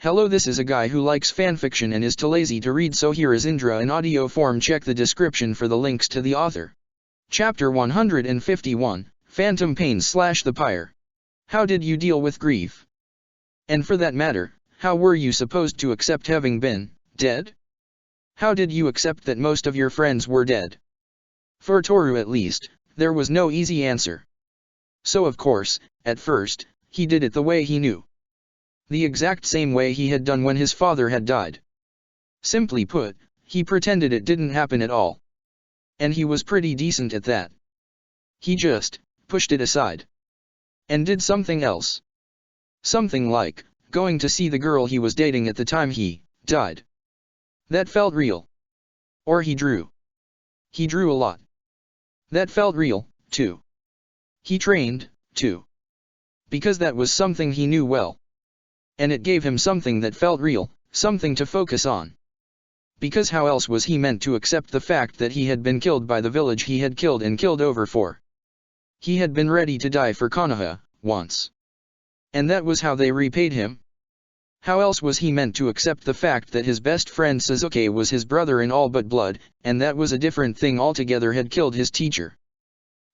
Hello, this is a guy who likes fanfiction and is too lazy to read, so here is Indra in audio form. Check the description for the links to the author. Chapter 151, Phantom Pains / The Pyre. How did you deal with grief? And for that matter, how were you supposed to accept having been dead? How did you accept that most of your friends were dead? For Toru at least, there was no easy answer. So of course, at first, he did it the way he knew. The exact same way he had done when his father had died. Simply put, he pretended it didn't happen at all. And he was pretty decent at that. He just pushed it aside. And did something else. Something like going to see the girl he was dating at the time he died. That felt real. Or he drew. He drew a lot. That felt real, too. He trained, too. Because that was something he knew well. And it gave him something that felt real, something to focus on. Because how else was he meant to accept the fact that he had been killed by the village he had killed and killed over for? He had been ready to die for Konoha, once. And that was how they repaid him? How else was he meant to accept the fact that his best friend Sasuke was his brother in all but blood, and that was a different thing altogether, had killed his teacher?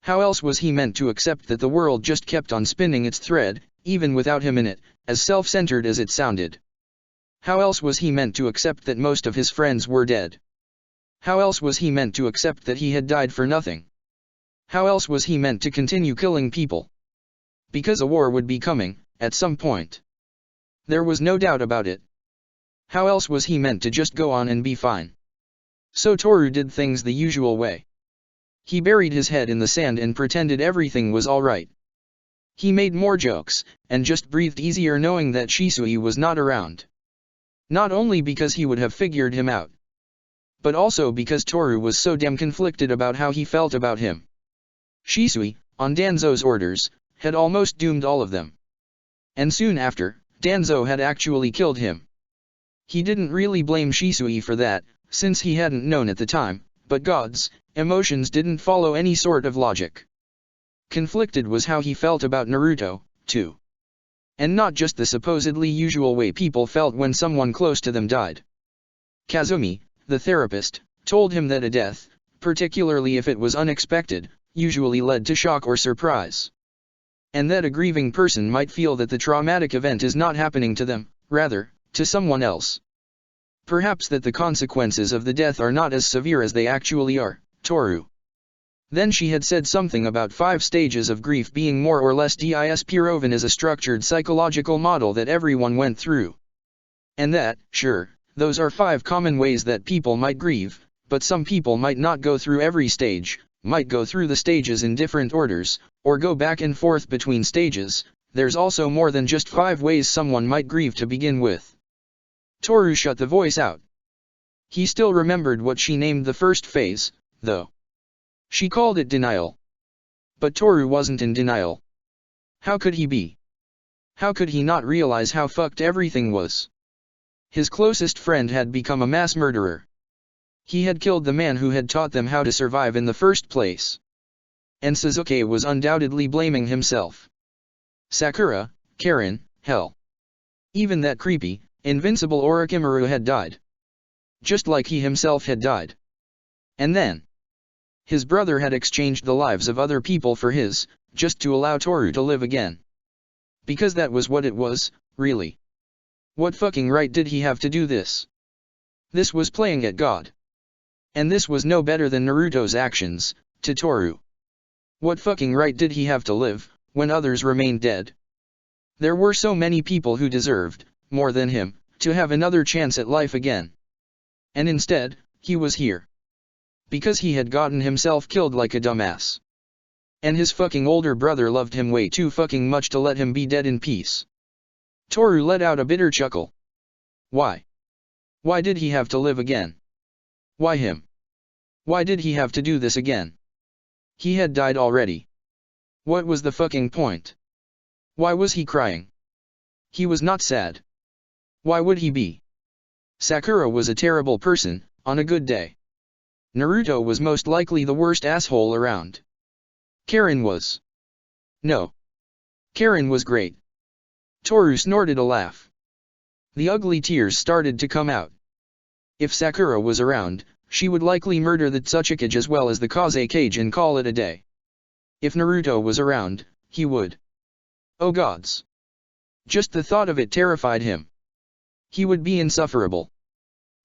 How else was he meant to accept that the world just kept on spinning its thread, even without him in it, as self-centered as it sounded? How else was he meant to accept that most of his friends were dead? How else was he meant to accept that he had died for nothing? How else was he meant to continue killing people? Because a war would be coming, at some point. There was no doubt about it. How else was he meant to just go on and be fine? So Toru did things the usual way. He buried his head in the sand and pretended everything was alright. He made more jokes, and just breathed easier knowing that Shisui was not around. Not only because he would have figured him out, but also because Toru was so damn conflicted about how he felt about him. Shisui, on Danzo's orders, had almost doomed all of them. And soon after, Danzo had actually killed him. He didn't really blame Shisui for that, since he hadn't known at the time, but God's emotions didn't follow any sort of logic. Conflicted was how he felt about Naruto, too. And not just the supposedly usual way people felt when someone close to them died. Kazumi, the therapist, told him that a death, particularly if it was unexpected, usually led to shock or surprise. And that a grieving person might feel that the traumatic event is not happening to them, rather, to someone else. Perhaps that the consequences of the death are not as severe as they actually are, Toru. Then she had said something about 5 stages of grief being more or less disproven as a structured psychological model that everyone went through. And that, sure, those are 5 common ways that people might grieve, but some people might not go through every stage, might go through the stages in different orders, or go back and forth between stages. There's also more than just 5 ways someone might grieve to begin with. Toru shut the voice out. He still remembered what she named the first phase, though. She called it denial. But Toru wasn't in denial. How could he be? How could he not realize how fucked everything was? His closest friend had become a mass murderer. He had killed the man who had taught them how to survive in the first place. And Sasuke was undoubtedly blaming himself. Sakura, Karen, hell. Even that creepy, invincible Orochimaru had died. Just like he himself had died. And then his brother had exchanged the lives of other people for his, just to allow Toru to live again. Because that was what it was, really. What fucking right did he have to do this? This was playing at God. And this was no better than Naruto's actions, to Toru. What fucking right did he have to live, when others remained dead? There were so many people who deserved, more than him, to have another chance at life again. And instead, he was here. Because he had gotten himself killed like a dumbass. And his fucking older brother loved him way too fucking much to let him be dead in peace. Toru let out a bitter chuckle. Why? Why did he have to live again? Why him? Why did he have to do this again? He had died already. What was the fucking point? Why was he crying? He was not sad. Why would he be? Sakura was a terrible person, on a good day. Naruto was most likely the worst asshole around. Karen was. No. Karen was great. Toru snorted a laugh. The ugly tears started to come out. If Sakura was around, she would likely murder the Tsuchikage as well as the Kazekage and call it a day. If Naruto was around, he would. Oh gods! Just the thought of it terrified him. He would be insufferable.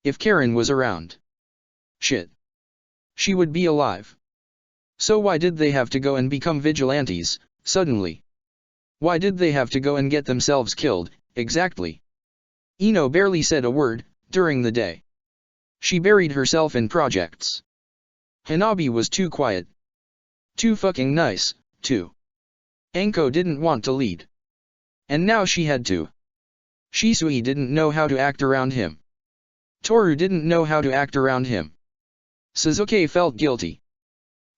If Karen was around. Shit. She would be alive. So why did they have to go and become vigilantes, suddenly? Why did they have to go and get themselves killed, exactly? Ino barely said a word, during the day. She buried herself in projects. Hanabi was too quiet. Too fucking nice, too. Anko didn't want to lead. And now she had to. Shisui didn't know how to act around him. Toru didn't know how to act around him. Sasuke felt guilty.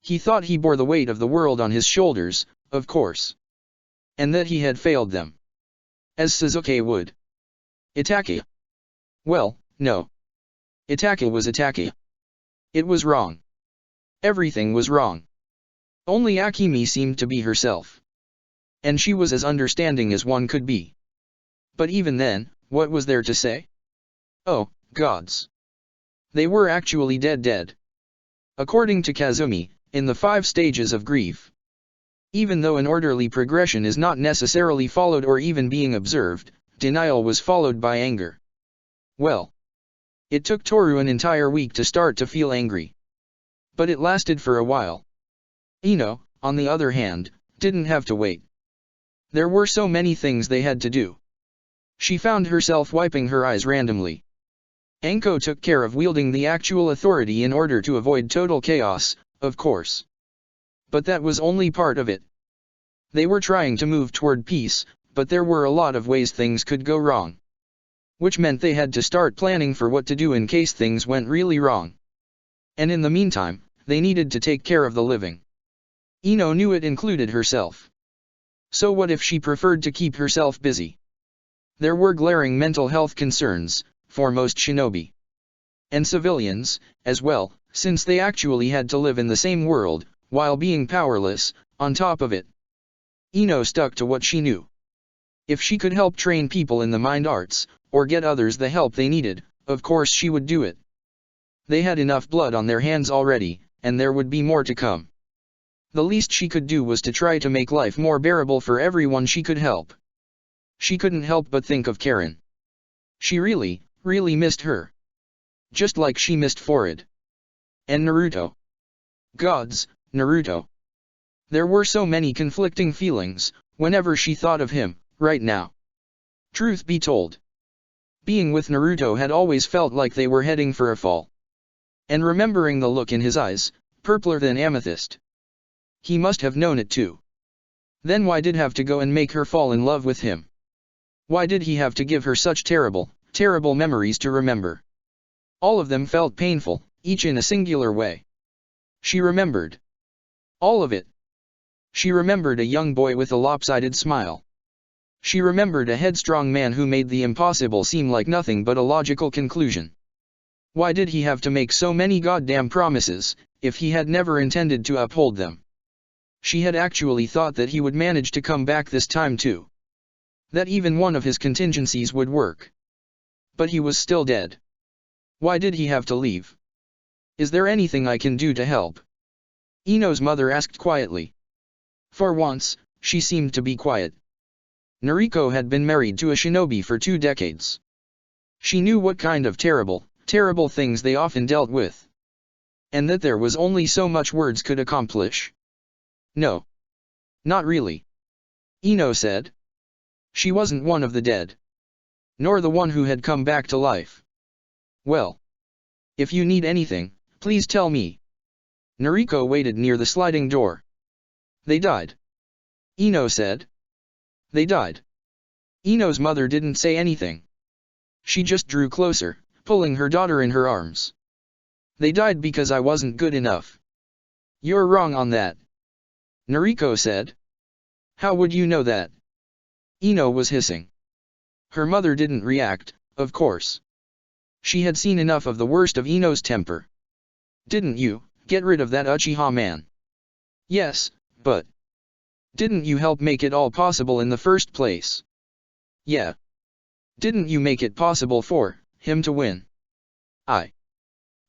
He thought he bore the weight of the world on his shoulders, of course. And that he had failed them. As Sasuke would. Itachi. Well, no. Itachi was Itachi. It was wrong. Everything was wrong. Only Akemi seemed to be herself. And she was as understanding as one could be. But even then, what was there to say? Oh, gods. They were actually dead. According to Kazumi, in the 5 stages of grief. Even though an orderly progression is not necessarily followed or even being observed, denial was followed by anger. Well. It took Toru an entire week to start to feel angry. But it lasted for a while. Ino, on the other hand, didn't have to wait. There were so many things they had to do. She found herself wiping her eyes randomly. Anko took care of wielding the actual authority in order to avoid total chaos, of course. But that was only part of it. They were trying to move toward peace, but there were a lot of ways things could go wrong. Which meant they had to start planning for what to do in case things went really wrong. And in the meantime, they needed to take care of the living. Ino knew it included herself. So what if she preferred to keep herself busy? There were glaring mental health concerns, for most shinobi. And civilians, as well, since they actually had to live in the same world, while being powerless, on top of it. Ino stuck to what she knew. If she could help train people in the mind arts, or get others the help they needed, of course she would do it. They had enough blood on their hands already, and there would be more to come. The least she could do was to try to make life more bearable for everyone she could help. She couldn't help but think of Karen. She really missed her. Just like she missed Forid. And Naruto. Gods, Naruto. There were so many conflicting feelings, whenever she thought of him, right now. Truth be told. Being with Naruto had always felt like they were heading for a fall. And remembering the look in his eyes, purpler than amethyst. He must have known it too. Then why did he have to go and make her fall in love with him? Why did he have to give her such terrible memories to remember? All of them felt painful, each in a singular way. She remembered. All of it. She remembered a young boy with a lopsided smile. She remembered a headstrong man who made the impossible seem like nothing but a logical conclusion. Why did he have to make so many goddamn promises, if he had never intended to uphold them? She had actually thought that he would manage to come back this time too. That even one of his contingencies would work. But he was still dead. Why did he have to leave? Is there anything I can do to help? Ino's mother asked quietly. For once, she seemed to be quiet. Noriko had been married to a shinobi for 2 decades. She knew what kind of terrible things they often dealt with. And that there was only so much words could accomplish. No. Not really. Ino said. She wasn't one of the dead. Nor the one who had come back to life. Well. If you need anything, please tell me. Noriko waited near the sliding door. They died. Ino said. They died. Ino's mother didn't say anything. She just drew closer, pulling her daughter in her arms. They died because I wasn't good enough. You're wrong on that. Noriko said. How would you know that? Ino was hissing. Her mother didn't react, of course. She had seen enough of the worst of Ino's temper. Didn't you get rid of that Uchiha man? Yes, but didn't you help make it all possible in the first place? Yeah. Didn't you make it possible for him to win?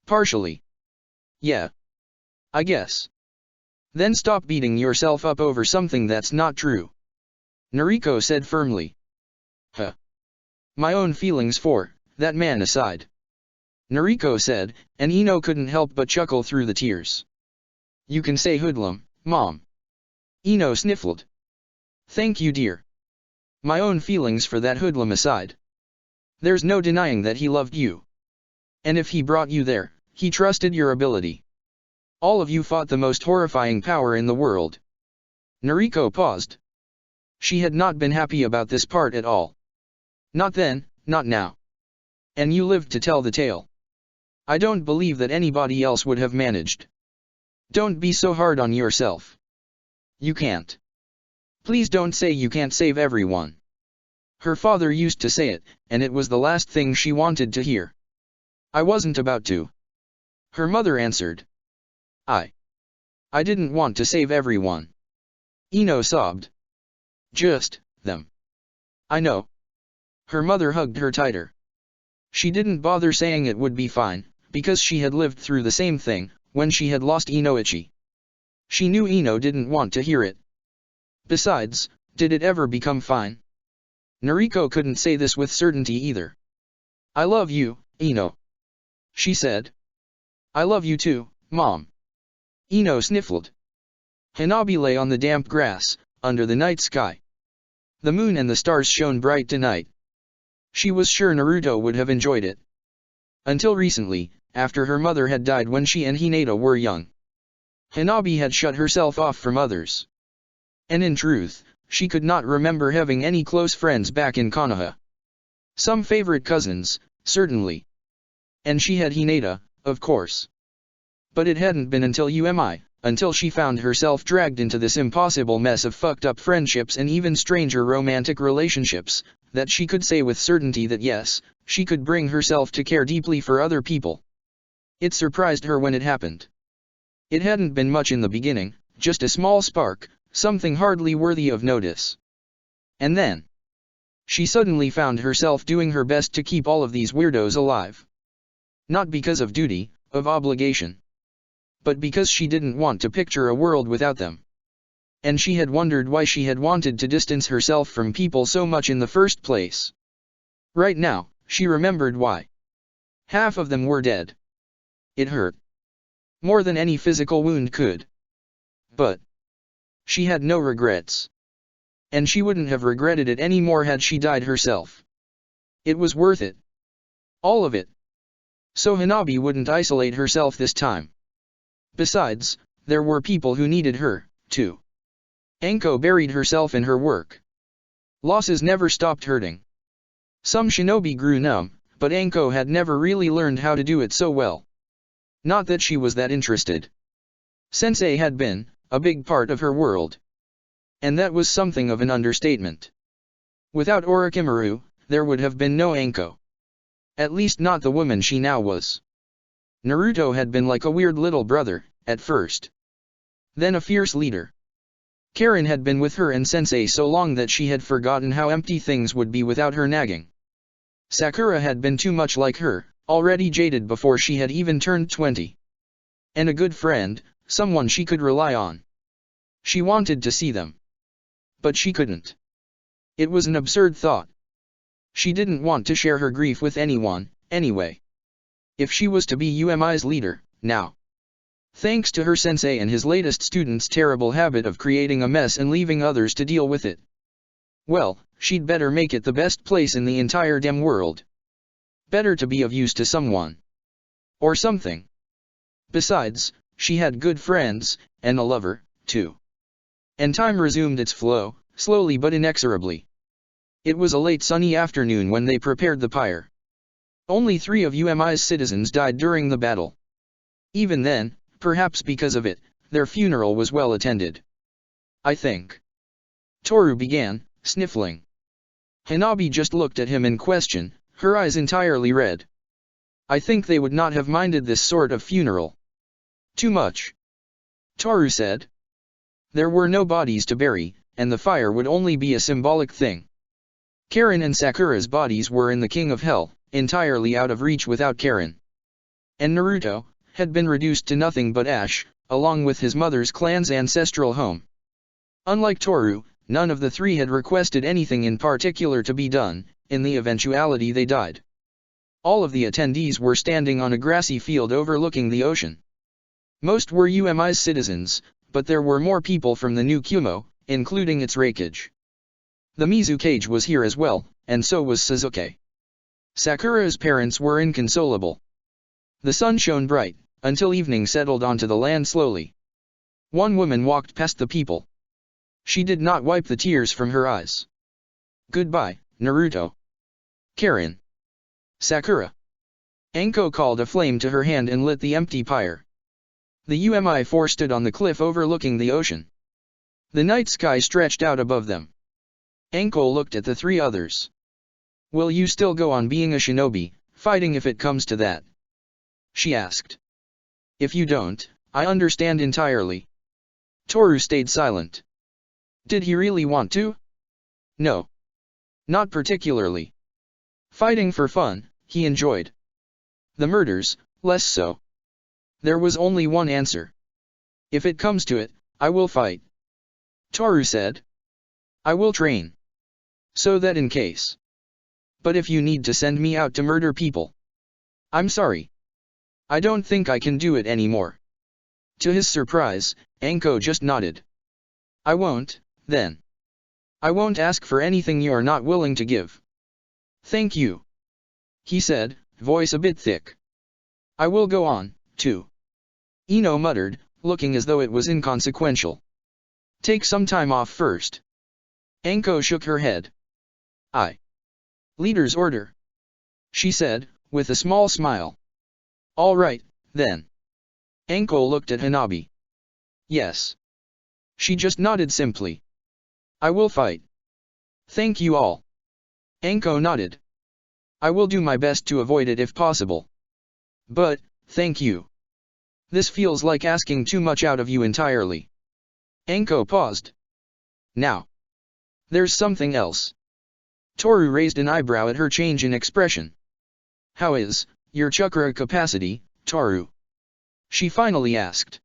Partially. Yeah. I guess. Then stop beating yourself up over something that's not true. Noriko said firmly. Huh. My own feelings for that man aside. Noriko said, and Ino couldn't help but chuckle through the tears. You can say hoodlum, Mom. Ino sniffled. Thank you, dear. My own feelings for that hoodlum aside. There's no denying that he loved you. And if he brought you there, he trusted your ability. All of you fought the most horrifying power in the world. Noriko paused. She had not been happy about this part at all. Not then, not now. And you lived to tell the tale. I don't believe that anybody else would have managed. Don't be so hard on yourself. You can't. Please don't say you can't save everyone. Her father used to say it, and it was the last thing she wanted to hear. I wasn't about to. Her mother answered. I didn't want to save everyone. Ino sobbed. Just them. I know. Her mother hugged her tighter. She didn't bother saying it would be fine, because she had lived through the same thing, when she had lost Inoichi. She knew Ino didn't want to hear it. Besides, did it ever become fine? Noriko couldn't say this with certainty either. I love you, Ino. She said. I love you too, Mom. Ino sniffled. Hanabi lay on the damp grass, under the night sky. The moon and the stars shone bright tonight. She was sure Naruto would have enjoyed it. Until recently, after her mother had died when she and Hinata were young. Hanabi had shut herself off from others. And in truth, she could not remember having any close friends back in Konoha. Some favorite cousins, certainly. And she had Hinata, of course. But it hadn't been until she found herself dragged into this impossible mess of fucked up friendships and even stranger romantic relationships, that she could say with certainty that yes, she could bring herself to care deeply for other people. It surprised her when it happened. It hadn't been much in the beginning, just a small spark, something hardly worthy of notice. And then, she suddenly found herself doing her best to keep all of these weirdos alive. Not because of duty, of obligation. But because she didn't want to picture a world without them. And she had wondered why she had wanted to distance herself from people so much in the first place. Right now, she remembered why. Half of them were dead. It hurt. More than any physical wound could. But she had no regrets. And she wouldn't have regretted it any more had she died herself. It was worth it. All of it. So Hanabi wouldn't isolate herself this time. Besides, there were people who needed her, too. Anko buried herself in her work. Losses never stopped hurting. Some shinobi grew numb, but Anko had never really learned how to do it so well. Not that she was that interested. Sensei had been a big part of her world. And that was something of an understatement. Without Orochimaru, there would have been no Anko. At least not the woman she now was. Naruto had been like a weird little brother, at first. Then a fierce leader. Karen had been with her and Sensei so long that she had forgotten how empty things would be without her nagging. Sakura had been too much like her, already jaded before she had even turned 20. And a good friend, someone she could rely on. She wanted to see them. But she couldn't. It was an absurd thought. She didn't want to share her grief with anyone, anyway. If she was to be UMI's leader, now. Thanks to her sensei and his latest student's terrible habit of creating a mess and leaving others to deal with it. Well, she'd better make it the best place in the entire damn world. Better to be of use to someone. Or something. Besides, she had good friends, and a lover, too. And time resumed its flow, slowly but inexorably. It was a late sunny afternoon when they prepared the pyre. Only 3 of UMI's citizens died during the battle. Even then, perhaps because of it, their funeral was well attended. I think. Toru began, sniffling. Hanabi just looked at him in question, her eyes entirely red. I think they would not have minded this sort of funeral. Too much. Toru said. There were no bodies to bury, and the fire would only be a symbolic thing. Karen and Sakura's bodies were in the King of Hell, entirely out of reach without Karen. And Naruto had been reduced to nothing but ash, along with his mother's clan's ancestral home. Unlike Toru, none of the three had requested anything in particular to be done, in the eventuality they died. All of the attendees were standing on a grassy field overlooking the ocean. Most were UMI's citizens, but there were more people from the new Kumo, including its Reikage. The Mizukage was here as well, and so was Sasuke. Sakura's parents were inconsolable. The sun shone bright, until evening settled onto the land slowly. One woman walked past the people. She did not wipe the tears from her eyes. "Goodbye, Naruto." "Karen." "Sakura." Anko called a flame to her hand and lit the empty pyre. The UMI-4 stood on the cliff overlooking the ocean. The night sky stretched out above them. Anko looked at the three others. "Will you still go on being a shinobi, fighting if it comes to that?" she asked. "If you don't, I understand entirely." Toru stayed silent. Did he really want to? No. Not particularly. Fighting for fun, he enjoyed. The murders, less so. There was only one answer. "If it comes to it, I will fight," Toru said. "I will train. So that in case. But if you need to send me out to murder people, I'm sorry. I don't think I can do it anymore." To his surprise, Anko just nodded. "I won't, then. I won't ask for anything you're not willing to give." "Thank you," he said, voice a bit thick. "I will go on, too," Ino muttered, looking as though it was inconsequential. "Take some time off first." Anko shook her head. "Leader's order," she said, with a small smile. "All right, then." Anko looked at Hanabi. "Yes." She just nodded simply. "I will fight." "Thank you all." Anko nodded. "I will do my best to avoid it if possible. But, thank you. This feels like asking too much out of you entirely." Anko paused. "Now. There's something else." Toru raised an eyebrow at her change in expression. "How is your chakra capacity, Toru?" she finally asked.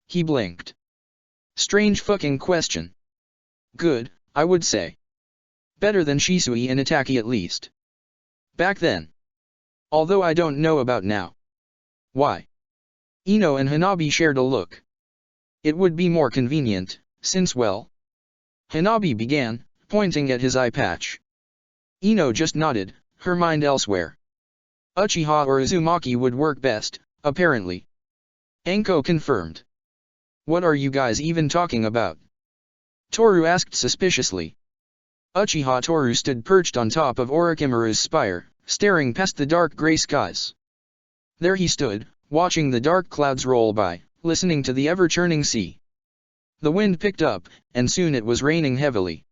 He blinked. "Strange fucking question. Good, I would say. Better than Shisui and Itaki at least. Back then. Although I don't know about now." "Why?" Ino and Hanabi shared a look. "It would be more convenient, since well." Hanabi began, pointing at his eye patch. Ino just nodded, her mind elsewhere. "Uchiha or Uzumaki would work best, apparently." Anko confirmed. "What are you guys even talking about?" Toru asked suspiciously. Uchiha Toru stood perched on top of Orochimaru's spire, staring past the dark gray skies. There he stood, watching the dark clouds roll by, listening to the ever-churning sea. The wind picked up, and soon it was raining heavily.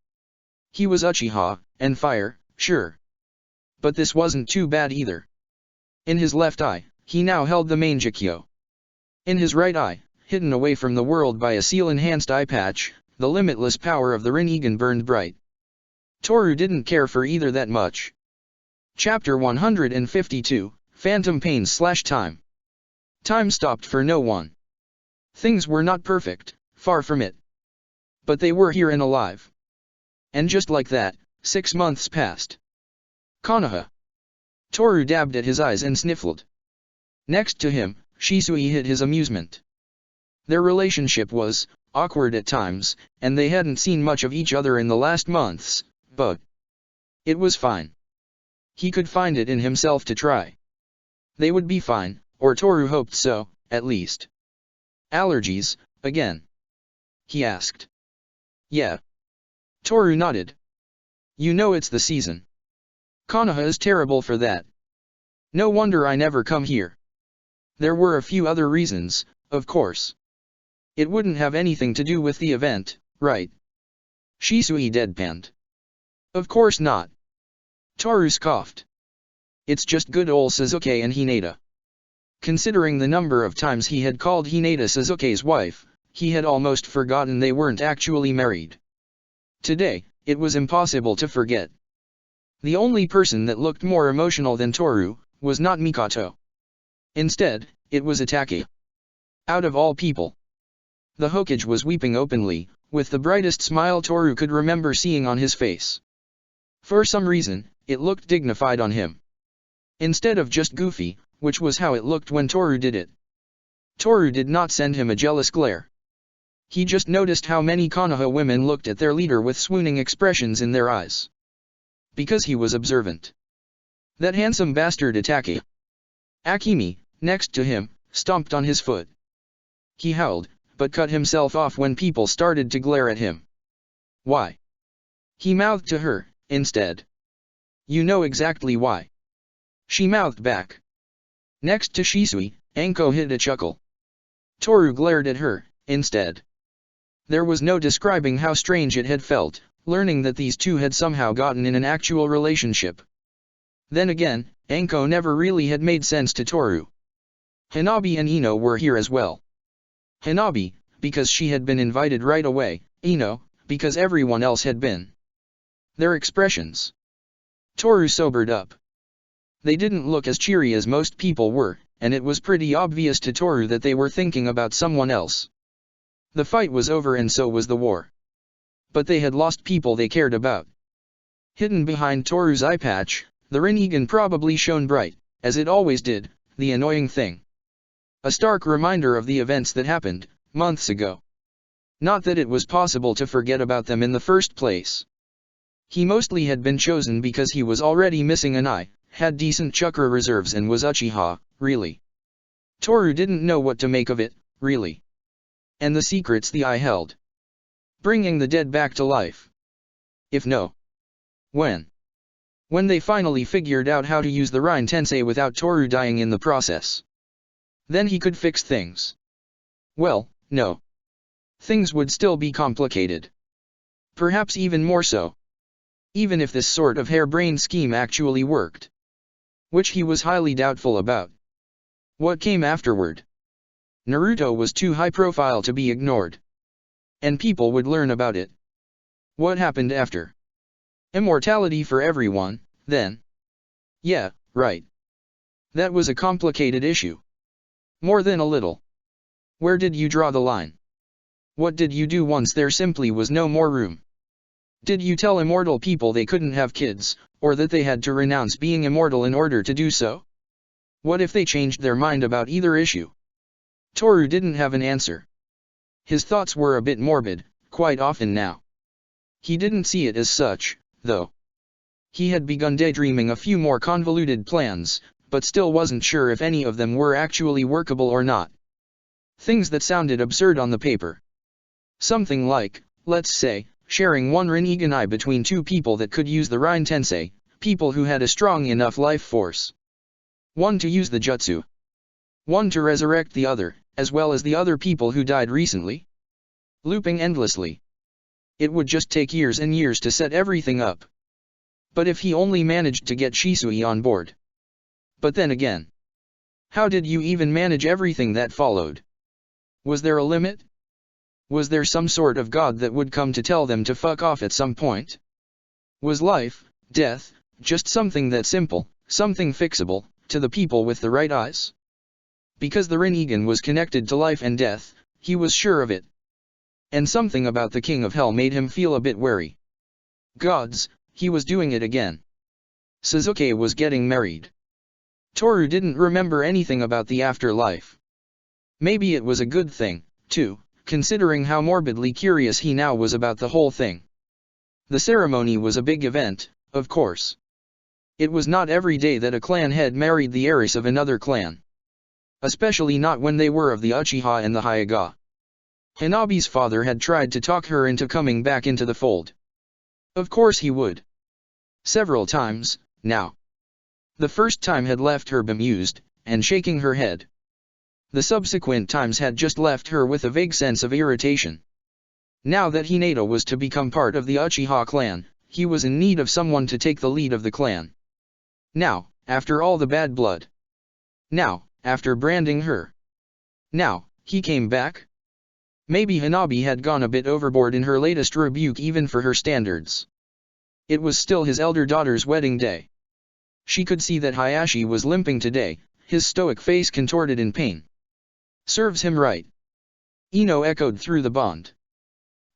He was Uchiha, and fire, sure. But this wasn't too bad either. In his left eye, he now held the Mangekyo. In his right eye, hidden away from the world by a seal-enhanced eye patch, the limitless power of the Rinnegan burned bright. Toru didn't care for either that much. Chapter 152, Phantom Pain/Time. Time stopped for no one. Things were not perfect, far from it. But they were here and alive. And just like that, 6 months passed. "Konoha." Toru dabbed at his eyes and sniffled. Next to him, Shisui hid his amusement. Their relationship was awkward at times, and they hadn't seen much of each other in the last months, but it was fine. He could find it in himself to try. They would be fine, or Toru hoped so, at least. "Allergies, again?" he asked. "Yeah." Toru nodded. "You know it's the season. Konoha is terrible for that. No wonder I never come here." There were a few other reasons, of course. It wouldn't have anything to do with the event, right? Shisui deadpanned. "Of course not." Toru scoffed. "It's just good ol' Sasuke and Hinata." Considering the number of times he had called Hinata Sasuke's wife, he had almost forgotten they weren't actually married. Today, it was impossible to forget. The only person that looked more emotional than Toru was not Mikoto. Instead, it was Itake. Out of all people. The Hokage was weeping openly, with the brightest smile Toru could remember seeing on his face. For some reason, it looked dignified on him. Instead of just goofy, which was how it looked when Toru did it. Toru did not send him a jealous glare. He just noticed how many Konoha women looked at their leader with swooning expressions in their eyes. Because he was observant. That handsome bastard Itake. Akemi, next to him, stomped on his foot. He howled, but cut himself off when people started to glare at him. Why? He mouthed to her, instead. You know exactly why. She mouthed back. Next to Shisui, Anko hid a chuckle. Toru glared at her, instead. There was no describing how strange it had felt, learning that these two had somehow gotten in an actual relationship. Then again, Anko never really had made sense to Toru. Hanabi and Ino were here as well. Hanabi, because she had been invited right away, Ino, because everyone else had been. Their expressions. Toru sobered up. They didn't look as cheery as most people were, and it was pretty obvious to Toru that they were thinking about someone else. The fight was over and so was the war. But they had lost people they cared about. Hidden behind Toru's eye patch, the Rinnegan probably shone bright, as it always did, the annoying thing. A stark reminder of the events that happened, months ago. Not that it was possible to forget about them in the first place. He mostly had been chosen because he was already missing an eye, had decent chakra reserves and was Uchiha, really. Toru didn't know what to make of it, really. And the secrets the eye held. Bringing the dead back to life. If no. When? When they finally figured out how to use the Rain Tensei without Toru dying in the process. Then he could fix things. Well, no. Things would still be complicated. Perhaps even more so. Even if this sort of harebrained scheme actually worked. Which he was highly doubtful about. What came afterward? Naruto was too high profile to be ignored. And people would learn about it. What happened after? Immortality for everyone, then. Yeah, right. That was a complicated issue. More than a little. Where did you draw the line? What did you do once there simply was no more room? Did you tell immortal people they couldn't have kids, or that they had to renounce being immortal in order to do so? What if they changed their mind about either issue? Toru didn't have an answer. His thoughts were a bit morbid, quite often now. He didn't see it as such, though. He had begun daydreaming a few more convoluted plans, but still wasn't sure if any of them were actually workable or not. Things that sounded absurd on the paper. Something like, let's say, sharing one Rinnegan eye between two people that could use the Rain Tensei, people who had a strong enough life force. One to use the jutsu. One to resurrect the other, as well as the other people who died recently. Looping endlessly. It would just take years and years to set everything up. But if he only managed to get Shisui on board. But then again. How did you even manage everything that followed? Was there a limit? Was there some sort of god that would come to tell them to fuck off at some point? Was life, death, just something that simple, something fixable, to the people with the right eyes? Because the Rinnegan was connected to life and death, he was sure of it. And something about the King of Hell made him feel a bit wary. Gods, he was doing it again. Sasuke was getting married. Toru didn't remember anything about the afterlife. Maybe it was a good thing, too, considering how morbidly curious he now was about the whole thing. The ceremony was a big event, of course. It was not every day that a clan head married the heiress of another clan. Especially not when they were of the Uchiha and the Hyuga. Hanabi's father had tried to talk her into coming back into the fold. Of course he would. Several times, now. The first time had left her bemused, and shaking her head. The subsequent times had just left her with a vague sense of irritation. Now that Hinata was to become part of the Uchiha clan, he was in need of someone to take the lead of the clan. Now, after all the bad blood. Now, after branding her. Now, he came back? Maybe Hanabi had gone a bit overboard in her latest rebuke even for her standards. It was still his elder daughter's wedding day. She could see that Hayashi was limping today, his stoic face contorted in pain. Serves him right. Ino echoed through the bond.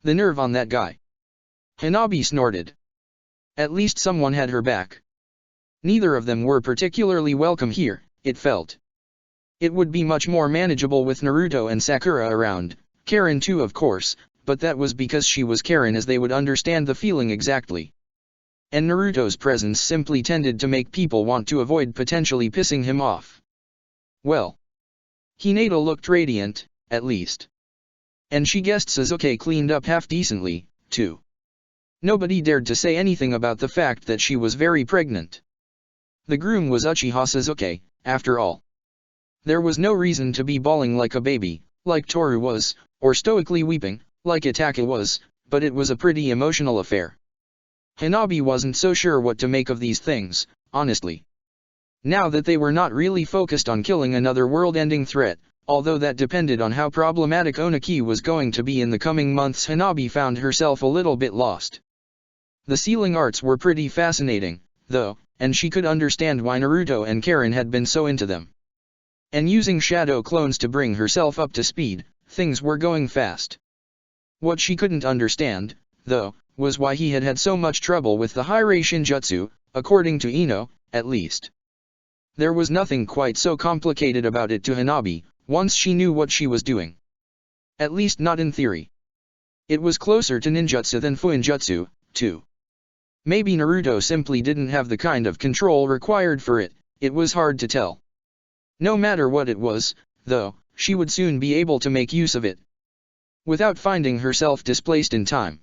The nerve on that guy. Hanabi snorted. At least someone had her back. Neither of them were particularly welcome here, it felt. It would be much more manageable with Naruto and Sakura around, Karen too of course, but that was because she was Karen, as they would understand the feeling exactly. And Naruto's presence simply tended to make people want to avoid potentially pissing him off. Well. Hinata looked radiant, at least. And she guessed Sasuke cleaned up half decently, too. Nobody dared to say anything about the fact that she was very pregnant. The groom was Uchiha Sasuke, after all. There was no reason to be bawling like a baby, like Toru was, or stoically weeping, like Itachi was, but it was a pretty emotional affair. Hanabi wasn't so sure what to make of these things, honestly. Now that they were not really focused on killing another world-ending threat, although that depended on how problematic Oniki was going to be in the coming months, Hanabi found herself a little bit lost. The sealing arts were pretty fascinating, though, and she could understand why Naruto and Karen had been so into them. And using shadow clones to bring herself up to speed, things were going fast. What she couldn't understand, though, was why he had had so much trouble with the High-Ray Shinjutsu, according to Ino, at least. There was nothing quite so complicated about it to Hanabi, once she knew what she was doing. At least not in theory. It was closer to ninjutsu than fuinjutsu, too. Maybe Naruto simply didn't have the kind of control required for it, it was hard to tell. No matter what it was, though, she would soon be able to make use of it. Without finding herself displaced in time.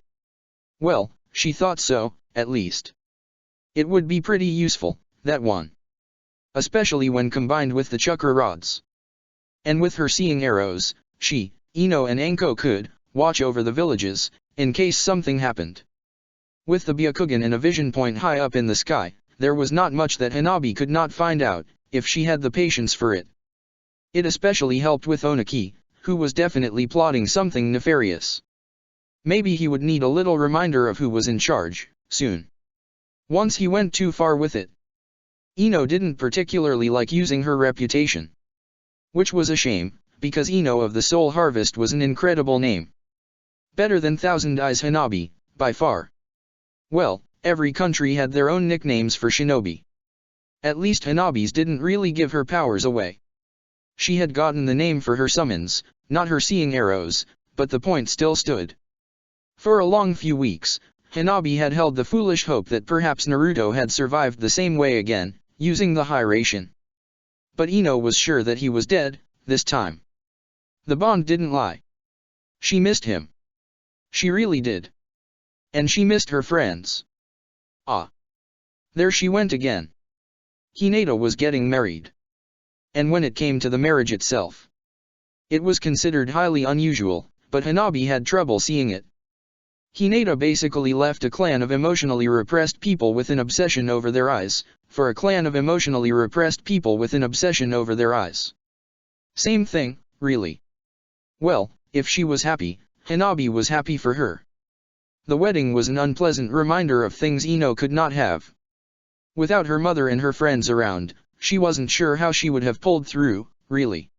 Well, she thought so, at least. It would be pretty useful, that one. Especially when combined with the chakra rods. And with her seeing arrows, she, Ino and Anko could watch over the villages, in case something happened. With the Byakugan and a vision point high up in the sky, there was not much that Hanabi could not find out, if she had the patience for it. It especially helped with Oniki, who was definitely plotting something nefarious. Maybe he would need a little reminder of who was in charge, soon. Once he went too far with it. Ino didn't particularly like using her reputation. Which was a shame, because Ino of the Soul Harvest was an incredible name. Better than Thousand Eyes Hanabi, by far. Well, every country had their own nicknames for shinobi. At least Hanabi's didn't really give her powers away. She had gotten the name for her summons, not her seeing arrows, but the point still stood. For a long few weeks, Hanabi had held the foolish hope that perhaps Naruto had survived the same way again, using the High-Ray Shin. But Ino was sure that he was dead, this time. The bond didn't lie. She missed him. She really did. And she missed her friends. Ah. There she went again. Hinata was getting married. And when it came to the marriage itself, it was considered highly unusual, but Hanabi had trouble seeing it. Hinata basically left a clan of emotionally repressed people with an obsession over their eyes, for a clan of emotionally repressed people with an obsession over their eyes. Same thing, really. Well, if she was happy, Hanabi was happy for her. The wedding was an unpleasant reminder of things Ino could not have. Without her mother and her friends around, she wasn't sure how she would have pulled through, really.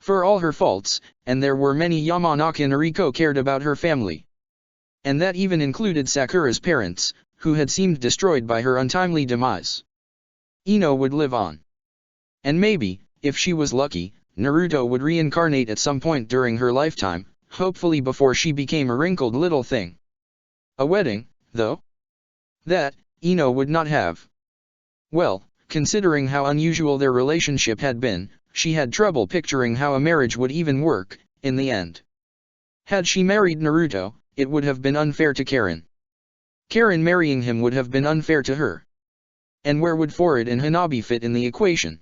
For all her faults, and there were many, Yamanaka Noriko cared about her family. And that even included Sakura's parents, who had seemed destroyed by her untimely demise. Ino would live on. And maybe, if she was lucky, Naruto would reincarnate at some point during her lifetime, hopefully before she became a wrinkled little thing. A wedding, though? That, Ino would not have. Well, considering how unusual their relationship had been, she had trouble picturing how a marriage would even work, in the end. Had she married Naruto, it would have been unfair to Karen. Karen marrying him would have been unfair to her. And where would Forid and Hanabi fit in the equation?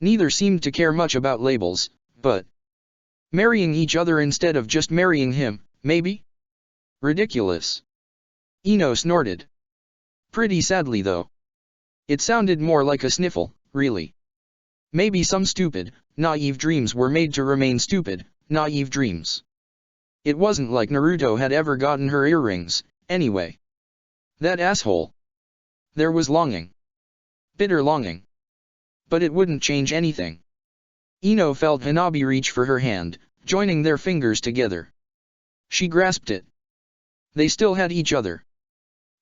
Neither seemed to care much about labels, but marrying each other instead of just marrying him, maybe? Ridiculous. Ino snorted. Pretty sadly though. It sounded more like a sniffle, really. Maybe some stupid, naive dreams were made to remain stupid, naive dreams. It wasn't like Naruto had ever gotten her earrings, anyway. That asshole. There was longing. Bitter longing. But it wouldn't change anything. Ino felt Hanabi reach for her hand, joining their fingers together. She grasped it. They still had each other.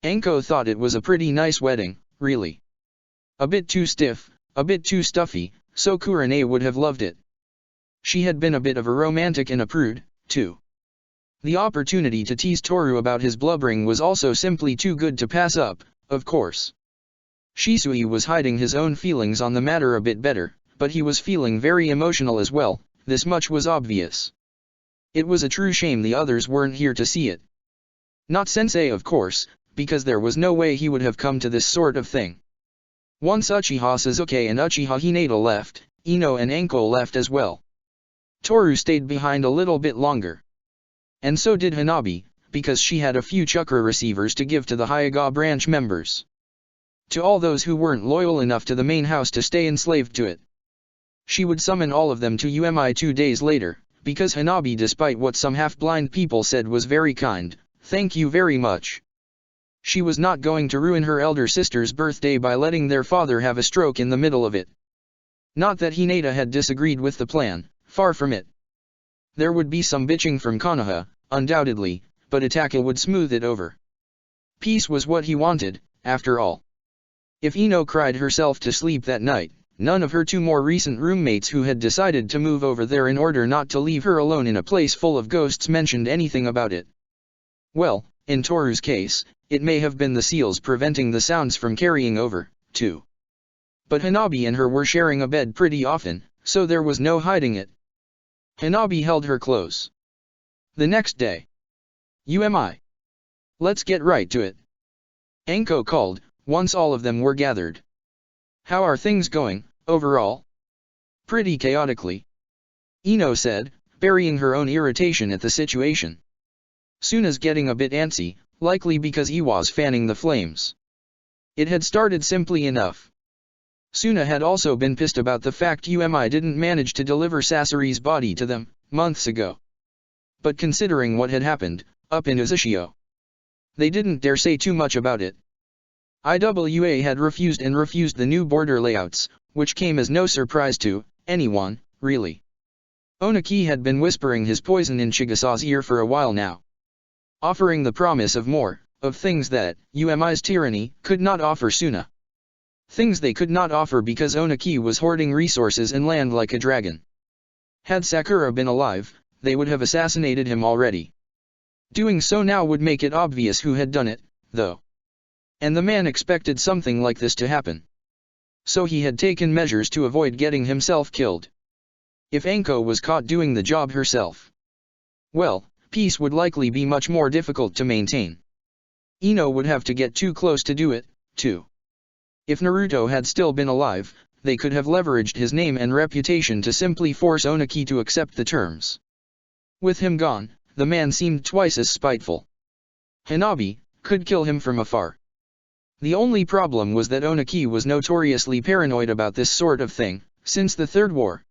Anko thought it was a pretty nice wedding, really. A bit too stiff, a bit too stuffy, so Kurane would have loved it. She had been a bit of a romantic and a prude, too. The opportunity to tease Toru about his blubbering was also simply too good to pass up, of course. Shisui was hiding his own feelings on the matter a bit better, but he was feeling very emotional as well, this much was obvious. It was a true shame the others weren't here to see it. Not Sensei of course, because there was no way he would have come to this sort of thing. Once Uchiha Sasuke and Uchiha Hinata left, Ino and Anko left as well. Toru stayed behind a little bit longer. And so did Hanabi, because she had a few chakra receivers to give to the Hyuga branch members. To all those who weren't loyal enough to the main house to stay enslaved to it. She would summon all of them to UMI 2 days later, because Hanabi, despite what some half-blind people said, was very kind. Thank you very much. She was not going to ruin her elder sister's birthday by letting their father have a stroke in the middle of it. Not that Hinata had disagreed with the plan, far from it. There would be some bitching from Konoha, undoubtedly, but Itaka would smooth it over. Peace was what he wanted, after all. If Ino cried herself to sleep that night, none of her two more recent roommates who had decided to move over there in order not to leave her alone in a place full of ghosts mentioned anything about it. Well, in Toru's case, it may have been the seals preventing the sounds from carrying over, too. But Hanabi and her were sharing a bed pretty often, so there was no hiding it. Hanabi held her close. The next day. UMI. Let's get right to it. Anko called, once all of them were gathered. How are things going, overall? Pretty chaotically. Ino said, burying her own irritation at the situation. Suna's getting a bit antsy, likely because Iwa's fanning the flames. It had started simply enough. Suna had also been pissed about the fact UMI didn't manage to deliver Sasori's body to them, months ago. But considering what had happened, up in Uzushio, they didn't dare say too much about it. IWA had refused the new border layouts, which came as no surprise to anyone, really. Oniki had been whispering his poison in Chigasa's ear for a while now. Offering the promise of more, of things that UMI's tyranny could not offer Suna. Things they could not offer because Oniki was hoarding resources and land like a dragon. Had Sakura been alive, they would have assassinated him already. Doing so now would make it obvious who had done it, though. And the man expected something like this to happen. So he had taken measures to avoid getting himself killed. If Anko was caught doing the job herself, well, peace would likely be much more difficult to maintain. Ino would have to get too close to do it, too. If Naruto had still been alive, they could have leveraged his name and reputation to simply force Oniki to accept the terms. With him gone, the man seemed twice as spiteful. Hanabi could kill him from afar. The only problem was that Oniki was notoriously paranoid about this sort of thing, since the Third War.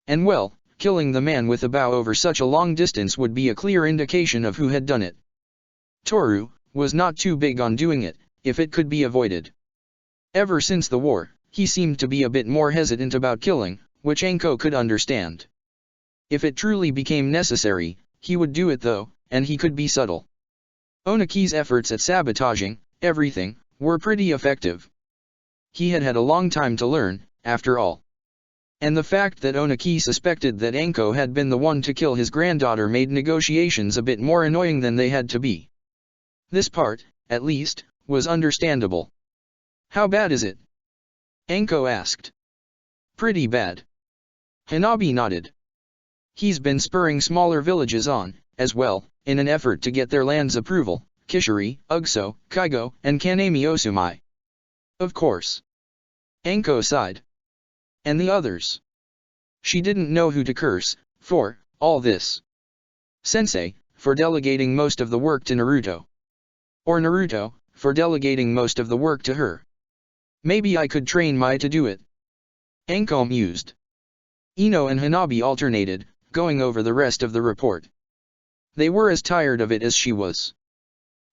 And well, killing the man with a bow over such a long distance would be a clear indication of who had done it. Toru was not too big on doing it, if it could be avoided. Ever since the war, he seemed to be a bit more hesitant about killing, which Anko could understand. If it truly became necessary, he would do it though, and he could be subtle. Oniki's efforts at sabotaging everything were pretty effective. He had had a long time to learn, after all. And the fact that Oniki suspected that Anko had been the one to kill his granddaughter made negotiations a bit more annoying than they had to be. This part, at least, was understandable. How bad is it? Anko asked. Pretty bad. Hanabi nodded. He's been spurring smaller villages on, as well, in an effort to get their land's approval, Kishiri, Ugso, Kaigo, and Kanemi Osumai. Of course. Anko sighed. And the others. She didn't know who to curse, for all this. Sensei, for delegating most of the work to Naruto. Or Naruto, for delegating most of the work to her. Maybe I could train Mai to do it. Anko mused. Ino and Hanabi alternated, going over the rest of the report. They were as tired of it as she was.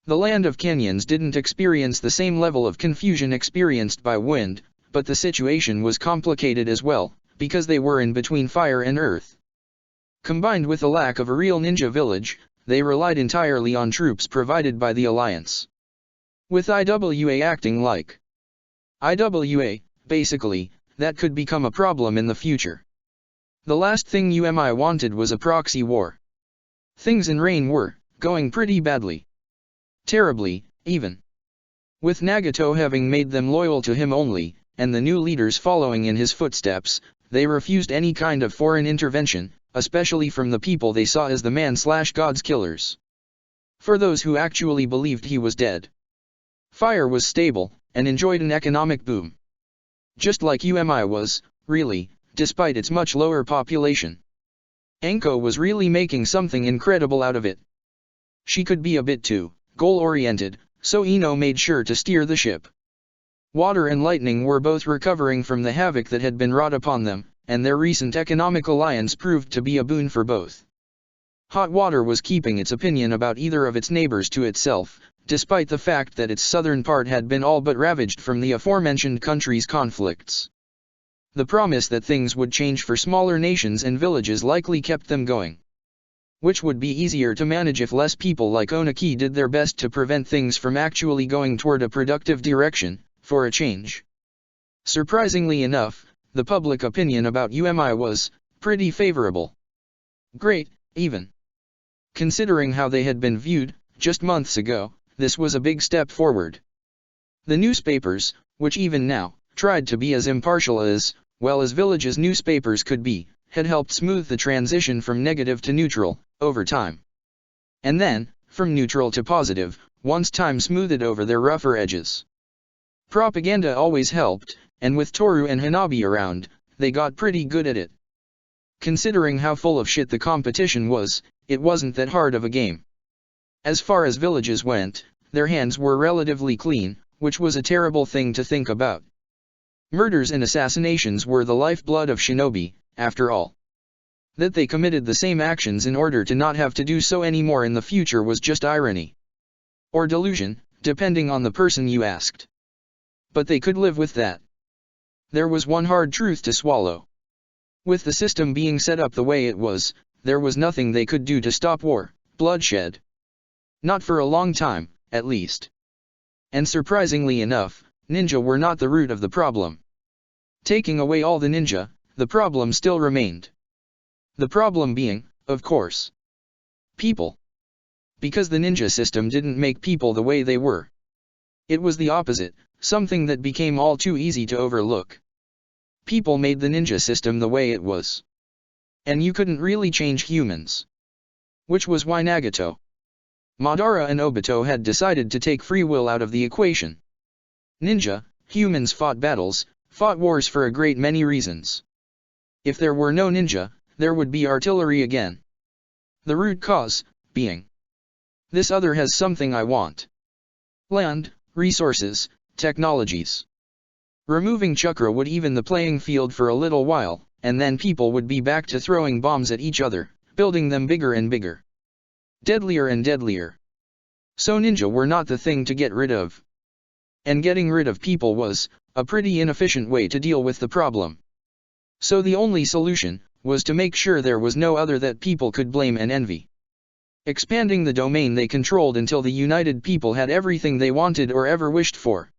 The land of canyons didn't experience the same level of confusion experienced by wind, but the situation was complicated as well, because they were in between fire and earth. Combined with the lack of a real ninja village, they relied entirely on troops provided by the Alliance. With IWA acting like IWA, basically, that could become a problem in the future. The last thing UMI wanted was a proxy war. Things in Rain were going pretty badly. Terribly, even. With Nagato having made them loyal to him only, and the new leaders following in his footsteps, they refused any kind of foreign intervention, especially from the people they saw as the man/God's killers. For those who actually believed he was dead. Fire was stable, and enjoyed an economic boom. Just like UMI was, really, despite its much lower population. Anko was really making something incredible out of it. She could be a bit too goal-oriented, so Ino made sure to steer the ship. Water and Lightning were both recovering from the havoc that had been wrought upon them, and their recent economic alliance proved to be a boon for both. Hot Water was keeping its opinion about either of its neighbors to itself, despite the fact that its southern part had been all but ravaged from the aforementioned countries' conflicts. The promise that things would change for smaller nations and villages likely kept them going. Which would be easier to manage if less people like Onaki did their best to prevent things from actually going toward a productive direction, for a change. Surprisingly enough, the public opinion about UMI was pretty favorable. Great, even. Considering how they had been viewed, just months ago, this was a big step forward. The newspapers, which even now, tried to be as impartial as, well as villages' newspapers could be, had helped smooth the transition from negative to neutral, over time. And then, from neutral to positive, once time smoothed over their rougher edges. Propaganda always helped, and with Toru and Hanabi around, they got pretty good at it. Considering how full of shit the competition was, it wasn't that hard of a game. As far as villages went, their hands were relatively clean, which was a terrible thing to think about. Murders and assassinations were the lifeblood of shinobi, after all. That they committed the same actions in order to not have to do so anymore in the future was just irony. Or delusion, depending on the person you asked. But they could live with that. There was one hard truth to swallow. With the system being set up the way it was, there was nothing they could do to stop war, bloodshed. Not for a long time, at least. And surprisingly enough, ninja were not the root of the problem. Taking away all the ninja, the problem still remained. The problem being, of course, people. Because the ninja system didn't make people the way they were. It was the opposite, something that became all too easy to overlook. People made the ninja system the way it was. And you couldn't really change humans. Which was why Nagato, Madara and Obito had decided to take free will out of the equation. Ninja, humans fought battles, fought wars for a great many reasons. If there were no ninja, there would be artillery again. The root cause, being, this other has something I want. Land, resources, technologies. Removing Chakra would even the playing field for a little while, and then people would be back to throwing bombs at each other, building them bigger and bigger. Deadlier and deadlier. So ninja were not the thing to get rid of. And getting rid of people was a pretty inefficient way to deal with the problem. So the only solution was to make sure there was no other that people could blame and envy. Expanding the domain they controlled until the united people had everything they wanted or ever wished for.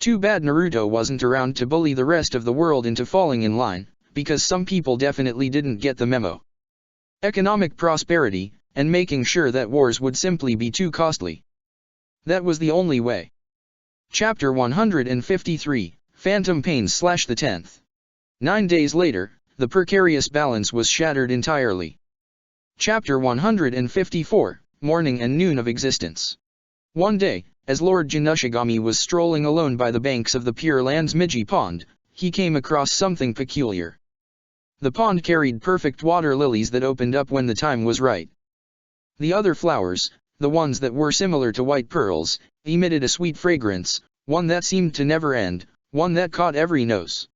Too bad Naruto wasn't around to bully the rest of the world into falling in line, because some people definitely didn't get the memo. Economic prosperity, and making sure that wars would simply be too costly. That was the only way. Chapter 153, Phantom Pains / the 10th. 9 days later, the precarious balance was shattered entirely. Chapter 154, Morning and Noon of Existence. One day, as Lord Janushigami was strolling alone by the banks of the Pure Land's Miji Pond, he came across something peculiar. The pond carried perfect water lilies that opened up when the time was right. The other flowers, the ones that were similar to white pearls, emitted a sweet fragrance, one that seemed to never end, one that caught every nose.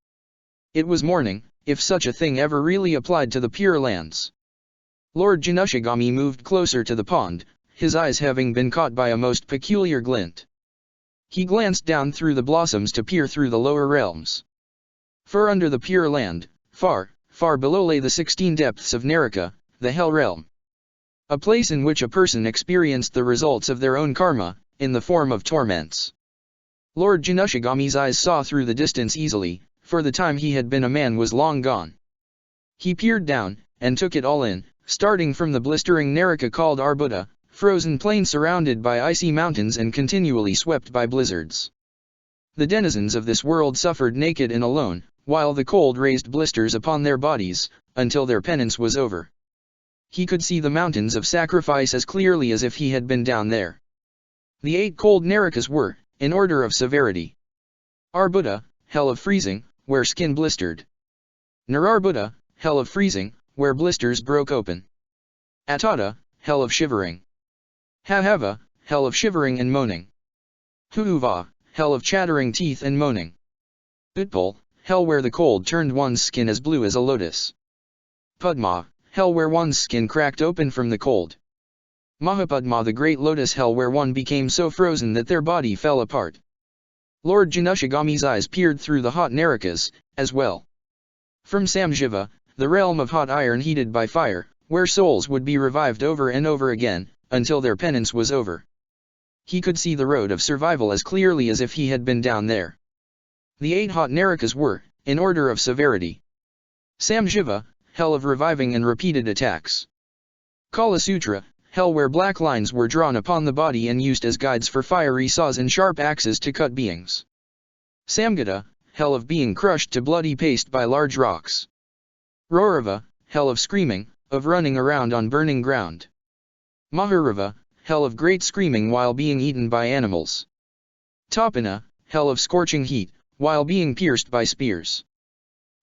It was morning, if such a thing ever really applied to the Pure Lands. Lord Janushigami moved closer to the pond, his eyes having been caught by a most peculiar glint. He glanced down through the blossoms to peer through the lower realms. For under the pure land, far, far below lay the 16 depths of Naraka, the Hell Realm. A place in which a person experienced the results of their own karma, in the form of torments. Lord Janushigami's eyes saw through the distance easily, for the time he had been a man was long gone. He peered down, and took it all in, starting from the blistering Naraka called Arbuta, frozen plain surrounded by icy mountains and continually swept by blizzards. The denizens of this world suffered naked and alone, while the cold raised blisters upon their bodies, until their penance was over. He could see the mountains of sacrifice as clearly as if he had been down there. The 8 cold Narakas were, in order of severity: Arbuta, hell of freezing, where skin blistered; Nararbuta, hell of freezing, where blisters broke open; Atata, hell of shivering; Hahava, hell of shivering and moaning; Huuva, hell of chattering teeth and moaning; Utpal, hell where the cold turned one's skin as blue as a lotus; Padma, hell where one's skin cracked open from the cold; Mahapadma, the great lotus hell where one became so frozen that their body fell apart. Lord Janushigami's eyes peered through the hot Narakas, as well. From Samjiva, the realm of hot iron heated by fire, where souls would be revived over and over again, until their penance was over. He could see the road of survival as clearly as if he had been down there. The 8 hot Narakas were, in order of severity: Samjiva, hell of reviving and repeated attacks; Kalasutra, hell where black lines were drawn upon the body and used as guides for fiery saws and sharp axes to cut beings; Samgata, hell of being crushed to bloody paste by large rocks; Rorava, hell of screaming, of running around on burning ground; Maharava, hell of great screaming while being eaten by animals; Tapana, hell of scorching heat, while being pierced by spears;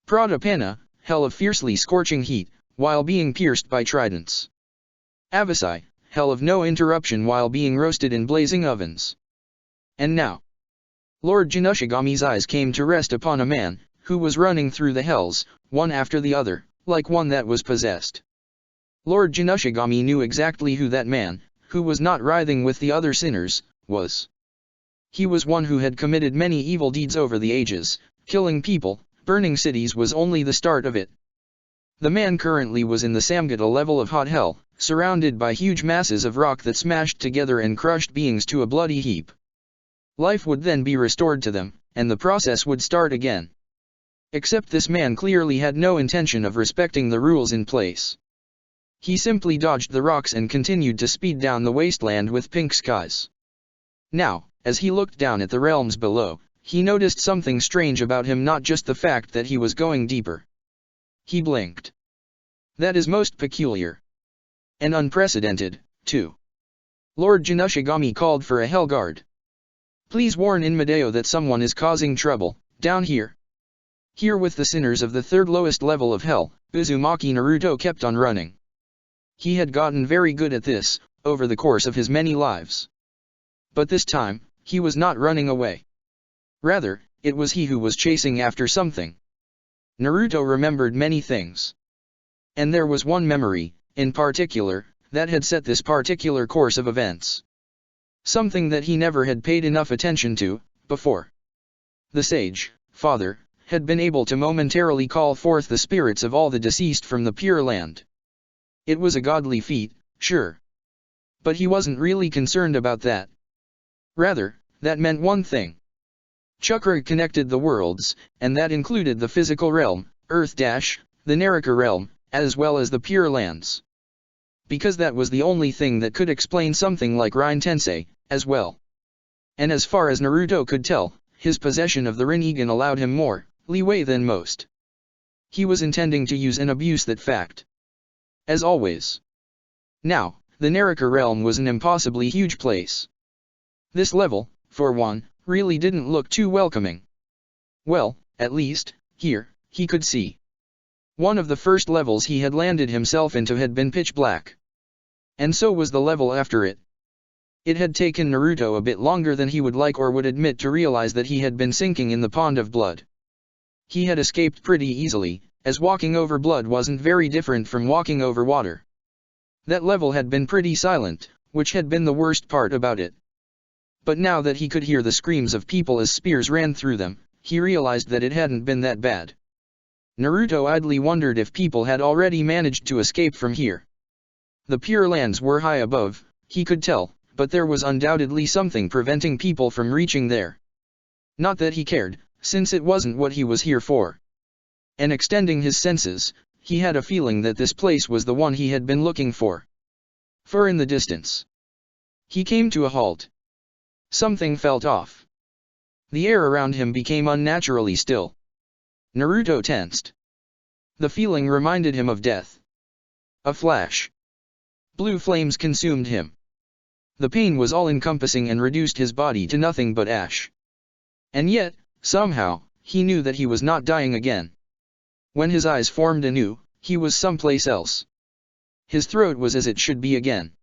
Pradapana, hell of fiercely scorching heat, while being pierced by tridents; Avasai, hell of no interruption while being roasted in blazing ovens. And now, Lord Janushigami's eyes came to rest upon a man, who was running through the hells, one after the other, like one that was possessed. Lord Janushigami knew exactly who that man, who was not writhing with the other sinners, was. He was one who had committed many evil deeds over the ages. Killing people, burning cities was only the start of it. The man currently was in the Samgata level of hot hell, surrounded by huge masses of rock that smashed together and crushed beings to a bloody heap. Life would then be restored to them, and the process would start again. Except this man clearly had no intention of respecting the rules in place. He simply dodged the rocks and continued to speed down the wasteland with pink skies. Now, as he looked down at the realms below, he noticed something strange about him, not just the fact that he was going deeper. He blinked. That is most peculiar. And unprecedented, too. Lord Janushigami called for a hell guard. Please warn Inmadeo that someone is causing trouble, down here. Here with the sinners of the 3rd lowest level of hell, Uzumaki Naruto kept on running. He had gotten very good at this, over the course of his many lives. But this time, he was not running away. Rather, it was he who was chasing after something. Naruto remembered many things. And there was one memory, in particular, that had set this particular course of events. Something that he never had paid enough attention to, before. The sage, father, had been able to momentarily call forth the spirits of all the deceased from the Pure Land. It was a godly feat, sure. But he wasn't really concerned about that. Rather, that meant one thing. Chakra connected the worlds, and that included the physical realm, Earth-, the Naraka realm, as well as the Pure Lands. Because that was the only thing that could explain something like Rin Tensei, as well. And as far as Naruto could tell, his possession of the Rinnegan allowed him more leeway than most. He was intending to use and abuse that fact. As always. Now, the Naraka realm was an impossibly huge place. This level, for one, really didn't look too welcoming. Well, at least, here, he could see. One of the first levels he had landed himself into had been pitch black. And so was the level after it. It had taken Naruto a bit longer than he would like or would admit to realize that he had been sinking in the pond of blood. He had escaped pretty easily, as walking over blood wasn't very different from walking over water. That level had been pretty silent, which had been the worst part about it. But now that he could hear the screams of people as spears ran through them, he realized that it hadn't been that bad. Naruto idly wondered if people had already managed to escape from here. The Pure Lands were high above, he could tell, but there was undoubtedly something preventing people from reaching there. Not that he cared, since it wasn't what he was here for. And extending his senses, he had a feeling that this place was the one he had been looking for. Far in the distance, he came to a halt. Something felt off. The air around him became unnaturally still. Naruto tensed. The feeling reminded him of death. A flash. Blue flames consumed him. The pain was all-encompassing and reduced his body to nothing but ash. And yet, somehow, he knew that he was not dying again. When his eyes formed anew, he was someplace else. His throat was as it should be again.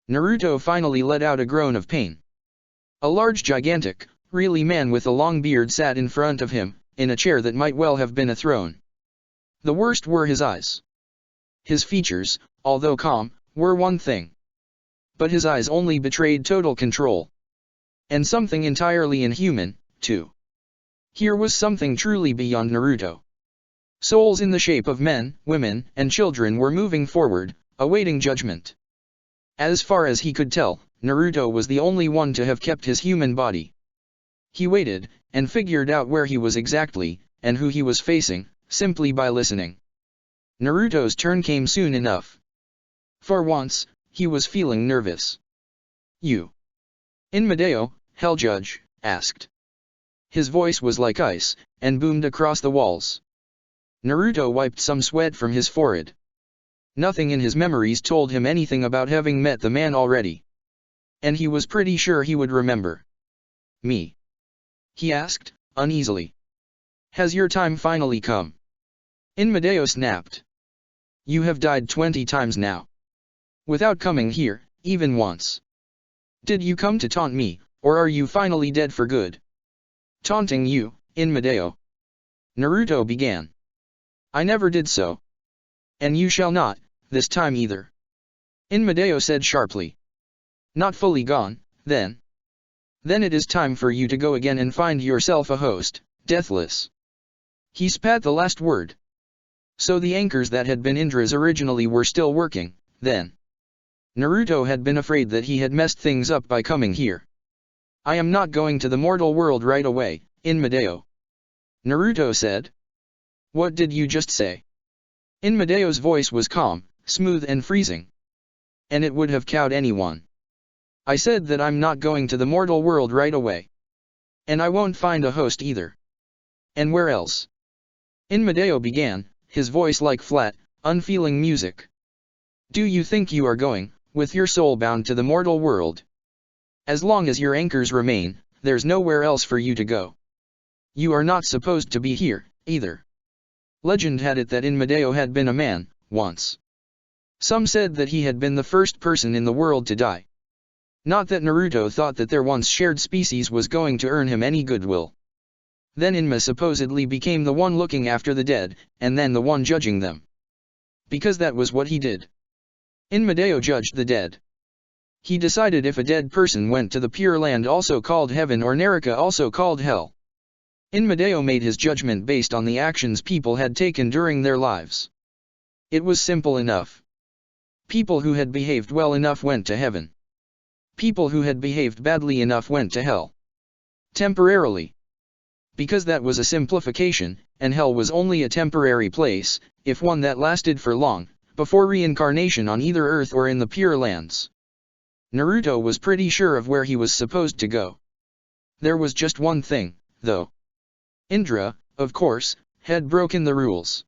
Naruto finally let out a groan of pain. A large gigantic, really man with a long beard sat in front of him, in a chair that might well have been a throne. The worst were his eyes. His features, although calm, were one thing. But his eyes only betrayed total control. And something entirely inhuman, too. Here was something truly beyond Naruto. Souls in the shape of men, women, and children were moving forward, awaiting judgment. As far as he could tell, Naruto was the only one to have kept his human body. He waited, and figured out where he was exactly, and who he was facing, simply by listening. Naruto's turn came soon enough. For once, he was feeling nervous. "You? Inmadeo, Hell Judge?" asked. His voice was like ice, and boomed across the walls. Naruto wiped some sweat from his forehead. Nothing in his memories told him anything about having met the man already. And he was pretty sure he would remember. "Me?" he asked, uneasily. "Has your time finally come?" Inmadeo snapped. "You have died 20 times now. Without coming here, even once. Did you come to taunt me, or are you finally dead for good?" "Taunting you, Inmadeo?" Naruto began. "I never did so. And you shall not, this time either," Inmadeo said sharply. "Not fully gone, then? Then it is time for you to go again and find yourself a host, deathless." He spat the last word. So the anchors that had been Indra's originally were still working, then. Naruto had been afraid that he had messed things up by coming here. "I am not going to the mortal world right away, Inmadeo," Naruto said. "What did you just say?" Inmadeo's voice was calm, smooth and freezing. And it would have cowed anyone. "I said that I'm not going to the mortal world right away. And I won't find a host either." "And where else?" Inmadeo began, his voice like flat, unfeeling music. "Do you think you are going, with your soul bound to the mortal world? As long as your anchors remain, there's nowhere else for you to go. You are not supposed to be here, either." Legend had it that Inmadeo had been a man, once. Some said that he had been the first person in the world to die. Not that Naruto thought that their once shared species was going to earn him any goodwill. Then Inma supposedly became the one looking after the dead, and then the one judging them. Because that was what he did. Inmadeo judged the dead. He decided if a dead person went to the Pure Land also called heaven or Naraka also called hell. Inmadeo made his judgment based on the actions people had taken during their lives. It was simple enough. People who had behaved well enough went to heaven. People who had behaved badly enough went to hell. Temporarily. Because that was a simplification, and hell was only a temporary place, if one that lasted for long, before reincarnation on either Earth or in the Pure Lands. Naruto was pretty sure of where he was supposed to go. There was just one thing, though. Indra, of course, had broken the rules.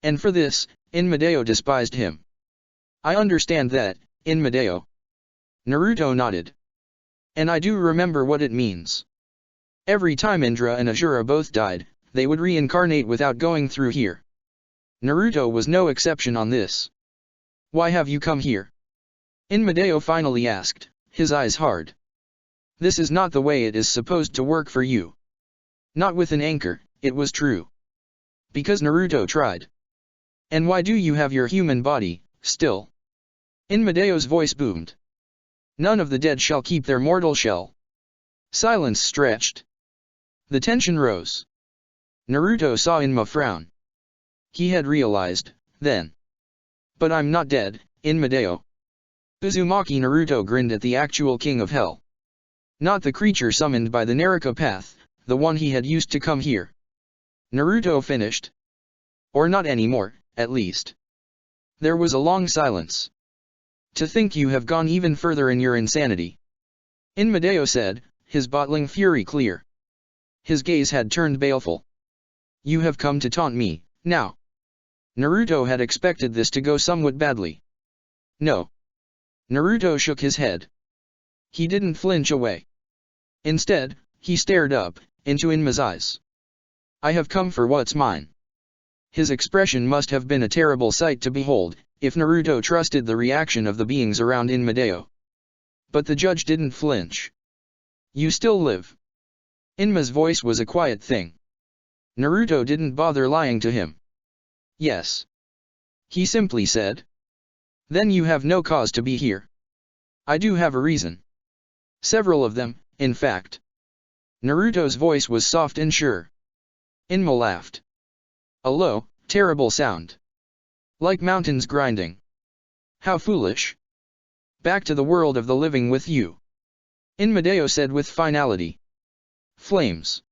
And for this, Inmadeo despised him. "I understand that, Inmadeo." Naruto nodded. "And I do remember what it means. Every time Indra and Asura both died, they would reincarnate without going through here. Naruto was no exception on this." "Why have you come here?" Inmadeo finally asked, his eyes hard. "This is not the way it is supposed to work for you." Not with an anchor, it was true. Because Naruto tried. "And why do you have your human body, still?" Inmadeo's voice boomed. None of the dead shall keep their mortal shell. Silence stretched. The tension rose. Naruto saw Inma frown. He had realized, then. But I'm not dead, Inmadeo. Uzumaki Naruto grinned at the actual king of hell. Not the creature summoned by the Naraka path, the one he had used to come here. Naruto finished. Or not anymore, at least. There was a long silence. To think you have gone even further in your insanity. Inmadeo said, his bottling fury clear. His gaze had turned baleful. You have come to taunt me, now. Naruto had expected this to go somewhat badly. No. Naruto shook his head. He didn't flinch away. Instead, he stared up, into Inma's eyes. I have come for what's mine. His expression must have been a terrible sight to behold, if Naruto trusted the reaction of the beings around Inmadeo. But the judge didn't flinch. You still live. Inma's voice was a quiet thing. Naruto didn't bother lying to him. Yes. He simply said. Then you have no cause to be here. I do have a reason. Several of them, in fact. Naruto's voice was soft and sure. Inma laughed. A low, terrible sound. Like mountains grinding. How foolish. Back to the world of the living with you. Inmadeo said with finality. Flames.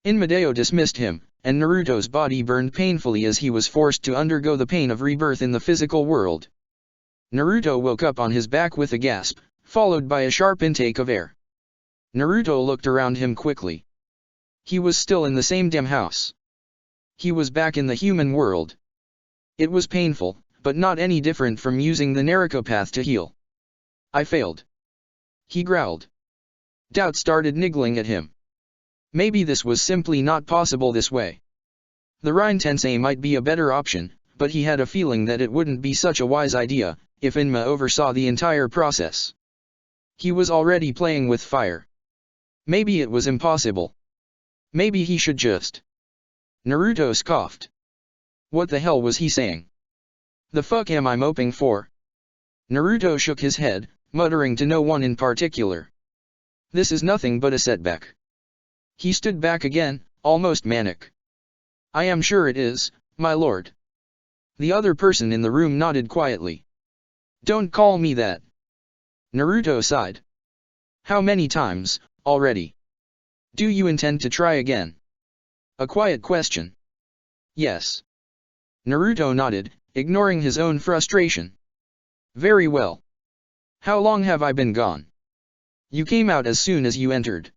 Inmadeo dismissed him, and Naruto's body burned painfully as he was forced to undergo the pain of rebirth in the physical world. Naruto woke up on his back with a gasp, followed by a sharp intake of air. Naruto looked around him quickly. He was still in the same damn house. He was back in the human world. It was painful, but not any different from using the Naraka path to heal. I failed. He growled. Doubt started niggling at him. Maybe this was simply not possible this way. The Rhine Tensei might be a better option, but he had a feeling that it wouldn't be such a wise idea, if Inma oversaw the entire process. He was already playing with fire. Maybe it was impossible. Maybe he should just. Naruto scoffed. What the hell was he saying? The fuck am I moping for? Naruto shook his head, muttering to no one in particular. This is nothing but a setback. He stood back again, almost manic. I am sure it is, my lord. The other person in the room nodded quietly. Don't call me that. Naruto sighed. How many times, already? Do you intend to try again? A quiet question. Yes. Naruto nodded, ignoring his own frustration. Very well. How long have I been gone? You came out as soon as you entered.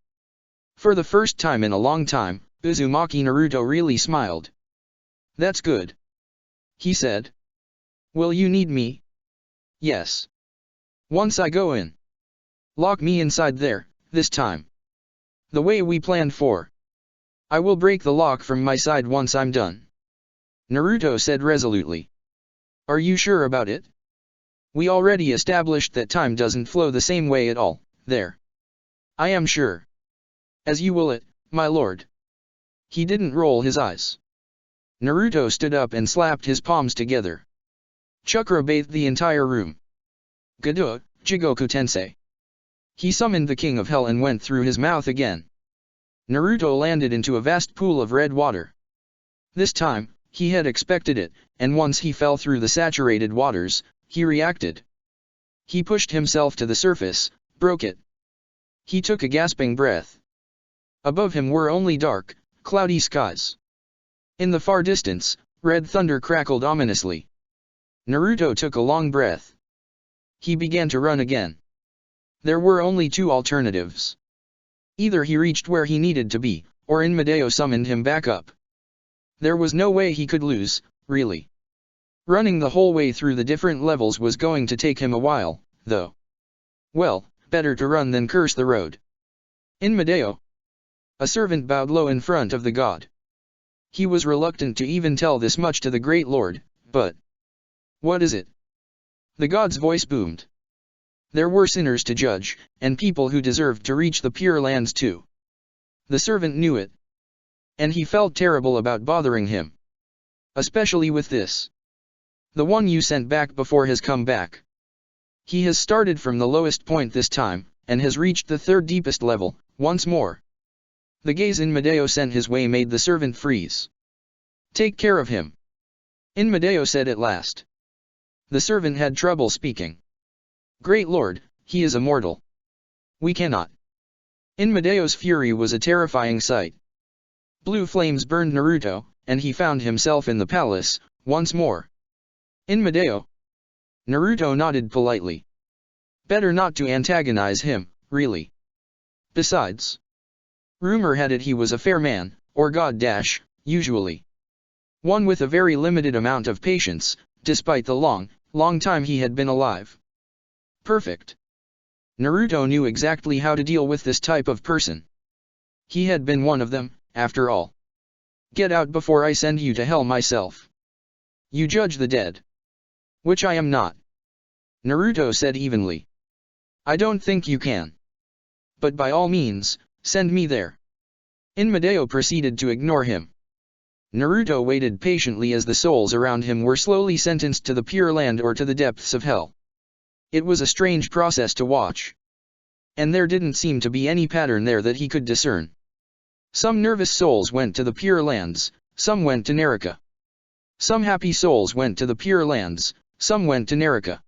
For the first time in a long time, Uzumaki Naruto really smiled. That's good. He said. Will you need me? Yes. Once I go in. Lock me inside there, this time. The way we planned for. I will break the lock from my side once I'm done. Naruto said resolutely. Are you sure about it? We already established that time doesn't flow the same way at all, there. I am sure. As you will it, my lord. He didn't roll his eyes. Naruto stood up and slapped his palms together. Chakra bathed the entire room. Gado, Jigoku Tensei. He summoned the king of hell and went through his mouth again. Naruto landed into a vast pool of red water. This time, he had expected it, and once he fell through the saturated waters, he reacted. He pushed himself to the surface, broke it. He took a gasping breath. Above him were only dark, cloudy skies. In the far distance, red thunder crackled ominously. Naruto took a long breath. He began to run again. There were only two alternatives. Either he reached where he needed to be, or Inmadeo summoned him back up. There was no way he could lose, really. Running the whole way through the different levels was going to take him a while, though. Well, better to run than curse the road. Inmadeo. A servant bowed low in front of the god. He was reluctant to even tell this much to the great lord, but... What is it? The god's voice boomed. There were sinners to judge, and people who deserved to reach the pure lands too. The servant knew it. And he felt terrible about bothering him. Especially with this. The one you sent back before has come back. He has started from the lowest point this time, and has reached the third deepest level, once more. The gaze Inmedeo sent his way made the servant freeze. Take care of him, Inmedeo said at last. The servant had trouble speaking. Great Lord, he is a mortal. We cannot. Inmedeo's fury was a terrifying sight. Blue flames burned Naruto, and he found himself in the palace, once more. Inmedeo. Naruto nodded politely. Better not to antagonize him, really. Besides, rumor had it he was a fair man, or god usually. One with a very limited amount of patience, despite the long time he had been alive. Perfect. Naruto knew exactly how to deal with this type of person. He had been one of them, after all. Get out before I send you to hell myself. You judge the dead. Which I am not. Naruto said evenly. I don't think you can. But by all means, send me there. Inmedeo proceeded to ignore him. Naruto waited patiently as the souls around him were slowly sentenced to the Pure Land or to the depths of hell. It was a strange process to watch. And there didn't seem to be any pattern there that he could discern. Some nervous souls went to the Pure Lands, some went to Naraka. Some happy souls went to the Pure Lands, some went to Naraka.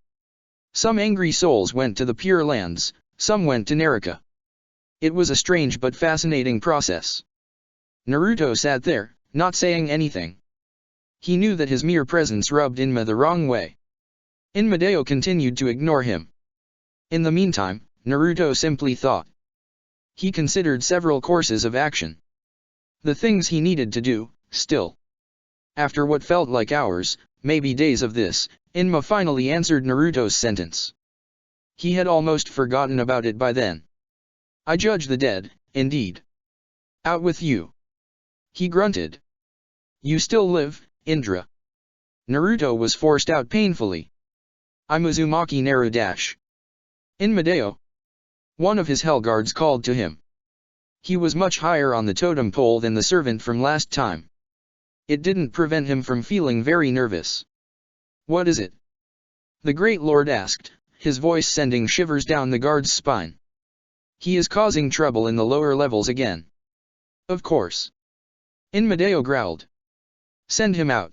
Some angry souls went to the Pure Lands, some went to Naraka. It was a strange but fascinating process. Naruto sat there, not saying anything. He knew that his mere presence rubbed Inma the wrong way. Inmedeo continued to ignore him. In the meantime, Naruto simply thought. He considered several courses of action. The things he needed to do, still. After what felt like hours, maybe days of this, Inma finally answered Naruto's sentence. He had almost forgotten about it by then. I judge the dead, indeed. Out with you. He grunted. You still live, Indra. Naruto was forced out painfully. I'm Uzumaki Naru Inmedeo. One of his hell guards called to him. He was much higher on the totem pole than the servant from last time. It didn't prevent him from feeling very nervous. What is it? The Great Lord asked, his voice sending shivers down the guard's spine. He is causing trouble in the lower levels again. Of course. Inmedeo growled. Send him out.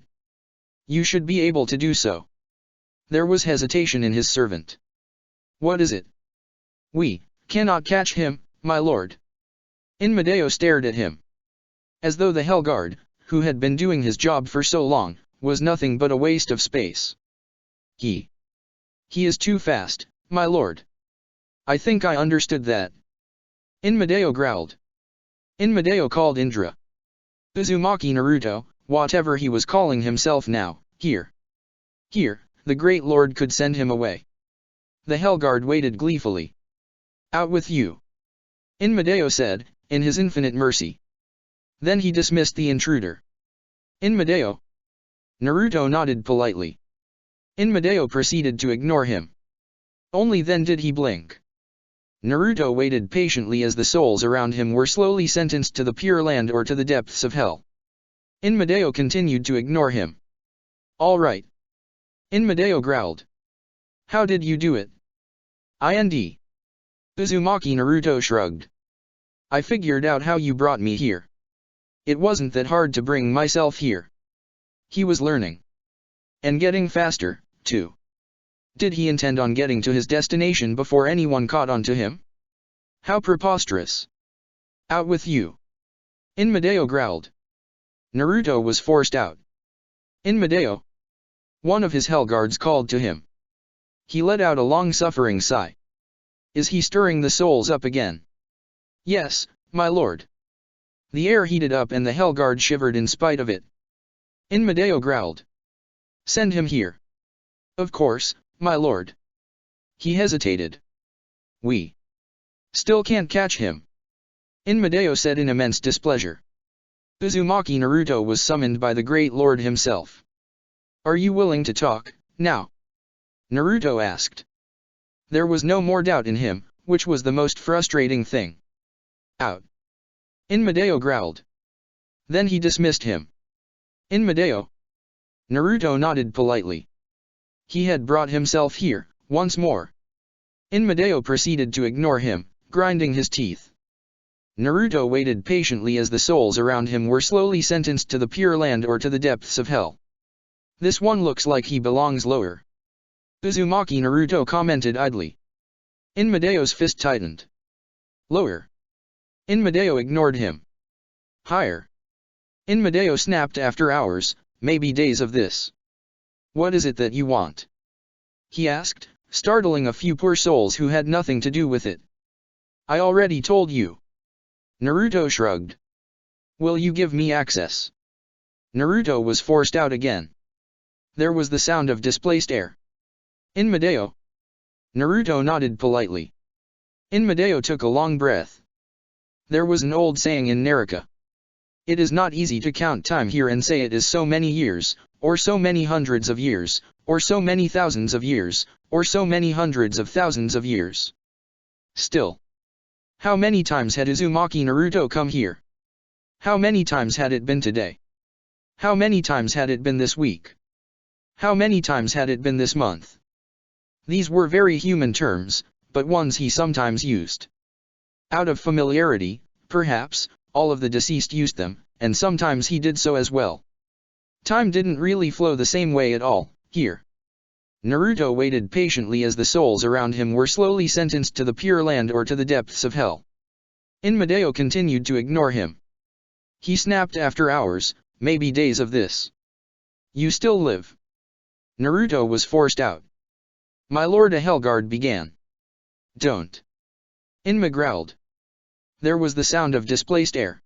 You should be able to do so. There was hesitation in his servant. What is it? We cannot catch him, my lord. Inmedeo stared at him. As though the Hell Guard, who had been doing his job for so long, was nothing but a waste of space. He is too fast, my lord. I think I understood that. Inmedeo growled. Inmedeo called Indra. Uzumaki Naruto, whatever he was calling himself now, here. Here, the Great Lord could send him away. The Hellguard waited gleefully. Out with you. Inmedeo said, in his infinite mercy. Then he dismissed the intruder. Inmedeo. Naruto nodded politely. Inmedeo proceeded to ignore him. Only then did he blink. Naruto waited patiently as the souls around him were slowly sentenced to the Pure Land or to the depths of hell. Inmedeo continued to ignore him. All right. Inmedeo growled. How did you do it? IND. Uzumaki Naruto shrugged. I figured out how you brought me here. It wasn't that hard to bring myself here. He was learning. And getting faster, too. Did he intend on getting to his destination before anyone caught on to him? How preposterous. Out with you. Inmedeo growled. Naruto was forced out. Inmedeo. One of his Hellguards called to him. He let out a long-suffering sigh. Is he stirring the souls up again? Yes, my lord. The air heated up and the Hellguard shivered in spite of it. Inmedeo growled. Send him here. Of course, my lord. He hesitated. We still can't catch him. Inmedeo said in immense displeasure. Uzumaki Naruto was summoned by the Great Lord himself. Are you willing to talk, now? Naruto asked. There was no more doubt in him, which was the most frustrating thing. Out. Inmedeo growled. Then he dismissed him. Inmedeo. Naruto nodded politely. He had brought himself here, Once more. Inmedeo proceeded to ignore him, grinding his teeth. Naruto waited patiently as the souls around him were slowly sentenced to the Pure Land or to the depths of hell. This one looks like he belongs lower. Uzumaki Naruto commented idly. Inmedeo's fist tightened. Lower. Inmedeo ignored him. Higher. Inmedeo snapped after hours, maybe days of this. What is it that you want? He asked, startling a few poor souls who had nothing to do with it. I already told you. Naruto shrugged. Will you give me access? Naruto was forced out again. There was the sound of displaced air. Inmedeo. Naruto nodded politely. Inmedeo took a long breath. There was an old saying in Naraka. It is not easy to count time here and say it is so many years, or so many hundreds of years, or so many thousands of years, or so many hundreds of thousands of years. Still. How many times had Uzumaki Naruto come here? How many times had it been today? How many times had it been this week? How many times had it been this month? These were very human terms, but ones he sometimes used. Out of familiarity, perhaps, all of the deceased used them, and sometimes he did so as well. Time didn't really flow the same way at all, here. Naruto waited patiently as the souls around him were slowly sentenced to the Pure Land or to the depths of hell. Inmedeo continued to ignore him. He snapped after hours, maybe days of this. You still live. Naruto was forced out. My lord, a Hellguard began. Don't. Inma growled. There was the sound of displaced air.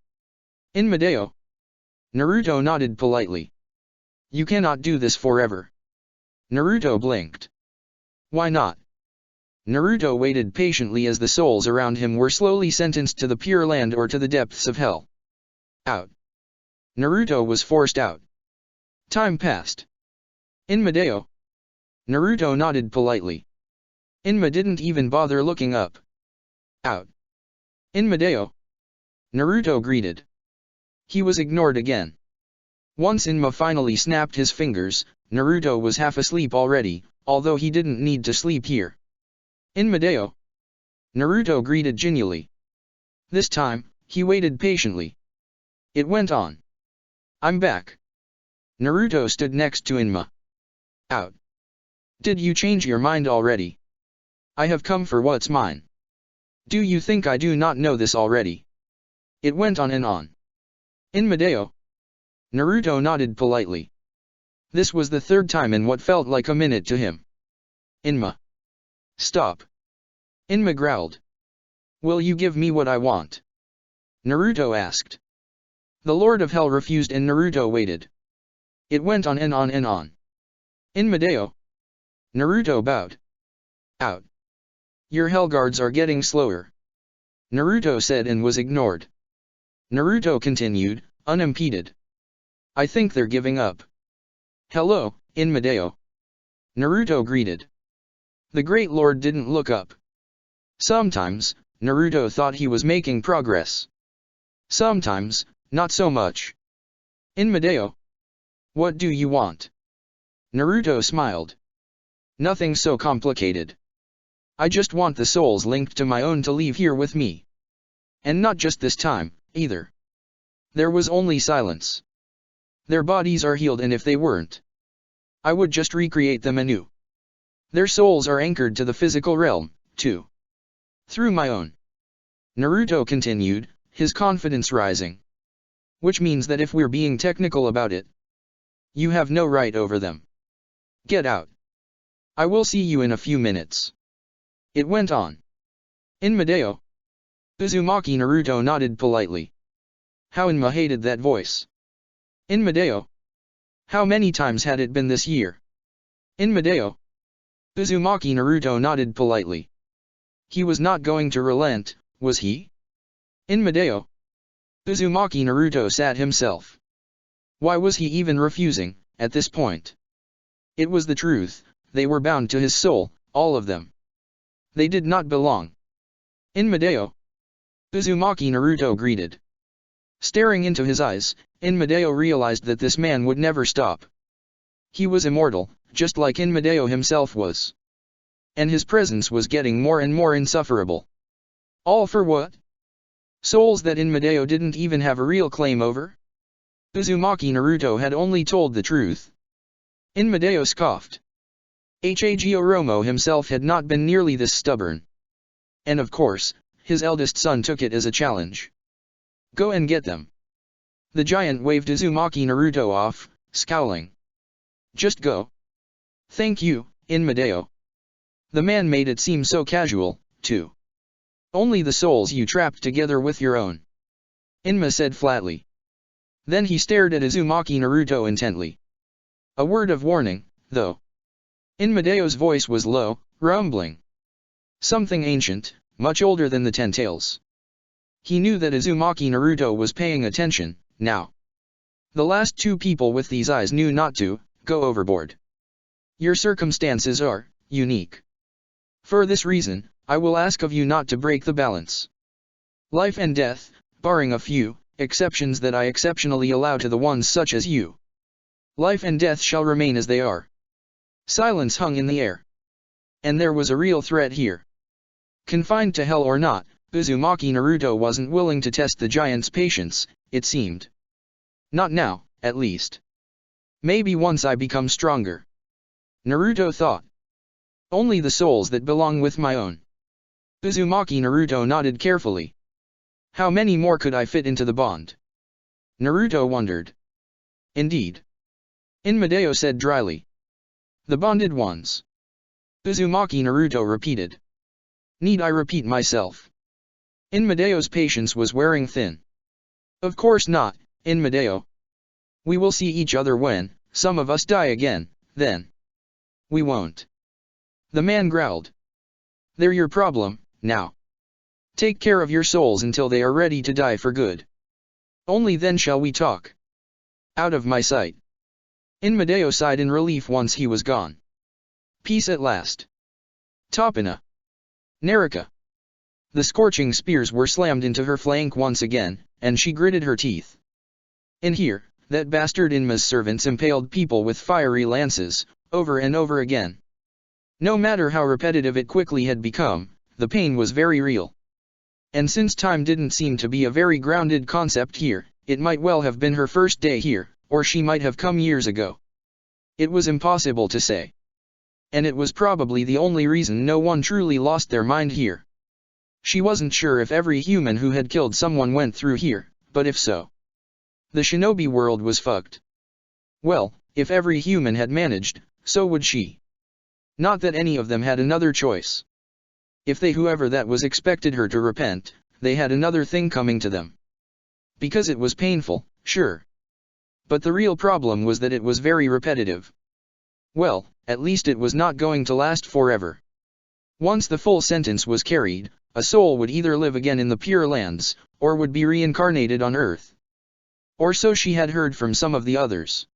Inmedeo. Naruto nodded politely. You cannot do this forever. Naruto blinked. Why not? Naruto waited patiently as the souls around him were slowly sentenced to the Pure Land or to the depths of hell. Out. Naruto was forced out. Time passed. Inmedeo. Naruto nodded politely. Inma didn't even bother looking up. Out. Inmedeo. Naruto greeted. He was ignored again. Once Inma finally snapped his fingers, Naruto was half asleep already, although he didn't need to sleep here. Inmedeo. Naruto greeted genially. This time, he waited patiently. It went on. I'm back. Naruto stood next to Inma. Out. Did you change your mind already? I have come for what's mine. Do you think I do not know this already? It went on and on. Inmedeo. Naruto nodded politely. This was the third time in what felt like a minute to him. Inma. Stop. Inma growled. Will you give me what I want? Naruto asked. The Lord of Hell refused and Naruto waited. It went on and on and on. Inmedeo. Naruto bowed. Out. Your Hellguards are getting slower. Naruto said and was ignored. Naruto continued, unimpeded. I think they're giving up. Hello, Inmedeo. Naruto greeted. The Great Lord didn't look up. Sometimes, Naruto thought he was making progress. Sometimes, not so much. Inmedeo. What do you want? Naruto smiled. Nothing so complicated. I just want the souls linked to my own to leave here with me. And not just this time, either. There was only silence. Their bodies are healed, and if they weren't, I would just recreate them anew. Their souls are anchored to the physical realm, too. Through my own. Naruto continued, his confidence rising. Which means that if we're being technical about it, you have no right over them. Get out. I will see you in a few minutes. It went on. Inmedeo. Uzumaki Naruto nodded politely. How Inma hated that voice. Inmedeo. How many times had it been this year? Inmedeo. Uzumaki Naruto nodded politely. He was not going to relent, was he? Inmedeo. Uzumaki Naruto sat himself. Why was he even refusing, at this point? It was the truth, they were bound to his soul, all of them. They did not belong. Inmedeo. Uzumaki Naruto greeted. Staring into his eyes, Inmedeo realized that this man would never stop. He was immortal, just like Inmedeo himself was. And his presence was getting more and more insufferable. All for what? Souls that Inmedeo didn't even have a real claim over? Uzumaki Naruto had only told the truth. Inmedeo scoffed. Hagoromo himself had not been nearly this stubborn. And of course, his eldest son took it as a challenge. Go and get them. The giant waved Uzumaki Naruto off, scowling. Just go. Thank you, Inmedeo. The man made it seem so casual, too. Only the souls you trapped together with your own. Inma said flatly. Then he stared at Uzumaki Naruto intently. A word of warning, though. Inmedeo's voice was low, rumbling. Something ancient, much older than the Ten Tails. He knew that Uzumaki Naruto was paying attention, now. The last two people with these eyes knew not to go overboard. Your circumstances are unique. For this reason, I will ask of you not to break the balance. Life and death, barring a few exceptions that I exceptionally allow to the ones such as you. Life and death shall remain as they are. Silence hung in the air. And there was a real threat here. Confined to hell or not, Uzumaki Naruto wasn't willing to test the giant's patience, it seemed. Not now, at least. Maybe once I become stronger. Naruto thought. Only the souls that belong with my own. Uzumaki Naruto nodded carefully. How many more could I fit into the bond? Naruto wondered. Indeed. Inmedeo said dryly. The bonded ones. Uzumaki Naruto repeated. Need I repeat myself? Inmedeo's patience was wearing thin. Of course not, Inmedeo. We will see each other when some of us die again, then. We won't. The man growled. They're your problem, now. Take care of your souls until they are ready to die for good. Only then shall we talk. Out of my sight. Inmedeo sighed in relief once he was gone. Peace at last. Topina. Narika. The scorching spears were slammed into her flank once again, and she gritted her teeth. In here, that bastard Inma's servants impaled people with fiery lances, over and over again. No matter how repetitive it quickly had become, the pain was very real. And since time didn't seem to be a very grounded concept here, it might well have been her first day here, or she might have come years ago. It was impossible to say. And it was probably the only reason no one truly lost their mind here. She wasn't sure if every human who had killed someone went through here, but if so, the shinobi world was fucked. Well, if every human had managed, so would she. Not that any of them had another choice. If they whoever that was expected her to repent, they had another thing coming to them. Because it was painful, sure. But the real problem was that it was very repetitive. Well, at least it was not going to last forever. Once the full sentence was carried, a soul would either live again in the Pure Lands, or would be reincarnated on Earth. Or so she had heard from some of the others.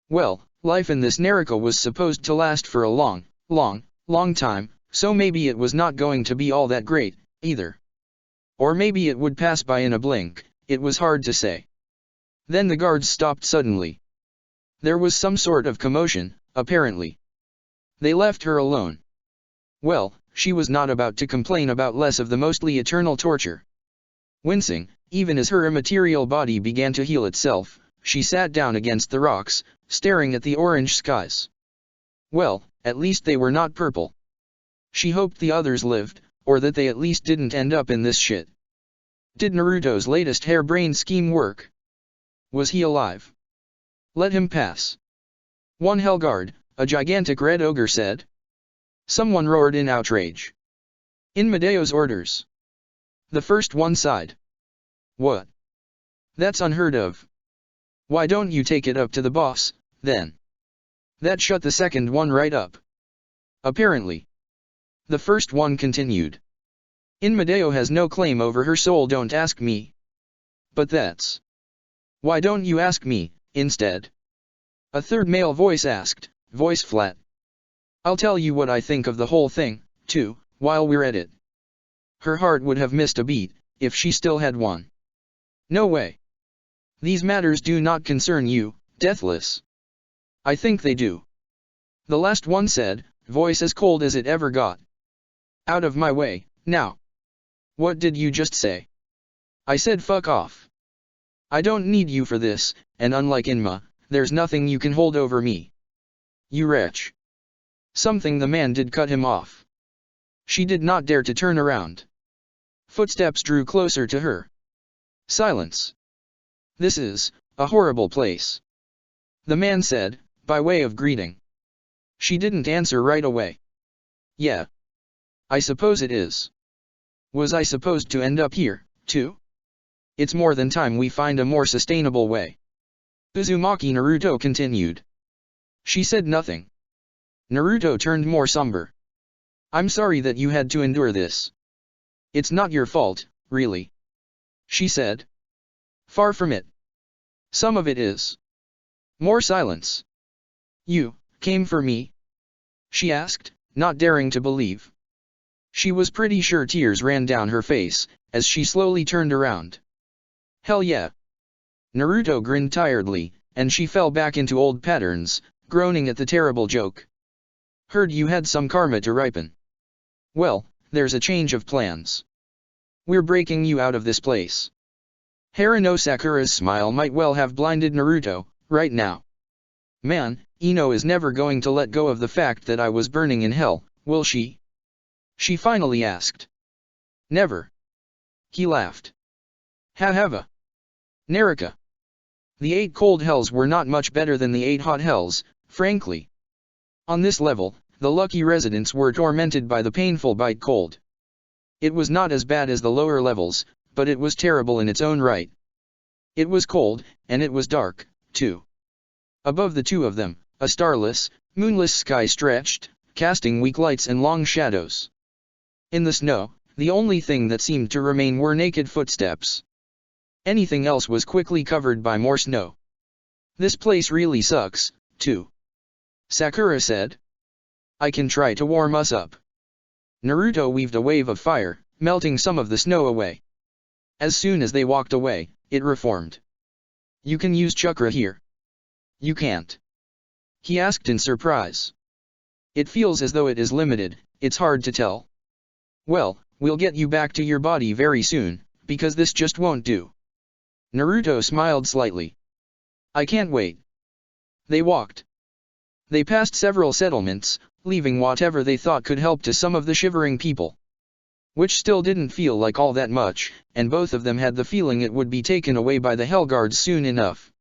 Well, life in this Narika was supposed to last for a long time, so maybe it was not going to be all that great, either. Or maybe it would pass by in a blink, it was hard to say. Then the guards stopped suddenly. There was some sort of commotion, apparently. They left her alone. Well, she was not about to complain about less of the mostly eternal torture. Wincing, even as her immaterial body began to heal itself, she sat down against the rocks, staring at the orange skies. Well, at least they were not purple. She hoped the others lived, or that they at least didn't end up in this shit. Did Naruto's latest harebrained scheme work? Was he alive? Let him pass. One Hellguard, a gigantic red ogre said. Someone roared in outrage. Inmedeo's orders. The first one sighed. What? That's unheard of. Why don't you take it up to the boss, then? That shut the second one right up. Apparently. The first one continued. Inmedeo has no claim over her soul, don't ask me. But that's. Why don't you ask me, instead? A third male voice asked, voice flat. I'll tell you what I think of the whole thing, too, while we're at it. Her heart would have missed a beat, if she still had one. No way. These matters do not concern you, Deathless. I think they do. The last one said, voice as cold as it ever got. Out of my way, now. What did you just say? I said fuck off. I don't need you for this, and unlike Inma, there's nothing you can hold over me. You wretch. Something the man did cut him off. She did not dare to turn around. Footsteps drew closer to her. Silence. This is a horrible place, the man said, by way of greeting. She didn't answer right away. Yeah. I suppose it is. Was I supposed to end up here, too? It's more than time we find a more sustainable way. Uzumaki Naruto continued. She said nothing. Naruto turned more somber. I'm sorry that you had to endure this. It's not your fault, really. She said. Far from it. Some of it is. More silence. You came for me? She asked, not daring to believe. She was pretty sure tears ran down her face, as she slowly turned around. Hell yeah. Naruto grinned tiredly, and she fell back into old patterns, groaning at the terrible joke. Heard you had some karma to ripen. Well, there's a change of plans. We're breaking you out of this place. Haruno Sakura's smile might well have blinded Naruto, right now. Man, Ino is never going to let go of the fact that I was burning in hell, will she? She finally asked. Never. He laughed. Ha-hava. Naraka. The 8 cold hells were not much better than the 8 hot hells, frankly. On this level, the lucky residents were tormented by the painful bite cold. It was not as bad as the lower levels, but it was terrible in its own right. It was cold, and it was dark, too. Above the two of them, a starless, moonless sky stretched, casting weak lights and long shadows. In the snow, the only thing that seemed to remain were naked footsteps. Anything else was quickly covered by more snow. This place really sucks, too. Sakura said. I can try to warm us up. Naruto weaved a wave of fire, melting some of the snow away. As soon as they walked away, it reformed. You can use chakra here. You can't. He asked in surprise. It feels as though it is limited, it's hard to tell. Well, we'll get you back to your body very soon, because this just won't do. Naruto smiled slightly. I can't wait. They walked. They passed several settlements, leaving whatever they thought could help to some of the shivering people. Which still didn't feel like all that much, and both of them had the feeling it would be taken away by the Hellguards soon enough.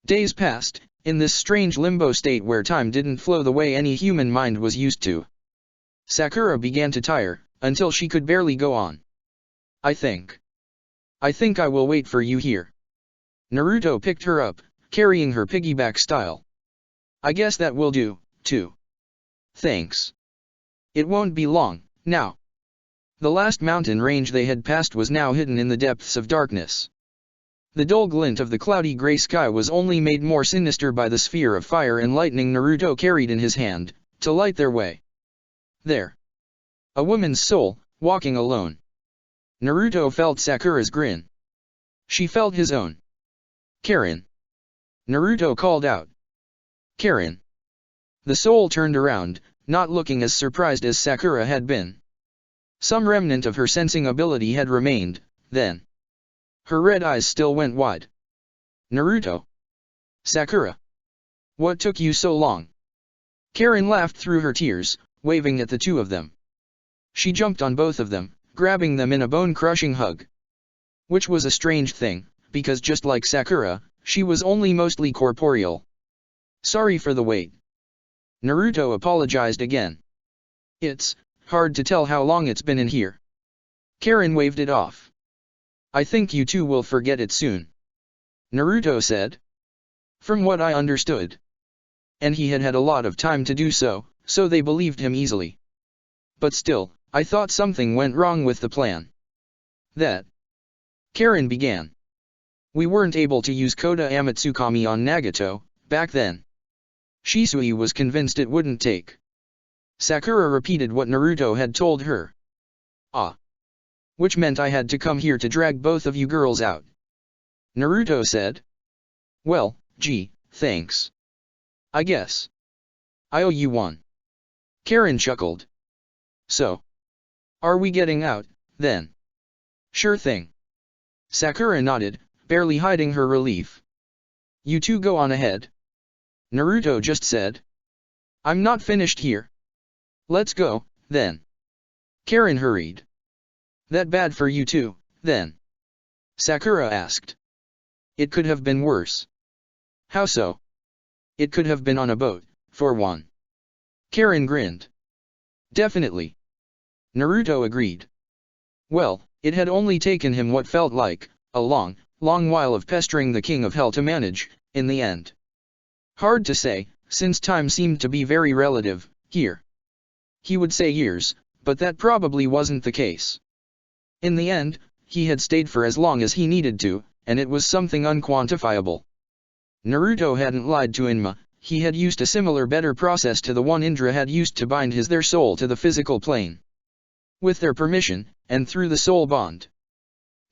Days passed, in this strange limbo state where time didn't flow the way any human mind was used to. Sakura began to tire, until she could barely go on. I think I will wait for you here. Naruto picked her up, carrying her piggyback style. I guess that will do, too. Thanks. It won't be long, now. The last mountain range they had passed was now hidden in the depths of darkness. The dull glint of the cloudy gray sky was only made more sinister by the sphere of fire and lightning Naruto carried in his hand, to light their way. There. A woman's soul, walking alone. Naruto felt Sakura's grin. She felt his own. Karin. Naruto called out. Karin. The soul turned around, not looking as surprised as Sakura had been. Some remnant of her sensing ability had remained, then. Her red eyes still went wide. Naruto. Sakura. What took you so long? Karin laughed through her tears, waving at the two of them. She jumped on both of them, grabbing them in a bone-crushing hug. Which was a strange thing, because just like Sakura, she was only mostly corporeal. Sorry for the wait. Naruto apologized again. It's hard to tell how long it's been in here. Karin waved it off. I think you two will forget it soon. Naruto said. From what I understood. And he had had a lot of time to do so, so they believed him easily. But still, I thought something went wrong with the plan. That. Karin began. We weren't able to use Koda Amatsukami on Nagato, back then. Shisui was convinced it wouldn't take. Sakura repeated what Naruto had told her. Ah. Which meant I had to come here to drag both of you girls out. Naruto said. Well, gee, thanks. I guess. I owe you one. Karen chuckled. So, are we getting out, then? Sure thing. Sakura nodded, barely hiding her relief. You two go on ahead. Naruto just said. I'm not finished here. Let's go, then. Karen hurried. That bad for you two, then? Sakura asked. It could have been worse. How so? It could have been on a boat, for one. Karen grinned. Definitely. Naruto agreed. Well, it had only taken him what felt like a long while of pestering the King of Hell to manage, in the end. Hard to say, since time seemed to be very relative, here. He would say years, but that probably wasn't the case. In the end, he had stayed for as long as he needed to, and it was something unquantifiable. Naruto hadn't lied to Inma, he had used a similar better process to the one Indra had used to bind their soul to the physical plane. With their permission, and through the soul bond.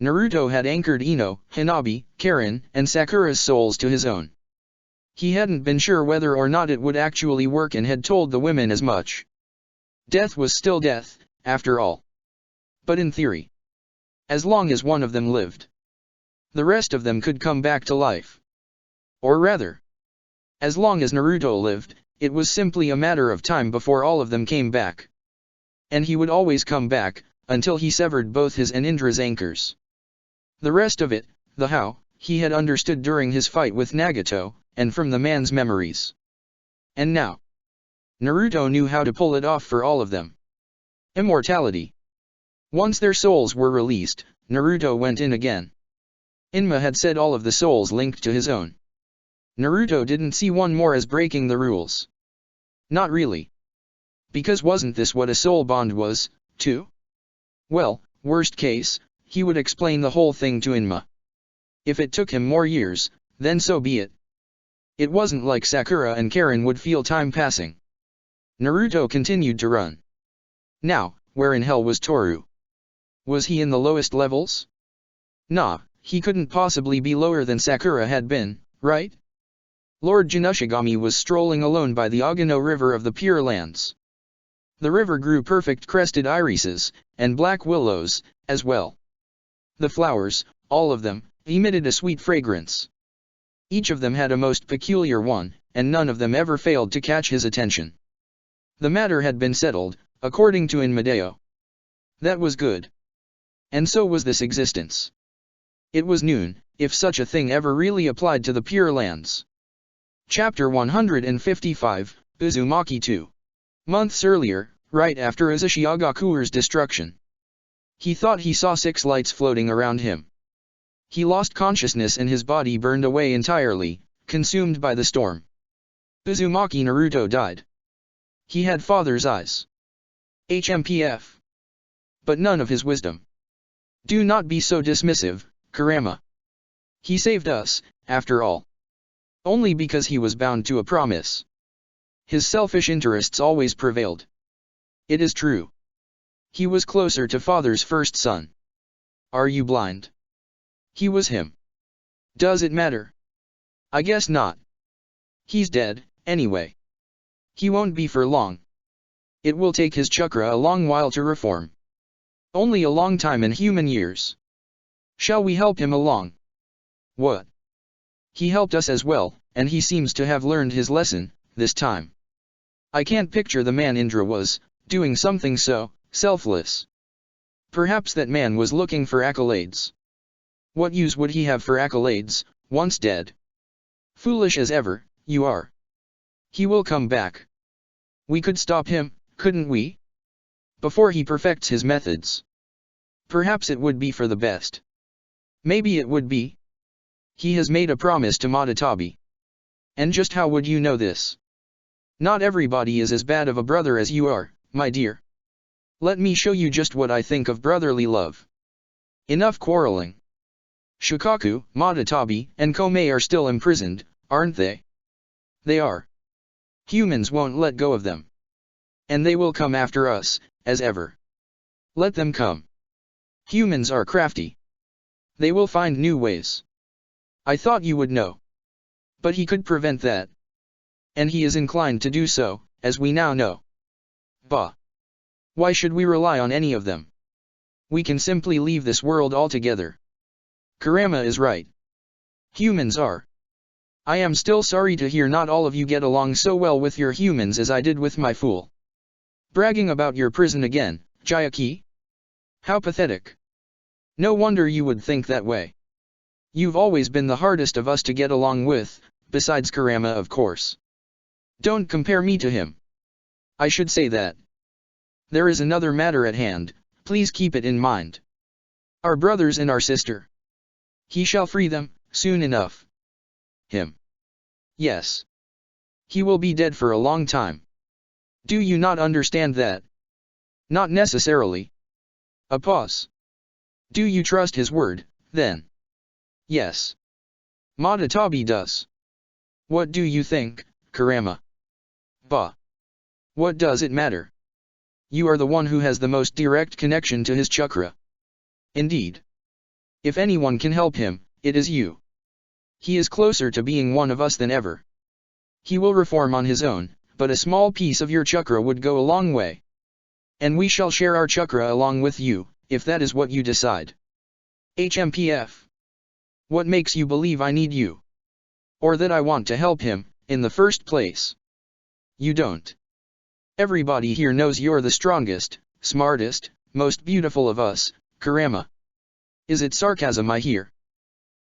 Naruto had anchored Ino, Hanabi, Karen, and Sakura's souls to his own. He hadn't been sure whether or not it would actually work and had told the women as much. Death was still death, after all. But in theory. As long as one of them lived. The rest of them could come back to life. Or rather. As long as Naruto lived, it was simply a matter of time before all of them came back. And he would always come back, until he severed both his and Indra's anchors. The rest of it, the how, he had understood during his fight with Nagato, and from the man's memories. And now. Naruto knew how to pull it off for all of them. Immortality. Once their souls were released, Naruto went in again. Inma had said all of the souls linked to his own. Naruto didn't see one more as breaking the rules. Not really. Because wasn't this what a soul bond was, too? Well, worst case, he would explain the whole thing to Inma. If it took him more years, then so be it. It wasn't like Sakura and Karen would feel time passing. Naruto continued to run. Now, where in hell was Toru? Was he in the lowest levels? Nah, he couldn't possibly be lower than Sakura had been, right? Lord Janushigami was strolling alone by the Agano River of the Pure Lands. The river grew perfect crested irises, and black willows, as well. The flowers, all of them, emitted a sweet fragrance. Each of them had a most peculiar one, and none of them ever failed to catch his attention. The matter had been settled, according to Inmadeo. That was good. And so was this existence. It was noon, if such a thing ever really applied to the Pure Lands. Chapter 155, Uzumaki 2. Months earlier, right after Uzushiagakure's destruction. He thought he saw 6 lights floating around him. He lost consciousness and his body burned away entirely, consumed by the storm. Uzumaki Naruto died. He had father's eyes. HMPF. But none of his wisdom. Do not be so dismissive, Kurama. He saved us, after all. Only because he was bound to a promise. His selfish interests always prevailed. It is true. He was closer to father's first son. Are you blind? He was him. Does it matter? I guess not. He's dead, anyway. He won't be for long. It will take his chakra a long while to reform. Only a long time in human years. Shall we help him along? What? He helped us as well, and he seems to have learned his lesson, this time. I can't picture the man Indra was, doing something so selfless. Perhaps that man was looking for accolades. What use would he have for accolades, once dead? Foolish as ever, you are. He will come back. We could stop him, couldn't we? Before he perfects his methods. Perhaps it would be for the best. Maybe it would be. He has made a promise to Madatabi. And just how would you know this? Not everybody is as bad of a brother as you are, my dear. Let me show you just what I think of brotherly love. Enough quarreling. Shukaku, Madatabi, and Komei are still imprisoned, aren't they? They are. Humans won't let go of them. And they will come after us, as ever. Let them come. Humans are crafty. They will find new ways. I thought you would know. But he could prevent that. And he is inclined to do so, as we now know. Bah! Why should we rely on any of them? We can simply leave this world altogether. Kurama is right. Humans are. I am still sorry to hear not all of you get along so well with your humans as I did with my fool. Bragging about your prison again, Jayaki? How pathetic. No wonder you would think that way. You've always been the hardest of us to get along with, besides Kurama of course. Don't compare me to him. I should say that. There is another matter at hand, please keep it in mind. Our brothers and our sister. He shall free them, soon enough. Him. Yes. He will be dead for a long time. Do you not understand that? Not necessarily. A pause. Do you trust his word, then? Yes. Matatabi does. What do you think, Kurama? Bah. What does it matter? You are the one who has the most direct connection to his chakra. Indeed. If anyone can help him, it is you. He is closer to being one of us than ever. He will reform on his own, but a small piece of your chakra would go a long way. And we shall share our chakra along with you, if that is what you decide. HMPF. What makes you believe I need you? Or that I want to help him, in the first place? You don't. Everybody here knows you're the strongest, smartest, most beautiful of us, Kurama. Is it sarcasm I hear?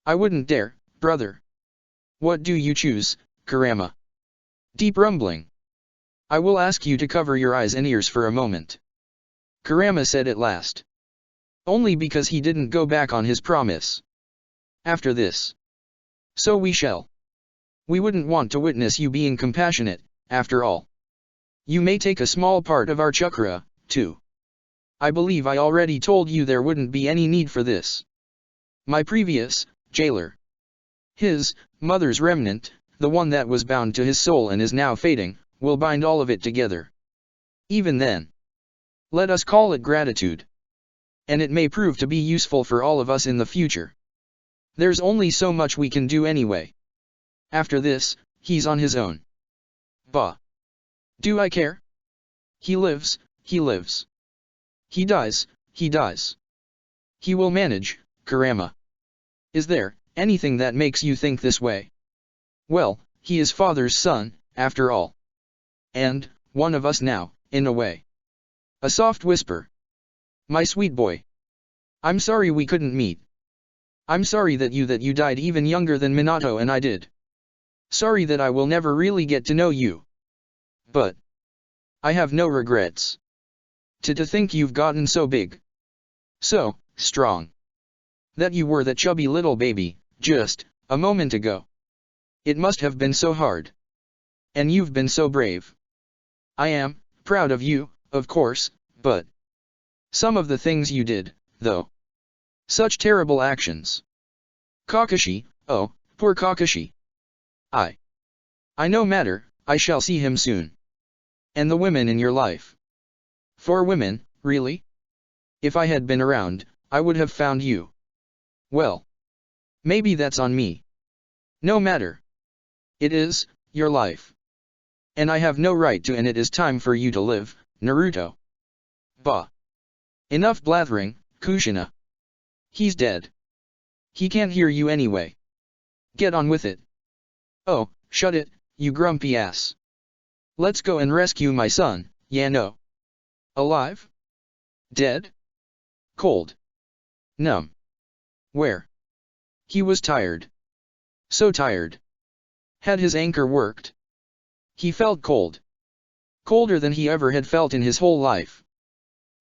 I wouldn't dare, brother. What do you choose, Kurama? Deep rumbling. I will ask you to cover your eyes and ears for a moment. Kurama said at last. Only because he didn't go back on his promise. After this. So we shall. We wouldn't want to witness you being compassionate, after all. You may take a small part of our chakra, too. I believe I already told you there wouldn't be any need for this. My previous jailer. His mother's remnant, the one that was bound to his soul and is now fading, will bind all of it together. Even then. Let us call it gratitude. And it may prove to be useful for all of us in the future. There's only so much we can do anyway. After this, he's on his own. Bah. Do I care? He lives, he lives. He dies, he dies. He will manage, Kurama. Is there anything that makes you think this way? Well, he is father's son, after all. And, one of us now, in a way. A soft whisper. My sweet boy. I'm sorry we couldn't meet. I'm sorry that you died even younger than Minato and I did. Sorry that I will never really get to know you. But I have no regrets. To think you've gotten so big. So strong. That you were that chubby little baby, just a moment ago. It must have been so hard. And you've been so brave. I am proud of you, of course, but some of the things you did, though. Such terrible actions. Kakashi, oh, poor Kakashi. I no matter, I shall see him soon. And the women in your life. 4 women, really? If I had been around, I would have found you. Well. Maybe that's on me. No matter. It is, your life. And I have no right to, and it is time for you to live, Naruto. Bah. Enough blathering, Kushina. He's dead. He can't hear you anyway. Get on with it. Oh, shut it, you grumpy ass. Let's go and rescue my son, Yano. Alive? Dead? Cold? Numb? Where? He was tired. So tired. Had his anchor worked? He felt cold. Colder than he ever had felt in his whole life.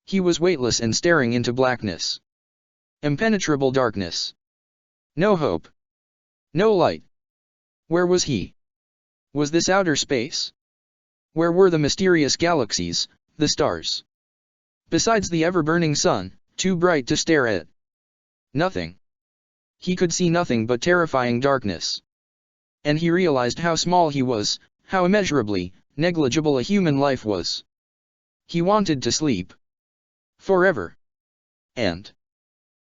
He was weightless and staring into blackness. Impenetrable darkness. No hope. No light. Where was he? Was this outer space? Where were the mysterious galaxies, the stars? Besides the ever-burning sun, too bright to stare at. Nothing. He could see nothing but terrifying darkness. And he realized how small he was, how immeasurably negligible a human life was. He wanted to sleep. Forever. And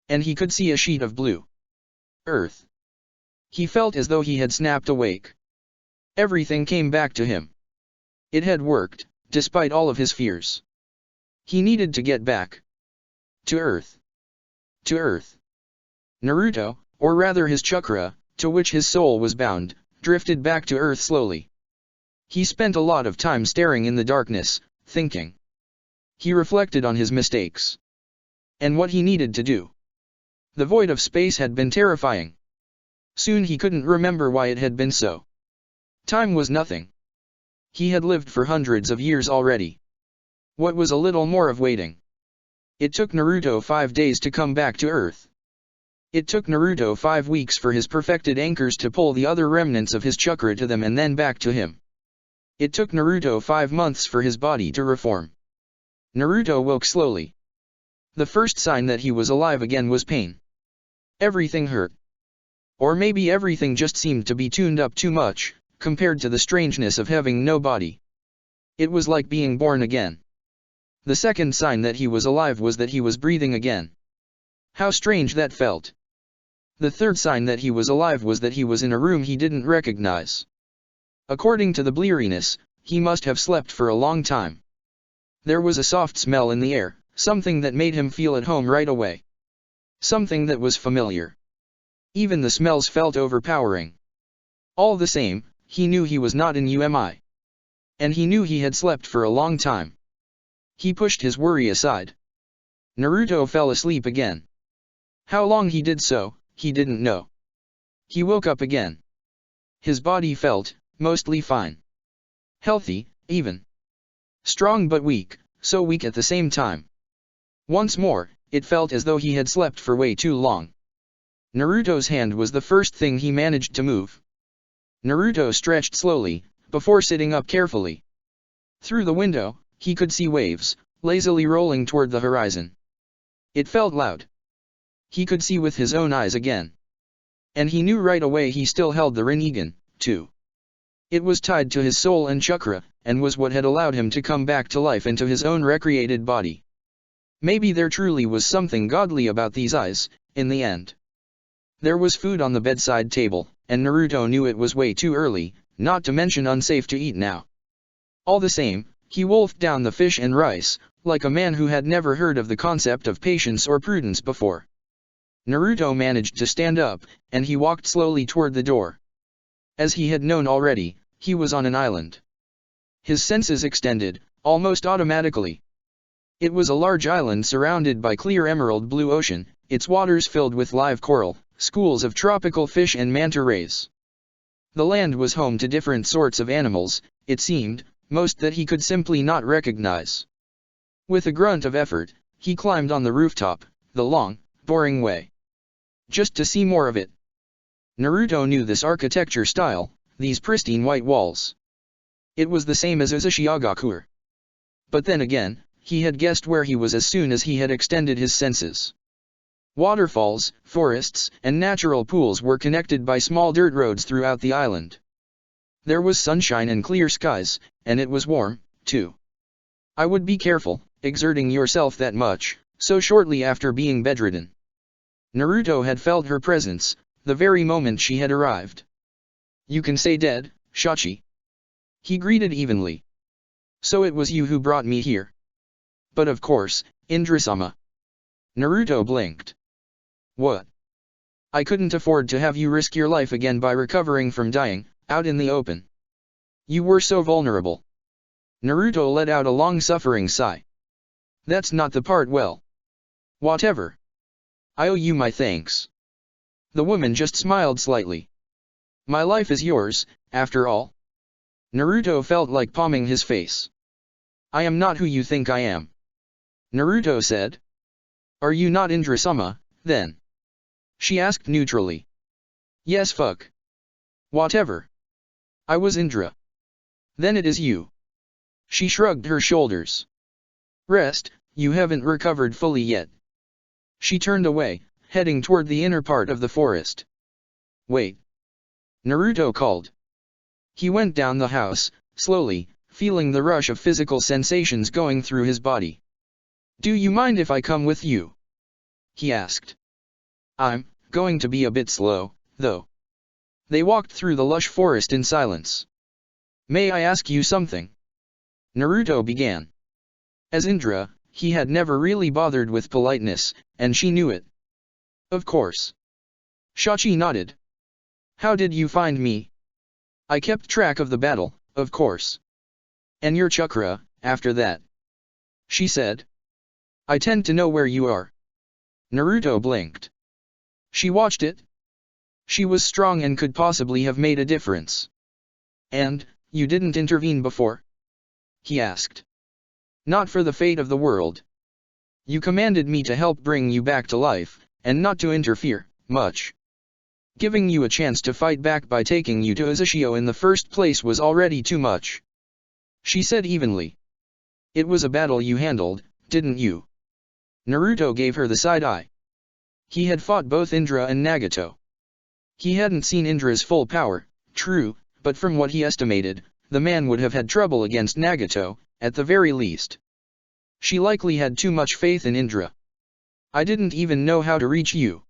he could see a sheet of blue earth. He felt as though he had snapped awake. Everything came back to him. It had worked, despite all of his fears. He needed to get back. To Earth. To Earth. Naruto, or rather his chakra, to which his soul was bound, drifted back to Earth slowly. He spent a lot of time staring in the darkness, thinking. He reflected on his mistakes. And what he needed to do. The void of space had been terrifying. Soon he couldn't remember why it had been so. Time was nothing. He had lived for hundreds of years already. What was a little more of waiting? It took Naruto 5 days to come back to Earth. It took Naruto 5 weeks for his perfected anchors to pull the other remnants of his chakra to them and then back to him. It took Naruto 5 months for his body to reform. Naruto woke slowly. The first sign that he was alive again was pain. Everything hurt. Or maybe everything just seemed to be tuned up too much, compared to the strangeness of having no body. It was like being born again. The second sign that he was alive was that he was breathing again. How strange that felt. The third sign that he was alive was that he was in a room he didn't recognize. According to the bleariness, he must have slept for a long time. There was a soft smell in the air, something that made him feel at home right away. Something that was familiar. Even the smells felt overpowering. All the same, he knew he was not in UMI. And he knew he had slept for a long time. He pushed his worry aside. Naruto fell asleep again. How long he did so, he didn't know. He woke up again. His body felt, mostly fine. Healthy, even. Strong but weak, so weak at the same time. Once more, it felt as though he had slept for way too long. Naruto's hand was the first thing he managed to move. Naruto stretched slowly, before sitting up carefully. Through the window, he could see waves, lazily rolling toward the horizon. It felt loud. He could see with his own eyes again. And he knew right away he still held the Rinnegan, too. It was tied to his soul and chakra, and was what had allowed him to come back to life into his own recreated body. Maybe there truly was something godly about these eyes, in the end. There was food on the bedside table, and Naruto knew it was way too early, not to mention unsafe to eat now. All the same, he wolfed down the fish and rice, like a man who had never heard of the concept of patience or prudence before. Naruto managed to stand up, and he walked slowly toward the door. As he had known already, he was on an island. His senses extended, almost automatically. It was a large island surrounded by clear emerald blue ocean, its waters filled with live coral, schools of tropical fish and manta rays. The land was home to different sorts of animals, it seemed, most that he could simply not recognize. With a grunt of effort, he climbed on the rooftop, the long, boring way. Just to see more of it. Naruto knew this architecture style, these pristine white walls. It was the same as Uzushiagakur. But then again, he had guessed where he was as soon as he had extended his senses. Waterfalls, forests, and natural pools were connected by small dirt roads throughout the island. There was sunshine and clear skies, and it was warm, too. I would be careful, exerting yourself that much, so shortly after being bedridden. Naruto had felt her presence, the very moment she had arrived. You can say dead, Shachi. He greeted evenly. So it was you who brought me here. But of course, Indra-sama. Naruto blinked. What? I couldn't afford to have you risk your life again by recovering from dying, out in the open. You were so vulnerable. Naruto let out a long-suffering sigh. That's not the part well. Whatever. I owe you my thanks. The woman just smiled slightly. My life is yours, after all. Naruto felt like palming his face. I am not who you think I am. Naruto said. Are you not Indra-sama, then? She asked neutrally. Yes, fuck. Whatever. I was Indra. Then it is you. She shrugged her shoulders. Rest, you haven't recovered fully yet. She turned away, heading toward the inner part of the forest. Wait. Naruto called. He went down the house, slowly, feeling the rush of physical sensations going through his body. Do you mind if I come with you? He asked. I'm going to be a bit slow, though. They walked through the lush forest in silence. May I ask you something? Naruto began. As Indra, he had never really bothered with politeness, and she knew it. Of course. Shachi nodded. How did you find me? I kept track of the battle, of course. And your chakra, after that. She said. I tend to know where you are. Naruto blinked. She watched it. She was strong and could possibly have made a difference. And, you didn't intervene before? He asked. Not for the fate of the world. You commanded me to help bring you back to life, and not to interfere, much. Giving you a chance to fight back by taking you to Uzushio in the first place was already too much. She said evenly. It was a battle you handled, didn't you? Naruto gave her the side eye. He had fought both Indra and Nagato. He hadn't seen Indra's full power, true, but from what he estimated, the man would have had trouble against Nagato, at the very least. She likely had too much faith in Indra. I didn't even know how to reach you.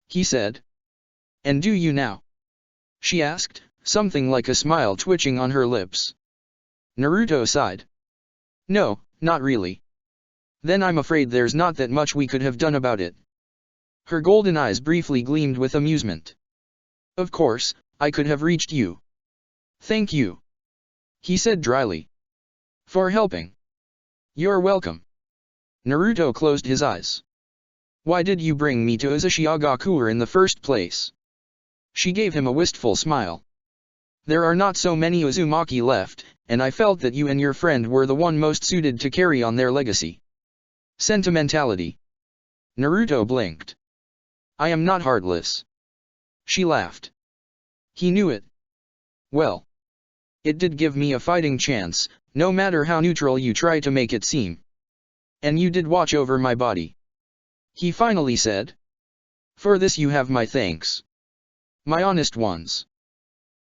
He said. And do you now? She asked, something like a smile twitching on her lips. Naruto sighed. No, not really. Then I'm afraid there's not that much we could have done about it. Her golden eyes briefly gleamed with amusement. Of course, I could have reached you. Thank you. He said dryly. For helping. You're welcome. Naruto closed his eyes. Why did you bring me to Uzushiagakuer in the first place? She gave him a wistful smile. There are not so many Uzumaki left, and I felt that you and your friend were the one most suited to carry on their legacy. Sentimentality. Naruto blinked. I am not heartless. She laughed. He knew it. Well. It did give me a fighting chance, no matter how neutral you try to make it seem. And you did watch over my body. He finally said. For this you have my thanks. My honest ones.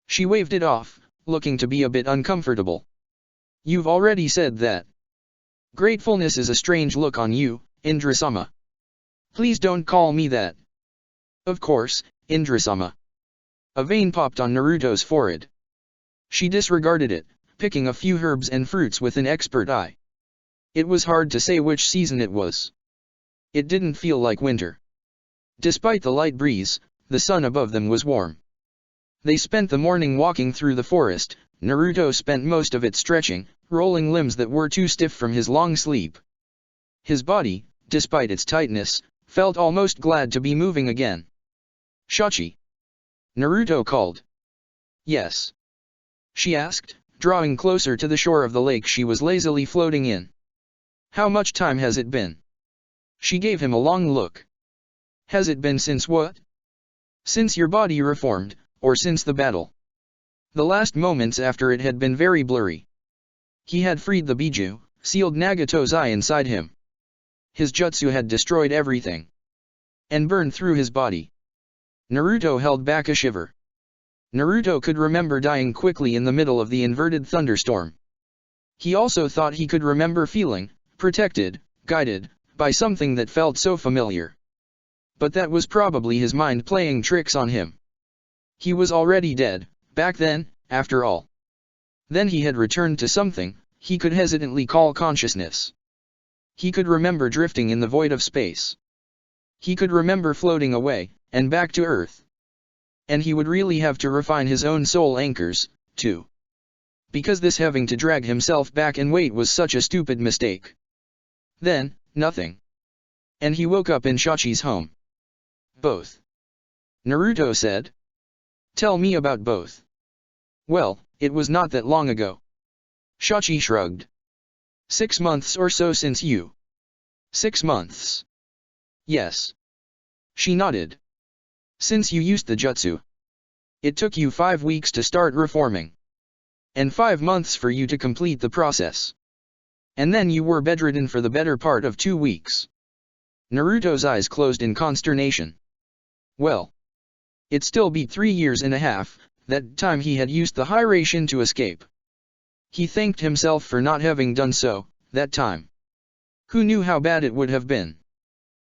She waved it off, looking to be a bit uncomfortable. You've already said that. Gratefulness is a strange look on you, Indra-sama. Please don't call me that. Of course, Indra-sama. A vein popped on Naruto's forehead. She disregarded it, picking a few herbs and fruits with an expert eye. It was hard to say which season it was. It didn't feel like winter. Despite the light breeze, the sun above them was warm. They spent the morning walking through the forest. Naruto spent most of it stretching, rolling limbs that were too stiff from his long sleep. His body, despite its tightness, felt almost glad to be moving again. Shachi. Naruto called. Yes. She asked, drawing closer to the shore of the lake she was lazily floating in. How much time has it been? She gave him a long look. Has it been since what? Since your body reformed, or since the battle? The last moments after it had been very blurry. He had freed the Biju, sealed Nagato's eye inside him. His jutsu had destroyed everything. And burned through his body. Naruto held back a shiver. Naruto could remember dying quickly in the middle of the inverted thunderstorm. He also thought he could remember feeling, protected, guided, by something that felt so familiar. But that was probably his mind playing tricks on him. He was already dead, back then, after all. Then he had returned to something he could hesitantly call consciousness. He could remember drifting in the void of space. He could remember floating away, and back to Earth. And he would really have to refine his own soul anchors, too. Because this having to drag himself back and wait was such a stupid mistake. Then, nothing. And he woke up in Shachi's home. Both. Naruto said. Tell me about both. Well, it was not that long ago. Shachi shrugged. 6 months or so since you. 6 months. Yes. She nodded. Since you used the jutsu. It took you 5 weeks to start reforming. And 5 months for you to complete the process. And then you were bedridden for the better part of 2 weeks. Naruto's eyes closed in consternation. Well. It still beat 3 years and a half, that time he had used the Hiraishin to escape. He thanked himself for not having done so, that time. Who knew how bad it would have been?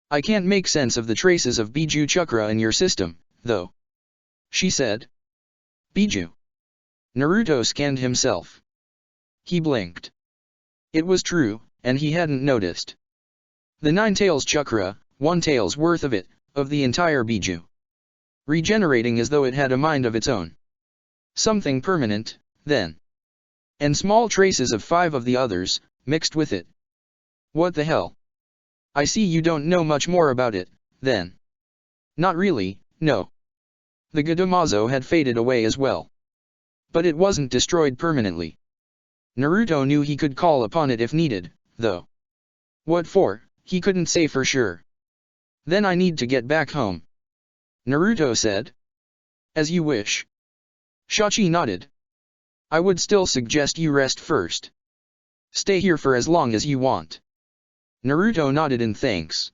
I can't make sense of the traces of Biju Chakra in your system, though. She said. Biju. Naruto scanned himself. He blinked. It was true, and he hadn't noticed. The 9 tails chakra, 1 tail's worth of it, of the entire Biju. Regenerating as though it had a mind of its own. Something permanent, then. And small traces of 5 of the others, mixed with it. What the hell? I see you don't know much more about it, then. Not really, no. The Gadamazo had faded away as well. But it wasn't destroyed permanently. Naruto knew he could call upon it if needed, though. What for, he couldn't say for sure. Then I need to get back home. Naruto said. As you wish. Shachi nodded. I would still suggest you rest first. Stay here for as long as you want. Naruto nodded in thanks.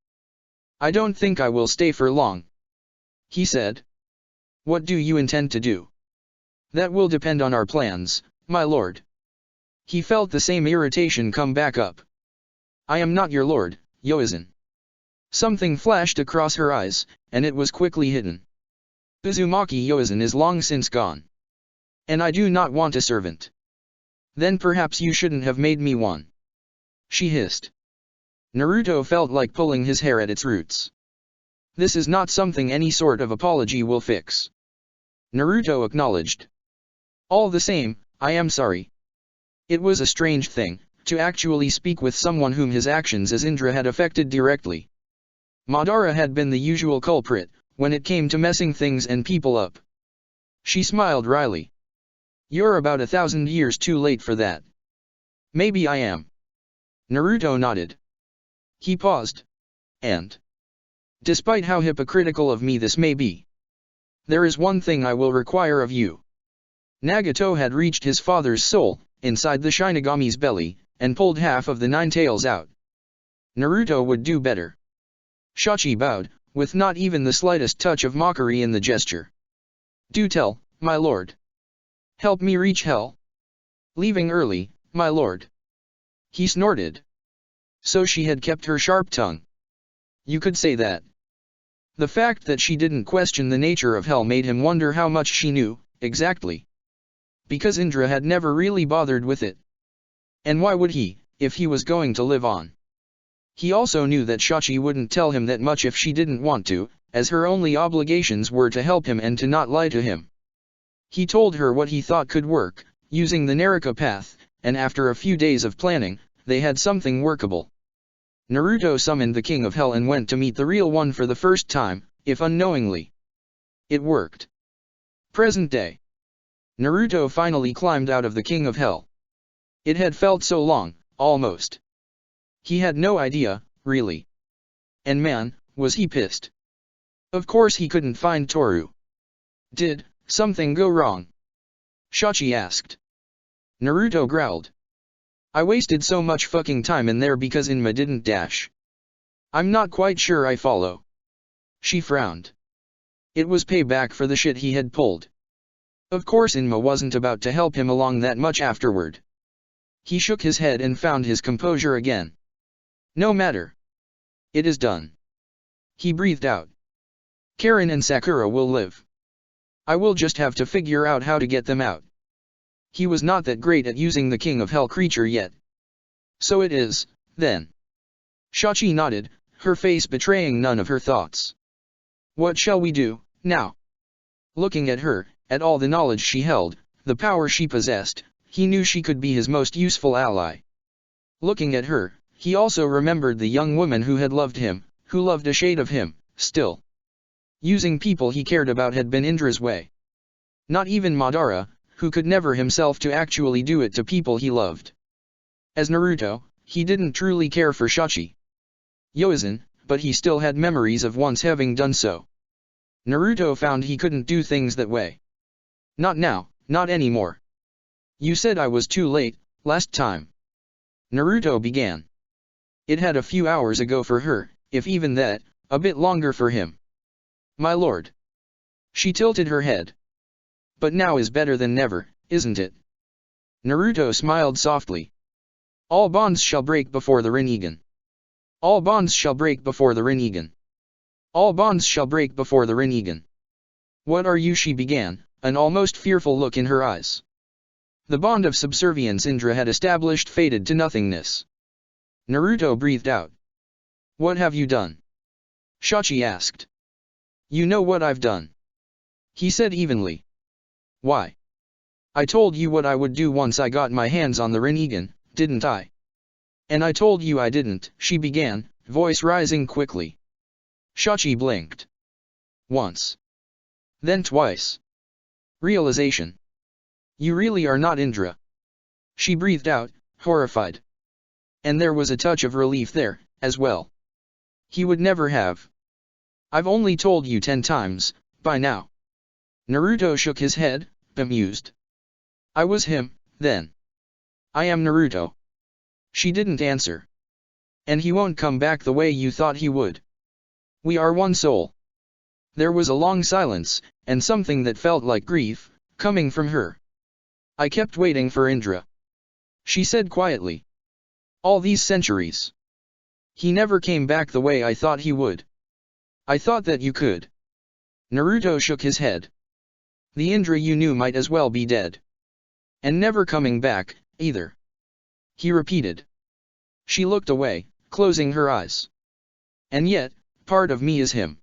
I don't think I will stay for long. He said. What do you intend to do? That will depend on our plans, my lord. He felt the same irritation come back up. I am not your lord, Yoizan. Something flashed across her eyes, and it was quickly hidden. Uzumaki Yoizan is long since gone. And I do not want a servant. Then perhaps you shouldn't have made me one. She hissed. Naruto felt like pulling his hair at its roots. This is not something any sort of apology will fix. Naruto acknowledged. All the same, I am sorry. It was a strange thing, to actually speak with someone whom his actions as Indra had affected directly. Madara had been the usual culprit, when it came to messing things and people up. She smiled wryly. You're about 1,000 years too late for that. Maybe I am. Naruto nodded. He paused. And. Despite how hypocritical of me this may be. There is one thing I will require of you. Nagato had reached his father's soul, inside the Shinigami's belly, and pulled half of the 9 tails out. Naruto would do better. Shachi bowed, with not even the slightest touch of mockery in the gesture. Do tell, my lord. Help me reach hell. Leaving early, my lord. He snorted. So she had kept her sharp tongue. You could say that. The fact that she didn't question the nature of hell made him wonder how much she knew, exactly. Because Indra had never really bothered with it. And why would he, if he was going to live on? He also knew that Shachi wouldn't tell him that much if she didn't want to, as her only obligations were to help him and to not lie to him. He told her what he thought could work, using the Naraka path, and after a few days of planning, they had something workable. Naruto summoned the King of Hell and went to meet the real one for the first time, if unknowingly. It worked. Present day. Naruto finally climbed out of the King of Hell. It had felt so long, almost. He had no idea, really. And man, was he pissed. Of course he couldn't find Toru. Did something go wrong? Shachi asked. Naruto growled. I wasted so much fucking time in there because Inma didn't dash. I'm not quite sure I follow. She frowned. It was payback for the shit he had pulled. Of course Inma wasn't about to help him along that much afterward. He shook his head and found his composure again. No matter. It is done. He breathed out. Karen and Sakura will live. I will just have to figure out how to get them out. He was not that great at using the King of Hell creature yet. So it is, then. Shachi nodded, her face betraying none of her thoughts. What shall we do, now? Looking at her, at all the knowledge she held, the power she possessed, he knew she could be his most useful ally. Looking at her, he also remembered the young woman who had loved him, who loved a shade of him, still. Using people he cared about had been Indra's way. Not even Madara, who could never himself to actually do it to people he loved. As Naruto, he didn't truly care for Shachi Yoizan, but he still had memories of once having done so. Naruto found he couldn't do things that way. Not now, not anymore. You said I was too late, last time. Naruto began. It had a few hours ago for her, if even that, a bit longer for him. My lord. She tilted her head. But now is better than never, isn't it? Naruto smiled softly. All bonds shall break before the Rinnegan. All bonds shall break before the Rinnegan. All bonds shall break before the Rinnegan. What are you? She began, an almost fearful look in her eyes. The bond of subservience Indra had established faded to nothingness. Naruto breathed out. What have you done? Shachi asked. You know what I've done. He said evenly. Why? I told you what I would do once I got my hands on the Rinnegan, didn't I? And I told you I didn't, she began, voice rising quickly. Shachi blinked. Once. Then twice. Realization. You really are not Indra. She breathed out, horrified. And there was a touch of relief there, as well. He would never have. I've only told you 10 times, by now. Naruto shook his head, bemused. I was him, then. I am Naruto. She didn't answer. And he won't come back the way you thought he would. We are one soul. There was a long silence, and something that felt like grief, coming from her. I kept waiting for Indra. She said quietly. All these centuries. He never came back the way I thought he would. I thought that you could. Naruto shook his head. The Indra you knew might as well be dead. And never coming back, either. He repeated. She looked away, closing her eyes. And yet, part of me is him.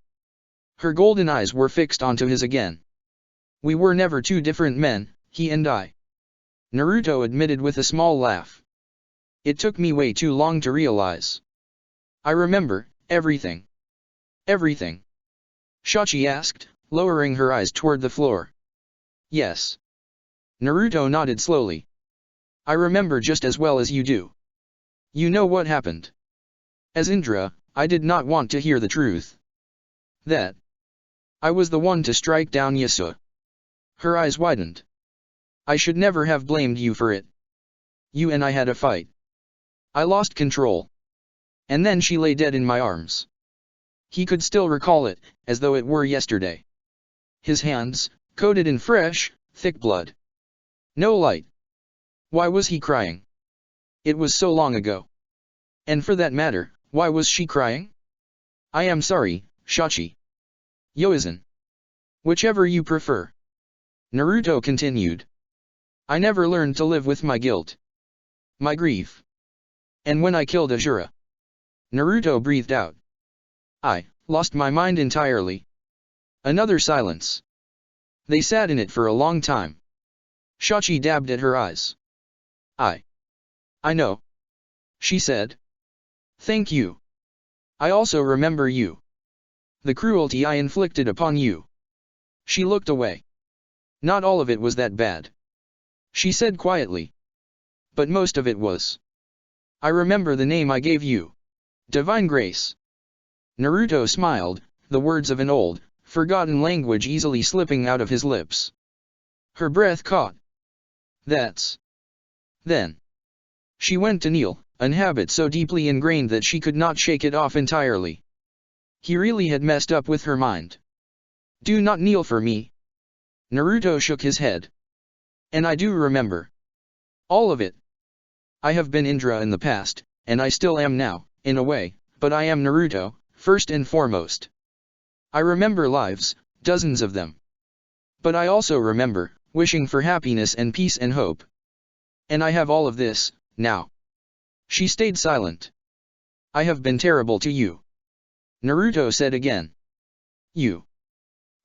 Her golden eyes were fixed onto his again. We were never two different men, he and I. Naruto admitted with a small laugh. It took me way too long to realize. I remember, everything. Everything. Shachi asked, lowering her eyes toward the floor. Yes. Naruto nodded slowly. I remember just as well as you do. You know what happened. As Indra, I did not want to hear the truth. That I was the one to strike down Yasuo. Her eyes widened. I should never have blamed you for it. You and I had a fight. I lost control. And then she lay dead in my arms. He could still recall it, as though it were yesterday. His hands, coated in fresh, thick blood. No light. Why was he crying? It was so long ago. And for that matter, why was she crying? I am sorry, Shachi. Yoizan. Whichever you prefer. Naruto continued. I never learned to live with my guilt. My grief. And when I killed Ajura. Naruto breathed out. I lost my mind entirely. Another silence. They sat in it for a long time. Shachi dabbed at her eyes. I know. She said. Thank you. I also remember you. The cruelty I inflicted upon you. She looked away. Not all of it was that bad. She said quietly. But most of it was. I remember the name I gave you. Divine Grace. Naruto smiled, the words of an old, forgotten language easily slipping out of his lips. Her breath caught. That's. Then. She went to kneel, an habit so deeply ingrained that she could not shake it off entirely. He really had messed up with her mind. Do not kneel for me. Naruto shook his head. And I do remember. All of it. I have been Indra in the past, and I still am now, in a way, but I am Naruto, first and foremost. I remember lives, dozens of them. But I also remember, wishing for happiness and peace and hope. And I have all of this, now. She stayed silent. I have been terrible to you. Naruto said again. You.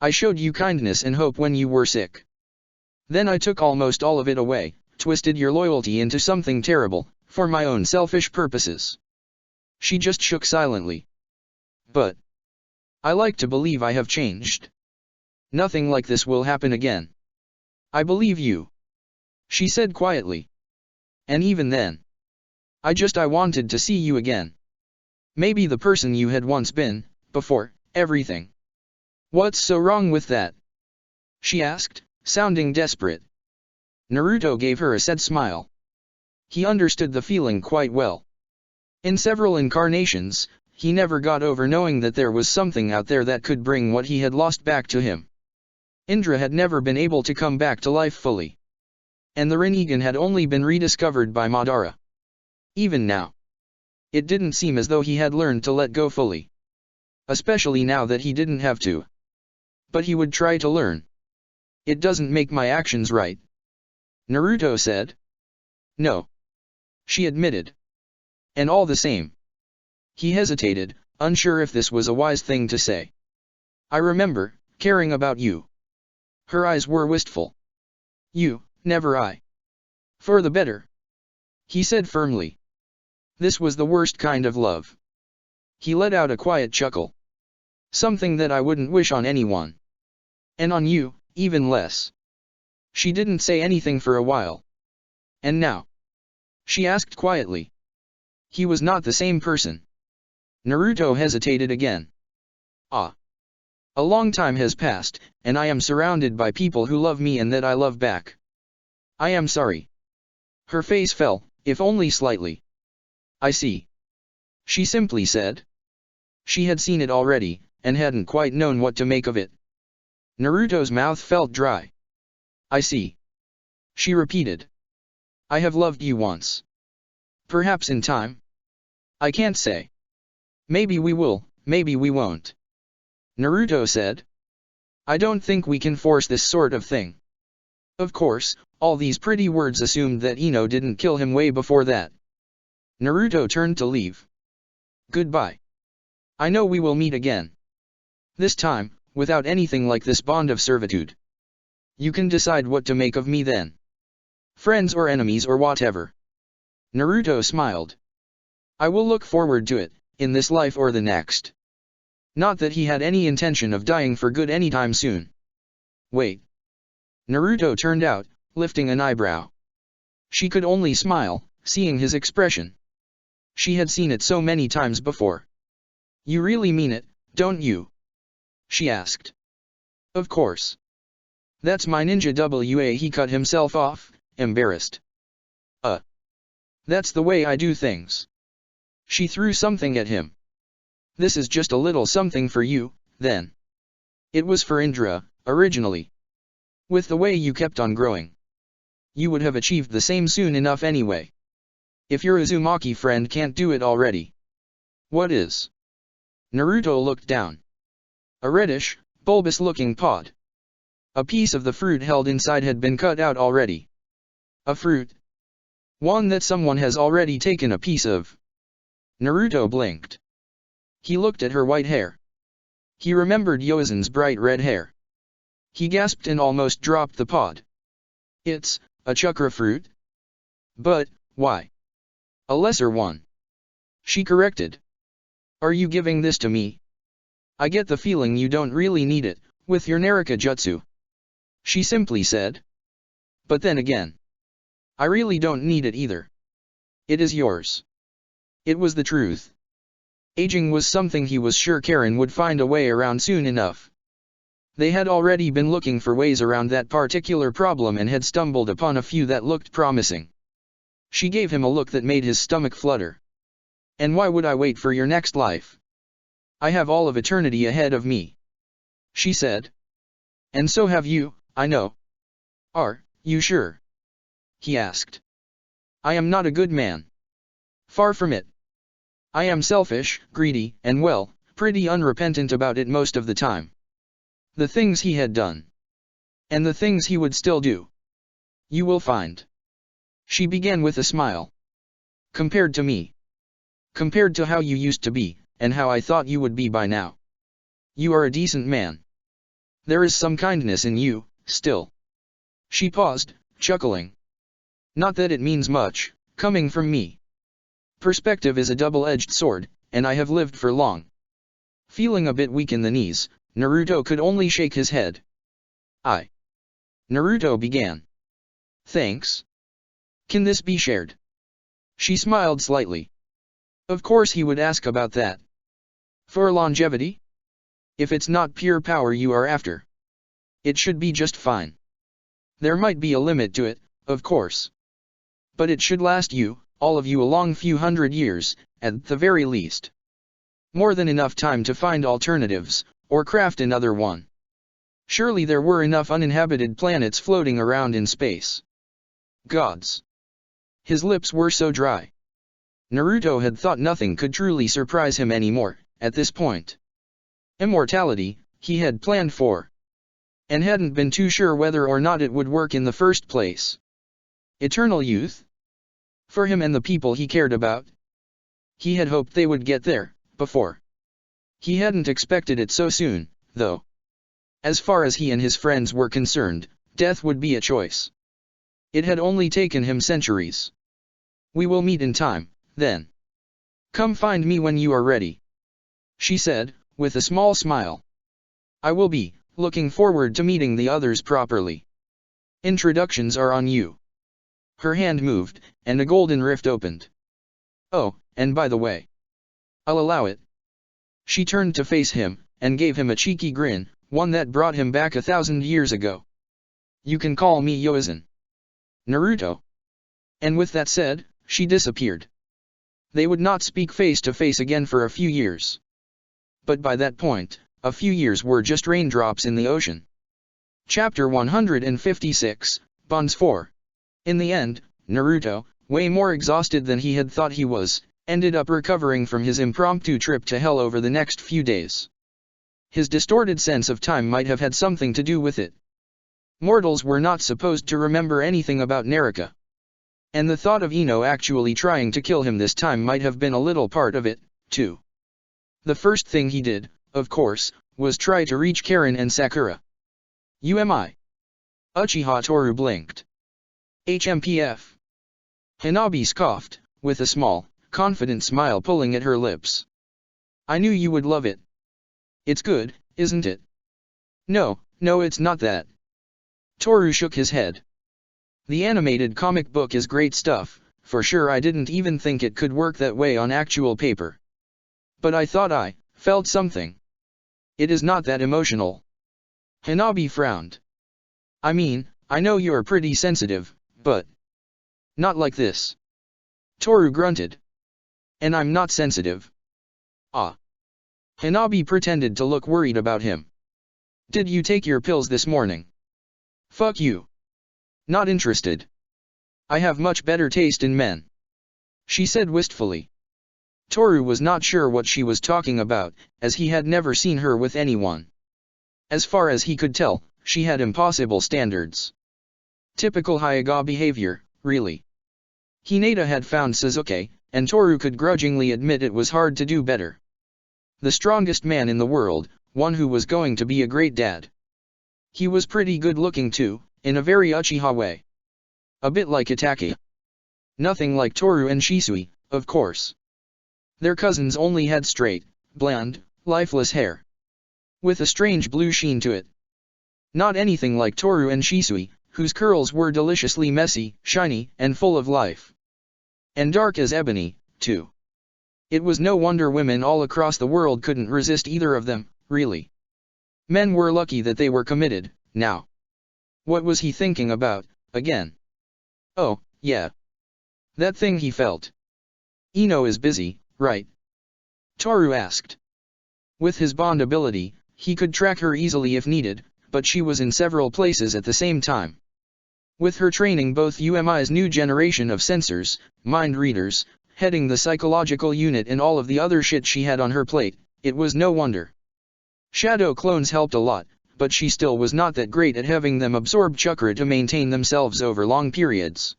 I showed you kindness and hope when you were sick. Then I took almost all of it away, twisted your loyalty into something terrible, for my own selfish purposes. She just shook silently. But I like to believe I have changed. Nothing like this will happen again. I believe you. She said quietly. And even then. I wanted to see you again. Maybe the person you had once been, before everything. What's so wrong with that? She asked, sounding desperate. Naruto gave her a sad smile. He understood the feeling quite well. In several incarnations, he never got over knowing that there was something out there that could bring what he had lost back to him. Indra had never been able to come back to life fully. And the Rinnegan had only been rediscovered by Madara. Even now. It didn't seem as though he had learned to let go fully. Especially now that he didn't have to. But he would try to learn. It doesn't make my actions right. Naruto said. No. She admitted. And all the same. He hesitated, unsure if this was a wise thing to say. I remember, caring about you. Her eyes were wistful. You, never I. For the better. He said firmly. This was the worst kind of love. He let out a quiet chuckle. Something that I wouldn't wish on anyone. And on you, even less. She didn't say anything for a while. And now? She asked quietly. He was not the same person. Naruto hesitated again. Ah. A long time has passed, and I am surrounded by people who love me and that I love back. I am sorry. Her face fell, if only slightly. I see. She simply said. She had seen it already, and hadn't quite known what to make of it. Naruto's mouth felt dry. I see. She repeated. I have loved you once. Perhaps in time. I can't say. Maybe we will, maybe we won't. Naruto said. I don't think we can force this sort of thing. Of course, all these pretty words assumed that Ino didn't kill him way before that. Naruto turned to leave. Goodbye. I know we will meet again. This time, without anything like this bond of servitude. You can decide what to make of me then. Friends or enemies or whatever. Naruto smiled. I will look forward to it, in this life or the next. Not that he had any intention of dying for good anytime soon. Wait. Naruto turned out, lifting an eyebrow. She could only smile, seeing his expression. She had seen it so many times before. You really mean it, don't you? She asked. Of course. That's my ninja wa. He cut himself off, embarrassed. That's the way I do things. She threw something at him. This is just a little something for you, then. It was for Indra, originally. With the way you kept on growing. You would have achieved the same soon enough anyway. If your Uzumaki friend can't do it already. What is? Naruto looked down. A reddish, bulbous-looking pod. A piece of the fruit held inside had been cut out already. A fruit. One that someone has already taken a piece of. Naruto blinked. He looked at her white hair. He remembered Yozen's bright red hair. He gasped and almost dropped the pod. It's a chakra fruit? But, why? A lesser one. She corrected. Are you giving this to me? I get the feeling you don't really need it, with your Naraka jutsu. She simply said. But then again. I really don't need it either. It is yours. It was the truth. Aging was something he was sure Karen would find a way around soon enough. They had already been looking for ways around that particular problem and had stumbled upon a few that looked promising. She gave him a look that made his stomach flutter. And why would I wait for your next life? I have all of eternity ahead of me. She said. And so have you, I know. Are you sure? He asked. I am not a good man. Far from it. I am selfish, greedy, and well, pretty unrepentant about it most of the time. The things he had done. And the things he would still do. You will find. She began with a smile. Compared to me. Compared to how you used to be, and how I thought you would be by now. You are a decent man. There is some kindness in you, still. She paused, chuckling. Not that it means much, coming from me. Perspective is a double-edged sword, and I have lived for long. Feeling a bit weak in the knees, Naruto could only shake his head. Naruto began. Thanks. Can this be shared? She smiled slightly. Of course he would ask about that. For longevity? If it's not pure power you are after. It should be just fine. There might be a limit to it, of course. But it should last you, all of you, a long few hundred years, at the very least. More than enough time to find alternatives, or craft another one. Surely there were enough uninhabited planets floating around in space. Gods. His lips were so dry. Naruto had thought nothing could truly surprise him anymore, at this point. Immortality, he had planned for. And hadn't been too sure whether or not it would work in the first place. Eternal youth? For him and the people he cared about? He had hoped they would get there, before. He hadn't expected it so soon, though. As far as he and his friends were concerned, death would be a choice. It had only taken him centuries. We will meet in time, then. Come find me when you are ready, she said, with a small smile. I will be looking forward to meeting the others properly. Introductions are on you. Her hand moved, and a golden rift opened. Oh, and by the way. I'll allow it. She turned to face him, and gave him a cheeky grin, one that brought him back 1,000 years ago. You can call me Yoizan. Naruto. And with that said, she disappeared. They would not speak face to face again for a few years. But by that point, a few years were just raindrops in the ocean. Chapter 156, Bonds 4. In the end, Naruto, way more exhausted than he had thought he was, ended up recovering from his impromptu trip to hell over the next few days. His distorted sense of time might have had something to do with it. Mortals were not supposed to remember anything about Naraka. And the thought of Ino actually trying to kill him this time might have been a little part of it, too. The first thing he did, of course, was try to reach Karen and Sakura. UMI. Uchiha Toru blinked. HMPF. Hanabi scoffed, with a small, confident smile pulling at her lips. I knew you would love it. It's good, isn't it? No, it's not that. Toru shook his head. The animated comic book is great stuff, for sure. I didn't even think it could work that way on actual paper. But I thought I felt something. It is not that emotional. Hanabi frowned. I mean, I know you're pretty sensitive, but not like this. Toru grunted. And I'm not sensitive. Ah. Hanabi pretended to look worried about him. Did you take your pills this morning? Fuck you. Not interested. I have much better taste in men, she said wistfully. Toru was not sure what she was talking about, as he had never seen her with anyone. As far as he could tell, she had impossible standards. Typical Hyuga behavior, really. Hinata had found Sasuke, and Toru could grudgingly admit it was hard to do better. The strongest man in the world, one who was going to be a great dad. He was pretty good looking too, in a very Uchiha way. A bit like Itachi. Nothing like Toru and Shisui, of course. Their cousins only had straight, blonde, lifeless hair, with a strange blue sheen to it. Not anything like Toru and Shisui, whose curls were deliciously messy, shiny, and full of life. And dark as ebony, too. It was no wonder women all across the world couldn't resist either of them, really. Men were lucky that they were committed, now. What was he thinking about, again? Oh, yeah. That thing he felt. Ino is busy, right? Toru asked. With his bond ability, he could track her easily if needed, but she was in several places at the same time. With her training both UMI's new generation of sensors, mind readers, heading the psychological unit and all of the other shit she had on her plate, it was no wonder. Shadow clones helped a lot, but she still was not that great at having them absorb chakra to maintain themselves over long periods.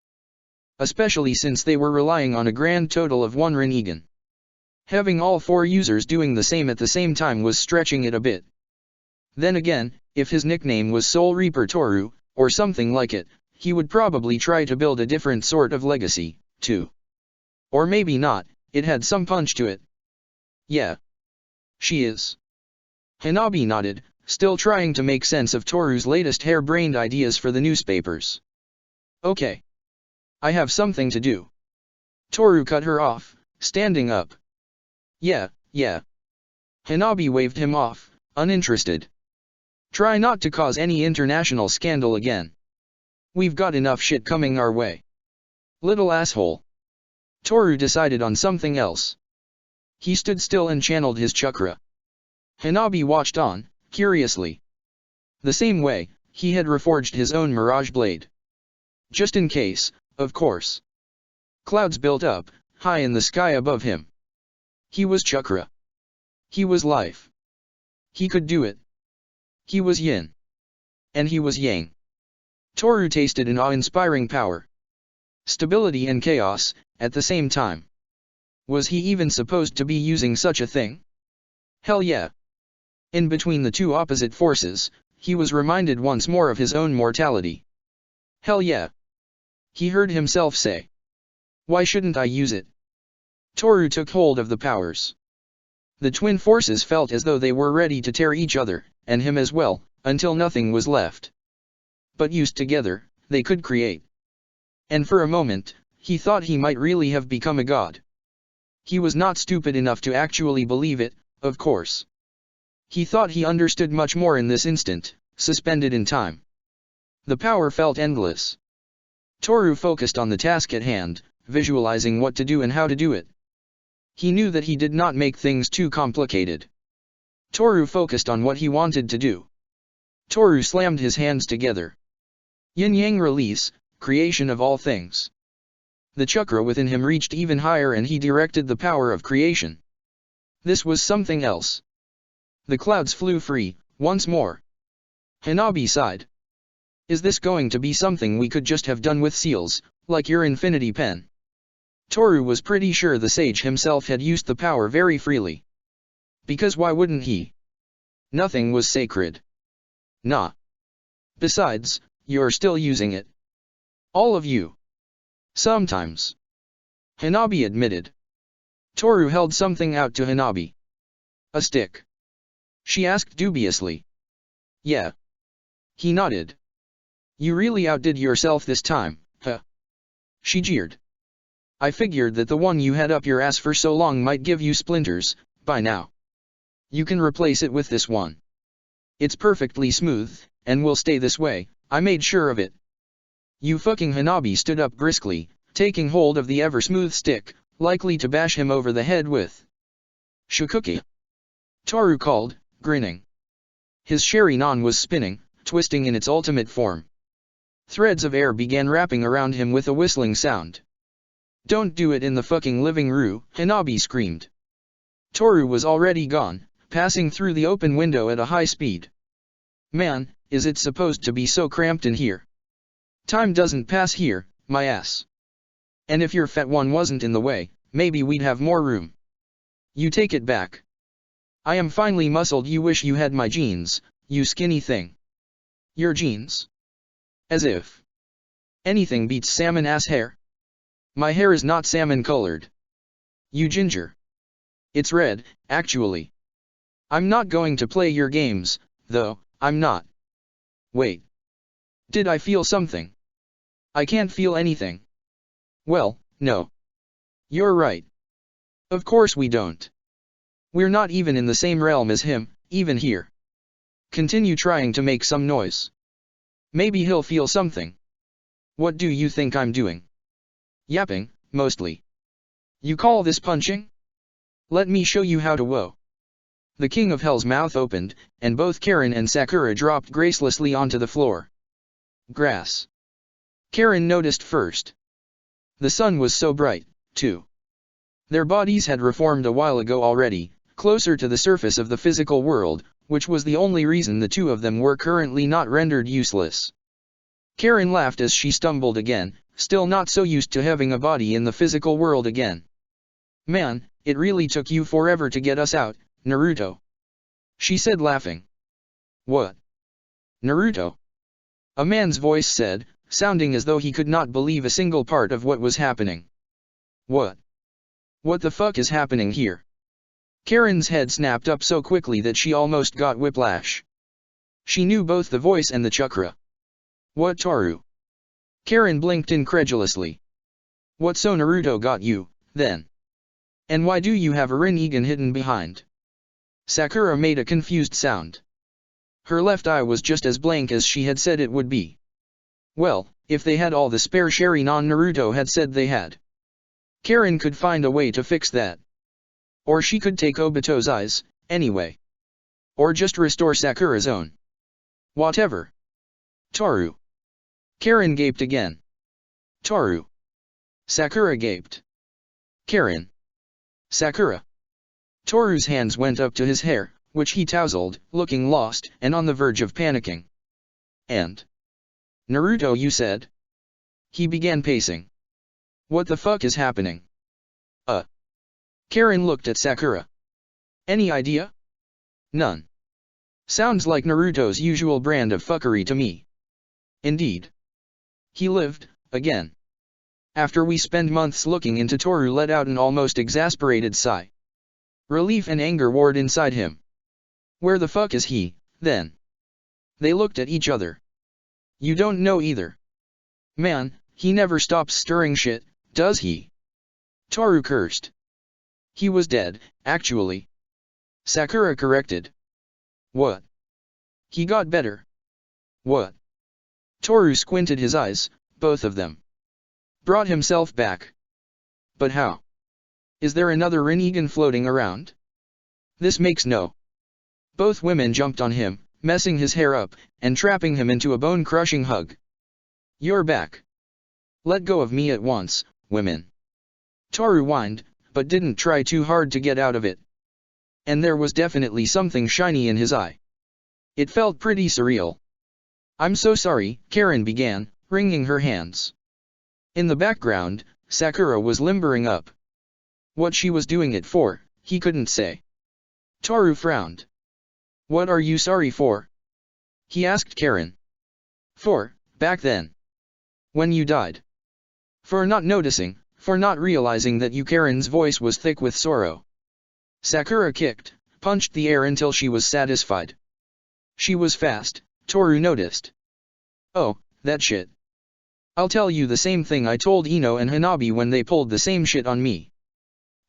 Especially since they were relying on a grand total of 1 Rinnegan. Having all 4 users doing the same at the same time was stretching it a bit. Then again, if his nickname was Soul Reaper Toru, or something like it, he would probably try to build a different sort of legacy, too. Or maybe not, it had some punch to it. Yeah. She is. Hanabi nodded, still trying to make sense of Toru's latest harebrained ideas for the newspapers. Okay. I have something to do. Toru cut her off, standing up. Yeah. Hanabi waved him off, uninterested. Try not to cause any international scandal again. We've got enough shit coming our way. Little asshole. Toru decided on something else. He stood still and channeled his chakra. Hanabi watched on, curiously. The same way, he had reforged his own mirage blade. Just in case, of course. Clouds built up, high in the sky above him. He was chakra. He was life. He could do it. He was yin. And he was yang. Toru tasted an awe-inspiring power. Stability and chaos, at the same time. Was he even supposed to be using such a thing? Hell yeah. In between the two opposite forces, he was reminded once more of his own mortality. Hell yeah. He heard himself say. Why shouldn't I use it? Toru took hold of the powers. The twin forces felt as though they were ready to tear each other, and him as well, until nothing was left. But used together, they could create. And for a moment, he thought he might really have become a god. He was not stupid enough to actually believe it, of course. He thought he understood much more in this instant, suspended in time. The power felt endless. Toru focused on the task at hand, visualizing what to do and how to do it. He knew that he did not make things too complicated. Toru focused on what he wanted to do. Toru slammed his hands together. Yin-yang release, creation of all things. The chakra within him reached even higher and he directed the power of creation. This was something else. The clouds flew free, once more. Hanabi sighed. Is this going to be something we could just have done with seals, like your infinity pen? Toru was pretty sure the sage himself had used the power very freely. Because why wouldn't he? Nothing was sacred. Nah. Besides, you're still using it. All of you. Sometimes. Hanabi admitted. Toru held something out to Hanabi. A stick. She asked dubiously. Yeah. He nodded. You really outdid yourself this time, huh? She jeered. I figured that the one you had up your ass for so long might give you splinters, by now. You can replace it with this one. It's perfectly smooth, and will stay this way, I made sure of it. You fucking Hanabi stood up briskly, taking hold of the ever-smooth stick, likely to bash him over the head with. Shukuki. Toru called, grinning. His Sharinon was spinning, twisting in its ultimate form. Threads of air began wrapping around him with a whistling sound. Don't do it in the fucking living room, Hanabi screamed. Toru was already gone, passing through the open window at a high speed. Man, is it supposed to be so cramped in here? Time doesn't pass here, my ass. And if your fat one wasn't in the way, maybe we'd have more room. You take it back. I am finely muscled. You wish you had my jeans, you skinny thing. Your jeans? As if. Anything beats salmon ass hair. My hair is not salmon colored. You ginger. It's red, actually. I'm not going to play your games, though, I'm not. Wait. Did I feel something? I can't feel anything. Well, no. You're right. Of course we don't. We're not even in the same realm as him, even here. Continue trying to make some noise. Maybe he'll feel something. What do you think I'm doing? Yapping, mostly. You call this punching? Let me show you how to whoa. The King of Hell's mouth opened, and both Karen and Sakura dropped gracelessly onto the floor. Grass. Karen noticed first. The sun was so bright, too. Their bodies had reformed a while ago already, closer to the surface of the physical world, which was the only reason the two of them were currently not rendered useless. Karen laughed as she stumbled again, still not so used to having a body in the physical world again. Man, it really took you forever to get us out, Naruto. She said laughing. What? Naruto? A man's voice said, sounding as though he could not believe a single part of what was happening. What? What the fuck is happening here? Karen's head snapped up so quickly that she almost got whiplash. She knew both the voice and the chakra. What Toru? Karen blinked incredulously. What so Naruto got you, then? And why do you have a Rinnegan hidden behind? Sakura made a confused sound. Her left eye was just as blank as she had said it would be. Well, if they had all the spare Sharingan Naruto had said they had. Karen could find a way to fix that. Or she could take Obito's eyes, anyway. Or just restore Sakura's own. Whatever. Toru. Karen gaped again. Toru. Sakura gaped. Karen. Sakura. Toru's hands went up to his hair, which he tousled, looking lost and on the verge of panicking. And? Naruto, you said? He began pacing. What the fuck is happening? Karen looked at Sakura. Any idea? None. Sounds like Naruto's usual brand of fuckery to me. Indeed. He lived, again. After we spend months looking into Toru let out an almost exasperated sigh. Relief and anger warred inside him. Where the fuck is he, then? They looked at each other. You don't know either. Man, he never stops stirring shit, does he? Toru cursed. He was dead, actually. Sakura corrected. What? He got better. What? Toru squinted his eyes, both of them. Brought himself back. But how? Is there another Rinnegan floating around? This makes no. Both women jumped on him, messing his hair up, and trapping him into a bone-crushing hug. You're back. Let go of me at once, women. Toru whined, but didn't try too hard to get out of it. And there was definitely something shiny in his eye. It felt pretty surreal. I'm so sorry, Karen began, wringing her hands. In the background, Sakura was limbering up. What she was doing it for, he couldn't say. Toru frowned. What are you sorry for? He asked Karen. For, back then. When you died. For not noticing, for not realizing that you. Karen's voice was thick with sorrow. Sakura kicked, punched the air until she was satisfied. She was fast, Toru noticed. Oh, that shit. I'll tell you the same thing I told Ino and Hanabi when they pulled the same shit on me.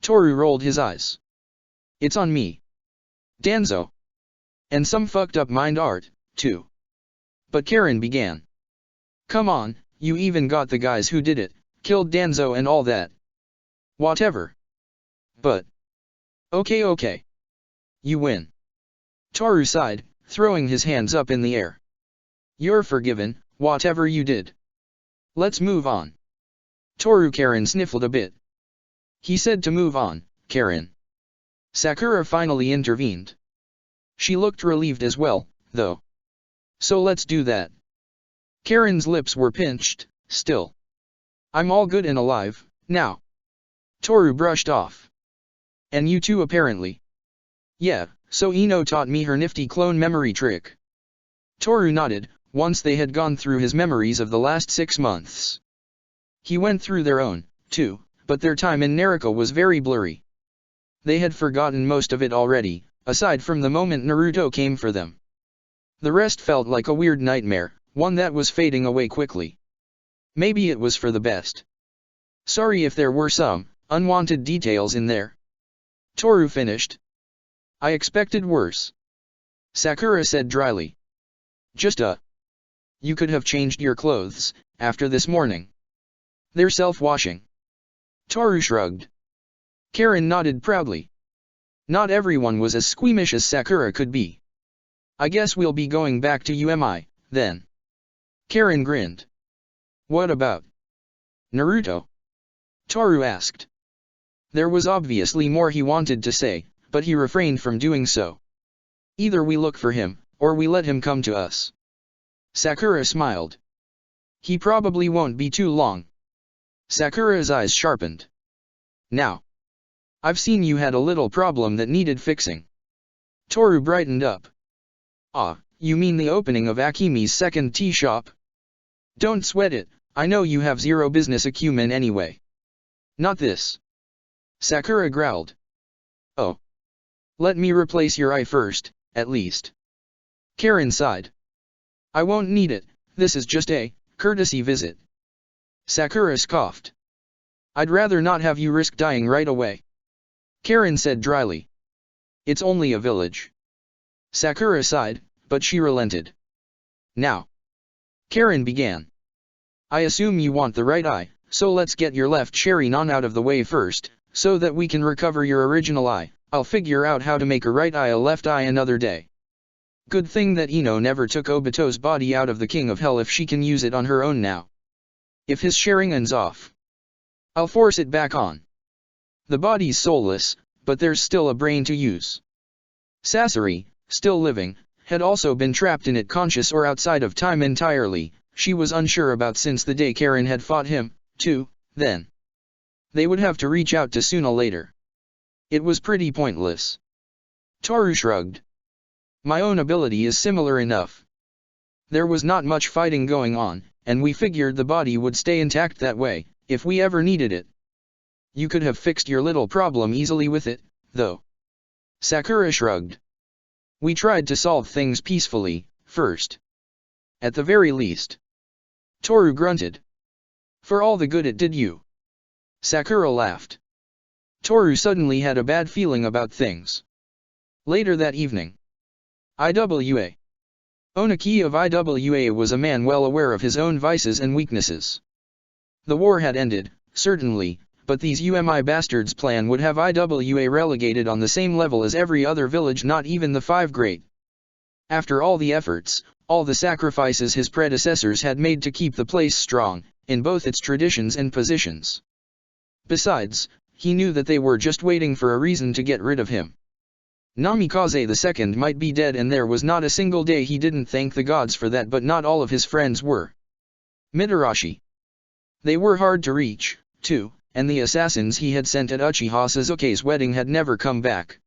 Toru rolled his eyes. It's on me. Danzo. And some fucked up mind art, too. But Karen began. Come on, you even got the guys who did it, killed Danzo and all that. Whatever. But. Okay. You win. Toru sighed, throwing his hands up in the air. You're forgiven, whatever you did. Let's move on. Toru. Karen sniffled a bit. He said to move on, Karen. Sakura finally intervened. She looked relieved as well, though. So let's do that. Karen's lips were pinched, still. I'm all good and alive, now. Toru brushed off. And you too apparently. Yeah, so Ino taught me her nifty clone memory trick. Toru nodded, once they had gone through his memories of the last 6 months. He went through their own, too, but their time in Naraka was very blurry. They had forgotten most of it already, aside from the moment Naruto came for them. The rest felt like a weird nightmare, one that was fading away quickly. Maybe it was for the best. Sorry if there were some unwanted details in there. Toru finished. I expected worse. Sakura said dryly. Just You could have changed your clothes, after this morning. They're self-washing. Toru shrugged. Karen nodded proudly. Not everyone was as squeamish as Sakura could be. I guess we'll be going back to UMI, then. Karen grinned. What about Naruto? Toru asked. There was obviously more he wanted to say, but he refrained from doing so. Either we look for him, or we let him come to us. Sakura smiled. He probably won't be too long. Sakura's eyes sharpened. Now. I've seen you had a little problem that needed fixing. Toru brightened up. Ah, you mean the opening of Akimi's second tea shop? Don't sweat it, I know you have zero business acumen anyway. Not this. Sakura growled. Oh. Let me replace your eye first, at least. Karen sighed. I won't need it, this is just a courtesy visit. Sakura scoffed. I'd rather not have you risk dying right away. Karen said dryly. It's only a village. Sakura sighed, but she relented. Now. Karen began. I assume you want the right eye, so let's get your left Sharingan out of the way first, so that we can recover your original eye. I'll figure out how to make a right eye a left eye another day. Good thing that Ino never took Obito's body out of the King of Hell if she can use it on her own now. If his Sharingan's off, I'll force it back on. The body's soulless, but there's still a brain to use. Sasori, still living, had also been trapped in it conscious or outside of time entirely, she was unsure about since the day Karen had fought him, too, then. They would have to reach out to Suna later. It was pretty pointless. Toru shrugged. My own ability is similar enough. There was not much fighting going on, and we figured the body would stay intact that way, if we ever needed it. You could have fixed your little problem easily with it, though. Sakura shrugged. We tried to solve things peacefully, first. At the very least. Toru grunted. For all the good it did you. Sakura laughed. Toru suddenly had a bad feeling about things. Later that evening. IWA. Onaki of IWA was a man well aware of his own vices and weaknesses. The war had ended, certainly, but these UMI bastards' plan would have IWA relegated on the same level as every other village, not even the five great. After all the efforts, all the sacrifices his predecessors had made to keep the place strong, in both its traditions and positions. Besides, he knew that they were just waiting for a reason to get rid of him. Namikaze II might be dead, and there was not a single day he didn't thank the gods for that, but not all of his friends were. Mitarashi. They were hard to reach, too, and the assassins he had sent at Uchiha Suzuki's wedding had never come back.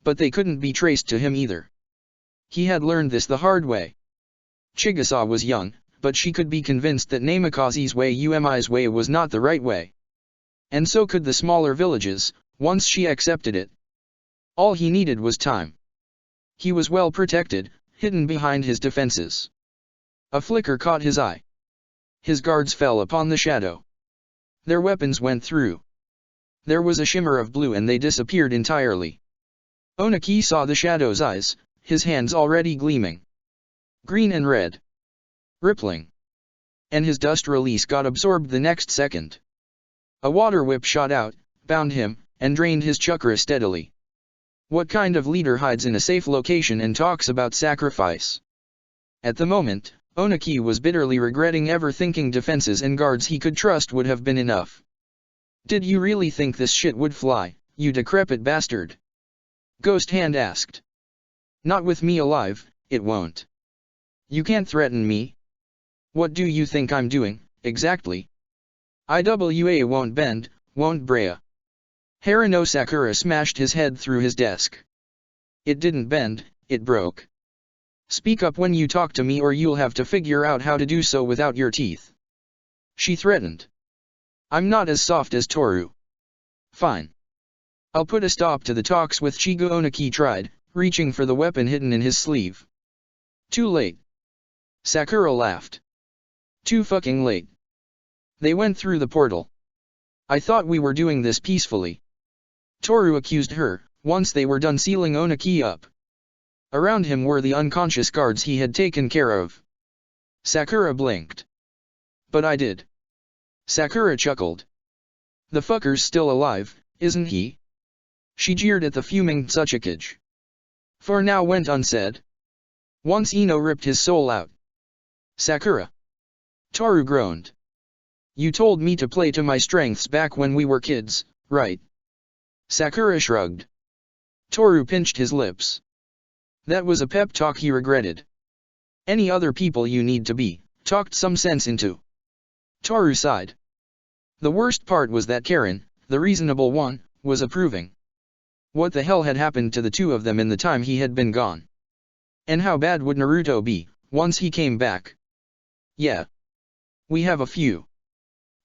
But they couldn't be traced to him either. He had learned this the hard way. Chigusa was young, but she could be convinced that Namikaze's way, Umi's way, was not the right way. And so could the smaller villages, once she accepted it. All he needed was time. He was well protected, hidden behind his defenses. A flicker caught his eye. His guards fell upon the shadow. Their weapons went through. There was a shimmer of blue and they disappeared entirely. Onaki saw the shadow's eyes, his hands already gleaming. Green and red. Rippling. And his dust release got absorbed the next second. A water whip shot out, bound him, and drained his chakra steadily. What kind of leader hides in a safe location and talks about sacrifice? At the moment, Onaki was bitterly regretting ever thinking defenses and guards he could trust would have been enough. Did you really think this shit would fly, you decrepit bastard? Ghost Hand asked. Not with me alive, it won't. You can't threaten me. What do you think I'm doing, exactly? IWA won't bend, won't Brea. Harano Sakura smashed his head through his desk. It didn't bend, it broke. Speak up when you talk to me or you'll have to figure out how to do so without your teeth. She threatened. I'm not as soft as Toru. Fine. I'll put a stop to the talks with Chigo. Onaki tried, reaching for the weapon hidden in his sleeve. Too late. Sakura laughed. Too fucking late. They went through the portal. I thought we were doing this peacefully. Toru accused her, once they were done sealing Onaki up. Around him were the unconscious guards he had taken care of. Sakura blinked. But I did. Sakura chuckled. The fucker's still alive, isn't he? She jeered at the fuming Tsuchikage. For now went unsaid. Once Ino ripped his soul out. Sakura. Toru groaned. You told me to play to my strengths back when we were kids, right? Sakura shrugged. Toru pinched his lips. That was a pep talk he regretted. Any other people you need to be, talked some sense into. Toru sighed. The worst part was that Karen, the reasonable one, was approving. What the hell had happened to the two of them in the time he had been gone? And how bad would Naruto be, once he came back? Yeah. We have a few.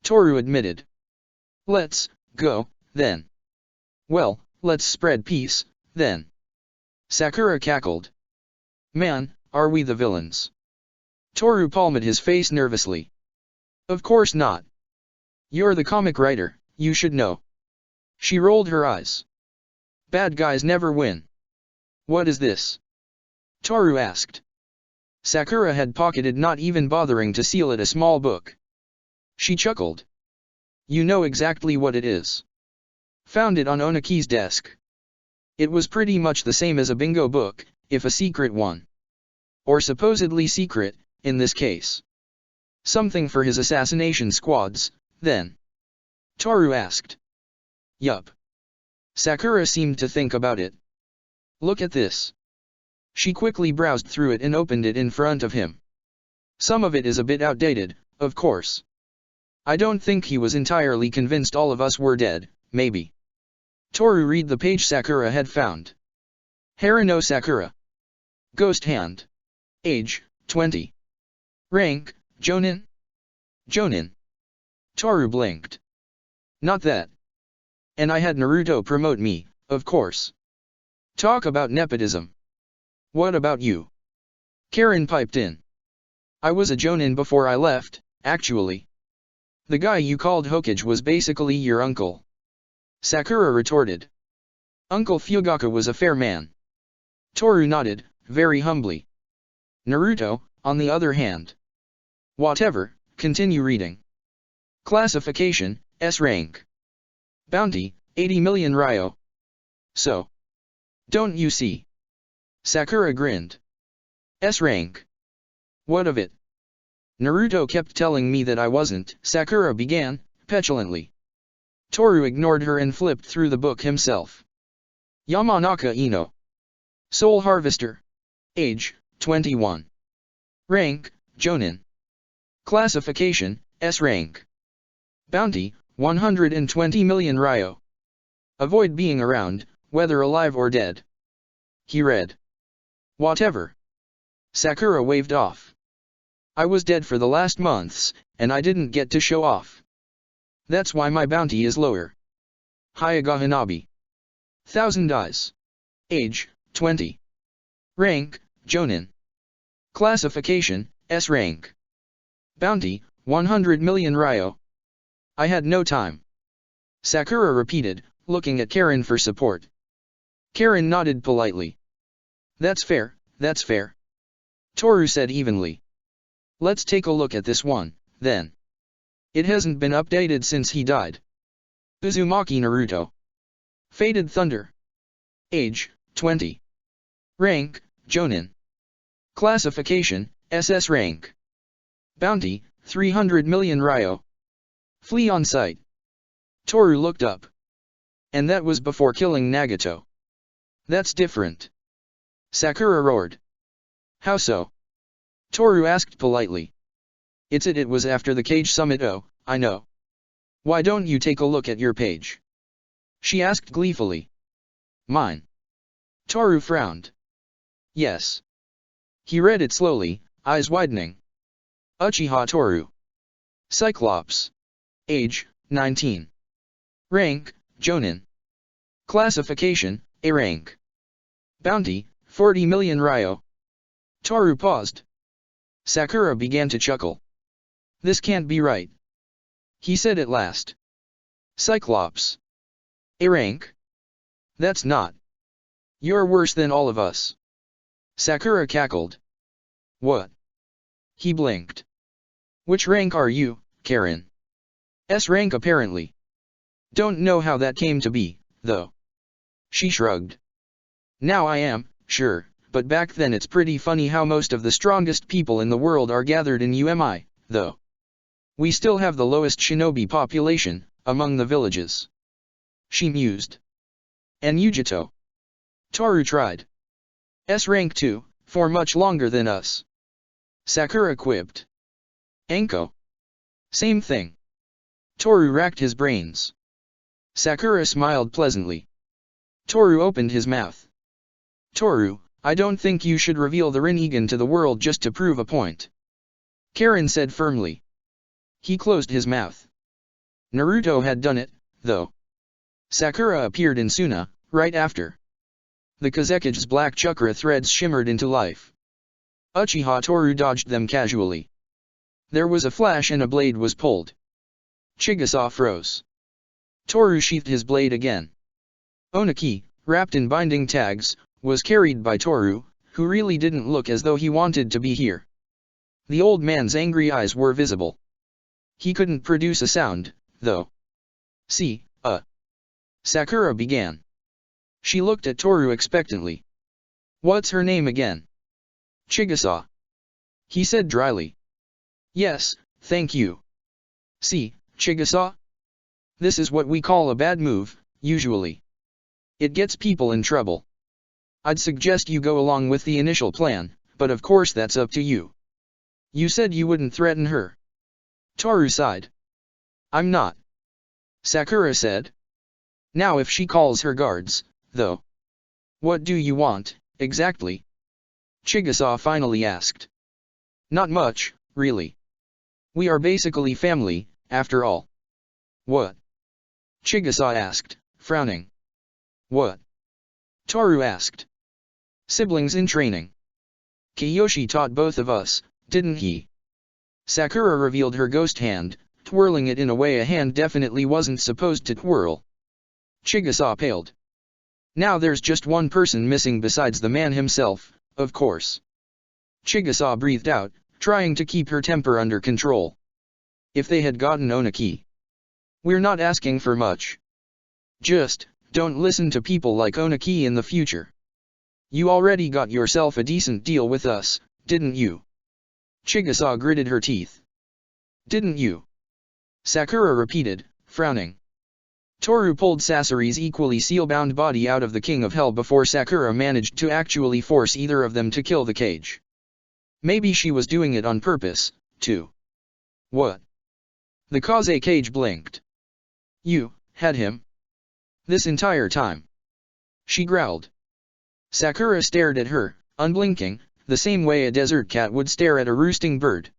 Toru admitted. Let's go, then. Well, let's spread peace, then. Sakura cackled. Man, are we the villains? Toru palmed his face nervously. Of course not. You're the comic writer, you should know. She rolled her eyes. Bad guys never win. What is this? Toru asked. Sakura had pocketed, not even bothering to seal it, a small book. She chuckled. You know exactly what it is. Found it on Onaki's desk. It was pretty much the same as a bingo book, if a secret one. Or supposedly secret, in this case. Something for his assassination squads, then. Toru asked. Yup. Sakura seemed to think about it. Look at this. She quickly browsed through it and opened it in front of him. Some of it is a bit outdated, of course. I don't think he was entirely convinced all of us were dead, maybe. Toru read the page Sakura had found. Haruno Sakura. Ghost Hand. Age, 20. Rank, Jonin? Jonin. Toru blinked. Not that. And I had Naruto promote me, of course. Talk about nepotism. What about you? Karen piped in. I was a Jonin before I left, actually. The guy you called Hokage was basically your uncle. Sakura retorted. Uncle Fugaku was a fair man. Toru nodded, very humbly. Naruto, on the other hand. Whatever, continue reading. Classification, S rank. Bounty, 80 million ryo. So. Don't you see? Sakura grinned. S rank. What of it? Naruto kept telling me that I wasn't, Sakura began, petulantly. Toru ignored her and flipped through the book himself. Yamanaka Ino. Soul Harvester. Age, 21. Rank, Jonin. Classification, S rank. Bounty, 120 million ryo. Avoid being around, whether alive or dead. He read. Whatever. Sakura waved off. I was dead for the last months, and I didn't get to show off. That's why my bounty is lower. Hyuga Hanabi. 1000 eyes. Age, 20. Rank, Jonin. Classification, S rank. Bounty, 100 million ryo. I had no time. Sakura repeated, looking at Karen for support. Karen nodded politely. That's fair, that's fair. Toru said evenly. Let's take a look at this one, then. It hasn't been updated since he died. Uzumaki Naruto. Faded Thunder. Age, 20. Rank, Jonin. Classification, SS rank. Bounty, 300 million ryo. Flee on sight. Toru looked up. And that was before killing Nagato. That's different. Sakura roared. How so? Toru asked politely. It was after the Cage Summit. Oh, I know. Why don't you take a look at your page? She asked gleefully. Mine. Toru frowned. Yes. He read it slowly, eyes widening. Uchiha Toru. Cyclops. Age, 19. Rank, Jonin. Classification, A rank. Bounty, 40 million ryo. Toru paused. Sakura began to chuckle. This can't be right. He said at last. Cyclops. A rank? That's not. You're worse than all of us. Sakura cackled. What? He blinked. Which rank are you, Karen? S rank apparently. Don't know how that came to be, though. She shrugged. Now I am, sure, but back then it's pretty funny how most of the strongest people in the world are gathered in UMI, though. We still have the lowest shinobi population, among the villages. She mused. And Yujito. Toru tried. S rank too, for much longer than us. Sakura quipped. Anko. Same thing. Toru racked his brains. Sakura smiled pleasantly. Toru opened his mouth. Toru, I don't think you should reveal the Rinnegan to the world just to prove a point. Karen said firmly. He closed his mouth. Naruto had done it, though. Sakura appeared in Suna, right after. The Kazekige's black chakra threads shimmered into life. Uchiha Toru dodged them casually. There was a flash and a blade was pulled. Chigusa froze. Toru sheathed his blade again. Oniki, wrapped in binding tags, was carried by Toru, who really didn't look as though he wanted to be here. The old man's angry eyes were visible. He couldn't produce a sound, though. Sakura began. She looked at Toru expectantly. What's her name again? Chigusa. He said dryly. Yes, thank you. Chigusa? This is what we call a bad move, usually. It gets people in trouble. I'd suggest you go along with the initial plan, but of course that's up to you. You said you wouldn't threaten her. Toru sighed. I'm not. Sakura said. Now if she calls her guards, though. What do you want, exactly? Chigusa finally asked. Not much, really. We are basically family, after all. What? Chigusa asked, frowning. What? Toru asked. Siblings in training. Kiyoshi taught both of us, didn't he? Sakura revealed her ghost hand, twirling it in a way a hand definitely wasn't supposed to twirl. Chigusa paled. Now there's just one person missing besides the man himself, of course. Chigusa breathed out, trying to keep her temper under control. If they had gotten Onaki. We're not asking for much. Just, don't listen to people like Onaki in the future. You already got yourself a decent deal with us, didn't you? Chigusa gritted her teeth. Didn't you? Sakura repeated, frowning. Toru pulled Sasori's equally seal-bound body out of the King of Hell before Sakura managed to actually force either of them to kill the cage. Maybe she was doing it on purpose, too. What? The Kaze cage blinked. You had him? This entire time? She growled. Sakura stared at her, unblinking, the same way a desert cat would stare at a roosting bird.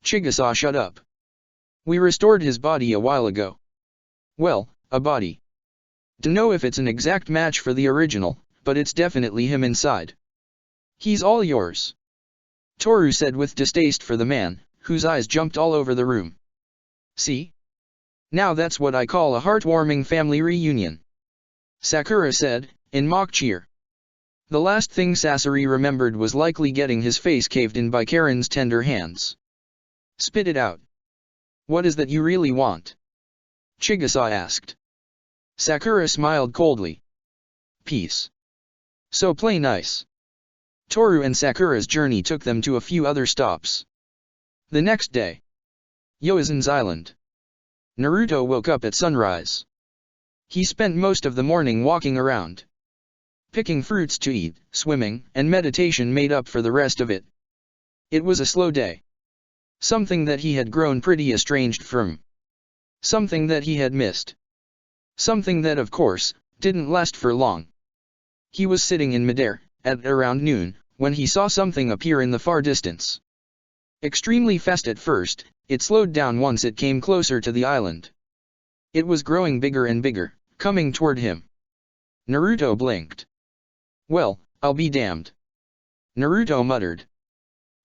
Chigusa shut up. We restored his body a while ago. Well, a body. Dunno if it's an exact match for the original, but it's definitely him inside. He's all yours. Toru said with distaste for the man, whose eyes jumped all over the room. See? Now that's what I call a heartwarming family reunion. Sakura said, in mock cheer. The last thing Sasori remembered was likely getting his face caved in by Karen's tender hands. Spit it out. What is that you really want? Chigusa asked. Sakura smiled coldly. Peace. So play nice. Toru and Sakura's journey took them to a few other stops. The next day. Yoizen's Island. Naruto woke up at sunrise. He spent most of the morning walking around. Picking fruits to eat, swimming, and meditation made up for the rest of it. It was a slow day. Something that he had grown pretty estranged from. Something that he had missed. Something that of course, didn't last for long. He was sitting in midair, at around noon, when he saw something appear in the far distance. Extremely fast at first, it slowed down once it came closer to the island. It was growing bigger and bigger, coming toward him. Naruto blinked. Well, I'll be damned. Naruto muttered.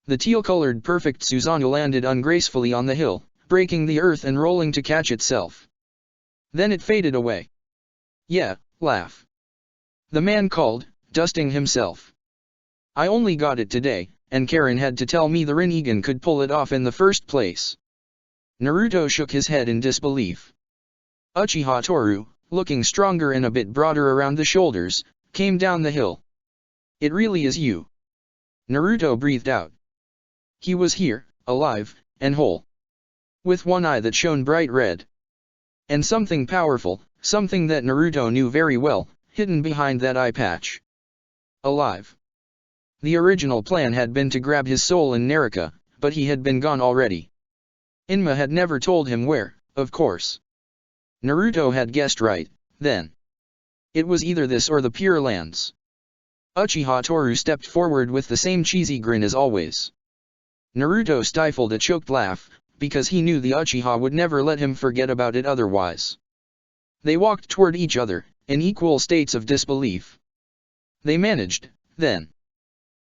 The teal-colored perfect Susanoo landed ungracefully on the hill, breaking the earth and rolling to catch itself. Then it faded away. Yeah, laugh. The man called, dusting himself. I only got it today, and Karen had to tell me the Rinnegan could pull it off in the first place. Naruto shook his head in disbelief. Uchiha Toru, looking stronger and a bit broader around the shoulders, came down the hill. It really is you. Naruto breathed out. He was here, alive, and whole. With one eye that shone bright red. And something powerful, something that Naruto knew very well, hidden behind that eye patch. Alive. The original plan had been to grab his soul in Naraka, but he had been gone already. Inma had never told him where, of course. Naruto had guessed right, then. It was either this or the Pure Lands. Uchiha Toru stepped forward with the same cheesy grin as always. Naruto stifled a choked laugh, because he knew the Uchiha would never let him forget about it otherwise. They walked toward each other, in equal states of disbelief. They managed, then.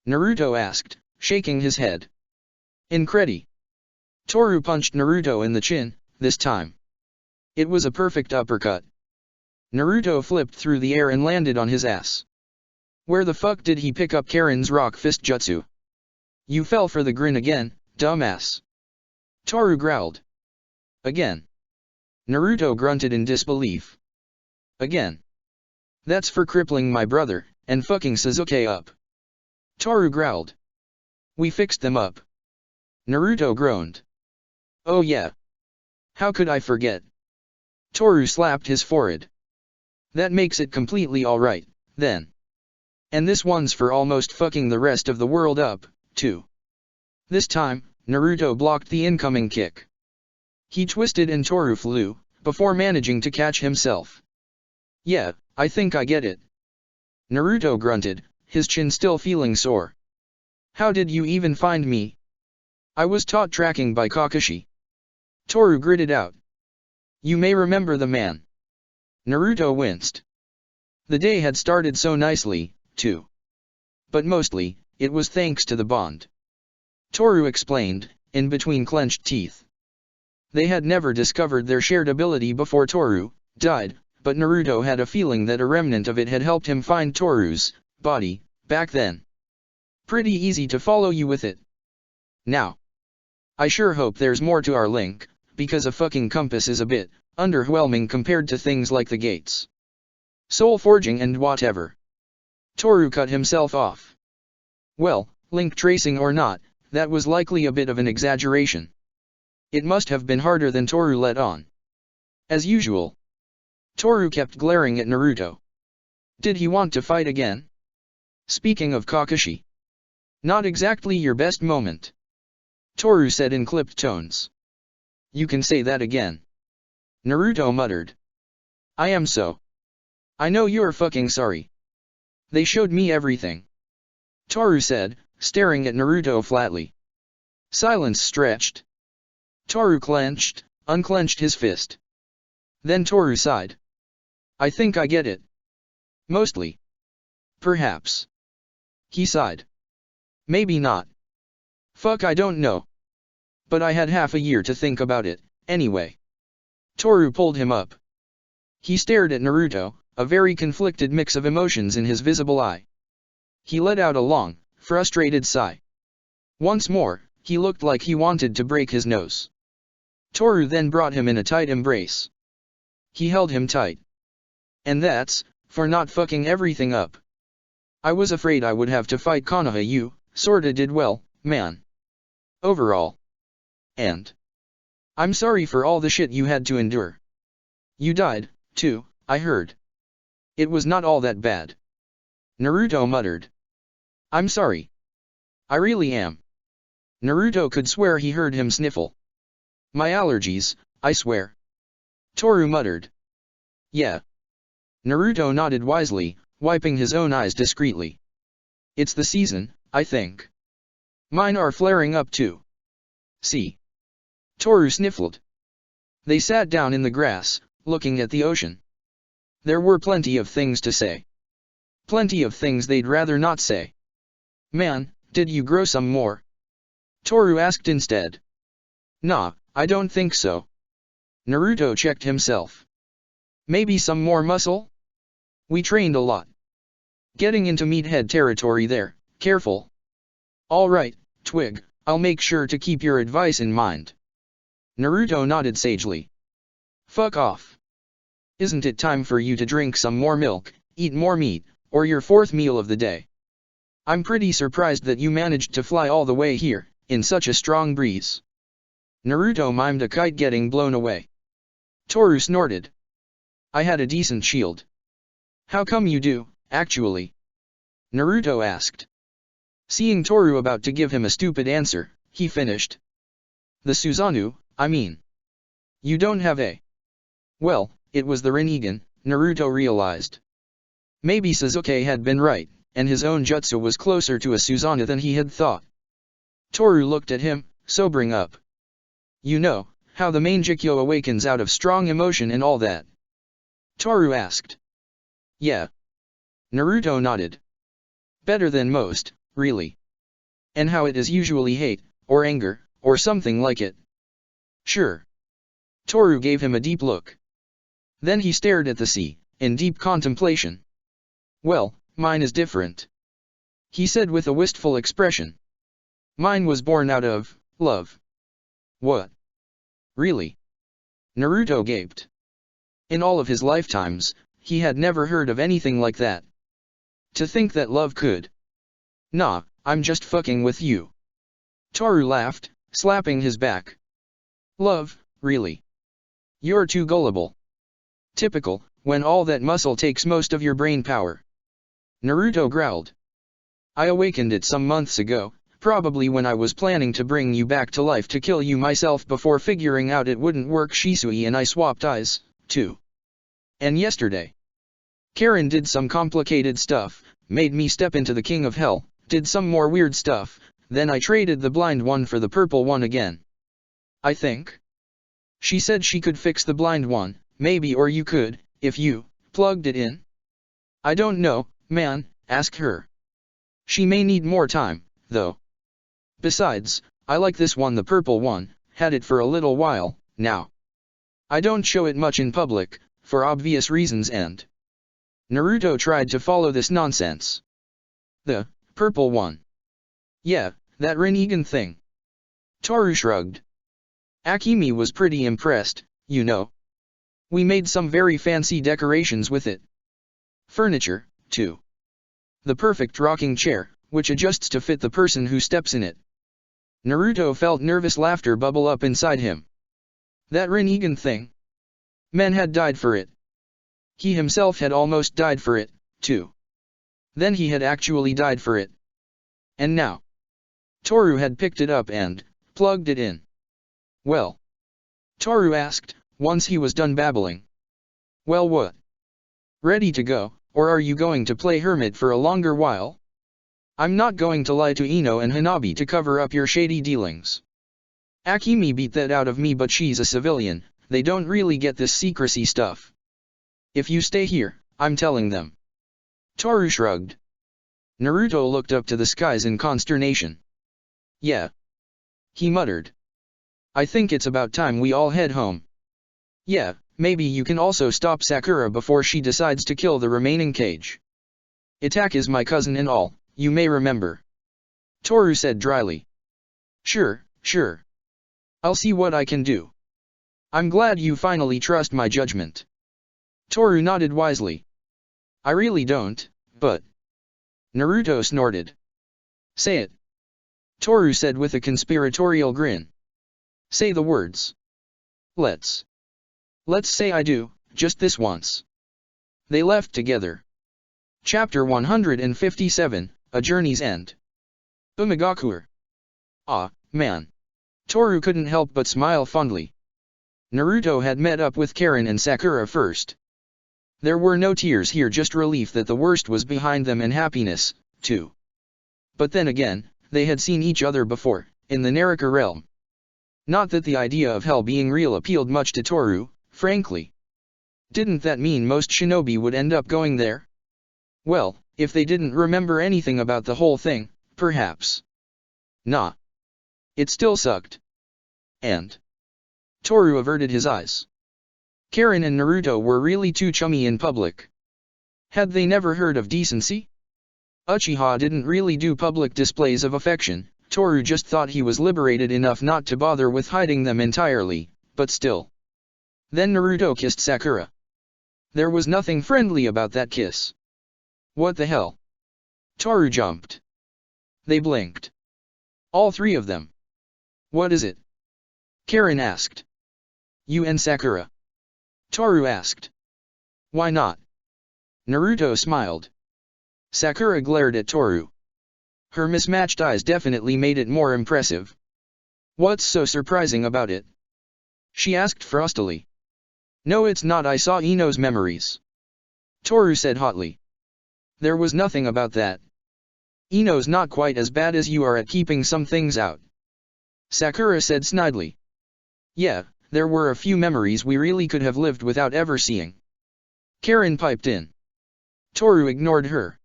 Naruto asked, shaking his head. Incredi. Toru punched Naruto in the chin, this time. It was a perfect uppercut. Naruto flipped through the air and landed on his ass. Where the fuck did he pick up Karen's rock fist jutsu? You fell for the grin again, dumbass. Toru growled. Again. Naruto grunted in disbelief. Again. That's for crippling my brother, and fucking Sasuke up. Toru growled. We fixed them up. Naruto groaned. Oh yeah. How could I forget? Toru slapped his forehead. That makes it completely alright, then. And this one's for almost fucking the rest of the world up, too. This time, Naruto blocked the incoming kick. He twisted and Toru flew, before managing to catch himself. Yeah, I think I get it. Naruto grunted, his chin still feeling sore. How did you even find me? I was taught tracking by Kakashi. Toru gritted out. You may remember the man. Naruto winced. The day had started so nicely, too. But mostly, it was thanks to the bond. Toru explained, in between clenched teeth. They had never discovered their shared ability before Toru died, but Naruto had a feeling that a remnant of it had helped him find Toru's body back then. Pretty easy to follow you with it. Now. I sure hope there's more to our link, because a fucking compass is a bit underwhelming compared to things like the gates. Soul forging and whatever. Toru cut himself off. Well, link tracing or not, that was likely a bit of an exaggeration. It must have been harder than Toru let on. As usual. Toru kept glaring at Naruto. Did he want to fight again? Speaking of Kakashi. Not exactly your best moment. Toru said in clipped tones. You can say that again. Naruto muttered. I am so. I know you're fucking sorry. They showed me everything. Toru said, staring at Naruto flatly. Silence stretched. Toru clenched, unclenched his fist. Then Toru sighed. I think I get it. Mostly. Perhaps. He sighed. Maybe not. Fuck, I don't know. But I had half a year to think about it, anyway. Toru pulled him up. He stared at Naruto, a very conflicted mix of emotions in his visible eye. He let out a long, frustrated sigh. Once more, he looked like he wanted to break his nose. Toru then brought him in a tight embrace. He held him tight. And that's, for not fucking everything up. I was afraid I would have to fight Konoha. You sorta did well, man. Overall. And I'm sorry for all the shit you had to endure. You died, too, I heard. It was not all that bad. Naruto muttered. I'm sorry. I really am. Naruto could swear he heard him sniffle. My allergies, I swear. Toru muttered. Yeah. Naruto nodded wisely, wiping his own eyes discreetly. It's the season, I think. Mine are flaring up too. See. Toru sniffled. They sat down in the grass, looking at the ocean. There were plenty of things to say. Plenty of things they'd rather not say. Man, did you grow some more? Toru asked instead. Nah, I don't think so. Naruto checked himself. Maybe some more muscle? We trained a lot. Getting into meathead territory there, careful. Alright, Twig, I'll make sure to keep your advice in mind. Naruto nodded sagely. Fuck off. Isn't it time for you to drink some more milk, eat more meat, or your fourth meal of the day? I'm pretty surprised that you managed to fly all the way here, in such a strong breeze. Naruto mimed a kite getting blown away. Toru snorted. I had a decent shield. How come you do, actually? Naruto asked. Seeing Toru about to give him a stupid answer, he finished. The Susanoo, I mean. You don't have a. Well, it was the Rinnegan, Naruto realized. Maybe Sasuke had been right, and his own jutsu was closer to a Susanoo than he had thought. Toru looked at him, sobering up. You know, how the Mangekyo awakens out of strong emotion and all that? Toru asked. Yeah. Naruto nodded. Better than most, really. And how it is usually hate, or anger, or something like it. Sure. Toru gave him a deep look. Then he stared at the sea, in deep contemplation. Well, mine is different. He said with a wistful expression. Mine was born out of love. What? Really? Naruto gaped. In all of his lifetimes, he had never heard of anything like that. To think that love could. Nah, I'm just fucking with you. Toru laughed, slapping his back. Love, really? You're too gullible. Typical, when all that muscle takes most of your brain power. Naruto growled. I awakened it some months ago, probably when I was planning to bring you back to life to kill you myself before figuring out it wouldn't work. Shisui and I swapped eyes, too. And yesterday, Karen did some complicated stuff, made me step into the King of Hell, did some more weird stuff, then I traded the blind one for the purple one again. I think. She said she could fix the blind one, maybe, or you could, if you plugged it in. I don't know, man, ask her. She may need more time, though. Besides, I like this one, the purple one, had it for a little while, now. I don't show it much in public, for obvious reasons, and Naruto tried to follow this nonsense. The purple one. Yeah, that Rinnegan thing. Toru shrugged. Akemi was pretty impressed, you know. We made some very fancy decorations with it. Furniture, too. The perfect rocking chair, which adjusts to fit the person who steps in it. Naruto felt nervous laughter bubble up inside him. That Rinnegan thing. Men had died for it. He himself had almost died for it, too. Then he had actually died for it. And now, Toru had picked it up and plugged it in. Well? Toru asked, once he was done babbling. Well, what? Ready to go, or are you going to play hermit for a longer while? I'm not going to lie to Ino and Hanabi to cover up your shady dealings. Akemi beat that out of me, but she's a civilian, they don't really get this secrecy stuff. If you stay here, I'm telling them. Toru shrugged. Naruto looked up to the skies in consternation. Yeah. He muttered. I think it's about time we all head home. Yeah, maybe you can also stop Sakura before she decides to kill the remaining cage. Itachi is my cousin and all, you may remember. Toru said dryly. Sure. I'll see what I can do. I'm glad you finally trust my judgment. Toru nodded wisely. I really don't, but... Naruto snorted. Say it. Toru said with a conspiratorial grin. Say the words. Let's say I do, just this once. They left together. Chapter 157, A Journey's End. Umagakur. Ah, man. Toru couldn't help but smile fondly. Naruto had met up with Karen and Sakura first. There were no tears here, just relief that the worst was behind them and happiness, too. But then again, they had seen each other before, in the Naraka realm. Not that the idea of hell being real appealed much to Toru, frankly. Didn't that mean most shinobi would end up going there? Well, if they didn't remember anything about the whole thing, perhaps. Nah. It still sucked. And Toru averted his eyes. Karen and Naruto were really too chummy in public. Had they never heard of decency? Uchiha didn't really do public displays of affection. Toru just thought he was liberated enough not to bother with hiding them entirely, but still. Then Naruto kissed Sakura. There was nothing friendly about that kiss. What the hell? Toru jumped. They blinked. All three of them. What is it? Karen asked. You and Sakura. Toru asked. Why not? Naruto smiled. Sakura glared at Toru. Her mismatched eyes definitely made it more impressive. What's so surprising about it? She asked frostily. No, it's not. I saw Ino's memories. Toru said hotly. There was nothing about that. Ino's not quite as bad as you are at keeping some things out. Sakura said snidely. Yeah, there were a few memories we really could have lived without ever seeing. Karen piped in. Toru ignored her.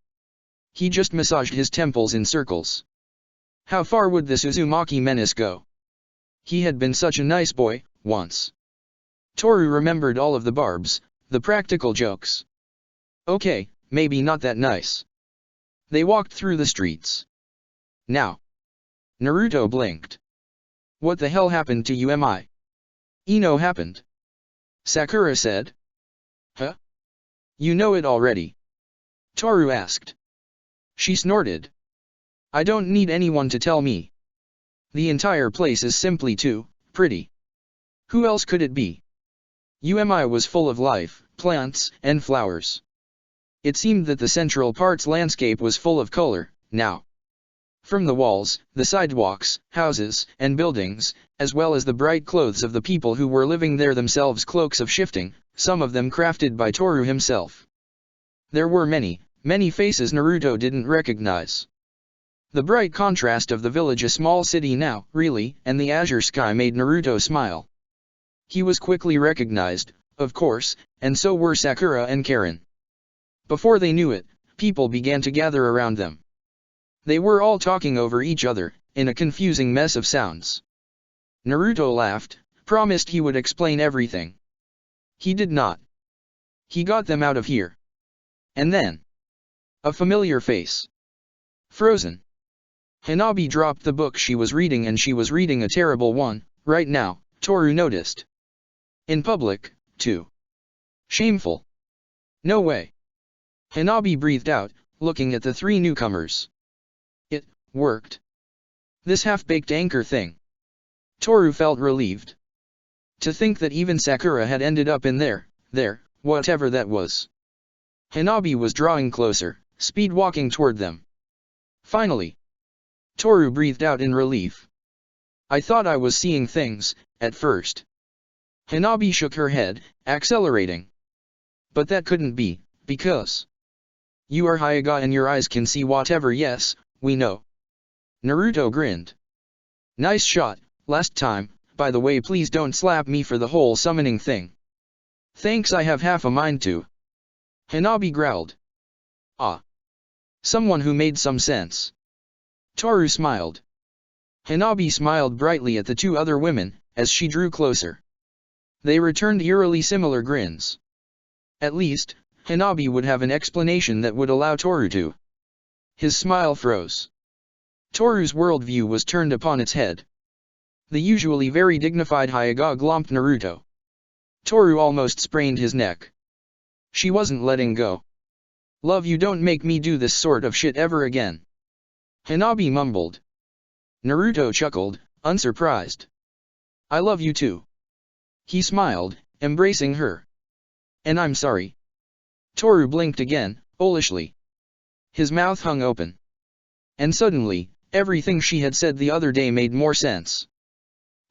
He just massaged his temples in circles. How far would this Uzumaki menace go? He had been such a nice boy, once. Toru remembered all of the barbs, the practical jokes. Okay, maybe not that nice. They walked through the streets. Now. Naruto blinked. What the hell happened to you? Ino happened. Sakura said. Huh? You know it already. Toru asked. She snorted. I don't need anyone to tell me. The entire place is simply too pretty. Who else could it be? UMI was full of life, plants, and flowers. It seemed that the central part's landscape was full of color, now. From the walls, the sidewalks, houses, and buildings, as well as the bright clothes of the people who were living there themselves, cloaks of shifting, some of them crafted by Toru himself. There were many, many faces Naruto didn't recognize. The bright contrast of the village, a small city now, really, and the azure sky made Naruto smile. He was quickly recognized, of course, and so were Sakura and Karen. Before they knew it, people began to gather around them. They were all talking over each other, in a confusing mess of sounds. Naruto laughed, promised he would explain everything. He did not. He got them out of here. And then, a familiar face. Frozen. Hanabi dropped the book she was reading, and she was reading a terrible one, right now, Toru noticed. In public, too. Shameful. No way. Hanabi breathed out, looking at the three newcomers. It worked. This half-baked anchor thing. Toru felt relieved. To think that even Sakura had ended up in there, whatever that was. Hanabi was drawing closer, speed-walking toward them. Finally. Toru breathed out in relief. I thought I was seeing things, at first. Hanabi shook her head, accelerating. But that couldn't be, because you are Hyuga and your eyes can see whatever. Yes, we know. Naruto grinned. Nice shot, last time. By the way, please don't slap me for the whole summoning thing. Thanks, I have half a mind to. Hanabi growled. Ah. Someone who made some sense. Toru smiled. Hanabi smiled brightly at the two other women, as she drew closer. They returned eerily similar grins. At least, Hanabi would have an explanation that would allow Toru to. His smile froze. Toru's worldview was turned upon its head. The usually very dignified Hyuga glomped Naruto. Toru almost sprained his neck. She wasn't letting go. Love, you don't make me do this sort of shit ever again. Hanabi mumbled. Naruto chuckled, unsurprised. I love you too. He smiled, embracing her. And I'm sorry. Toru blinked again, owlishly. His mouth hung open. And suddenly, everything she had said the other day made more sense.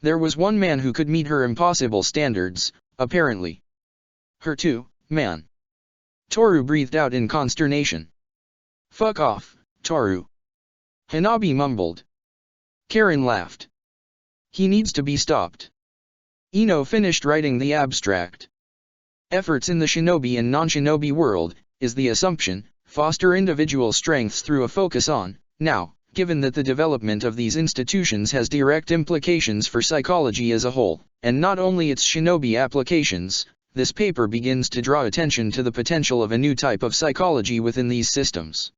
There was one man who could meet her impossible standards, apparently. Her too, man. Toru breathed out in consternation. Fuck off, Toru. Hanabi mumbled. Karen laughed. He needs to be stopped. Ino finished writing the abstract. Efforts in the shinobi and non-shinobi world, is the assumption, foster individual strengths through a focus on, now, given that the development of these institutions has direct implications for psychology as a whole, and not only its shinobi applications, this paper begins to draw attention to the potential of a new type of psychology within these systems.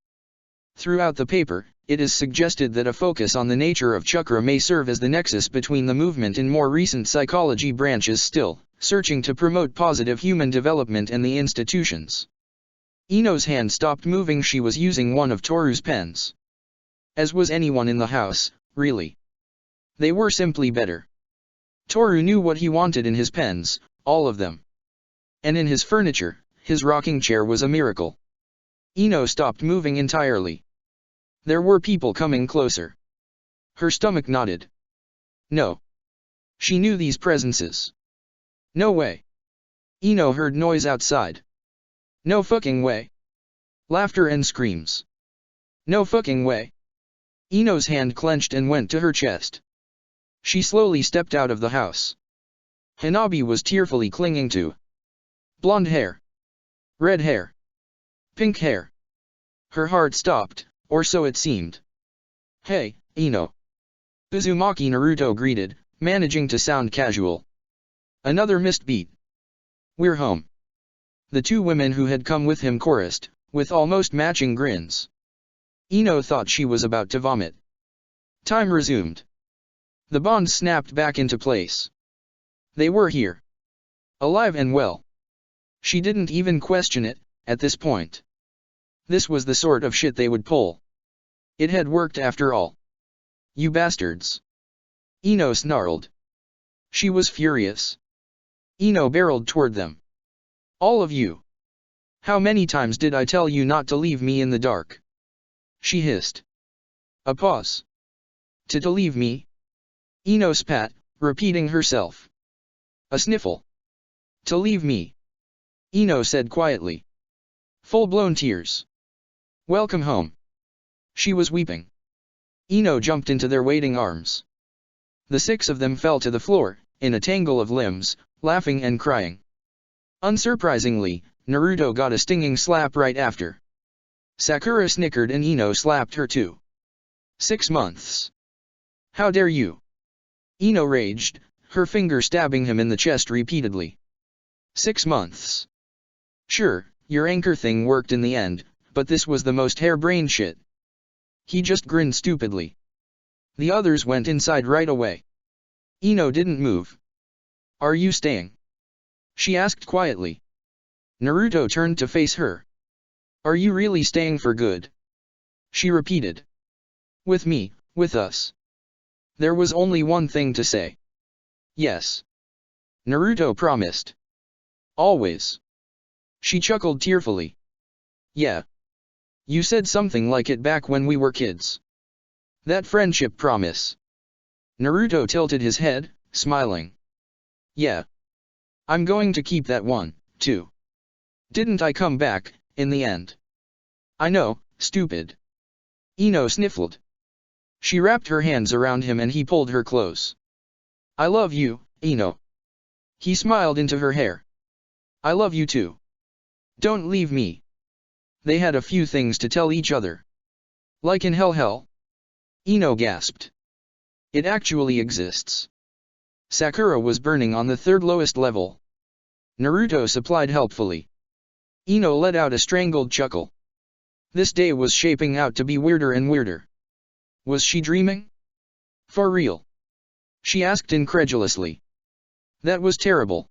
Throughout the paper, it is suggested that a focus on the nature of chakra may serve as the nexus between the movement in more recent psychology branches still searching to promote positive human development and the institutions. Ino's hand stopped moving. She was using one of Toru's pens. As was anyone in the house, really. They were simply better. Toru knew what he wanted in his pens, all of them. And in his furniture, his rocking chair was a miracle. Ino stopped moving entirely. There were people coming closer. Her stomach nodded. No. She knew these presences. No way. Ino heard noise outside. No fucking way. Laughter and screams. No fucking way. Ino's hand clenched and went to her chest. She slowly stepped out of the house. Hanabi was tearfully clinging to. Blonde hair. Red hair. Pink hair. Her heart stopped, or so it seemed. Hey, Ino. Uzumaki Naruto greeted, managing to sound casual. Another missed beat. We're home. The two women who had come with him chorused, with almost matching grins. Ino thought she was about to vomit. Time resumed. The bond snapped back into place. They were here. Alive and well. She didn't even question it, at this point. This was the sort of shit they would pull. It had worked after all. You bastards. Ino snarled. She was furious. Ino barreled toward them. All of you. How many times did I tell you not to leave me in the dark? She hissed. A pause. To leave me? Ino spat, repeating herself. A sniffle. To leave me. Ino said quietly. Full-blown tears. Welcome home. She was weeping. Ino jumped into their waiting arms. The six of them fell to the floor, in a tangle of limbs, laughing and crying. Unsurprisingly, Naruto got a stinging slap right after. Sakura snickered and Ino slapped her too. 6 months. How dare you? Ino raged, her finger stabbing him in the chest repeatedly. 6 months. Sure, your anchor thing worked in the end, but this was the most harebrained shit. He just grinned stupidly. The others went inside right away. Ino didn't move. Are you staying? She asked quietly. Naruto turned to face her. Are you really staying for good? She repeated. With me, with us. There was only one thing to say. Yes. Naruto promised. Always. She chuckled tearfully. Yeah. You said something like it back when we were kids. That friendship promise. Naruto tilted his head, smiling. Yeah. I'm going to keep that one, too. Didn't I come back, in the end? I know, stupid. Ino sniffled. She wrapped her hands around him and he pulled her close. I love you, Ino. He smiled into her hair. I love you too. Don't leave me. They had a few things to tell each other. Like in hell. Ino gasped. It actually exists. Sakura was burning on the third lowest level. Naruto supplied helpfully. Ino let out a strangled chuckle. This day was shaping out to be weirder and weirder. Was she dreaming? For real? She asked incredulously. That was terrible.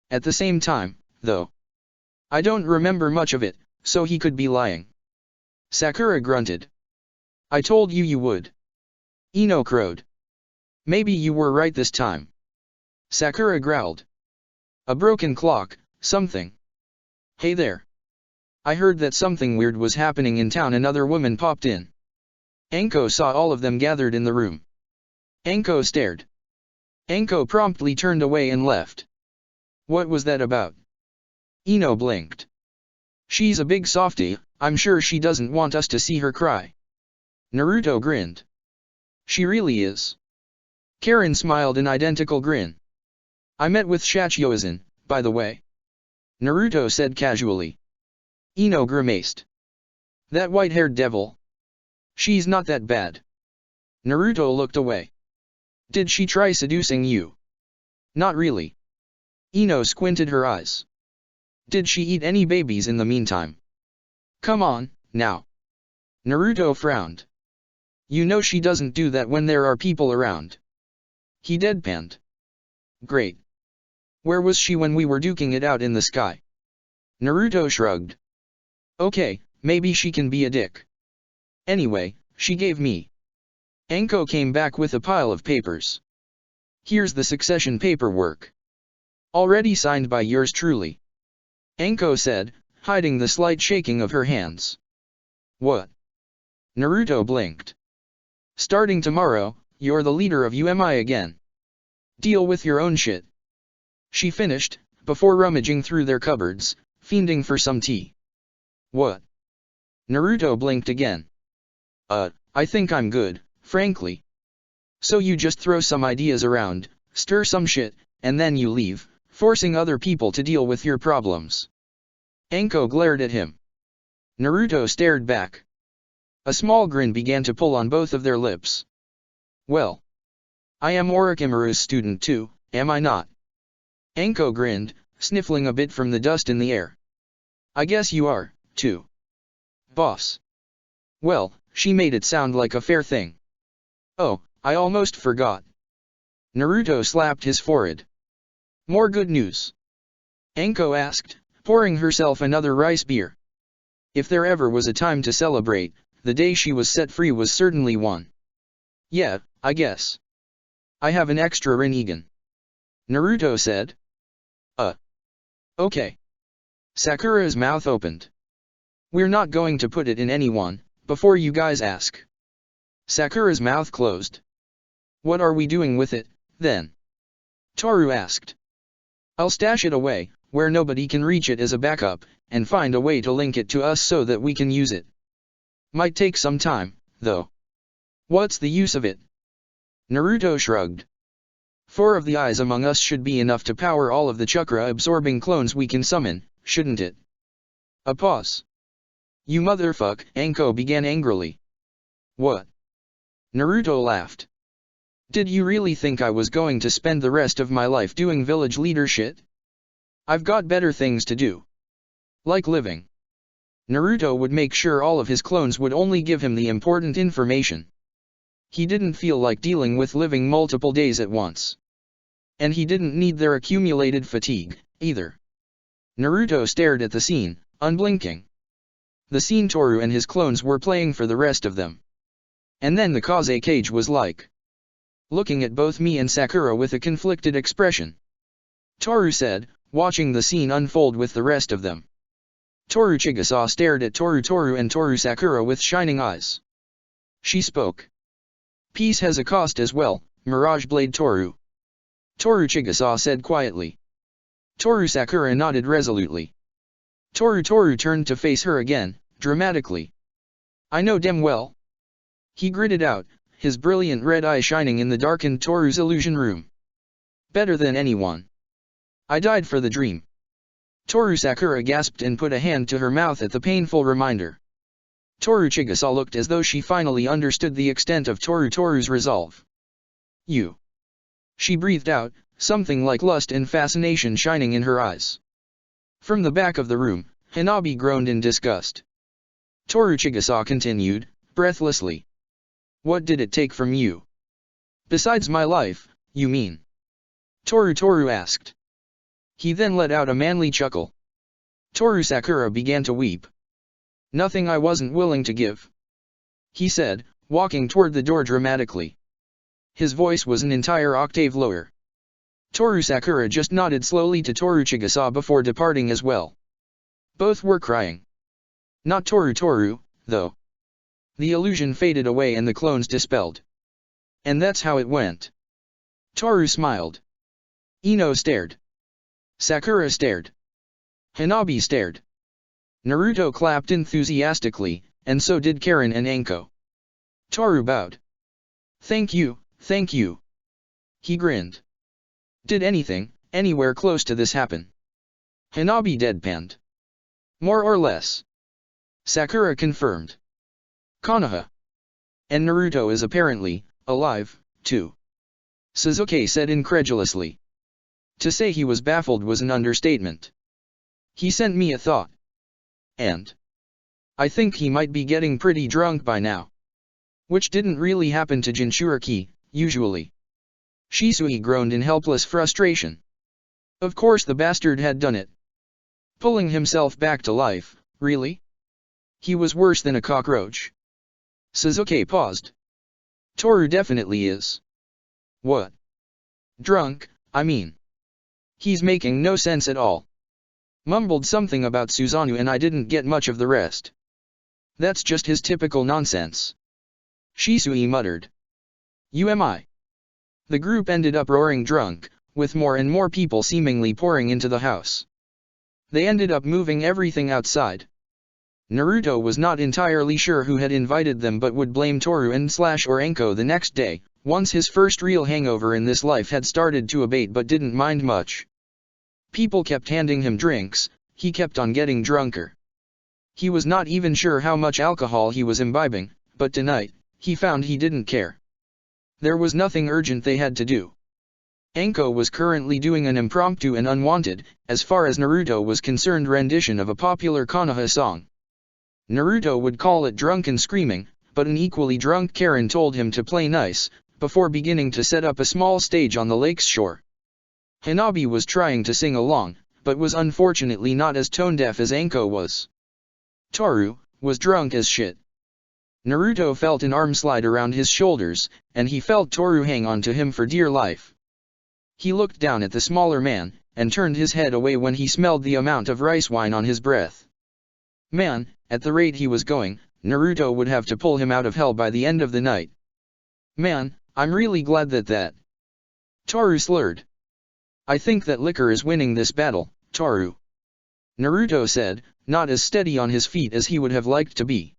At the same time, though. I don't remember much of it, so he could be lying. Sakura grunted. I told you you would. Ino crowed. Maybe you were right this time. Sakura growled. A broken clock, something. Hey there. I heard that something weird was happening in town. Another woman popped in. Anko saw all of them gathered in the room. Anko stared. Anko promptly turned away and left. What was that about? Ino blinked. She's a big softie, I'm sure she doesn't want us to see her cry. Naruto grinned. She really is. Karen smiled an identical grin. I met with Shachiozen, by the way. Naruto said casually. Ino grimaced. That white-haired devil? She's not that bad. Naruto looked away. Did she try seducing you? Not really. Ino squinted her eyes. Did she eat any babies in the meantime? Come on, now. Naruto frowned. You know she doesn't do that when there are people around. He deadpanned. Great. Where was she when we were duking it out in the sky? Naruto shrugged. Okay, maybe she can be a dick. Anyway, she gave me. Anko came back with a pile of papers. Here's the succession paperwork. Already signed by yours truly. Anko said, hiding the slight shaking of her hands. What? Naruto blinked. Starting tomorrow, you're the leader of UMI again. Deal with your own shit. She finished, before rummaging through their cupboards, fiending for some tea. What? Naruto blinked again. I think I'm good, frankly. So you just throw some ideas around, stir some shit, and then you leave, forcing other people to deal with your problems. Anko glared at him. Naruto stared back. A small grin began to pull on both of their lips. Well. I am Orochimaru's student too, am I not? Anko grinned, sniffling a bit from the dust in the air. I guess you are, too. Boss. Well, she made it sound like a fair thing. Oh, I almost forgot. Naruto slapped his forehead. More good news? Anko asked, pouring herself another rice beer. If there ever was a time to celebrate, the day she was set free was certainly one. Yeah, I guess. I have an extra Rinnegan. Naruto said. Okay. Sakura's mouth opened. We're not going to put it in anyone, before you guys ask. Sakura's mouth closed. What are we doing with it, then? Toru asked. I'll stash it away, where nobody can reach it as a backup, and find a way to link it to us so that we can use it. Might take some time, though. What's the use of it? Naruto shrugged. 4 of the eyes among us should be enough to power all of the chakra-absorbing clones we can summon, shouldn't it? A pause. You motherfuck, Anko began angrily. What? Naruto laughed. Did you really think I was going to spend the rest of my life doing village leader shit? I've got better things to do. Like living. Naruto would make sure all of his clones would only give him the important information. He didn't feel like dealing with living multiple days at once. And he didn't need their accumulated fatigue, either. Naruto stared at the scene, unblinking. The scene Toru and his clones were playing for the rest of them. And then the Kaze cage was like. Looking at both me and Sakura with a conflicted expression. Toru said, watching the scene unfold with the rest of them. Toru Chigusa stared at Toru and Toru Sakura with shining eyes. She spoke. Peace has a cost as well, Mirage Blade Toru. Toru Chigusa said quietly. Toru Sakura nodded resolutely. Toru turned to face her again, dramatically. I know damn well. He gritted out, his brilliant red eye shining in the darkened Toru's illusion room. Better than anyone. I died for the dream. Toru Sakura gasped and put a hand to her mouth at the painful reminder. Toru Chigusa looked as though she finally understood the extent of Toru's resolve. You. She breathed out, something like lust and fascination shining in her eyes. From the back of the room, Hanabi groaned in disgust. Toru Chigusa continued, breathlessly. What did it take from you? Besides my life, you mean? Toru asked. He then let out a manly chuckle. Toru Sakura began to weep. Nothing I wasn't willing to give. He said, walking toward the door dramatically. His voice was an entire octave lower. Toru Sakura just nodded slowly to Toru Chigusa before departing as well. Both were crying. Not Toru, though. The illusion faded away and the clones dispelled. And that's how it went. Toru smiled. Ino stared. Sakura stared. Hanabi stared. Naruto clapped enthusiastically, and so did Karen and Anko. Toru bowed. Thank you. He grinned. Did anything, anywhere close to this happen? Hanabi deadpanned. More or less. Sakura confirmed. Konoha. And Naruto is apparently, alive, too. Sasuke said incredulously. To say he was baffled was an understatement. He sent me a thought. And I think he might be getting pretty drunk by now. Which didn't really happen to Jinchuriki, usually. Shisui groaned in helpless frustration. Of course the bastard had done it. Pulling himself back to life, really? He was worse than a cockroach. Sasuke paused. Toru definitely is. What? Drunk, I mean. He's making no sense at all. Mumbled something about Susanoo and I didn't get much of the rest. That's just his typical nonsense. Shisui muttered. UMI. The group ended up roaring drunk, with more and more people seemingly pouring into the house. They ended up moving everything outside. Naruto was not entirely sure who had invited them but would blame Toru and/or Anko the next day, once his first real hangover in this life had started to abate but didn't mind much. People kept handing him drinks, he kept on getting drunker. He was not even sure how much alcohol he was imbibing, but tonight, he found he didn't care. There was nothing urgent they had to do. Anko was currently doing an impromptu and unwanted, as far as Naruto was concerned, rendition of a popular Konoha song. Naruto would call it drunken screaming, but an equally drunk Karen told him to play nice, before beginning to set up a small stage on the lake's shore. Hanabi was trying to sing along, but was unfortunately not as tone-deaf as Anko was. Toru was drunk as shit. Naruto felt an arm slide around his shoulders, and he felt Toru hang on to him for dear life. He looked down at the smaller man, and turned his head away when he smelled the amount of rice wine on his breath. Man, at the rate he was going, Naruto would have to pull him out of hell by the end of the night, Man, I'm really glad that. Toru slurred. I think that liquor is winning this battle, Toru. Naruto said, not as steady on his feet as he would have liked to be.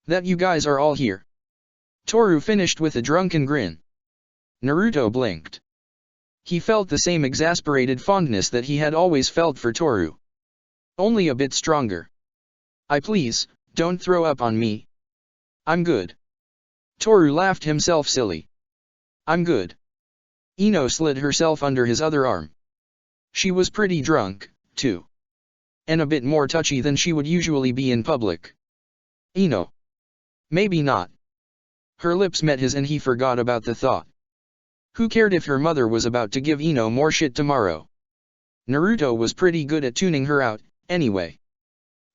That you guys are all here. Toru finished with a drunken grin. Naruto blinked. He felt the same exasperated fondness that he had always felt for Toru. Only a bit stronger. Please, don't throw up on me. I'm good. Toru laughed himself silly. I'm good. Ino slid herself under his other arm. She was pretty drunk, too. And a bit more touchy than she would usually be in public. Ino. Maybe not. Her lips met his and he forgot about the thought. Who cared if her mother was about to give Ino more shit tomorrow? Naruto was pretty good at tuning her out, anyway.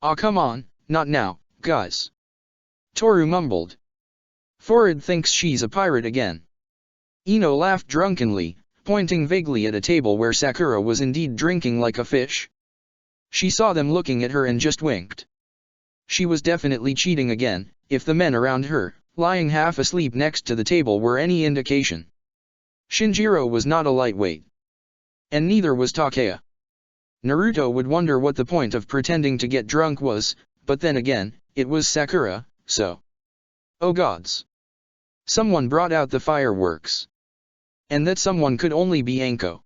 Aw come on, not now, guys. Toru mumbled. Forward thinks she's a pirate again. Ino laughed drunkenly, pointing vaguely at a table where Sakura was indeed drinking like a fish. She saw them looking at her and just winked. She was definitely cheating again, if the men around her, lying half asleep next to the table were any indication. Shinjiro was not a lightweight. And neither was Takea. Naruto would wonder what the point of pretending to get drunk was, but then again, it was Sakura, so. Oh gods. Someone brought out the fireworks. And that someone could only be Anko.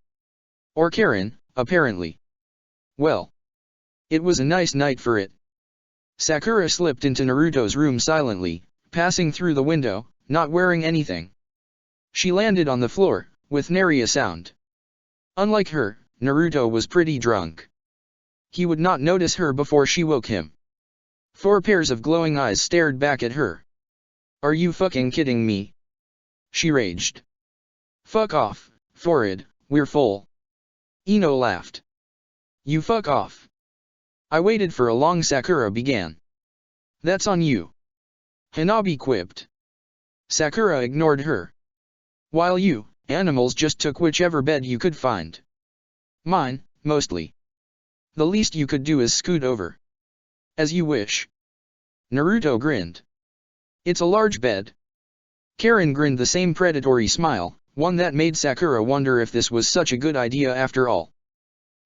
Or Karen, apparently. Well. It was a nice night for it. Sakura slipped into Naruto's room silently, passing through the window, not wearing anything. She landed on the floor, with nary a sound. Unlike her, Naruto was pretty drunk. He would not notice her before she woke him. 4 pairs of glowing eyes stared back at her. Are you fucking kidding me? She raged. Fuck off, Forward, we're full. Ino laughed. You fuck off. I waited for a long Sakura began. That's on you. Hanabi quipped. Sakura ignored her. While you, animals just took whichever bed you could find. Mine, mostly. The least you could do is scoot over. As you wish. Naruto grinned. It's a large bed. Karen grinned the same predatory smile, one that made Sakura wonder if this was such a good idea after all.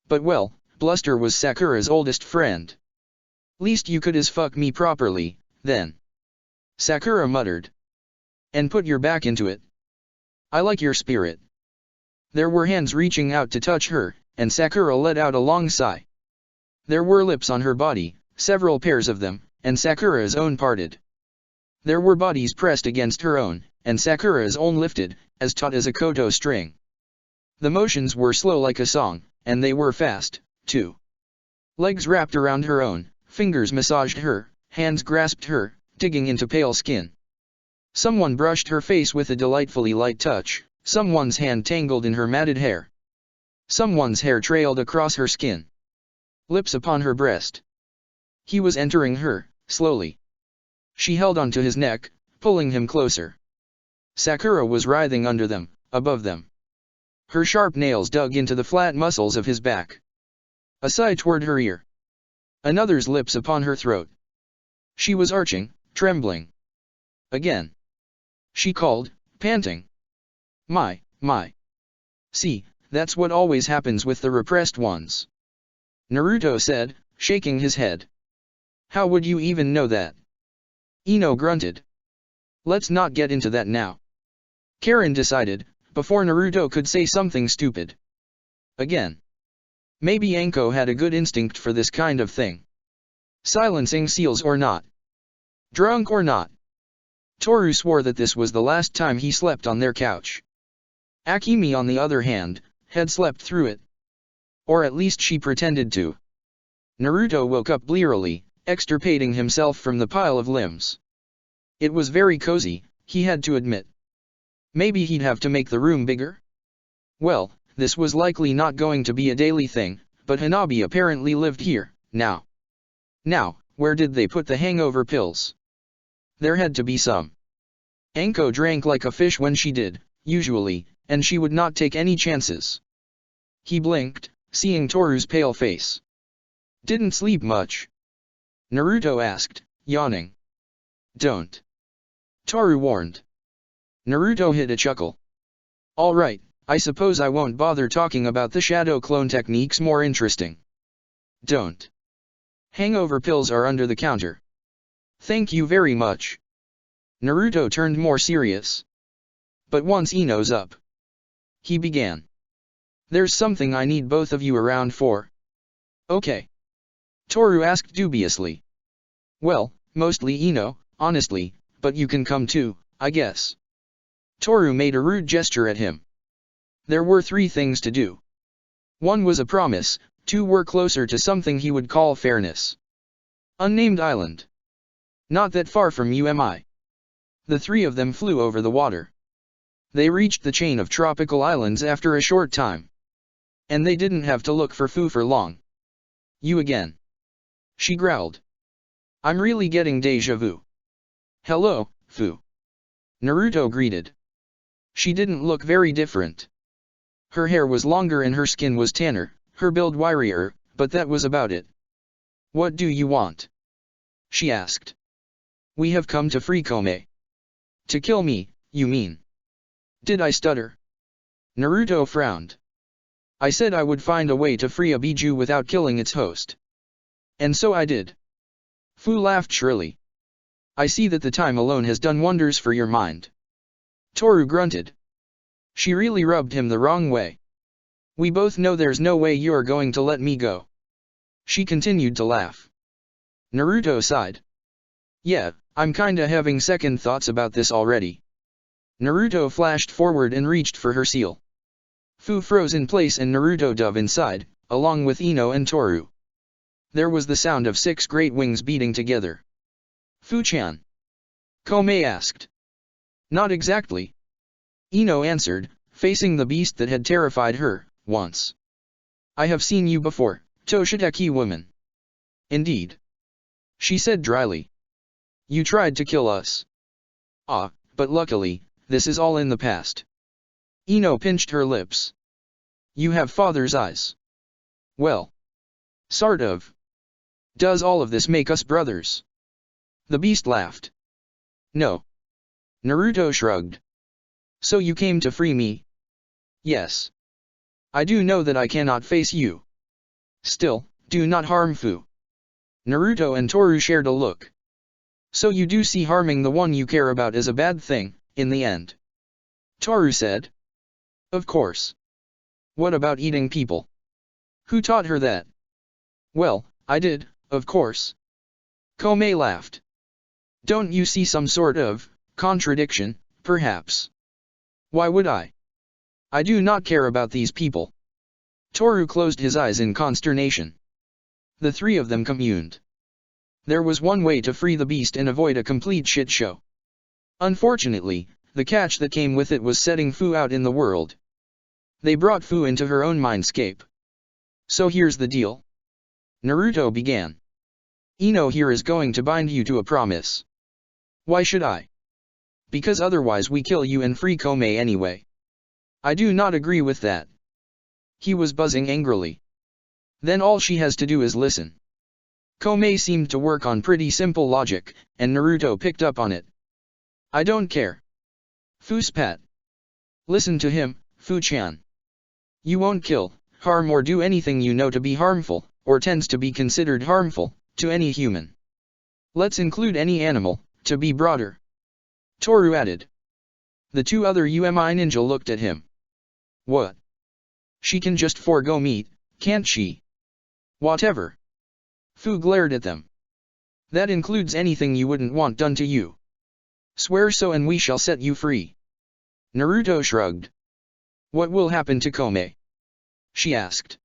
But well, bluster was Sakura's oldest friend. Least you could is fuck me properly, then. Sakura muttered. And put your back into it. I like your spirit. There were hands reaching out to touch her, and Sakura let out a long sigh. There were lips on her body, several pairs of them, and Sakura's own parted. There were bodies pressed against her own, and Sakura's own lifted, as taut as a koto string. The motions were slow like a song, and they were fast, too. Legs wrapped around her own, fingers massaged her, hands grasped her, digging into pale skin. Someone brushed her face with a delightfully light touch, someone's hand tangled in her matted hair. Someone's hair trailed across her skin. Lips upon her breast. He was entering her, slowly. She held onto his neck, pulling him closer. Sakura was writhing under them, above them. Her sharp nails dug into the flat muscles of his back. A sigh toward her ear. Another's lips upon her throat. She was arching, trembling. Again. She called, panting. My. See, that's what always happens with the repressed ones. Naruto said, shaking his head. How would you even know that? Ino grunted. Let's not get into that now. Karen decided, before Naruto could say something stupid. Again. Maybe Anko had a good instinct for this kind of thing. Silencing seals or not. Drunk or not. Toru swore that this was the last time he slept on their couch. Akemi on the other hand, had slept through it. Or at least she pretended to. Naruto woke up blearily, extirpating himself from the pile of limbs. It was very cozy, he had to admit. Maybe he'd have to make the room bigger? Well, this was likely not going to be a daily thing, but Hanabi apparently lived here, now. Now, where did they put the hangover pills? There had to be some. Anko drank like a fish when she did, usually, and she would not take any chances. He blinked, seeing Toru's pale face. Didn't sleep much? Naruto asked, yawning. Don't. Toru warned. Naruto hit a chuckle. Alright, I suppose I won't bother talking about the shadow clone techniques. More interesting. Don't. Hangover pills are under the counter. Thank you very much. Naruto turned more serious. But once Ino's up, he began. There's something I need both of you around for. Okay. Toru asked dubiously. Well, mostly Ino, honestly, but you can come too, I guess. Toru made a rude gesture at him. There were 3 things to do. 1 was a promise, 2 were closer to something he would call fairness. Unnamed island. Not that far from UMI. The 3 of them flew over the water. They reached the chain of tropical islands after a short time. And they didn't have to look for Fu for long. You again. She growled. I'm really getting deja vu. Hello, Fu. Naruto greeted. She didn't look very different. Her hair was longer and her skin was tanner, her build wirier, but that was about it. What do you want? She asked. We have come to free Kome. To kill me, you mean? Did I stutter? Naruto frowned. I said I would find a way to free a biju without killing its host. And so I did. Fu laughed shrilly. I see that the time alone has done wonders for your mind. Toru grunted. She really rubbed him the wrong way. We both know there's no way you're going to let me go. She continued to laugh. Naruto sighed. Yeah, I'm kinda having second thoughts about this already. Naruto flashed forward and reached for her seal. Fu froze in place and Naruto dove inside, along with Ino and Toru. There was the sound of 6 great wings beating together. Fu-chan. Kome asked. Not exactly. Ino answered, facing the beast that had terrified her, once. I have seen you before, Toshiteki woman. Indeed. She said dryly. You tried to kill us. Ah, but luckily, this is all in the past. Ino pinched her lips. You have father's eyes. Well. Sort of. Does all of this make us brothers? The beast laughed. No. Naruto shrugged. So you came to free me? Yes. I do know that I cannot face you. Still, do not harm Fu. Naruto and Toru shared a look. So you do see harming the one you care about as a bad thing, in the end? Toru said. Of course. What about eating people? Who taught her that? Well, I did, of course. Kome laughed. Don't you see some sort of contradiction, perhaps? Why would I? I do not care about these people. Toru closed his eyes in consternation. The 3 of them communed. There was one way to free the beast and avoid a complete shit show. Unfortunately, the catch that came with it was setting Fu out in the world. They brought Fu into her own mindscape. So here's the deal. Naruto began. Ino here is going to bind you to a promise. Why should I? Because otherwise we kill you and free Kome anyway. I do not agree with that. He was buzzing angrily. Then all she has to do is listen. Kome seemed to work on pretty simple logic, and Naruto picked up on it. I don't care. Fu spat. Listen to him, Fu-chan. You won't kill, harm or do anything you know to be harmful, or tends to be considered harmful, to any human. Let's include any animal, to be broader. Toru added. The 2 other UMI ninja looked at him. What? She can just forego meat, can't she? Whatever. Fu glared at them. That includes anything you wouldn't want done to you. Swear so and we shall set you free. Naruto shrugged. What will happen to Kome? She asked.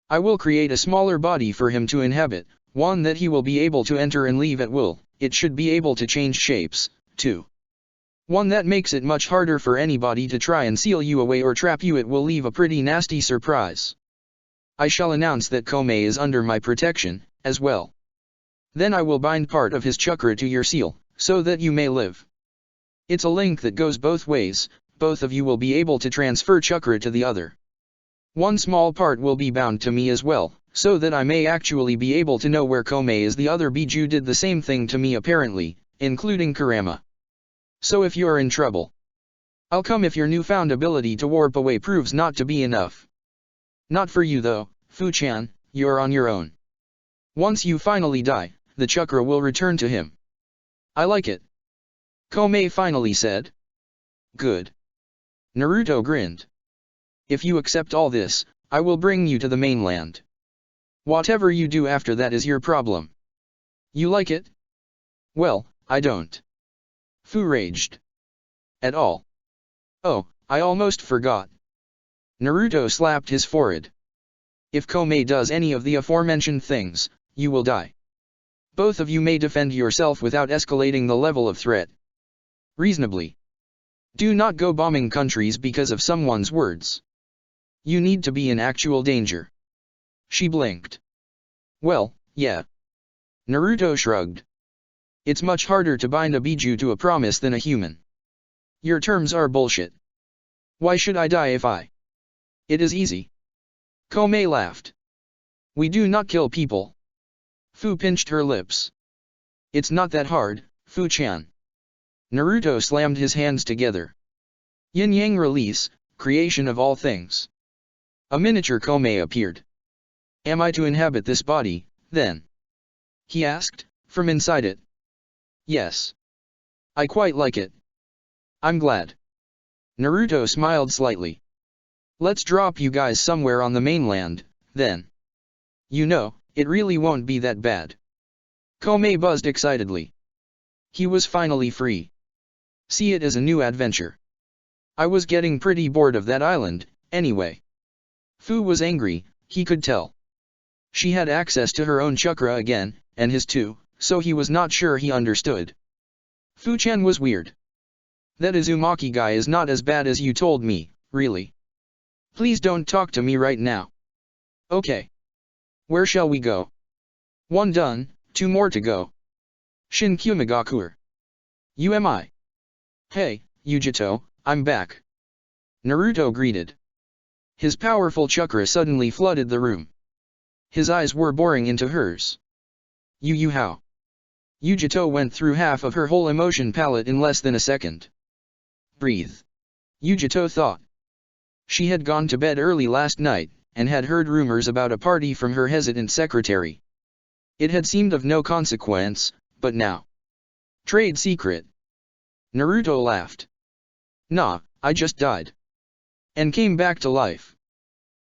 I will create a smaller body for him to inhabit, one that he will be able to enter and leave at will. It should be able to change shapes, too. One that makes it much harder for anybody to try and seal you away or trap you. It will leave a pretty nasty surprise. I shall announce that Kome is under my protection, as well. Then I will bind part of his chakra to your seal, so that you may live. It's a link that goes both ways, both of you will be able to transfer chakra to the other. One small part will be bound to me as well, so that I may actually be able to know where Kome is. The other biju did the same thing to me apparently, including Kurama. So if you're in trouble, I'll come if your newfound ability to warp away proves not to be enough. Not for you though, Fu-chan, you're on your own. Once you finally die, the chakra will return to him. I like it. Komei finally said. Good. Naruto grinned. If you accept all this, I will bring you to the mainland. Whatever you do after that is your problem. You like it? Well, I don't. Fu raged. At all. Oh, I almost forgot. Naruto slapped his forehead. If Komei does any of the aforementioned things, you will die. Both of you may defend yourself without escalating the level of threat. Reasonably. Do not go bombing countries because of someone's words. You need to be in actual danger. She blinked. Well, yeah. Naruto shrugged. It's much harder to bind a biju to a promise than a human. Your terms are bullshit. Why should I die if I? It is easy. Komei laughed. We do not kill people. Fu pinched her lips. It's not that hard, Fu-chan. Naruto slammed his hands together. Yin-yang release, creation of all things. A miniature Komei appeared. Am I to inhabit this body, then? He asked, from inside it. Yes. I quite like it. I'm glad. Naruto smiled slightly. Let's drop you guys somewhere on the mainland, then. You know, it really won't be that bad. Komei buzzed excitedly. He was finally free. See it as a new adventure. I was getting pretty bored of that island, anyway. Fu was angry, he could tell. She had access to her own chakra again, and his too, so he was not sure he understood. Fu-chan was weird. That Uzumaki guy is not as bad as you told me, really. Please don't talk to me right now. Okay. Where shall we go? One done, two more to go. Shinkyumigakur. UMI. Hey, Yujito, I'm back. Naruto greeted. His powerful chakra suddenly flooded the room. His eyes were boring into hers. How? Yujito went through half of her whole emotion palette in less than a second. Breathe. Yujito thought. She had gone to bed early last night, and had heard rumors about a party from her hesitant secretary. It had seemed of no consequence, but now. Trade secret. Naruto laughed. Nah, I just died. And came back to life.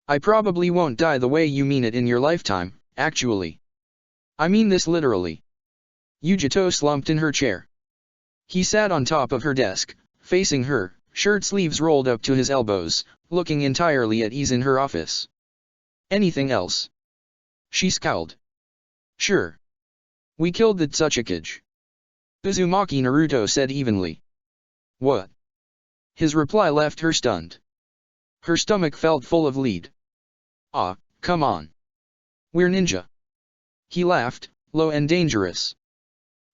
I probably won't die the way you mean it in your lifetime, actually. I mean this literally. Yujito slumped in her chair. He sat on top of her desk, facing her, shirt sleeves rolled up to his elbows, looking entirely at ease in her office. Anything else? She scowled. Sure. We killed the Tsuchikage. Uzumaki, Naruto said evenly. What? His reply left her stunned. Her stomach felt full of lead. Ah, come on. We're ninja. He laughed, low and dangerous.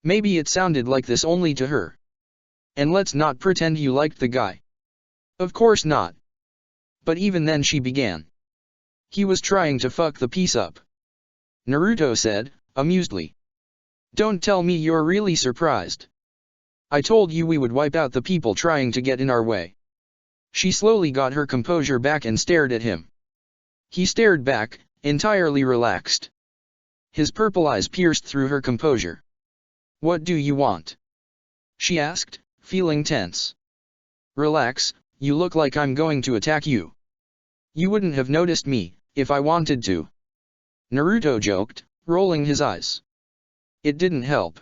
Maybe it sounded like this only to her. And let's not pretend you liked the guy. Of course not. But even then she began. He was trying to fuck the piece up. Naruto said, amusedly. Don't tell me you're really surprised. I told you we would wipe out the people trying to get in our way. She slowly got her composure back and stared at him. He stared back, entirely relaxed. His purple eyes pierced through her composure. What do you want? She asked, feeling tense. Relax, you look like I'm going to attack you. You wouldn't have noticed me, if I wanted to. Naruto joked, rolling his eyes. It didn't help.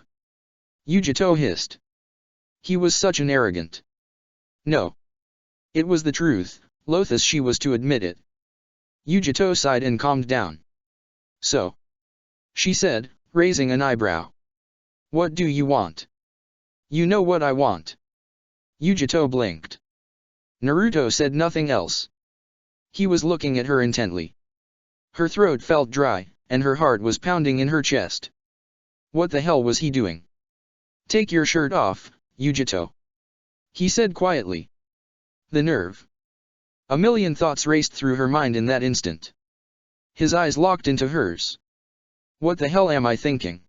Yujito hissed. He was such an arrogant. No. It was the truth, loath as she was to admit it. Yujito sighed and calmed down. So? She said, raising an eyebrow. What do you want? You know what I want. Yujito blinked. Naruto said nothing else. He was looking at her intently. Her throat felt dry, and her heart was pounding in her chest. What the hell was he doing? Take your shirt off, Yujito. He said quietly. The nerve. A million thoughts raced through her mind in that instant. His eyes locked into hers. What the hell am I thinking?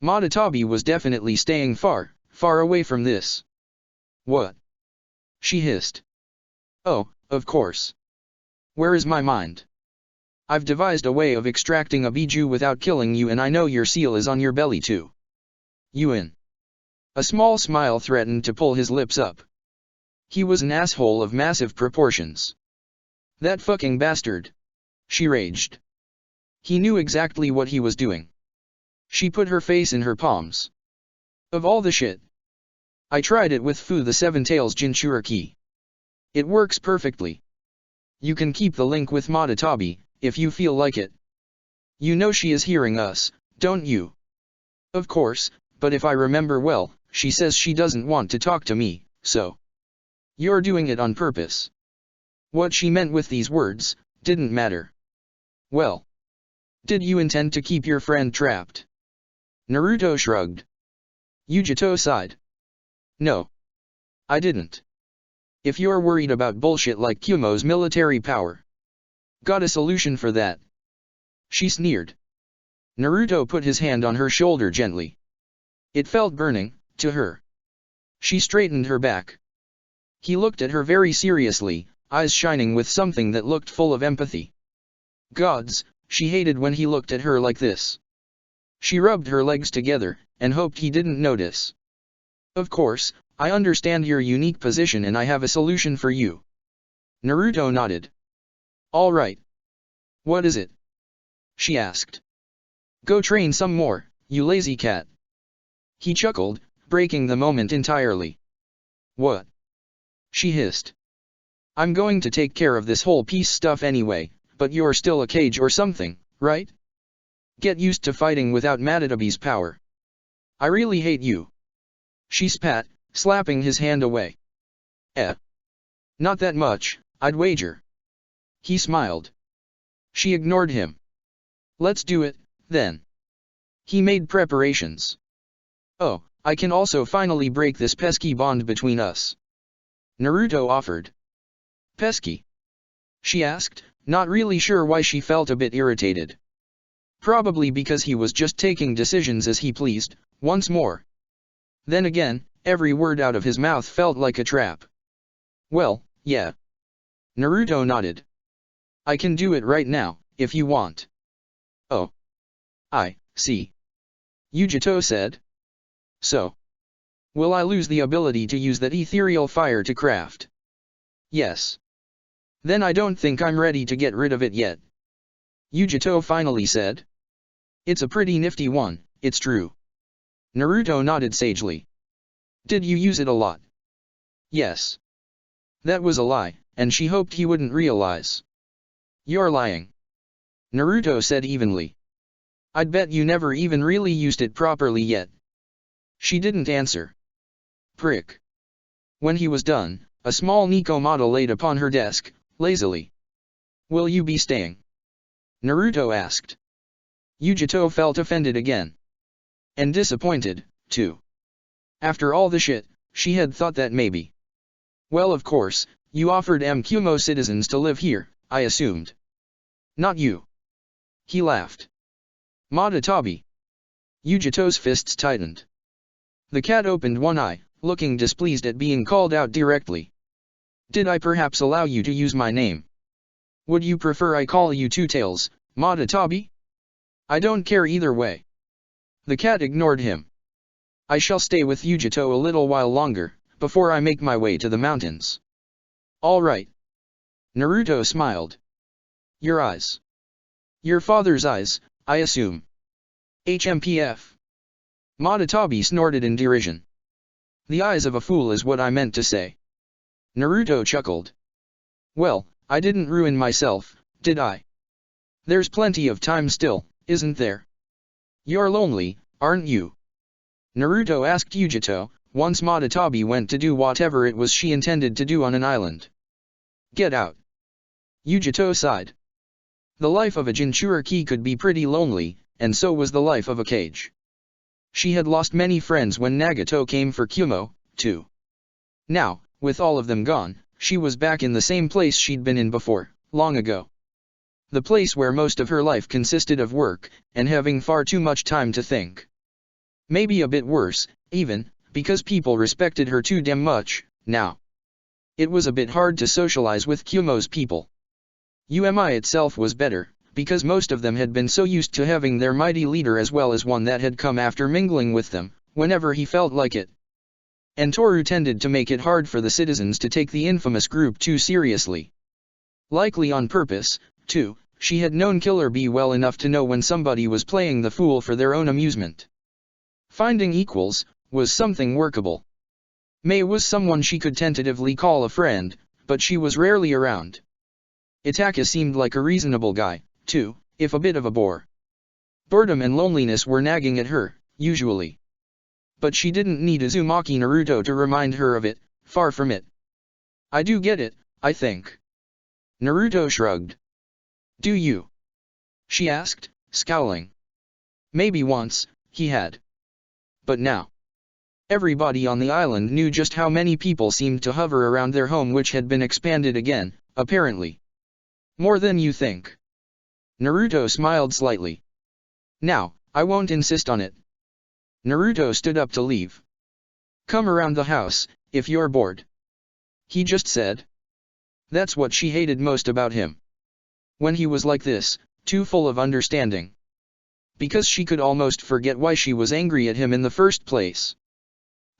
Madatabi was definitely staying far, far away from this. What? She hissed. Oh, of course. Where is my mind? I've devised a way of extracting a bijou without killing you, and I know your seal is on your belly too. Yuan. A small smile threatened to pull his lips up. He was an asshole of massive proportions. That fucking bastard. She raged. He knew exactly what he was doing. She put her face in her palms. Of all the shit. I tried it with Fu the Seven Tails Jinchuriki. It works perfectly. You can keep the link with Madatabi, if you feel like it. You know she is hearing us, don't you? Of course, but if I remember well, she says she doesn't want to talk to me, so. You're doing it on purpose. What she meant with these words, didn't matter. Well. Did you intend to keep your friend trapped? Naruto shrugged. Yujito sighed. No. I didn't. If you're worried about bullshit like Kumo's military power. Got a solution for that. She sneered. Naruto put his hand on her shoulder gently. It felt burning, to her. She straightened her back. He looked at her very seriously, eyes shining with something that looked full of empathy. Gods, she hated when he looked at her like this. She rubbed her legs together, and hoped he didn't notice. Of course, I understand your unique position and I have a solution for you. Naruto nodded. All right. What is it? She asked. Go train some more, you lazy cat. He chuckled, breaking the moment entirely. What? She hissed. I'm going to take care of this whole piece stuff anyway, but you're still a cage or something, right? Get used to fighting without Madatabi's power. I really hate you. She spat, slapping his hand away. Not that much, I'd wager. He smiled. She ignored him. Let's do it, then. He made preparations. Oh, I can also finally break this pesky bond between us. Naruto offered. Pesky? She asked, not really sure why she felt a bit irritated. Probably because he was just taking decisions as he pleased, once more. Then again, every word out of his mouth felt like a trap. Well, yeah. Naruto nodded. I can do it right now, if you want. Oh. I see. Yujito said. So. Will I lose the ability to use that ethereal fire to craft? Yes. Then I don't think I'm ready to get rid of it yet. Yujito finally said. It's a pretty nifty one, it's true. Naruto nodded sagely. Did you use it a lot? Yes. That was a lie, and she hoped he wouldn't realize. You're lying. Naruto said evenly. I'd bet you never even really used it properly yet. She didn't answer. Prick. When he was done, a small Nico model laid upon her desk, lazily. Will you be staying? Naruto asked. Yujito felt offended again. And disappointed, too. After all the shit, she had thought that maybe. Well, of course, you offered Kumo citizens to live here, I assumed. Not you. He laughed. Madatabi. Yujito's fists tightened. The cat opened one eye, looking displeased at being called out directly. Did I perhaps allow you to use my name? Would you prefer I call you Two Tails, Madatabi? I don't care either way. The cat ignored him. I shall stay with Yujito a little while longer, before I make my way to the mountains. All right. Naruto smiled. Your eyes. Your father's eyes, I assume. HMPF. Madatabi snorted in derision. The eyes of a fool is what I meant to say. Naruto chuckled. Well, I didn't ruin myself, did I? There's plenty of time still, isn't there? You're lonely, aren't you? Naruto asked Yujito, once Madatabi went to do whatever it was she intended to do on an island. Get out. Yujito sighed. The life of a Jinchuriki could be pretty lonely, and so was the life of a cage. She had lost many friends when Nagato came for Kumo, too. Now, with all of them gone, she was back in the same place she'd been in before, long ago. The place where most of her life consisted of work, and having far too much time to think. Maybe a bit worse, even, because people respected her too damn much, now. It was a bit hard to socialize with Kumo's people. UMI itself was better, because most of them had been so used to having their mighty leader as well as one that had come after mingling with them, whenever he felt like it. And Toru tended to make it hard for the citizens to take the infamous group too seriously. Likely on purpose, too, she had known Killer Bee well enough to know when somebody was playing the fool for their own amusement. Finding equals was something workable. Mei was someone she could tentatively call a friend, but she was rarely around. Itaka seemed like a reasonable guy, too, if a bit of a bore. Boredom and loneliness were nagging at her, usually. But she didn't need Uzumaki Naruto to remind her of it, far from it. I do get it, I think. Naruto shrugged. Do you? She asked, scowling. Maybe once, he had. But now. Everybody on the island knew just how many people seemed to hover around their home, which had been expanded again, apparently. More than you think. Naruto smiled slightly. Now, I won't insist on it. Naruto stood up to leave. Come around the house, if you're bored. He just said. That's what she hated most about him. When he was like this, too full of understanding. Because she could almost forget why she was angry at him in the first place.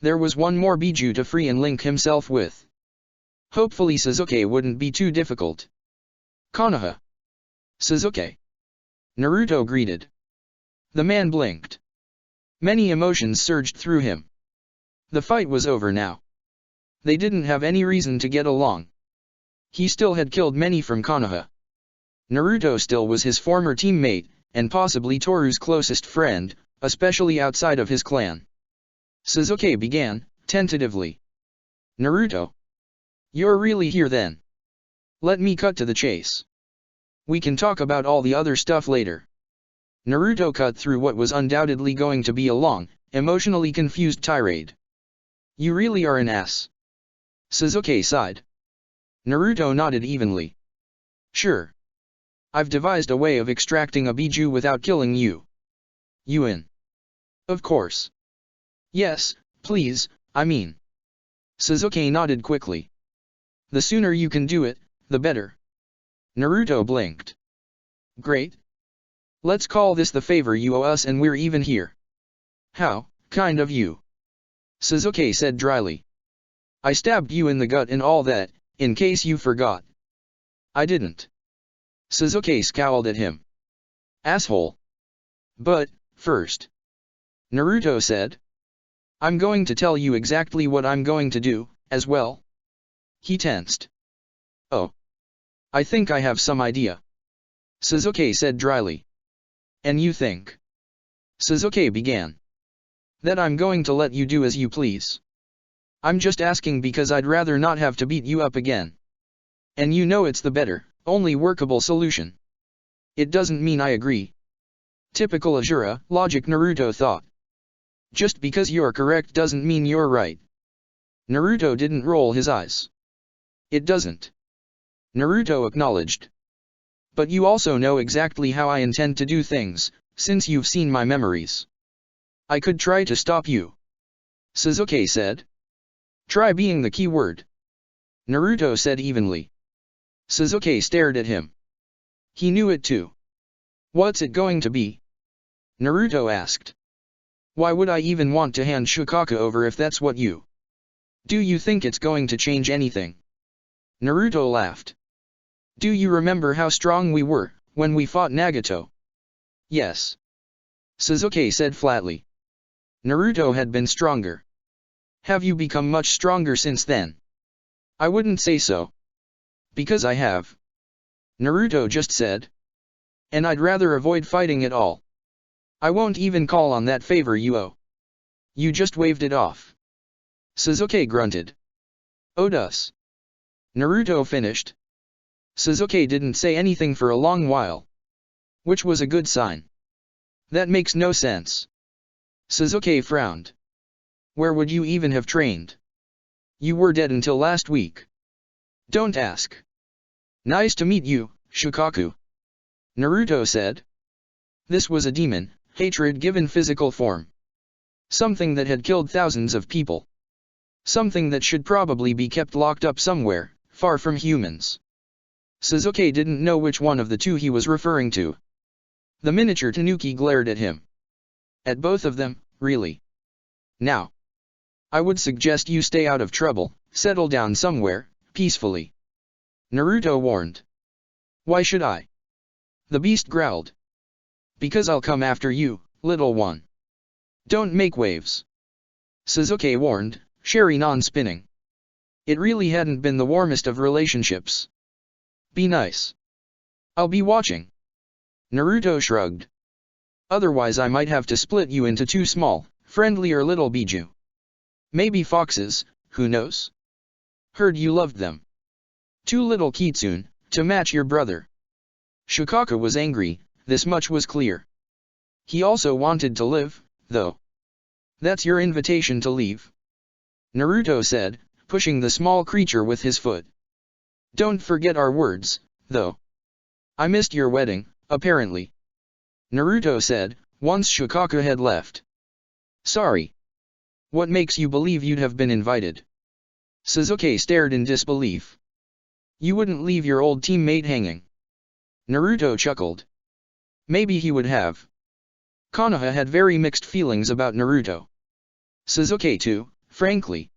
There was one more Biju to free and link himself with. Hopefully Sasuke wouldn't be too difficult. Konoha. Sasuke. Naruto greeted. The man blinked. Many emotions surged through him. The fight was over now. They didn't have any reason to get along. He still had killed many from Konoha. Naruto still was his former teammate, and possibly Toru's closest friend, especially outside of his clan. Sasuke began, tentatively. Naruto. You're really here then? Let me cut to the chase. We can talk about all the other stuff later. Naruto cut through what was undoubtedly going to be a long, emotionally confused tirade. You really are an ass. Sasuke sighed. Naruto nodded evenly. Sure. I've devised a way of extracting a Biju without killing you. You in? Of course. Yes, please, I mean. Sasuke nodded quickly. The sooner you can do it, the better. Naruto blinked. Great. Let's call this the favor you owe us, and we're even here. How kind of you. Sasuke said dryly. I stabbed you in the gut and all that, in case you forgot. I didn't. Sasuke scowled at him. Asshole. But, first. Naruto said. I'm going to tell you exactly what I'm going to do, as well. He tensed. Oh. I think I have some idea. Sasuke said dryly. And you think? Sasuke began. That I'm going to let you do as you please. I'm just asking because I'd rather not have to beat you up again. And you know it's the better, only workable solution. It doesn't mean I agree. Typical Ajura logic, Naruto thought. Just because you're correct doesn't mean you're right. Naruto didn't roll his eyes. It doesn't. Naruto acknowledged. But you also know exactly how I intend to do things, since you've seen my memories. I could try to stop you. Sasuke said. Try being the key word. Naruto said evenly. Sasuke stared at him. He knew it too. What's it going to be? Naruto asked. Why would I even want to hand Shukaku over if that's what you... Do you think it's going to change anything? Naruto laughed. Do you remember how strong we were, when we fought Nagato? Yes. Sasuke said flatly. Naruto had been stronger. Have you become much stronger since then? I wouldn't say so. Because I have. Naruto just said. And I'd rather avoid fighting at all. I won't even call on that favor you owe. You just waved it off. Sasuke grunted. Odas. Naruto finished. Sasuke didn't say anything for a long while. Which was a good sign. That makes no sense. Sasuke frowned. Where would you even have trained? You were dead until last week. Don't ask. Nice to meet you, Shukaku. Naruto said. This was a demon, hatred given physical form. Something that had killed thousands of people. Something that should probably be kept locked up somewhere, far from humans. Sasuke didn't know which one of the two he was referring to. The miniature tanuki glared at him. At both of them, really. Now. I would suggest you stay out of trouble, settle down somewhere, peacefully. Naruto warned. Why should I? The beast growled. Because I'll come after you, little one. Don't make waves. Sasuke warned, Sharingan spinning. It really hadn't been the warmest of relationships. Be nice. I'll be watching. Naruto shrugged. Otherwise I might have to split you into two small, friendlier little biju. Maybe foxes, who knows? Heard you loved them. Two little kitsune, to match your brother. Shikaka was angry, this much was clear. He also wanted to live, though. That's your invitation to leave? Naruto said, pushing the small creature with his foot. Don't forget our words, though. I missed your wedding, apparently. Naruto said, once Shikaka had left. Sorry. What makes you believe you'd have been invited? Sasuke stared in disbelief. You wouldn't leave your old teammate hanging. Naruto chuckled. Maybe he would have. Konoha had very mixed feelings about Naruto. Sasuke too, frankly.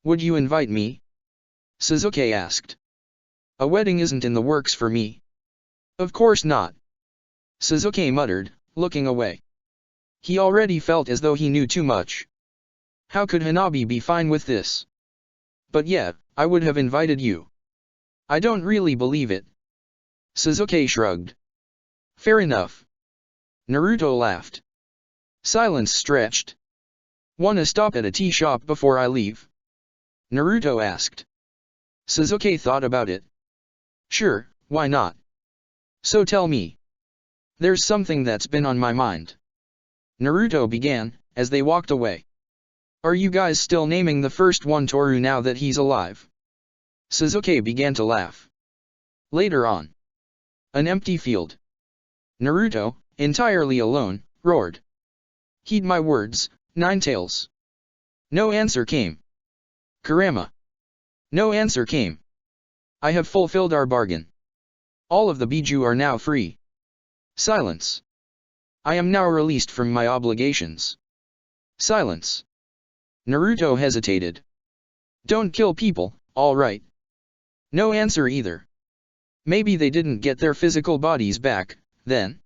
Would you invite me? Sasuke asked. A wedding isn't in the works for me. Of course not. Sasuke muttered, looking away. He already felt as though he knew too much. How could Hanabi be fine with this? But yeah, I would have invited you. I don't really believe it. Sasuke shrugged. Fair enough. Naruto laughed. Silence stretched. Wanna stop at a tea shop before I leave? Naruto asked. Sasuke thought about it. Sure, why not? So tell me. There's something that's been on my mind. Naruto began, as they walked away. Are you guys still naming the first one Toru now that he's alive? Sasuke began to laugh. Later on. An empty field. Naruto, entirely alone, roared. Heed my words, Ninetales. No answer came. Kurama. No answer came. I have fulfilled our bargain. All of the Biju are now free. Silence. I am now released from my obligations. Silence. Naruto hesitated. Don't kill people, alright. No answer either. Maybe they didn't get their physical bodies back, then.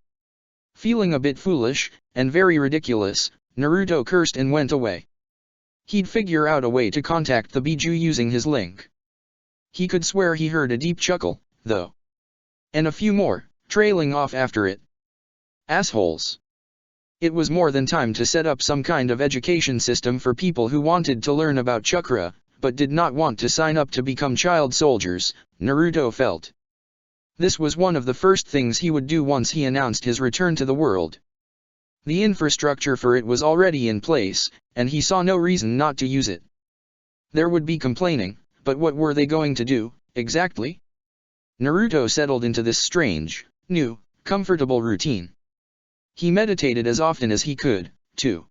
Feeling a bit foolish, and very ridiculous, Naruto cursed and went away. He'd figure out a way to contact the Biju using his link. He could swear he heard a deep chuckle, though. And a few more, trailing off after it. Assholes. It was more than time to set up some kind of education system for people who wanted to learn about chakra, but did not want to sign up to become child soldiers, Naruto felt. This was one of the first things he would do once he announced his return to the world. The infrastructure for it was already in place, and he saw no reason not to use it. There would be complaining, but what were they going to do, exactly? Naruto settled into this strange, new, comfortable routine. He meditated as often as he could, too.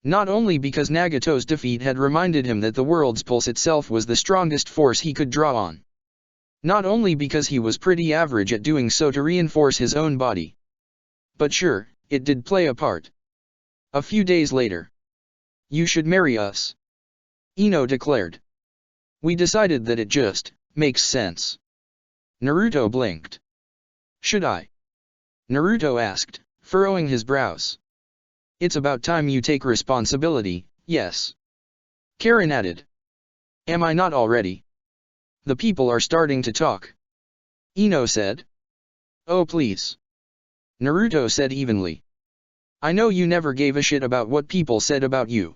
Not only because Nagato's defeat had reminded him that the world's pulse itself was the strongest force he could draw on. Not only because he was pretty average at doing so to reinforce his own body. But sure, it did play a part. A few days later. You should marry us. Ino declared. We decided that it just makes sense. Naruto blinked. Should I? Naruto asked, furrowing his brows. It's about time you take responsibility, yes. Karen added. Am I not already? The people are starting to talk. Ino said. Oh please. Naruto said evenly. I know you never gave a shit about what people said about you.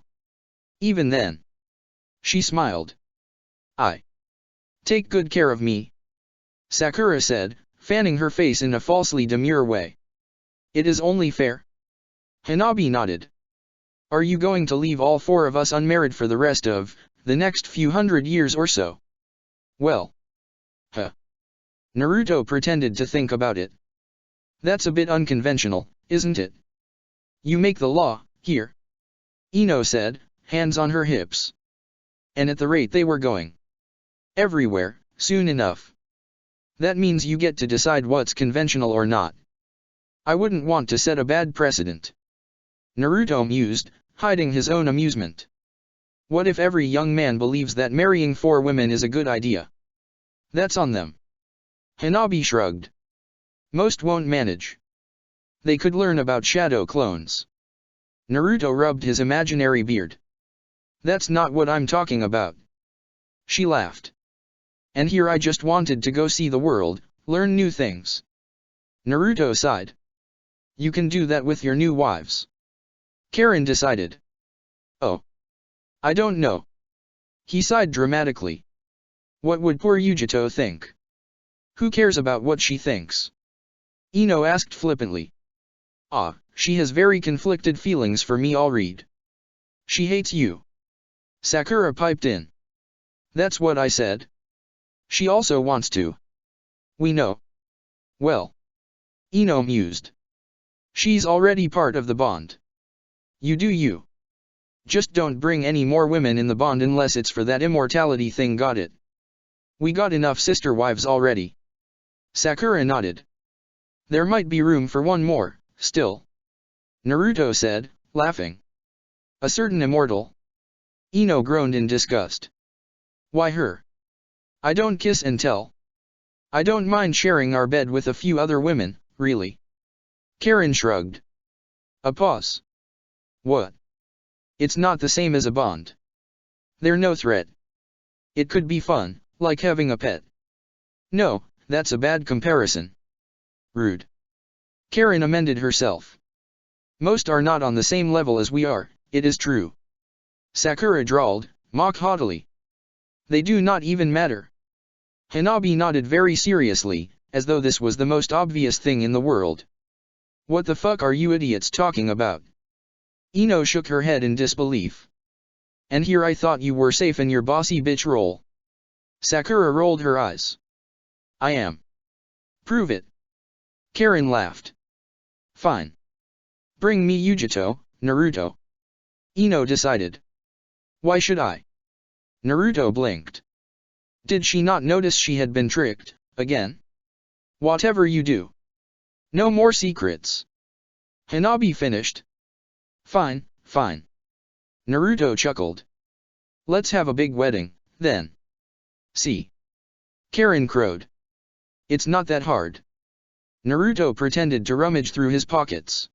Even then. She smiled. I take good care of me. Sakura said, fanning her face in a falsely demure way. It is only fair. Hanabi nodded. Are you going to leave all four of us unmarried for the rest of the next few hundred years or so? Well. Naruto pretended to think about it. That's a bit unconventional, isn't it? You make the law, here. Ino said, hands on her hips. And at the rate they were going everywhere, soon enough. That means you get to decide what's conventional or not. I wouldn't want to set a bad precedent. Naruto mused, hiding his own amusement. What if every young man believes that marrying 4 women is a good idea? That's on them. Hanabi shrugged. Most won't manage. They could learn about shadow clones. Naruto rubbed his imaginary beard. That's not what I'm talking about. She laughed. And here I just wanted to go see the world, learn new things. Naruto sighed. You can do that with your new wives. Karen decided. Oh. I don't know. He sighed dramatically. What would poor Yujito think? Who cares about what she thinks? Ino asked flippantly. Ah, she has very conflicted feelings for me, I'll read. She hates you. Sakura piped in. That's what I said. She also wants to. We know. Well. Ino mused. She's already part of the bond. You do you. Just don't bring any more women in the bond unless it's for that immortality thing, got it? We got enough sister wives already. Sakura nodded. There might be room for one more, still. Naruto said, laughing. A certain immortal. Ino groaned in disgust. Why her? I don't kiss and tell. I don't mind sharing our bed with a few other women, really. Karen shrugged. A pause. What? It's not the same as a bond. They're no threat. It could be fun, like having a pet. No, that's a bad comparison. Rude. Karen amended herself. Most are not on the same level as we are, it is true. Sakura drawled, mock haughtily. They do not even matter. Hanabi nodded very seriously, as though this was the most obvious thing in the world. What the fuck are you idiots talking about? Ino shook her head in disbelief. And here I thought you were safe in your bossy bitch role. Sakura rolled her eyes. I am. Prove it. Karen laughed. Fine. Bring me Yujito, Naruto. Ino decided. Why should I? Naruto blinked. Did she not notice she had been tricked, again? Whatever you do. No more secrets. Hanabi finished. Fine, fine. Naruto chuckled. Let's have a big wedding, then. See. Karen crowed. It's not that hard. Naruto pretended to rummage through his pockets.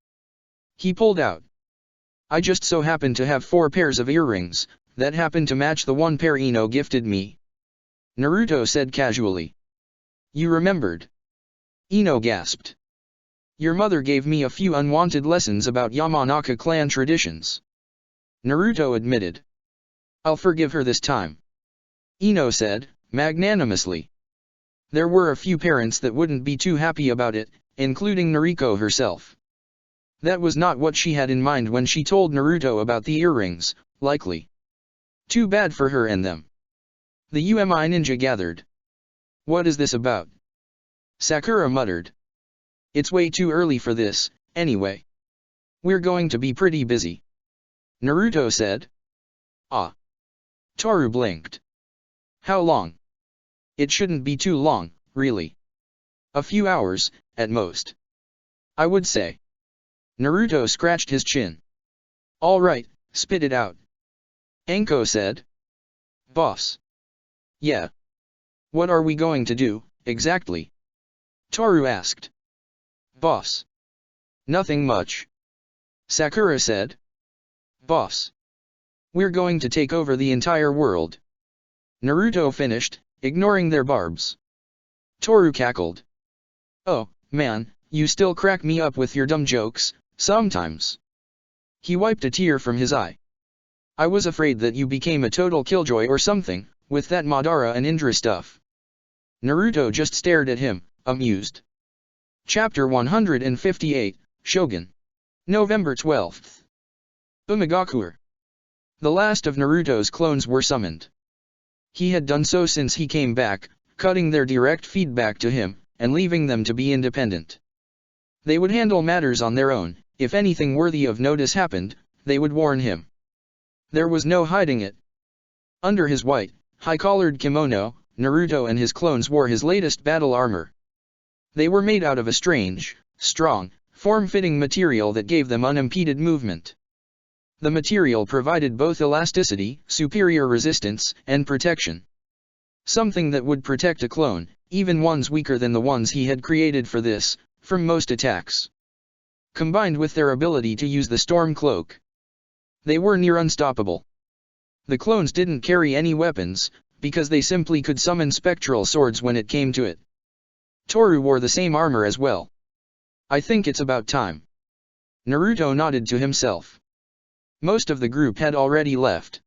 He pulled out. I just so happen to have 4 pairs of earrings, that happen to match the 1 pair Ino gifted me. Naruto said casually. You remembered. Ino gasped. Your mother gave me a few unwanted lessons about Yamanaka clan traditions. Naruto admitted. I'll forgive her this time. Ino said, magnanimously. There were a few parents that wouldn't be too happy about it, including Noriko herself. That was not what she had in mind when she told Naruto about the earrings, likely. Too bad for her and them. The UMI ninja gathered. What is this about? Sakura muttered. It's way too early for this, anyway. We're going to be pretty busy. Naruto said. Ah. Toru blinked. How long? It shouldn't be too long, really. A few hours, at most. I would say. Naruto scratched his chin. All right, spit it out. Anko said. Boss. Yeah. What are we going to do, exactly? Toru asked. Boss. Nothing much. Sakura said. Boss. We're going to take over the entire world. Naruto finished, ignoring their barbs. Toru cackled. Oh, man, you still crack me up with your dumb jokes, sometimes. He wiped a tear from his eye. I was afraid that you became a total killjoy or something, with that Madara and Indra stuff. Naruto just stared at him, amused. Chapter 158, Shogun. November 12th. Umegakure. The last of Naruto's clones were summoned. He had done so since he came back, cutting their direct feedback to him, and leaving them to be independent. They would handle matters on their own. If anything worthy of notice happened, they would warn him. There was no hiding it. Under his white, high-collared kimono, Naruto and his clones wore his latest battle armor. They were made out of a strange, strong, form-fitting material that gave them unimpeded movement. The material provided both elasticity, superior resistance, and protection. Something that would protect a clone, even ones weaker than the ones he had created for this, from most attacks. Combined with their ability to use the storm cloak, they were near unstoppable. The clones didn't carry any weapons, because they simply could summon spectral swords when it came to it. Toru wore the same armor as well. I think it's about time. Naruto nodded to himself. Most of the group had already left.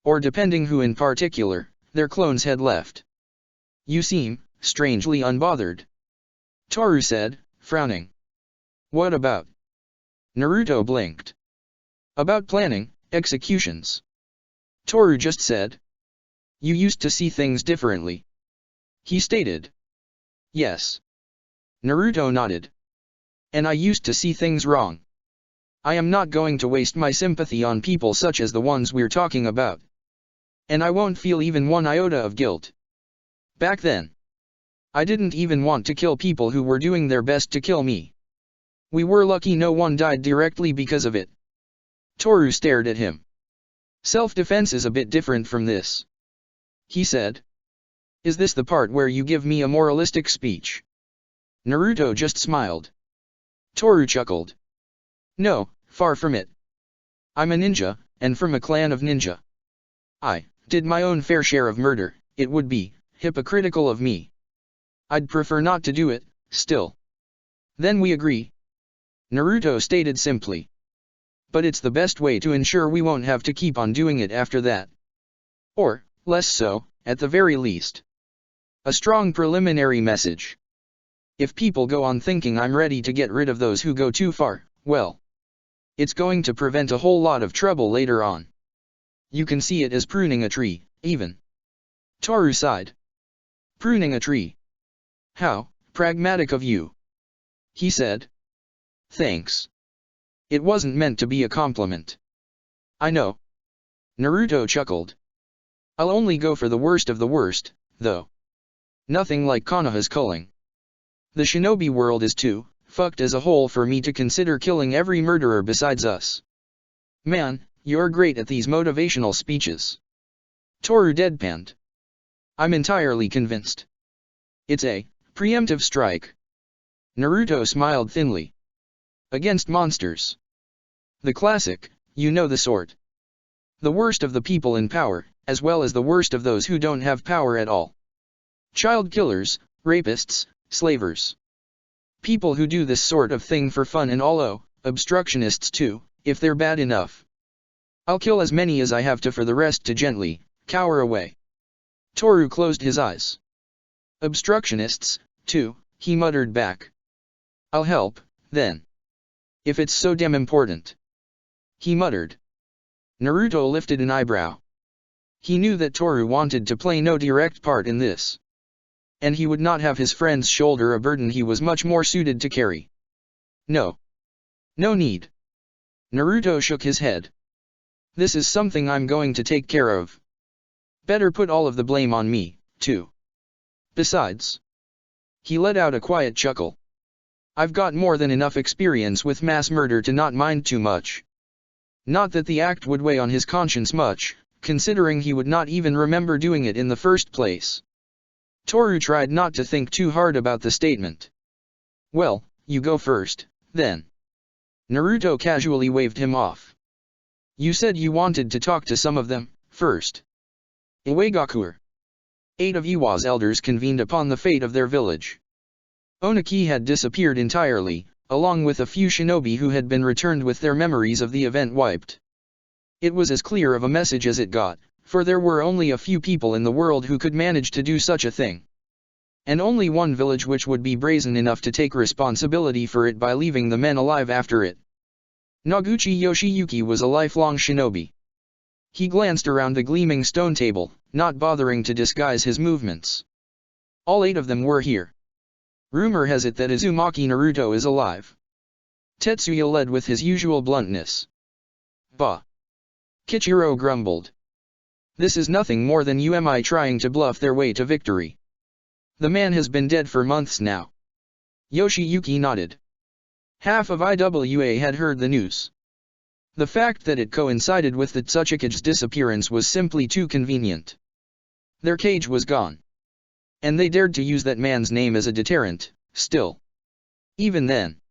Or depending who in particular, their clones had left. You seem, strangely unbothered. Toru said, frowning. What about? Naruto blinked. About planning, executions. Toru just said. You used to see things differently. He stated. Yes. Naruto nodded. And I used to see things wrong. I am not going to waste my sympathy on people such as the ones we're talking about. And I won't feel even one iota of guilt. Back then, I didn't even want to kill people who were doing their best to kill me. We were lucky no one died directly because of it. Toru stared at him. Self-defense is a bit different from this. He said. Is this the part where you give me a moralistic speech? Naruto just smiled. Toru chuckled. No, far from it. I'm a ninja, and from a clan of ninja. I did my own fair share of murder. It would be hypocritical of me. I'd prefer not to do it, still. Then we agree. Naruto stated simply. But it's the best way to ensure we won't have to keep on doing it after that. Or, less so, at the very least. A strong preliminary message. If people go on thinking I'm ready to get rid of those who go too far, well, it's going to prevent a whole lot of trouble later on. You can see it as pruning a tree, even. Toru sighed. Pruning a tree. How pragmatic of you. He said. Thanks. It wasn't meant to be a compliment. I know. Naruto chuckled. I'll only go for the worst of the worst, though. Nothing like Konoha's culling. The shinobi world is too fucked as a whole for me to consider killing every murderer besides us. Man, you're great at these motivational speeches. Toru deadpanned. I'm entirely convinced. It's a preemptive strike. Naruto smiled thinly. Against monsters. The classic, you know the sort. The worst of the people in power, as well as the worst of those who don't have power at all. Child killers, rapists, slavers. People who do this sort of thing for fun and all obstructionists too, if they're bad enough. I'll kill as many as I have to for the rest to gently cower away. Toru closed his eyes. Obstructionists, too, he muttered back. I'll help, then. If it's so damn important. He muttered. Naruto lifted an eyebrow. He knew that Toru wanted to play no direct part in this. And he would not have his friends shoulder a burden he was much more suited to carry. No. No need. Naruto shook his head. This is something I'm going to take care of. Better put all of the blame on me, too. Besides. He let out a quiet chuckle. I've got more than enough experience with mass murder to not mind too much. Not that the act would weigh on his conscience much, considering he would not even remember doing it in the first place. Toru tried not to think too hard about the statement. Well, you go first, then. Naruto casually waved him off. You said you wanted to talk to some of them, first. Iwagakure. 8 of Iwa's elders convened upon the fate of their village. Oniki had disappeared entirely, along with a few shinobi who had been returned with their memories of the event wiped. It was as clear of a message as it got, for there were only a few people in the world who could manage to do such a thing. And only one village which would be brazen enough to take responsibility for it by leaving the men alive after it. Noguchi Yoshiyuki was a lifelong shinobi. He glanced around the gleaming stone table, not bothering to disguise his movements. All 8 of them were here. Rumor has it that Uzumaki Naruto is alive. Tetsuya led with his usual bluntness. Bah. Kichiro grumbled. This is nothing more than UMI trying to bluff their way to victory. The man has been dead for months now. Yoshiyuki nodded. Half of IWA had heard the news. The fact that it coincided with the Tsuchikage's disappearance was simply too convenient. Their cage was gone. And they dared to use that man's name as a deterrent, still. Even then.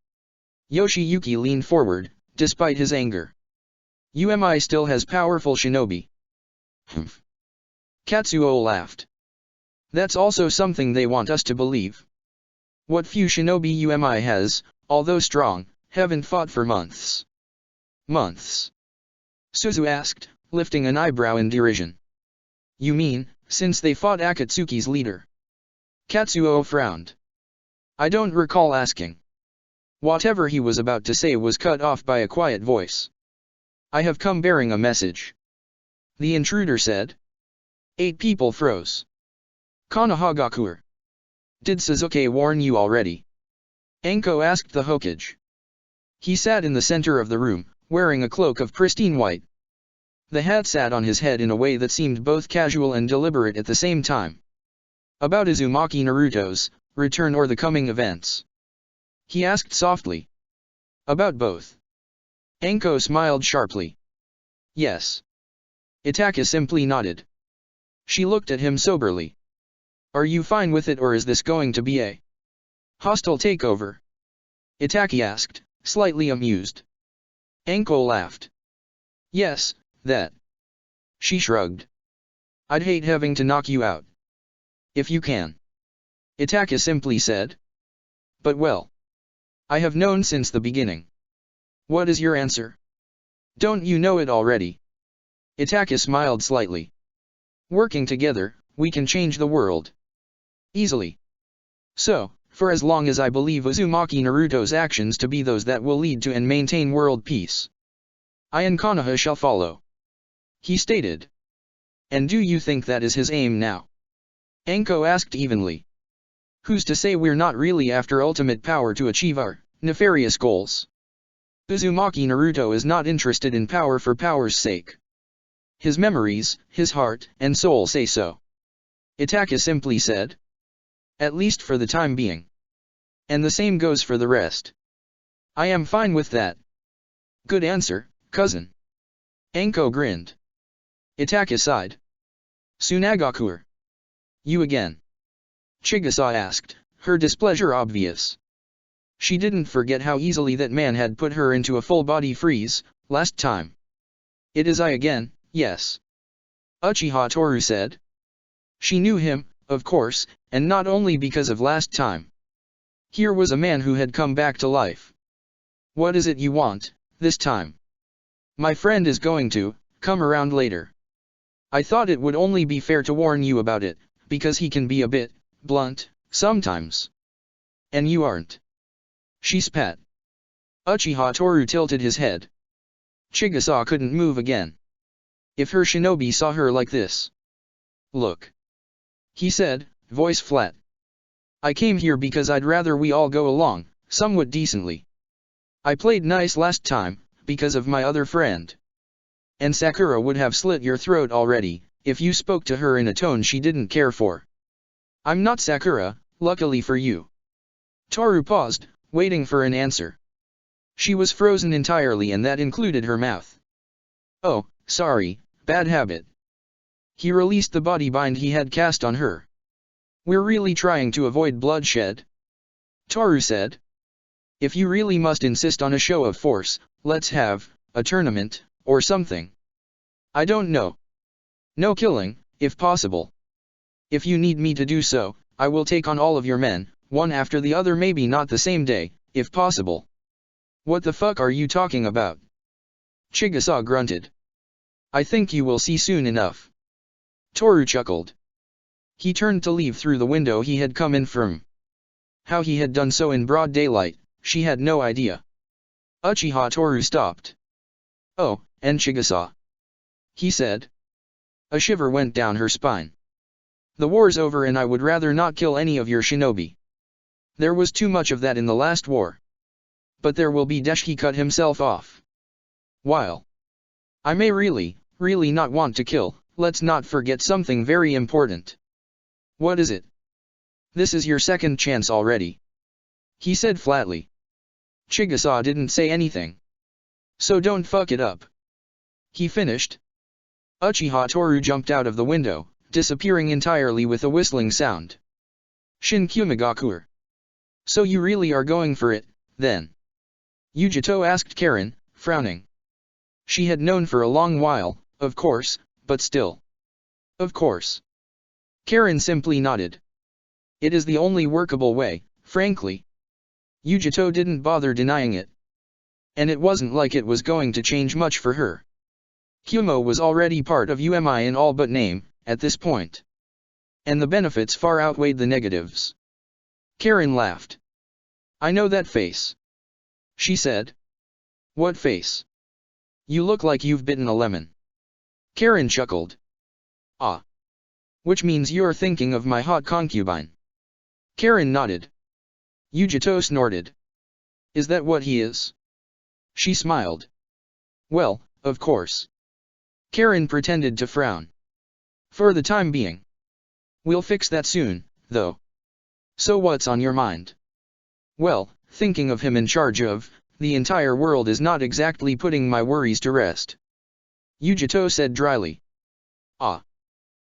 Yoshiyuki leaned forward, despite his anger. UMI still has powerful shinobi. Humph. Katsuo laughed. That's also something they want us to believe. What few shinobi UMI has, although strong, haven't fought for months. Months? Suzu asked, lifting an eyebrow in derision. You mean, since they fought Akatsuki's leader? Katsuo frowned. I don't recall asking. Whatever he was about to say was cut off by a quiet voice. I have come bearing a message. The intruder said. 8 people froze. Konohagakure. Did Suzuki warn you already? Anko asked the Hokage. He sat in the center of the room, wearing a cloak of pristine white. The hat sat on his head in a way that seemed both casual and deliberate at the same time. About Uzumaki Naruto's return or the coming events? He asked softly. About both. Anko smiled sharply. Yes. Itaka simply nodded. She looked at him soberly. Are you fine with it, or is this going to be a hostile takeover? Itaki asked, slightly amused. Anko laughed. Yes, that. She shrugged. I'd hate having to knock you out. If you can. Itaka simply said. But well. I have known since the beginning. What is your answer? Don't you know it already? Itaka smiled slightly. Working together, we can change the world. Easily. So, for as long as I believe Uzumaki Naruto's actions to be those that will lead to and maintain world peace, I and Konoha shall follow. He stated. And do you think that is his aim now? Anko asked evenly. Who's to say we're not really after ultimate power to achieve our nefarious goals? Uzumaki Naruto is not interested in power for power's sake. His memories, his heart, and soul say so. Itaka simply said. At least for the time being. And the same goes for the rest. I am fine with that. Good answer, cousin. Anko grinned. Itaka sighed. Tsunagakure. You again? Chigusa asked, her displeasure obvious. She didn't forget how easily that man had put her into a full-body freeze, last time. It is I again, yes. Uchiha Toru said. She knew him, of course, and not only because of last time. Here was a man who had come back to life. What is it you want, this time? My friend is going to come around later. I thought it would only be fair to warn you about it, because he can be a bit blunt, sometimes. And you aren't. She spat. Uchiha Toru tilted his head. Chigusa couldn't move again. If her shinobi saw her like this. Look. He said, voice flat. I came here because I'd rather we all go along, somewhat decently. I played nice last time, because of my other friend. And Sakura would have slit your throat already, if you spoke to her in a tone she didn't care for. I'm not Sakura, luckily for you. Toru paused, waiting for an answer. She was frozen entirely, and that included her mouth. Oh, sorry, bad habit. He released the body bind he had cast on her. We're really trying to avoid bloodshed? Toru said. If you really must insist on a show of force, let's have a tournament, or something. I don't know. No killing, if possible. If you need me to do so, I will take on all of your men, one after the other, maybe not the same day, if possible. What the fuck are you talking about? Chigusa grunted. I think you will see soon enough. Toru chuckled. He turned to leave through the window he had come in from. How he had done so in broad daylight, she had no idea. Uchiha Toru stopped. Oh, and Chigusa. He said. A shiver went down her spine. The war's over and I would rather not kill any of your shinobi. There was too much of that in the last war. But there will be. He cut himself off. While I may really not want to kill, let's not forget something very important. What is it? This is your second chance already, he said flatly. Chigusa didn't say anything. So don't fuck it up, he finished. Uchiha Toru jumped out of the window, disappearing entirely with a whistling sound. Shin Kumigakure. So you really are going for it, then? Yujito asked Karen, frowning. She had known for a long while, of course, but still. Of course. Karen simply nodded. It is the only workable way, frankly. Yujito didn't bother denying it. And it wasn't like it was going to change much for her. Kumo was already part of UMI in all but name, at this point. And the benefits far outweighed the negatives. Karen laughed. I know that face, she said. What face? You look like you've bitten a lemon. Karen chuckled. Ah. Which means you're thinking of my hot concubine. Karen nodded. Yujito snorted. Is that what he is? She smiled. Well, of course. Karen pretended to frown. For the time being. We'll fix that soon, though. So what's on your mind? Well, thinking of him in charge of the entire world is not exactly putting my worries to rest. Yujito said dryly. Ah.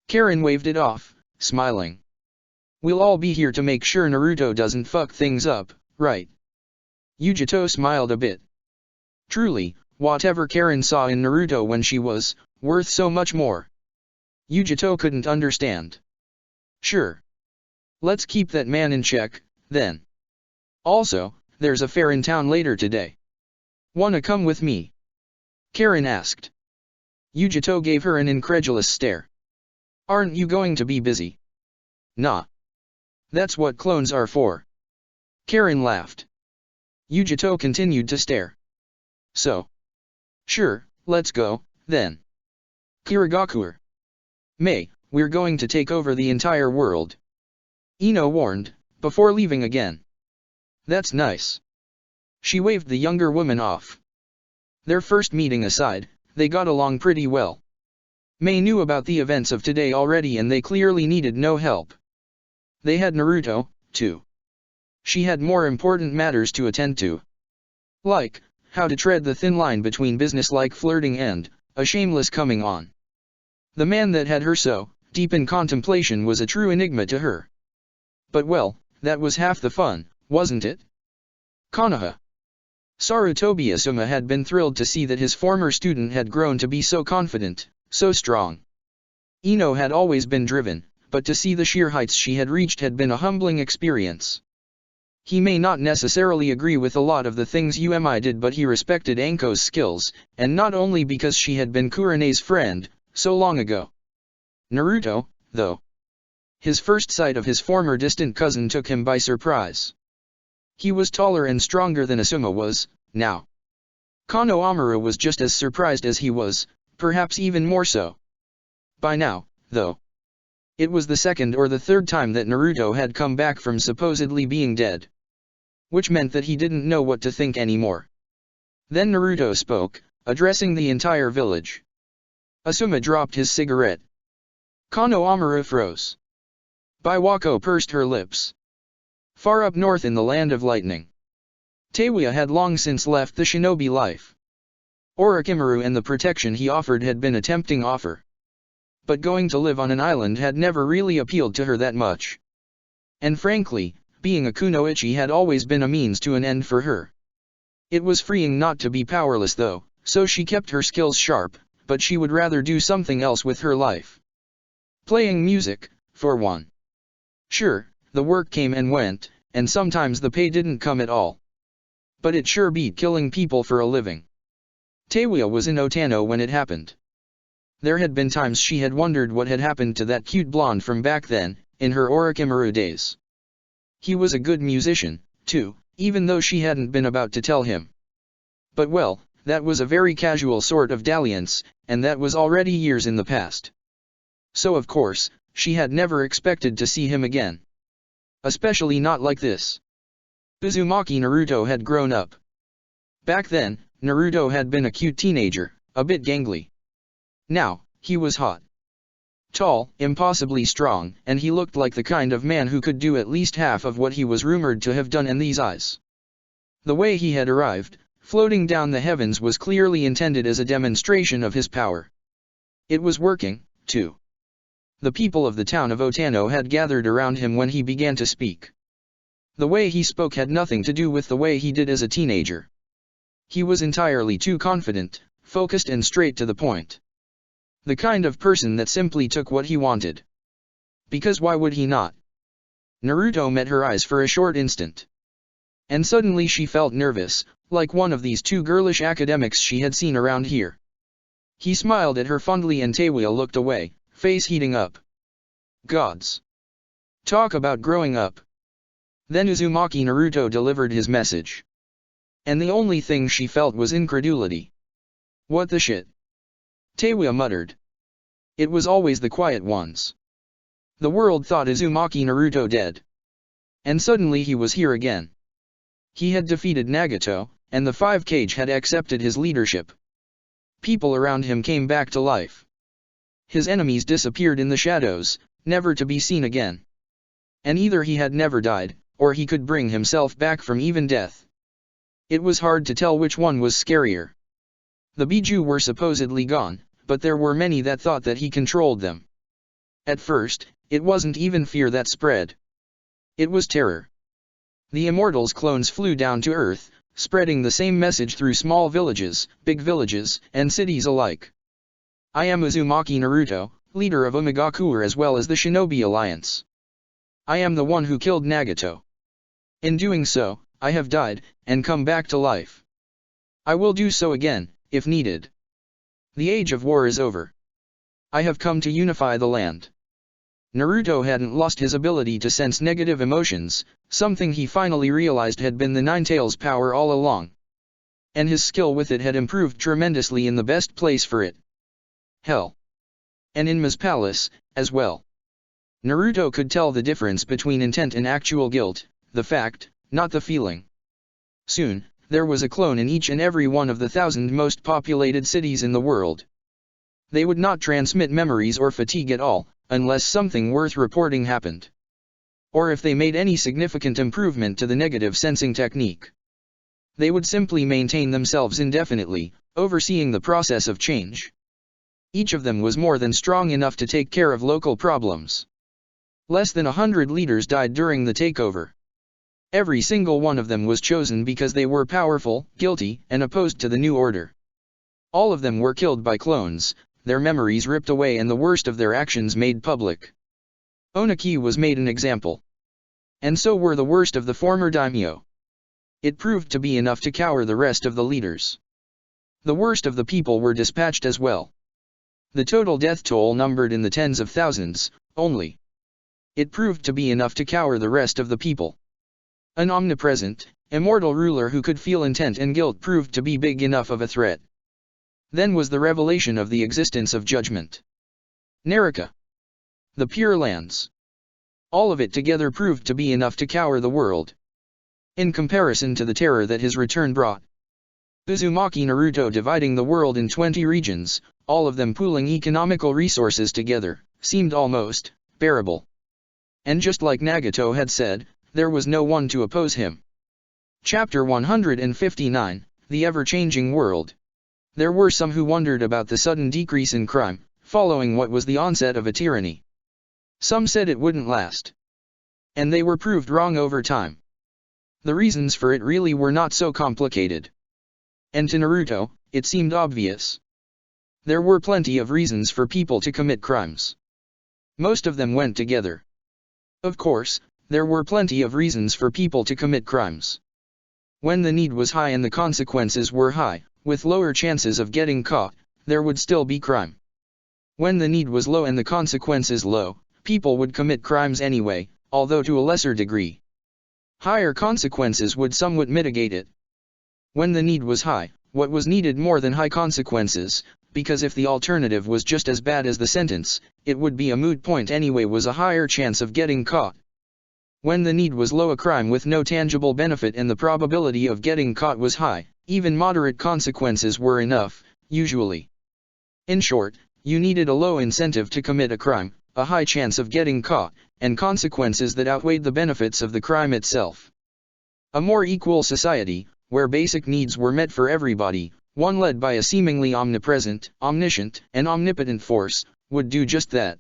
Karen waved it off, smiling. We'll all be here to make sure Naruto doesn't fuck things up, right? Yujito smiled a bit. Truly, whatever Karen saw in Naruto when she was worth so much more. Yujito couldn't understand. Sure. Let's keep that man in check, then. Also, there's a fair in town later today. Wanna come with me? Karen asked. Yujito gave her an incredulous stare. Aren't you going to be busy? Nah. That's what clones are for. Karen laughed. Yujito continued to stare. So. Sure, let's go, then. Kirigakure. May, we're going to take over the entire world. Ino warned, before leaving again. That's nice. She waved the younger woman off. Their first meeting aside, they got along pretty well. May knew about the events of today already and they clearly needed no help. They had Naruto, too. She had more important matters to attend to. Like, how to tread the thin line between business-like flirting and a shameless coming on. The man that had her so deep in contemplation was a true enigma to her. But well, that was half the fun, wasn't it? Konoha. Sarutobi Asuma had been thrilled to see that his former student had grown to be so confident, so strong. Ino had always been driven, but to see the sheer heights she had reached had been a humbling experience. He may not necessarily agree with a lot of the things UMI did, but he respected Anko's skills, and not only because she had been Kurene's friend so long ago. Naruto, though. His first sight of his former distant cousin took him by surprise. He was taller and stronger than Asuma was, now. Konohamaru was just as surprised as he was, perhaps even more so. By now, though. It was the second or the third time that Naruto had come back from supposedly being dead. Which meant that he didn't know what to think anymore. Then Naruto spoke, addressing the entire village. Asuma dropped his cigarette. Konohamaru froze. Biwako pursed her lips. Far up north in the land of lightning, Teiwa had long since left the shinobi life. Orochimaru and the protection he offered had been a tempting offer. But going to live on an island had never really appealed to her that much. And frankly, being a kunoichi had always been a means to an end for her. It was freeing not to be powerless though, so she kept her skills sharp, but she would rather do something else with her life. Playing music, for one. Sure, the work came and went, and sometimes the pay didn't come at all. But it sure beat killing people for a living. Teiwa was in Otano when it happened. There had been times she had wondered what had happened to that cute blonde from back then, in her Orochimaru days. He was a good musician, too, even though she hadn't been about to tell him. But well, that was a very casual sort of dalliance, and that was already years in the past. So of course, she had never expected to see him again. Especially not like this. Uzumaki Naruto had grown up. Back then, Naruto had been a cute teenager, a bit gangly. Now, he was hot. Tall, impossibly strong, and he looked like the kind of man who could do at least half of what he was rumored to have done in these eyes. The way he had arrived, floating down the heavens, was clearly intended as a demonstration of his power. It was working, too. The people of the town of Otano had gathered around him when he began to speak. The way he spoke had nothing to do with the way he did as a teenager. He was entirely too confident, focused and straight to the point. The kind of person that simply took what he wanted. Because why would he not? Naruto met her eyes for a short instant. And suddenly she felt nervous, like one of these two girlish academics she had seen around here. He smiled at her fondly and Teiwa looked away, face heating up. Gods! Talk about growing up. Then Uzumaki Naruto delivered his message. And the only thing she felt was incredulity. What the shit? Teiwa muttered. It was always the quiet ones. The world thought Uzumaki Naruto dead. And suddenly he was here again. He had defeated Nagato, and the 5 Kage had accepted his leadership. People around him came back to life. His enemies disappeared in the shadows, never to be seen again. And either he had never died, or he could bring himself back from even death. It was hard to tell which one was scarier. The Biju were supposedly gone, but there were many that thought that he controlled them. At first, it wasn't even fear that spread. It was terror. The Immortals clones flew down to Earth, spreading the same message through small villages, big villages, and cities alike. I am Uzumaki Naruto, leader of Omegakure as well as the Shinobi Alliance. I am the one who killed Nagato. In doing so, I have died, and come back to life. I will do so again, if needed. The age of war is over. I have come to unify the land. Naruto hadn't lost his ability to sense negative emotions, something he finally realized had been the Nine-Tails power all along. And his skill with it had improved tremendously in the best place for it. Hell. And in Ma's palace, as well. Naruto could tell the difference between intent and actual guilt, the fact, not the feeling. Soon, there was a clone in each and every one of the 1,000 most populated cities in the world. They would not transmit memories or fatigue at all, unless something worth reporting happened. Or if they made any significant improvement to the negative sensing technique. They would simply maintain themselves indefinitely, overseeing the process of change. Each of them was more than strong enough to take care of local problems. Less than 100 leaders died during the takeover. Every single one of them was chosen because they were powerful, guilty, and opposed to the new order. All of them were killed by clones, their memories ripped away and the worst of their actions made public. Onaki was made an example. And so were the worst of the former daimyo. It proved to be enough to cower the rest of the leaders. The worst of the people were dispatched as well. The total death toll numbered in the tens of thousands, only. It proved to be enough to cower the rest of the people. An omnipresent, immortal ruler who could feel intent and guilt proved to be big enough of a threat. Then was the revelation of the existence of judgment. Naraka. The Pure Lands. All of it together proved to be enough to cower the world. In comparison to the terror that his return brought. Uzumaki Naruto dividing the world in 20 regions, all of them pooling economical resources together, seemed almost bearable. And just like Nagato had said, there was no one to oppose him. Chapter 159, The Ever-Changing World. There were some who wondered about the sudden decrease in crime, following what was the onset of a tyranny. Some said it wouldn't last. And they were proved wrong over time. The reasons for it really were not so complicated. And to Naruto, it seemed obvious. There were plenty of reasons for people to commit crimes. Most of them went together. Of course, there were plenty of reasons for people to commit crimes. When the need was high and the consequences were high, with lower chances of getting caught, there would still be crime. When the need was low and the consequences low, people would commit crimes anyway, although to a lesser degree. Higher consequences would somewhat mitigate it. When the need was high, what was needed more than high consequences, because if the alternative was just as bad as the sentence, it would be a moot point anyway, was a higher chance of getting caught. When the need was low, a crime with no tangible benefit and the probability of getting caught was high, even moderate consequences were enough, usually. In short, you needed a low incentive to commit a crime, a high chance of getting caught, and consequences that outweighed the benefits of the crime itself. A more equal society, where basic needs were met for everybody, one led by a seemingly omnipresent, omniscient, and omnipotent force, would do just that.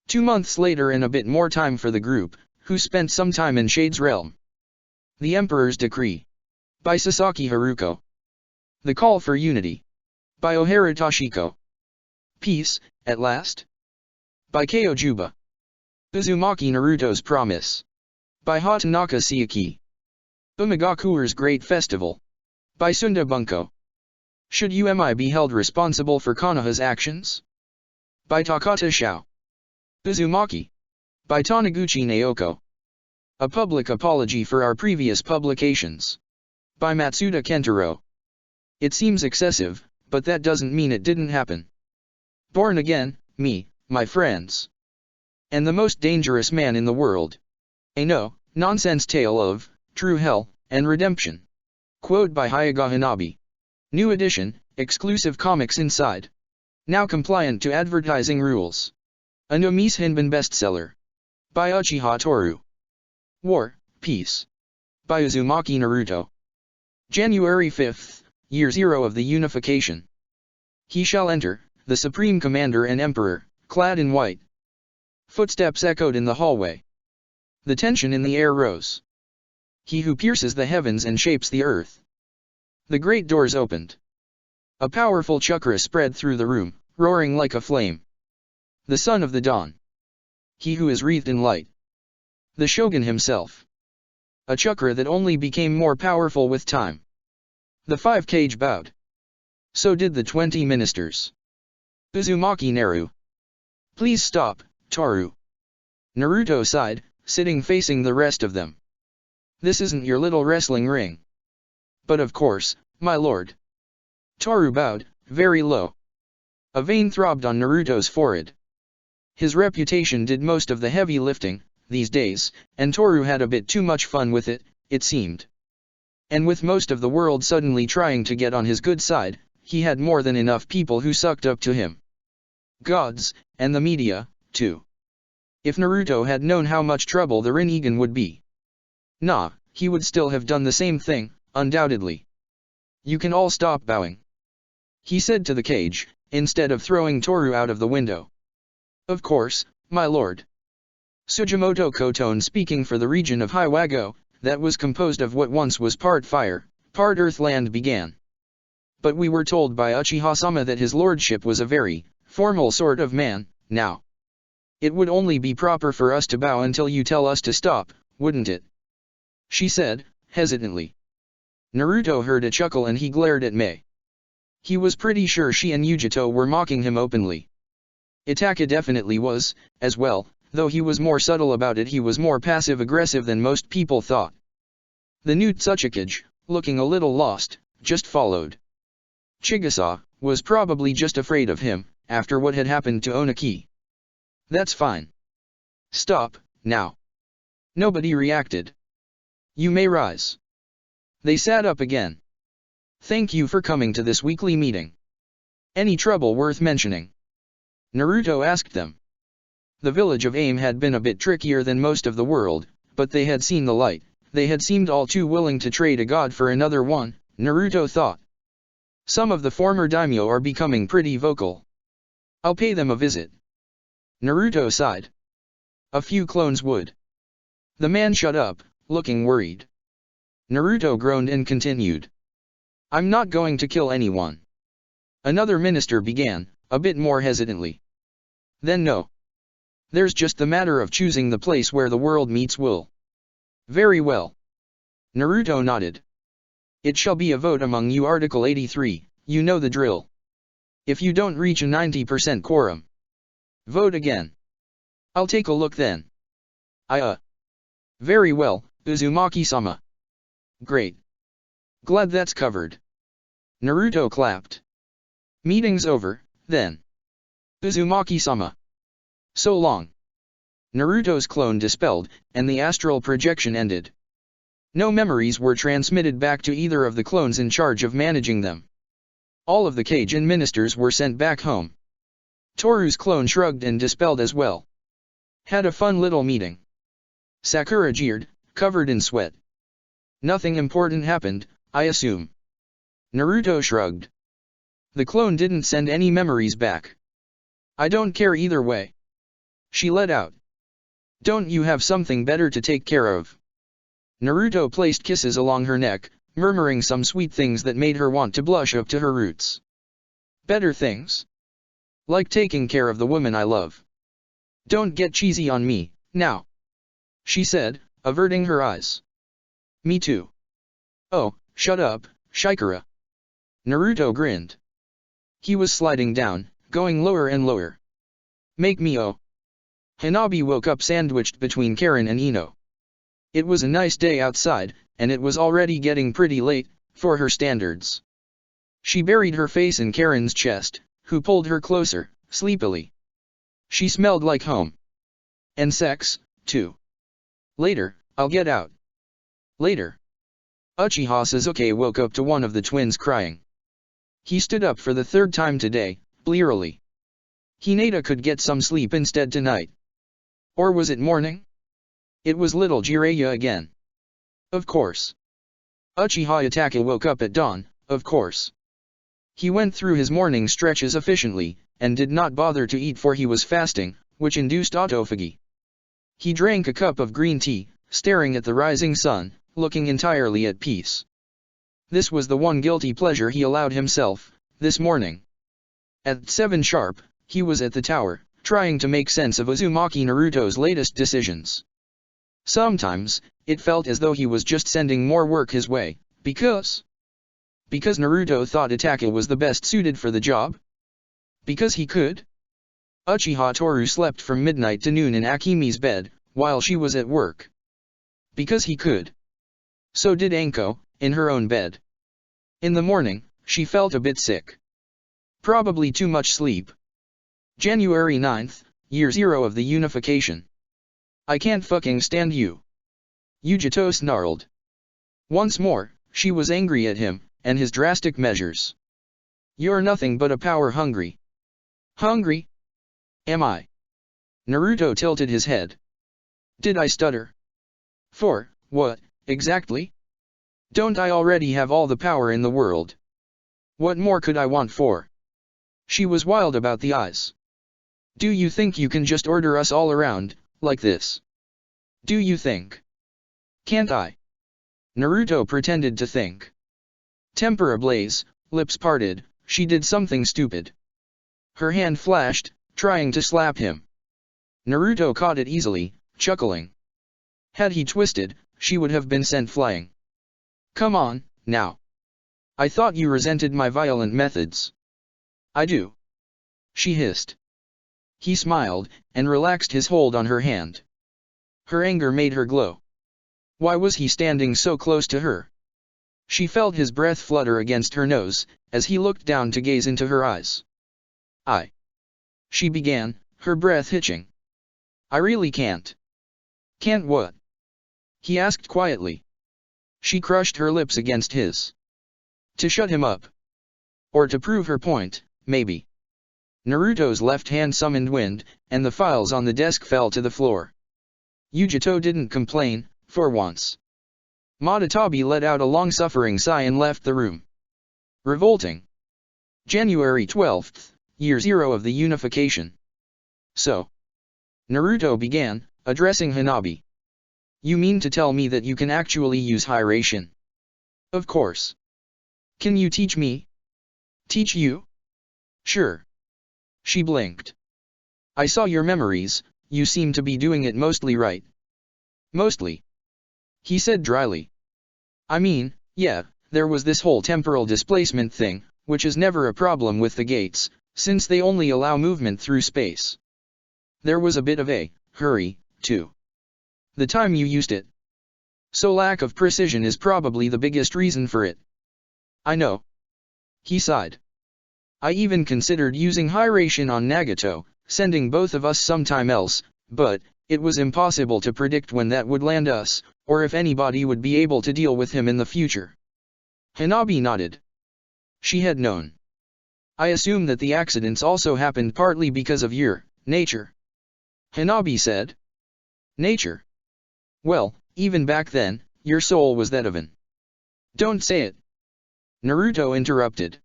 2 months later and a bit more time for the group, who spent some time in Shade's realm. The Emperor's Decree. By Sasaki Haruko. The Call for Unity. By Ohara Toshiko. Peace, at last? By Keo Juba. Uzumaki Naruto's Promise. By Hatanaka Siyaki. Umegakure's Great Festival. By Sunda Bunko. Should UMI be held responsible for Konoha's actions? By Takata Shao. Uzumaki. By Taniguchi Naoko. A Public Apology for Our Previous Publications. By Matsuda Kentaro. It seems excessive, but that doesn't mean it didn't happen. Born again, me, my friends. And the most dangerous man in the world. A no-nonsense tale of true hell and redemption. Quote by Hyuga Hanabi. New edition, exclusive comics inside. Now compliant to advertising rules. A no Mise Hinban bestseller. By Uchiha Toru. War, Peace. By Uzumaki Naruto. January 5th, Year 0 of the Unification. He shall enter, the Supreme Commander and Emperor, clad in white. Footsteps echoed in the hallway. The tension in the air rose. He who pierces the heavens and shapes the earth. The great doors opened. A powerful chakra spread through the room, roaring like a flame. The son of the dawn. He who is wreathed in light. The shogun himself. A chakra that only became more powerful with time. The 5 kage bowed. So did the 20 ministers. Uzumaki Naru. Please stop, Toru. Naruto sighed, sitting facing the rest of them. This isn't your little wrestling ring. But of course, my lord. Toru bowed, very low. A vein throbbed on Naruto's forehead. His reputation did most of the heavy lifting, these days, and Toru had a bit too much fun with it, it seemed. And with most of the world suddenly trying to get on his good side, he had more than enough people who sucked up to him. Gods, and the media, too. If Naruto had known how much trouble the Rinnegan would be. Nah, he would still have done the same thing, undoubtedly. You can all stop bowing. He said to the cage, instead of throwing Toru out of the window. Of course, my lord. Sugimoto Koton speaking for the region of Hiwago, that was composed of what once was part fire, part earthland began. But we were told by Uchiha-sama that his lordship was a very formal sort of man, now. It would only be proper for us to bow until you tell us to stop, wouldn't it? She said, hesitantly. Naruto heard a chuckle and he glared at Mei. He was pretty sure she and Yujito were mocking him openly. Itaka definitely was, as well, though he was more subtle about it. He was more passive-aggressive than most people thought. The new Tsuchikage, looking a little lost, just followed. Chigusa was probably just afraid of him, after what had happened to Onaki. That's fine. Stop, now. Nobody reacted. You may rise. They sat up again. Thank you for coming to this weekly meeting. Any trouble worth mentioning? Naruto asked them. The village of Aim had been a bit trickier than most of the world, but they had seen the light. They had seemed all too willing to trade a god for another one, Naruto thought. Some of the former daimyo are becoming pretty vocal. I'll pay them a visit. Naruto sighed. A few clones would. The man shut up, looking worried. Naruto groaned and continued. I'm not going to kill anyone. Another minister began, a bit more hesitantly. Then no. There's just the matter of choosing the place where the world meets will. Very well. Naruto nodded. It shall be a vote among you. Article 83, you know the drill. If you don't reach a 90% quorum, vote again. I'll take a look then. Very well, Uzumaki-sama. Great. Glad that's covered. Naruto clapped. Meeting's over, then. Uzumaki-sama. So long. Naruto's clone dispelled, and the astral projection ended. No memories were transmitted back to either of the clones in charge of managing them. All of the Kage and ministers were sent back home. Toru's clone shrugged and dispelled as well. Had a fun little meeting. Sakura jeered, covered in sweat. Nothing important happened, I assume. Naruto shrugged. The clone didn't send any memories back. I don't care either way. She let out. Don't you have something better to take care of? Naruto placed kisses along her neck, murmuring some sweet things that made her want to blush up to her roots. Better things? Like taking care of the woman I love. Don't get cheesy on me, now. She said, averting her eyes. Me too. Oh, shut up, Shikara. Naruto grinned. He was sliding down, going lower and lower. Make me oh. Hanabi woke up sandwiched between Karen and Ino. It was a nice day outside, and it was already getting pretty late, for her standards. She buried her face in Karen's chest, who pulled her closer, sleepily. She smelled like home. And sex, too. Later, I'll get out. Later. Uchiha Sasuke woke up to one of the twins crying. He stood up for the third time today, blearily. Hinata could get some sleep instead tonight. Or was it morning? It was little Jiraiya again. Of course. Uchiha Itachi woke up at dawn, of course. He went through his morning stretches efficiently, and did not bother to eat for he was fasting, which induced autophagy. He drank a cup of green tea, staring at the rising sun, looking entirely at peace. This was the one guilty pleasure he allowed himself, this morning. At 7 sharp, he was at the tower, trying to make sense of Uzumaki Naruto's latest decisions. Sometimes, it felt as though he was just sending more work his way, because Naruto thought Itachi was the best suited for the job? Because he could? Uchiha Toru slept from midnight to noon in Akimi's bed, while she was at work. Because he could. So did Anko, in her own bed. In the morning, she felt a bit sick. Probably too much sleep. January 9th, year 0 of the unification. I can't fucking stand you. Yujito snarled. Once more, she was angry at him, and his drastic measures. You're nothing but a power-hungry. Hungry? Am I? Naruto tilted his head. Did I stutter? For, what, exactly? Don't I already have all the power in the world? What more could I want for? She was wild about the eyes. Do you think you can just order us all around, like this? Do you think? Can't I? Naruto pretended to think. Temper ablaze, lips parted, she did something stupid. Her hand flashed, trying to slap him. Naruto caught it easily, chuckling. Had he twisted, she would have been sent flying. Come on, now. I thought you resented my violent methods. I do. She hissed. He smiled, and relaxed his hold on her hand. Her anger made her glow. Why was he standing so close to her? She felt his breath flutter against her nose, as he looked down to gaze into her eyes. She began, her breath hitching. I really can't. Can't what? He asked quietly. She crushed her lips against his. To shut him up. Or to prove her point, maybe. Naruto's left hand summoned wind, and the files on the desk fell to the floor. Yujito didn't complain, for once. Madatabi let out a long-suffering sigh and left the room. Revolting. January 12th, year 0 of the unification. So. Naruto began, addressing Hanabi. You mean to tell me that you can actually use Hiraishin? Of course. Can you teach me? Teach you? Sure. She blinked. I saw your memories, you seem to be doing it mostly right. Mostly. He said dryly. I mean, yeah, there was this whole temporal displacement thing, which is never a problem with the gates, since they only allow movement through space. There was a bit of a hurry, too. The time you used it. So lack of precision is probably the biggest reason for it. I know. He sighed. I even considered using Hiraishin on Nagato, sending both of us sometime else, but it was impossible to predict when that would land us, or if anybody would be able to deal with him in the future. Hanabi nodded. She had known. I assume that the accidents also happened partly because of your nature. Hanabi said. Nature? Well, even back then, your soul was that of an. Don't say it. Naruto interrupted.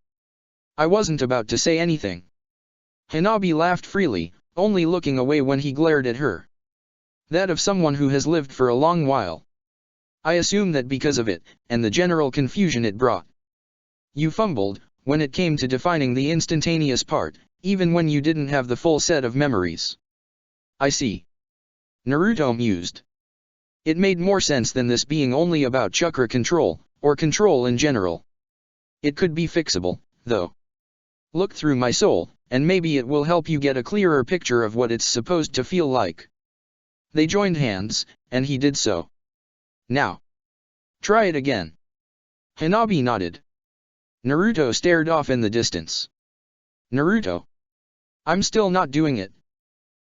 I wasn't about to say anything. Hanabi laughed freely, only looking away when he glared at her. That of someone who has lived for a long while. I assume that because of it, and the general confusion it brought. You fumbled, when it came to defining the instantaneous part, even when you didn't have the full set of memories. I see. Naruto mused. It made more sense than this being only about chakra control, or control in general. It could be fixable, though. Look through my soul, and maybe it will help you get a clearer picture of what it's supposed to feel like. They joined hands, and he did so. Now. Try it again. Hanabi nodded. Naruto stared off in the distance. Naruto. I'm still not doing it.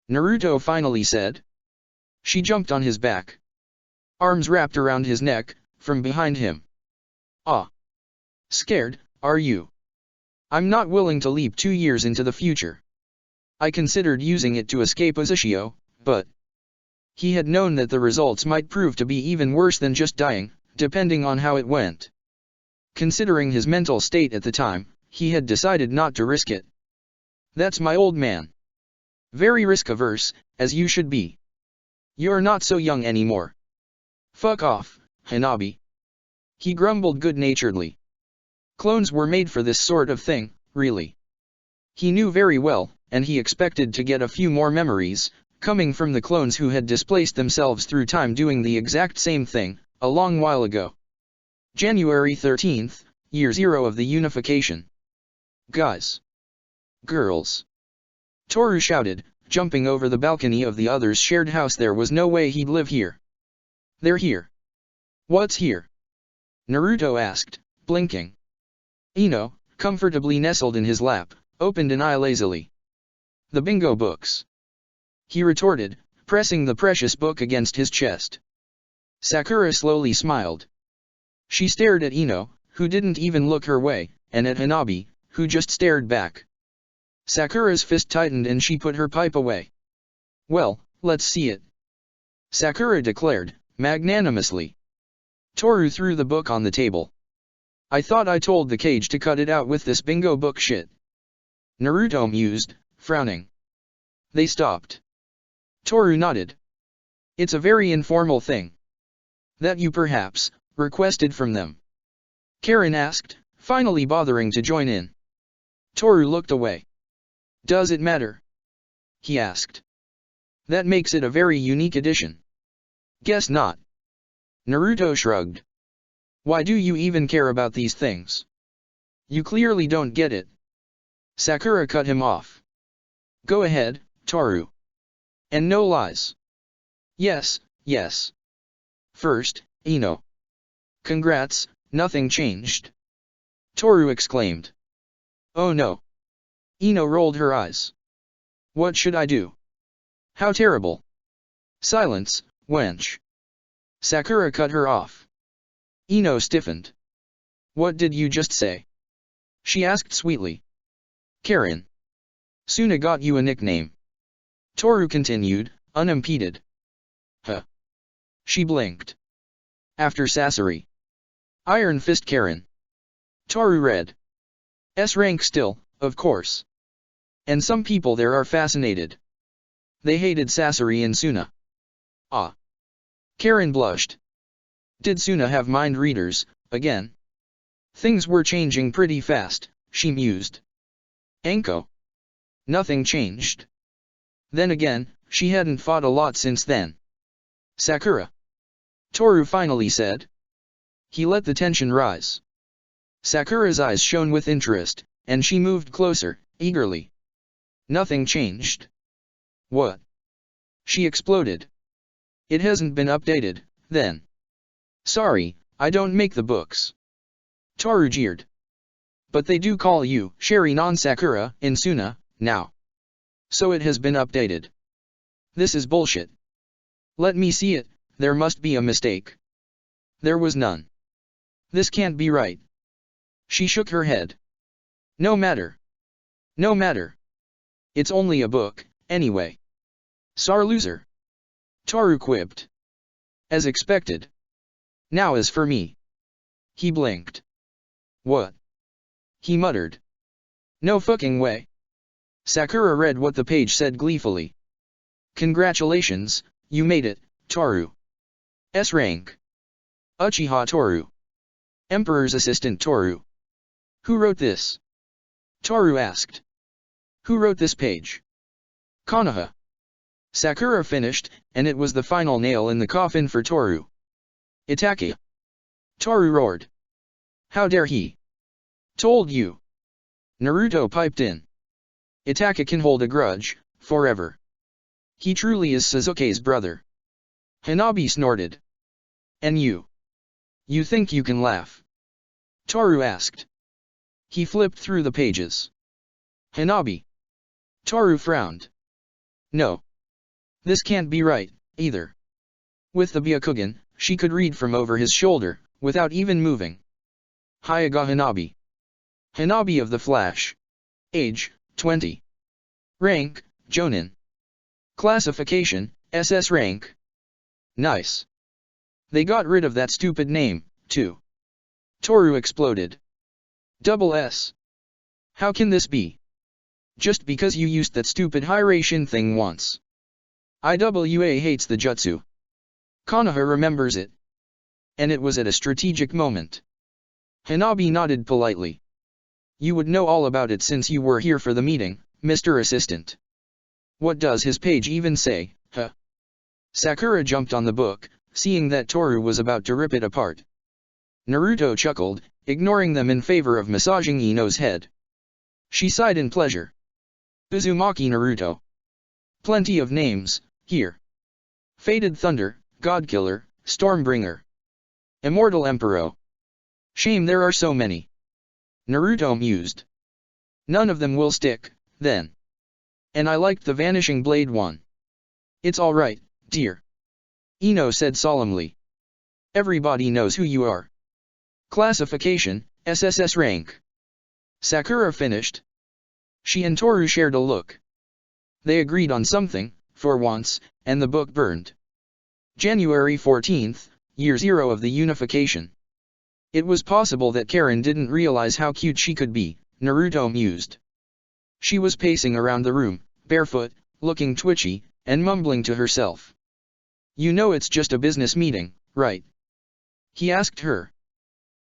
Naruto finally said. She jumped on his back. Arms wrapped around his neck, from behind him. Ah. Scared, are you? I'm not willing to leap 2 years into the future. I considered using it to escape Uzushio, but... He had known that the results might prove to be even worse than just dying, depending on how it went. Considering his mental state at the time, he had decided not to risk it. That's my old man. Very risk-averse, as you should be. You're not so young anymore. Fuck off, Hanabi. He grumbled good-naturedly. Clones were made for this sort of thing, really. He knew very well, and he expected to get a few more memories, coming from the clones who had displaced themselves through time doing the exact same thing, a long while ago. January 13th, Year 0 of the Unification. Guys. Girls. Toru shouted, jumping over the balcony of the others' shared house. There was no way he'd live here. They're here. What's here? Naruto asked, blinking. Ino, comfortably nestled in his lap, opened an eye lazily. The bingo books. He retorted, pressing the precious book against his chest. Sakura slowly smiled. She stared at Ino, who didn't even look her way, and at Hanabi, who just stared back. Sakura's fist tightened and she put her pipe away. Well, let's see it. Sakura declared, magnanimously. Toru threw the book on the table. I thought I told the cage to cut it out with this bingo book shit. Naruto mused, frowning. They stopped. Toru nodded. It's a very informal thing. That you perhaps requested from them? Karen asked, finally bothering to join in. Toru looked away. Does it matter? He asked. That makes it a very unique edition. Guess not. Naruto shrugged. Why do you even care about these things? You clearly don't get it. Sakura cut him off. Go ahead, Toru. And no lies. Yes, yes. First, Ino. Congrats, nothing changed. Toru exclaimed. Oh no. Ino rolled her eyes. What should I do? How terrible. Silence, wench. Sakura cut her off. Ino stiffened. What did you just say? She asked sweetly. Karen. Suna got you a nickname. Toru continued, unimpeded. Huh. She blinked. After Sasori. Iron Fist Karen. Toru read. S rank still, of course. And some people there are fascinated. They hated Sasori and Suna. Ah. Karen blushed. Did Suna have mind readers, again? Things were changing pretty fast, she mused. Anko. Nothing changed. Then again, she hadn't fought a lot since then. Sakura. Toru finally said. He let the tension rise. Sakura's eyes shone with interest, and she moved closer, eagerly. Nothing changed. What? She exploded. It hasn't been updated, then. Sorry, I don't make the books. Toru jeered. But they do call you Shari-non-Sakura in Suna, now. So it has been updated. This is bullshit. Let me see it, there must be a mistake. There was none. This can't be right. She shook her head. No matter. No matter. It's only a book, anyway. Sore loser. Toru quipped. As expected. Now as for me. He blinked. What? He muttered. No fucking way. Sakura read what the page said gleefully. Congratulations, you made it, Toru. S rank. Uchiha Toru. Emperor's assistant Toru. Who wrote this? Toru asked. Who wrote this page? Konoha. Sakura finished, and it was the final nail in the coffin for Toru. Itake. Toru roared. How dare he? Told you. Naruto piped in. Itake can hold a grudge, forever. He truly is Sasuke's brother. Hanabi snorted. And you? You think you can laugh? Toru asked. He flipped through the pages. Hanabi. Toru frowned. No. This can't be right, either. With the Byakugan, she could read from over his shoulder, without even moving. Hyaga Hanabi. Hanabi of the Flash. Age, 20. Rank, Jonin. Classification, SS rank. Nice. They got rid of that stupid name, too. Toru exploded. Double S. How can this be? Just because you used that stupid Hiration thing once. IWA hates the jutsu. Konoha remembers it. And it was at a strategic moment. Hanabi nodded politely. You would know all about it since you were here for the meeting, Mr. Assistant. What does his page even say, huh? Sakura jumped on the book, seeing that Toru was about to rip it apart. Naruto chuckled, ignoring them in favor of massaging Ino's head. She sighed in pleasure. Uzumaki Naruto. Plenty of names, here. Fated Thunder, Godkiller, Stormbringer. Immortal Emperor. Shame there are so many. Naruto mused. None of them will stick, then. And I liked the Vanishing Blade one. It's alright, dear. Ino said solemnly. Everybody knows who you are. Classification, SSS rank. Sakura finished. She and Toru shared a look. They agreed on something, for once, and the book burned. January 14th, year 0 of the unification. It was possible that Karen didn't realize how cute she could be, Naruto mused. She was pacing around the room, barefoot, looking twitchy, and mumbling to herself. You know it's just a business meeting, right? He asked her.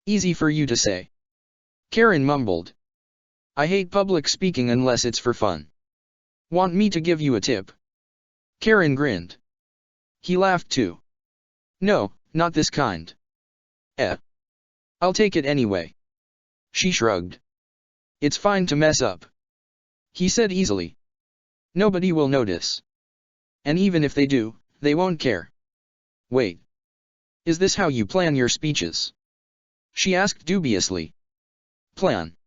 Easy for you to say. Karen mumbled. I hate public speaking unless it's for fun. Want me to give you a tip? Karen grinned. He laughed too. No, not this kind. I'll take it anyway. She shrugged. It's fine to mess up. He said easily. Nobody will notice. And even if they do, they won't care. Wait. Is this how you plan your speeches? She asked dubiously. Plan.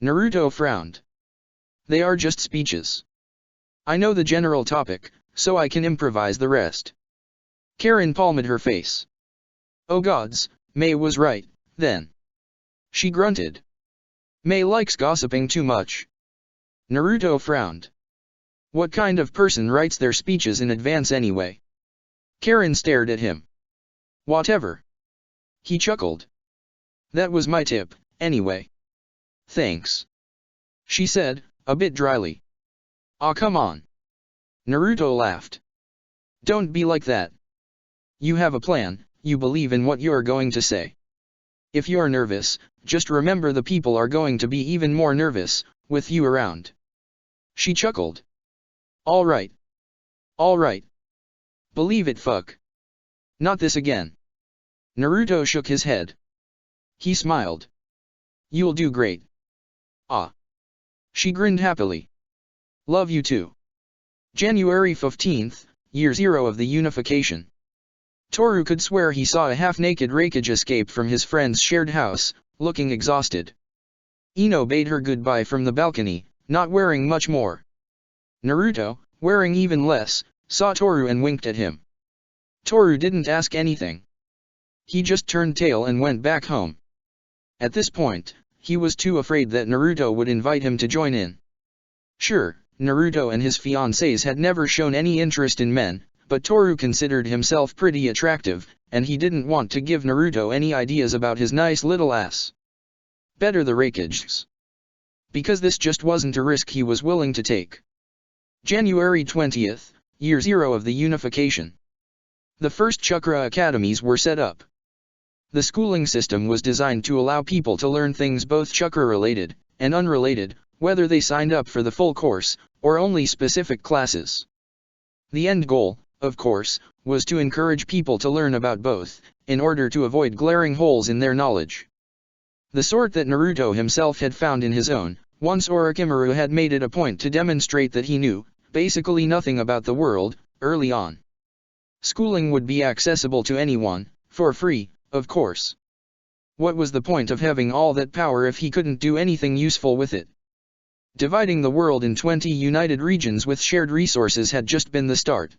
Naruto frowned. They are just speeches. I know the general topic, so I can improvise the rest. Karen palmed her face. Oh gods, May was right, then. She grunted. May likes gossiping too much. Naruto frowned. What kind of person writes their speeches in advance anyway? Karen stared at him. Whatever. He chuckled. That was my tip, anyway. Thanks. She said, a bit dryly. Aw come on. Naruto laughed. Don't be like that. You have a plan, you believe in what you're going to say. If you're nervous, just remember the people are going to be even more nervous, with you around. She chuckled. Alright. Alright. Believe it fuck. Not this again. Naruto shook his head. He smiled. You'll do great. Ah. She grinned happily. Love you too. January 15th, year 0 of the unification. Toru could swear he saw a half-naked Raikage escape from his friend's shared house, looking exhausted. Ino bade her goodbye from the balcony, not wearing much more. Naruto, wearing even less, saw Toru and winked at him. Toru didn't ask anything. He just turned tail and went back home. At this point, he was too afraid that Naruto would invite him to join in. Sure, Naruto and his fiancées had never shown any interest in men, but Toru considered himself pretty attractive, and he didn't want to give Naruto any ideas about his nice little ass. Better the rakeages. Because this just wasn't a risk he was willing to take. January 20th, Year 0 of the unification. The first chakra academies were set up. The schooling system was designed to allow people to learn things both chakra-related and unrelated, whether they signed up for the full course, or only specific classes. The end goal, of course, was to encourage people to learn about both, in order to avoid glaring holes in their knowledge. The sort that Naruto himself had found in his own, once Orochimaru had made it a point to demonstrate that he knew, basically nothing about the world, early on. Schooling would be accessible to anyone, for free, of course. What was the point of having all that power if he couldn't do anything useful with it? Dividing the world in 20 united regions with shared resources had just been the start.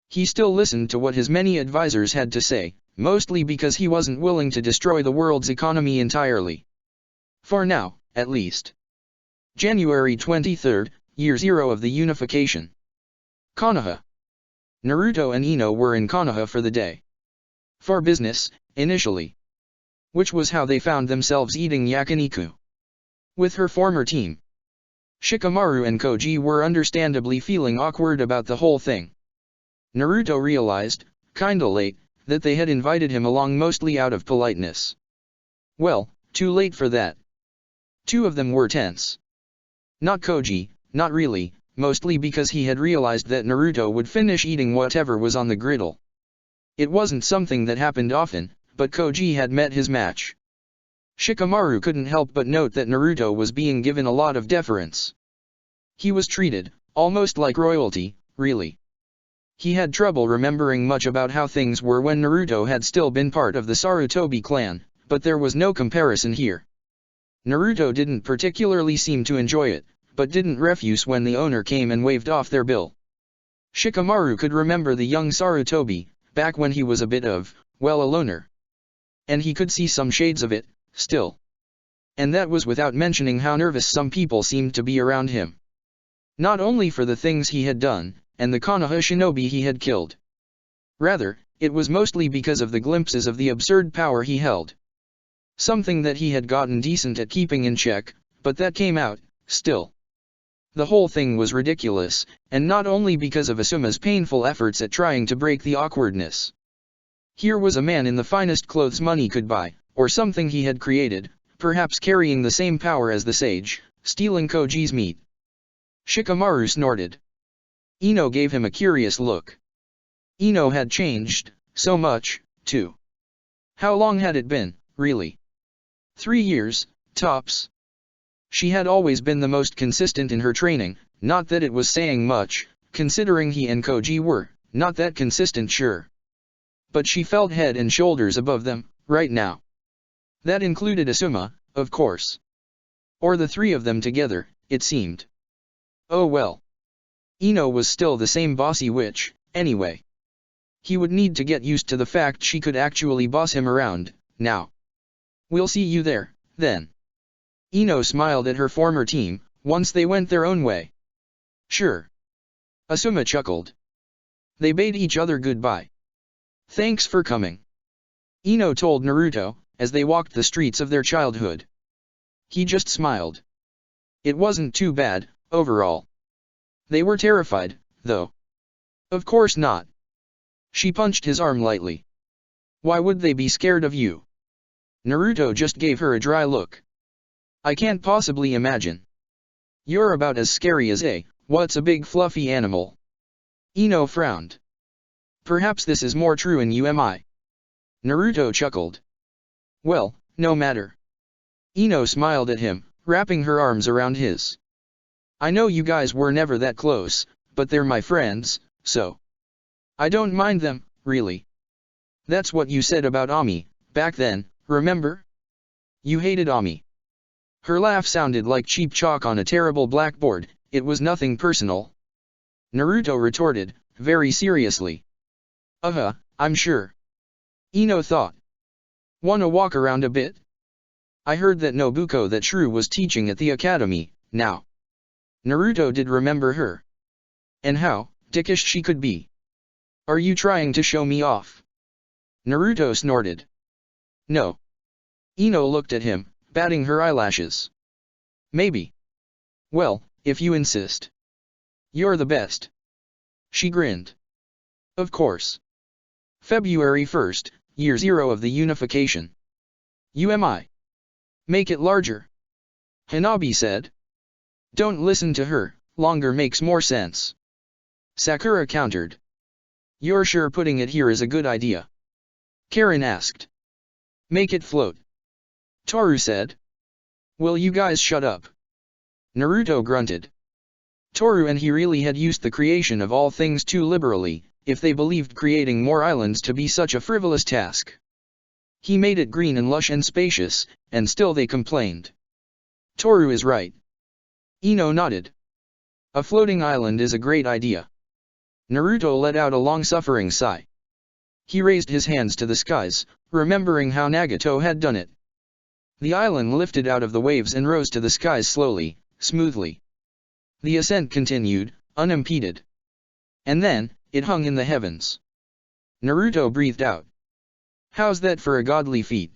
He still listened to what his many advisors had to say, mostly because he wasn't willing to destroy the world's economy entirely. For now, at least. January 23rd, Year 0 of the unification. Konoha. Naruto and Ino were in Konoha for the day. For business, initially. Which was how they found themselves eating yakiniku. With her former team. Shikamaru and Koji were understandably feeling awkward about the whole thing. Naruto realized, kinda late, that they had invited him along mostly out of politeness. Well, too late for that. Two of them were tense. Not Koji, not really, mostly because he had realized that Naruto would finish eating whatever was on the griddle. It wasn't something that happened often, but Koji had met his match. Shikamaru couldn't help but note that Naruto was being given a lot of deference. He was treated, almost like royalty, really. He had trouble remembering much about how things were when Naruto had still been part of the Sarutobi clan, but there was no comparison here. Naruto didn't particularly seem to enjoy it, but didn't refuse when the owner came and waved off their bill. Shikamaru could remember the young Sarutobi, back when he was a bit of, well, a loner. And he could see some shades of it, still. And that was without mentioning how nervous some people seemed to be around him. Not only for the things he had done, and the Konoha shinobi he had killed. Rather, it was mostly because of the glimpses of the absurd power he held. Something that he had gotten decent at keeping in check, but that came out, still. The whole thing was ridiculous, and not only because of Asuma's painful efforts at trying to break the awkwardness. Here was a man in the finest clothes money could buy, or something he had created, perhaps carrying the same power as the sage, stealing Koji's meat. Shikamaru snorted. Ino gave him a curious look. Ino had changed, so much, too. How long had it been, really? 3 years, tops. She had always been the most consistent in her training, not that it was saying much, considering he and Koji were, not that consistent sure. But she felt head and shoulders above them, right now. That included Asuma, of course. Or the three of them together, it seemed. Oh well. Ino was still the same bossy witch, anyway. He would need to get used to the fact she could actually boss him around, now. We'll see you there, then. Ino smiled at her former team, once they went their own way. Sure. Asuma chuckled. They bade each other goodbye. Thanks for coming. Ino told Naruto, as they walked the streets of their childhood. He just smiled. It wasn't too bad, overall. They were terrified, though. Of course not. She punched his arm lightly. Why would they be scared of you? Naruto just gave her a dry look. I can't possibly imagine. You're about as scary as what's a big fluffy animal? Ino frowned. Perhaps this is more true in UMI. Naruto chuckled. Well, no matter. Ino smiled at him, wrapping her arms around his. I know you guys were never that close, but they're my friends, so. I don't mind them, really. That's what you said about Ami, back then, remember? You hated Ami. Her laugh sounded like cheap chalk on a terrible blackboard, it was nothing personal. Naruto retorted, very seriously. I'm sure. Ino thought. Wanna walk around a bit? I heard that Nobuko that Shrew was teaching at the academy, now. Naruto did remember her. And how dickish she could be. Are you trying to show me off? Naruto snorted. No. Ino looked at him, batting her eyelashes. Maybe. Well, if you insist. You're the best. She grinned. Of course. February 1st, year 0 of the unification. UMI. Make it larger. Hanabi said. Don't listen to her, longer makes more sense. Sakura countered. You're sure putting it here is a good idea? Karen asked. Make it float. Toru said. Will you guys shut up? Naruto grunted. Toru and he really had used the creation of all things too liberally, if they believed creating more islands to be such a frivolous task. He made it green and lush and spacious, and still they complained. Toru is right. Ino nodded. A floating island is a great idea. Naruto let out a long-suffering sigh. He raised his hands to the skies, remembering how Nagato had done it. The island lifted out of the waves and rose to the skies slowly, smoothly. The ascent continued, unimpeded. And then, it hung in the heavens. Naruto breathed out. How's that for a godly feat?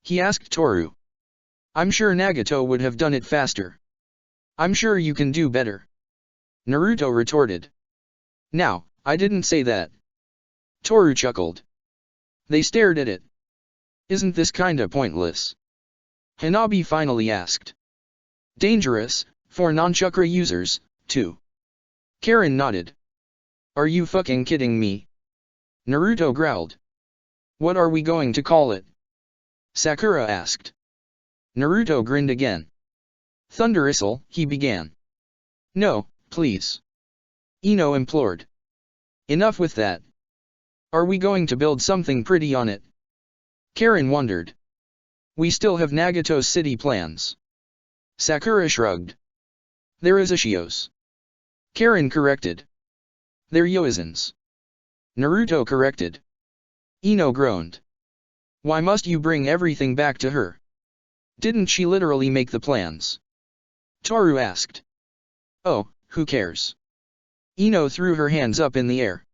He asked Toru. I'm sure Nagato would have done it faster. I'm sure you can do better. Naruto retorted. Now, I didn't say that. Toru chuckled. They stared at it. Isn't this kinda pointless? Hanabi finally asked. Dangerous, for non-chakra users, too. Karen nodded. Are you fucking kidding me? Naruto growled. What are we going to call it? Sakura asked. Naruto grinned again. Thunderissel, he began. No, please. Ino implored. Enough with that. Are we going to build something pretty on it? Karen wondered. We still have Nagato's city plans. Sakura shrugged. They're Izushios. Karen corrected. They're Yoizen's. Naruto corrected. Ino groaned. Why must you bring everything back to her? Didn't she literally make the plans? Toru asked. Oh, who cares? Ino threw her hands up in the air.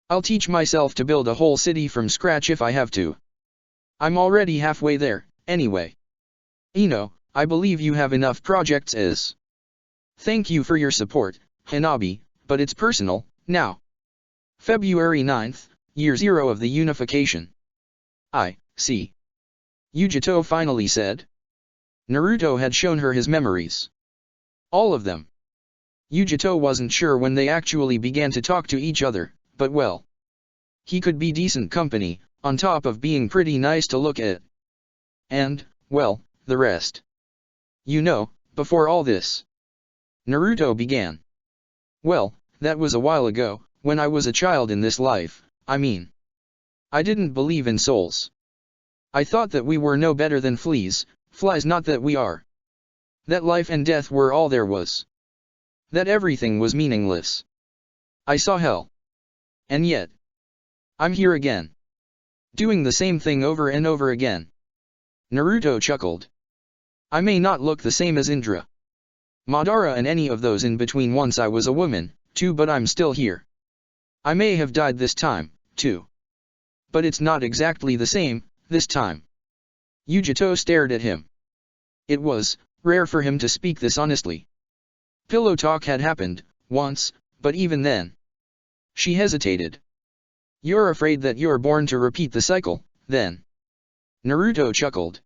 I'll teach myself to build a whole city from scratch if I have to. I'm already halfway there, anyway. Ino, I believe you have enough projects as. Thank you for your support, Hanabi, but it's personal, now. February 9th, year 0 of the unification. I see. Yujito finally said. Naruto had shown her his memories. All of them. Yujito wasn't sure when they actually began to talk to each other, but well. He could be decent company, on top of being pretty nice to look at. And, well, the rest. You know, before all this. Naruto began. Well, that was a while ago, when I was a child in this life, I mean. I didn't believe in souls. I thought that we were no better than flies, not that we are. That life and death were all there was. That everything was meaningless. I saw hell. And yet. I'm here again. Doing the same thing over and over again. Naruto chuckled. I may not look the same as Indra, Madara and any of those in between once I was a woman, too, but I'm still here. I may have died this time, too. But it's not exactly the same, this time. Yujito stared at him. It was rare for him to speak this honestly. Pillow talk had happened, once, but even then. She hesitated. You're afraid that you're born to repeat the cycle, then? Naruto chuckled.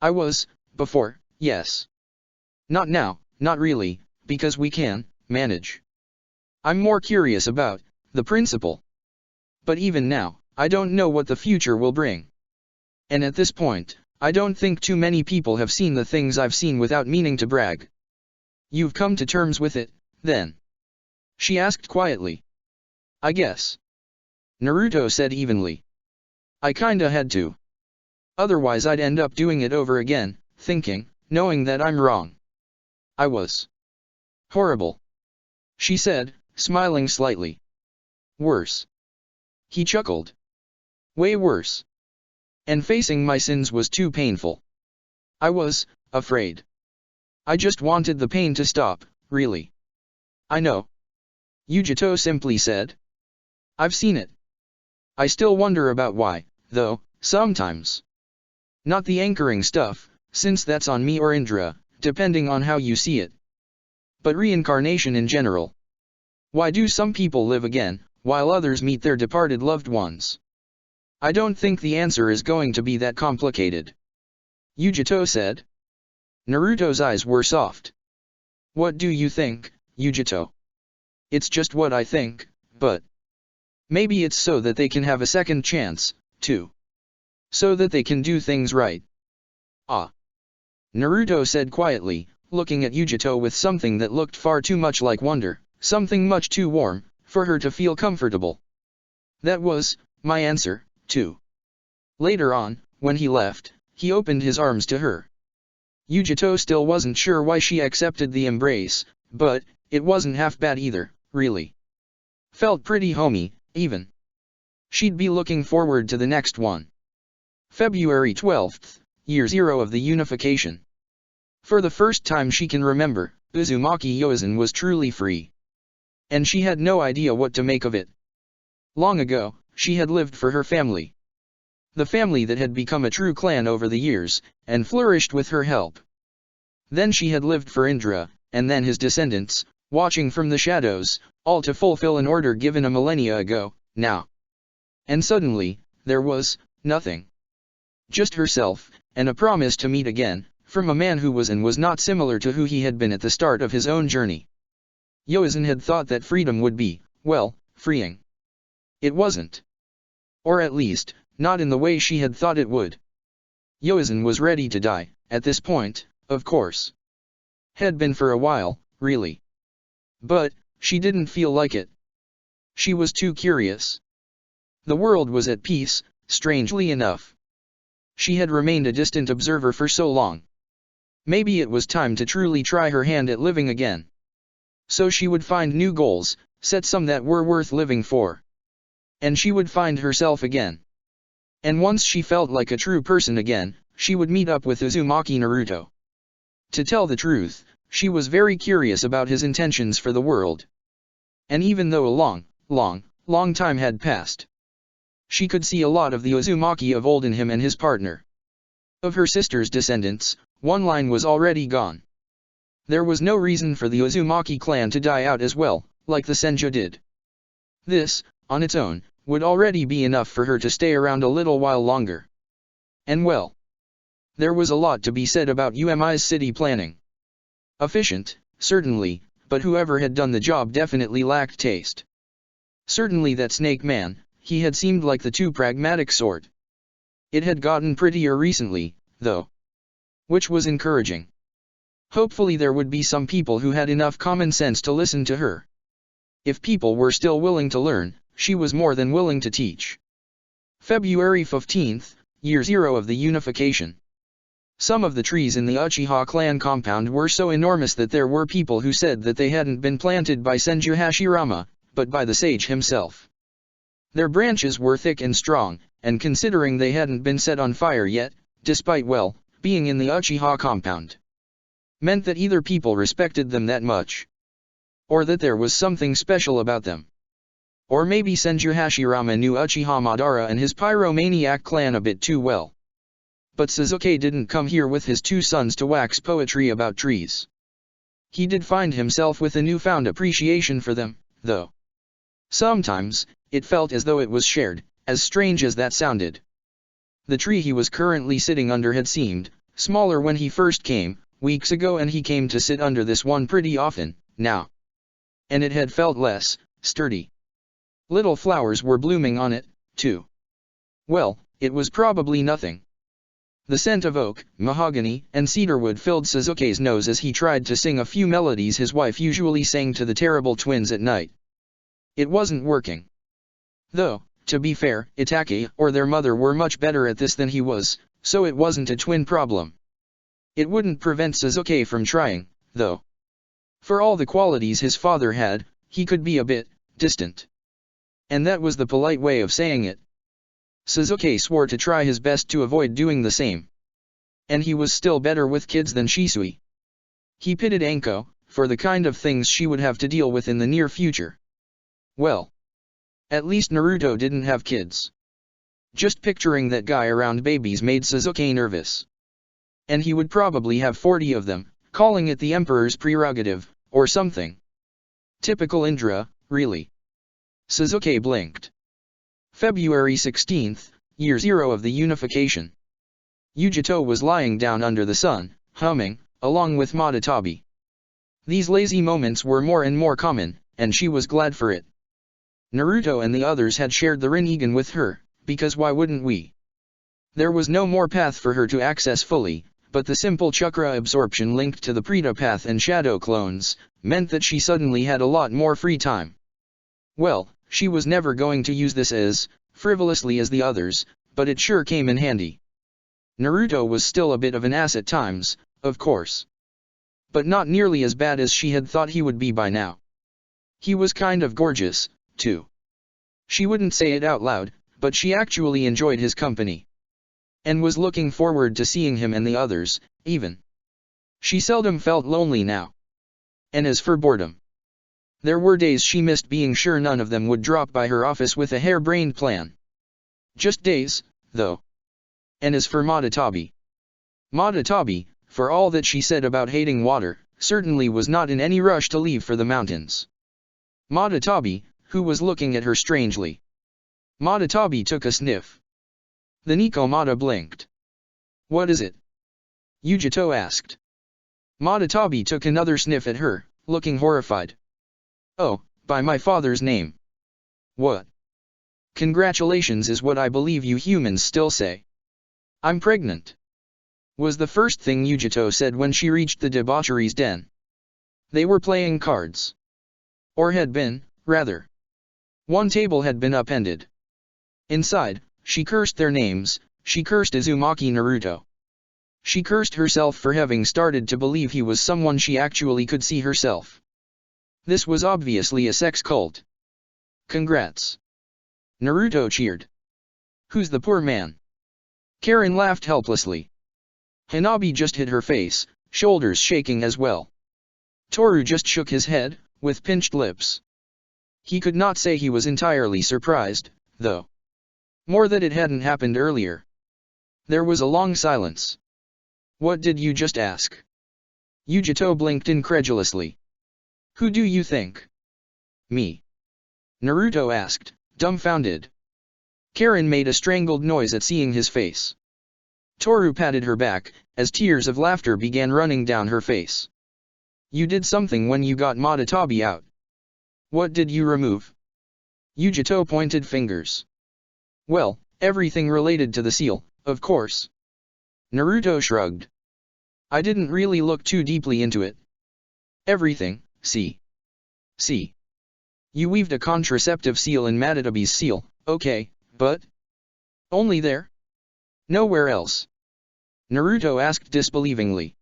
I was, before, yes. Not now, not really, because we can manage. I'm more curious about the principle. But even now, I don't know what the future will bring. And at this point, I don't think too many people have seen the things I've seen without meaning to brag. You've come to terms with it, then? She asked quietly. I guess. Naruto said evenly. I kinda had to. Otherwise I'd end up doing it over again, thinking, knowing that I'm wrong. I was horrible. She said, smiling slightly. Worse. He chuckled. Way worse. And facing my sins was too painful. I was afraid. I just wanted the pain to stop, really. I know. Yujito simply said. I've seen it. I still wonder about why, though, sometimes. Not the anchoring stuff, since that's on me or Indra, depending on how you see it. But reincarnation in general. Why do some people live again, while others meet their departed loved ones? I don't think the answer is going to be that complicated. Yujito said. Naruto's eyes were soft. What do you think, Yujito? It's just what I think, but maybe it's so that they can have a second chance, too. So that they can do things right. Ah. Naruto said quietly, looking at Yujito with something that looked far too much like wonder, something much too warm, for her to feel comfortable. That was my answer, too. Later on, when he left, he opened his arms to her. Yujito still wasn't sure why she accepted the embrace, but it wasn't half bad either, really. Felt pretty homey, even. She'd be looking forward to the next one. February 12th, Year 0 of the Unification. For the first time she can remember, Uzumaki Yozen was truly free. And she had no idea what to make of it. Long ago, she had lived for her family. The family that had become a true clan over the years, and flourished with her help. Then she had lived for Indra, and then his descendants, watching from the shadows, all to fulfill an order given a millennia ago, now. And suddenly, there was nothing. Just herself, and a promise to meet again, from a man who was and was not similar to who he had been at the start of his own journey. Yozen had thought that freedom would be, well, freeing. It wasn't. Or at least, not in the way she had thought it would. Yozen was ready to die, at this point, of course. Had been for a while, really. But, she didn't feel like it. She was too curious. The world was at peace, strangely enough. She had remained a distant observer for so long. Maybe it was time to truly try her hand at living again. So she would find new goals, set some that were worth living for. And she would find herself again. And once she felt like a true person again, she would meet up with Uzumaki Naruto. To tell the truth, she was very curious about his intentions for the world. And even though a long time had passed, she could see a lot of the Uzumaki of old in him and his partner. Of her sister's descendants, one line was already gone. There was no reason for the Uzumaki clan to die out as well, like the Senju did. This, on its own, would already be enough for her to stay around a little while longer. And well, there was a lot to be said about UMI's city planning. Efficient, certainly, but whoever had done the job definitely lacked taste. Certainly that Snake Man, he had seemed like the too pragmatic sort. It had gotten prettier recently, though. Which was encouraging. Hopefully there would be some people who had enough common sense to listen to her. If people were still willing to learn, she was more than willing to teach. February 15th, Year 0 of the Unification. Some of the trees in the Uchiha clan compound were so enormous that there were people who said that they hadn't been planted by Senju Hashirama, but by the sage himself. Their branches were thick and strong, and considering they hadn't been set on fire yet, despite being in the Uchiha compound, meant that either people respected them that much, or that there was something special about them. Or maybe Senju Hashirama knew Uchiha Madara and his pyromaniac clan a bit too well. But Sasuke didn't come here with his 2 sons to wax poetry about trees. He did find himself with a newfound appreciation for them, though. Sometimes, it felt as though it was shared, as strange as that sounded. The tree he was currently sitting under had seemed smaller when he first came, weeks ago, and he came to sit under this one pretty often, now. And it had felt less sturdy. Little flowers were blooming on it, too. Well, it was probably nothing. The scent of oak, mahogany, and cedarwood filled Sasuke's nose as he tried to sing a few melodies his wife usually sang to the terrible twins at night. It wasn't working. Though, to be fair, Itake or their mother were much better at this than he was, so it wasn't a twin problem. It wouldn't prevent Sasuke from trying, though. For all the qualities his father had, he could be a bit distant. And that was the polite way of saying it. Sasuke swore to try his best to avoid doing the same. And he was still better with kids than Shisui. He pitied Anko, for the kind of things she would have to deal with in the near future. Well, at least Naruto didn't have kids. Just picturing that guy around babies made Sasuke nervous. And he would probably have 40 of them, calling it the Emperor's prerogative, or something. Typical Indra, really. Sasuke blinked. February 16th, year 0 of the unification. Yujito was lying down under the sun, humming, along with Madatabi. These lazy moments were more and more common, and she was glad for it. Naruto and the others had shared the Rinnegan with her, because why wouldn't we? There was no more path for her to access fully, but the simple chakra absorption linked to the Preta path and shadow clones, meant that she suddenly had a lot more free time. Well, she was never going to use this as frivolously as the others, but it sure came in handy. Naruto was still a bit of an ass at times, of course. But not nearly as bad as she had thought he would be by now. He was kind of gorgeous, too. She wouldn't say it out loud, but she actually enjoyed his company. And was looking forward to seeing him and the others, even. She seldom felt lonely now. And as for boredom, there were days she missed being sure none of them would drop by her office with a harebrained plan. Just days, though. And as for Madatabi, for all that she said about hating water, certainly was not in any rush to leave for the mountains. Madatabi, who was looking at her strangely. Madatabi took a sniff. The Nikomata blinked. What is it? Yujito asked. Madatabi took another sniff at her, looking horrified. Oh, by my father's name. What? Congratulations is what I believe you humans still say. I'm pregnant. Was the first thing Yujito said when she reached the debauchery's den. They were playing cards. Or had been, rather. One table had been upended. Inside, she cursed their names, she cursed Uzumaki Naruto. She cursed herself for having started to believe he was someone she actually could see herself. This was obviously a sex cult. Congrats. Naruto cheered. Who's the poor man? Karen laughed helplessly. Hanabi just hid her face, shoulders shaking as well. Toru just shook his head, with pinched lips. He could not say he was entirely surprised, though. More that it hadn't happened earlier. There was a long silence. What did you just ask? Yujito blinked incredulously. Who do you think? Me. Naruto asked, dumbfounded. Karen made a strangled noise at seeing his face. Toru patted her back, as tears of laughter began running down her face. You did something when you got Madatabi out. What did you remove? Yujito pointed fingers. Well, everything related to the seal, of course. Naruto shrugged. I didn't really look too deeply into it. Everything, see. You weaved a contraceptive seal in Madatabi's seal, okay, but? Only there? Nowhere else. Naruto asked disbelievingly.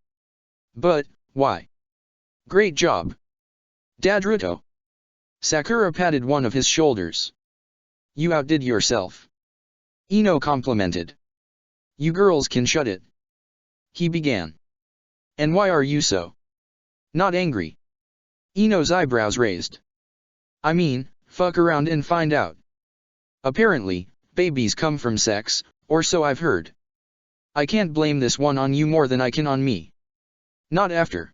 But, why? Great job. Dadruto. Sakura patted one of his shoulders. You outdid yourself. Ino complimented. You girls can shut it. He began. And why are you so? Not angry. Ino's eyebrows raised. I mean, fuck around and find out. Apparently, babies come from sex, or so I've heard. I can't blame this one on you more than I can on me. Not after.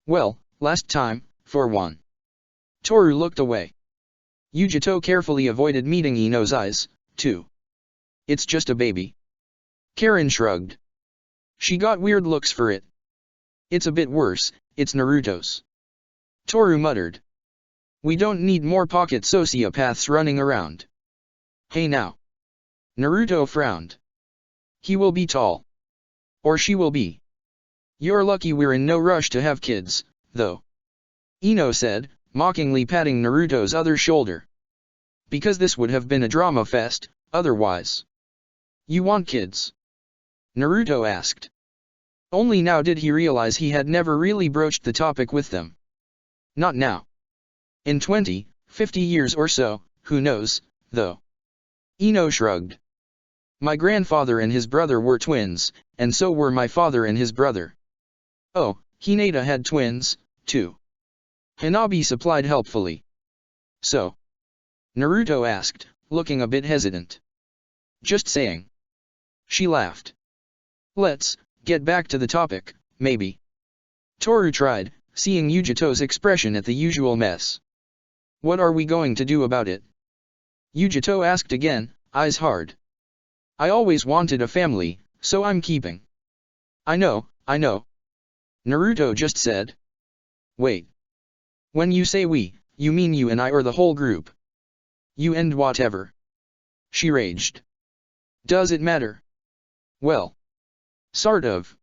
Well, last time, for one. Toru looked away. Yujito carefully avoided meeting Ino's eyes, too. It's just a baby. Karen shrugged. She got weird looks for it. It's a bit worse, it's Naruto's. Toru muttered. We don't need more pocket sociopaths running around. Hey now. Naruto frowned. He will be tall. Or she will be. You're lucky we're in no rush to have kids, though. Ino said, mockingly patting Naruto's other shoulder. Because this would have been a drama fest, otherwise. You want kids? Naruto asked. Only now did he realize he had never really broached the topic with them. Not now. In 20, 50 years or so, who knows, though. Ino shrugged. My grandfather and his brother were twins, and so were my father and his brother. Oh, Hinata had twins, 2. Hanabi supplied helpfully. So? Naruto asked, looking a bit hesitant. Just saying. She laughed. Let's get back to the topic, maybe. Toru tried, seeing Yujito's expression at the usual mess. What are we going to do about it? Yujito asked again, eyes hard. I always wanted a family, so I'm keeping. I know. Naruto just said. Wait. When you say we, you mean you and I or the whole group? You and whatever. She raged. Does it matter? Well. Sort of.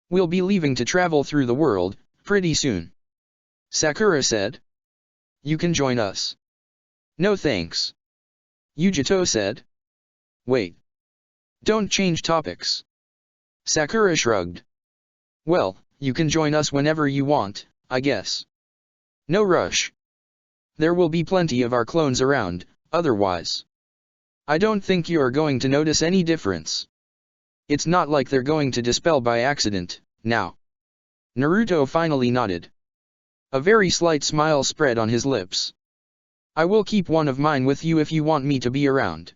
We'll be leaving to travel through the world, pretty soon. Sakura said. You can join us. No thanks. Yujito said. Wait. Don't change topics. Sakura shrugged. Well, you can join us whenever you want, I guess. No rush. There will be plenty of our clones around, otherwise. I don't think you are going to notice any difference. It's not like they're going to dispel by accident, now. Naruto finally nodded. A very slight smile spread on his lips. I will keep one of mine with you if you want me to be around.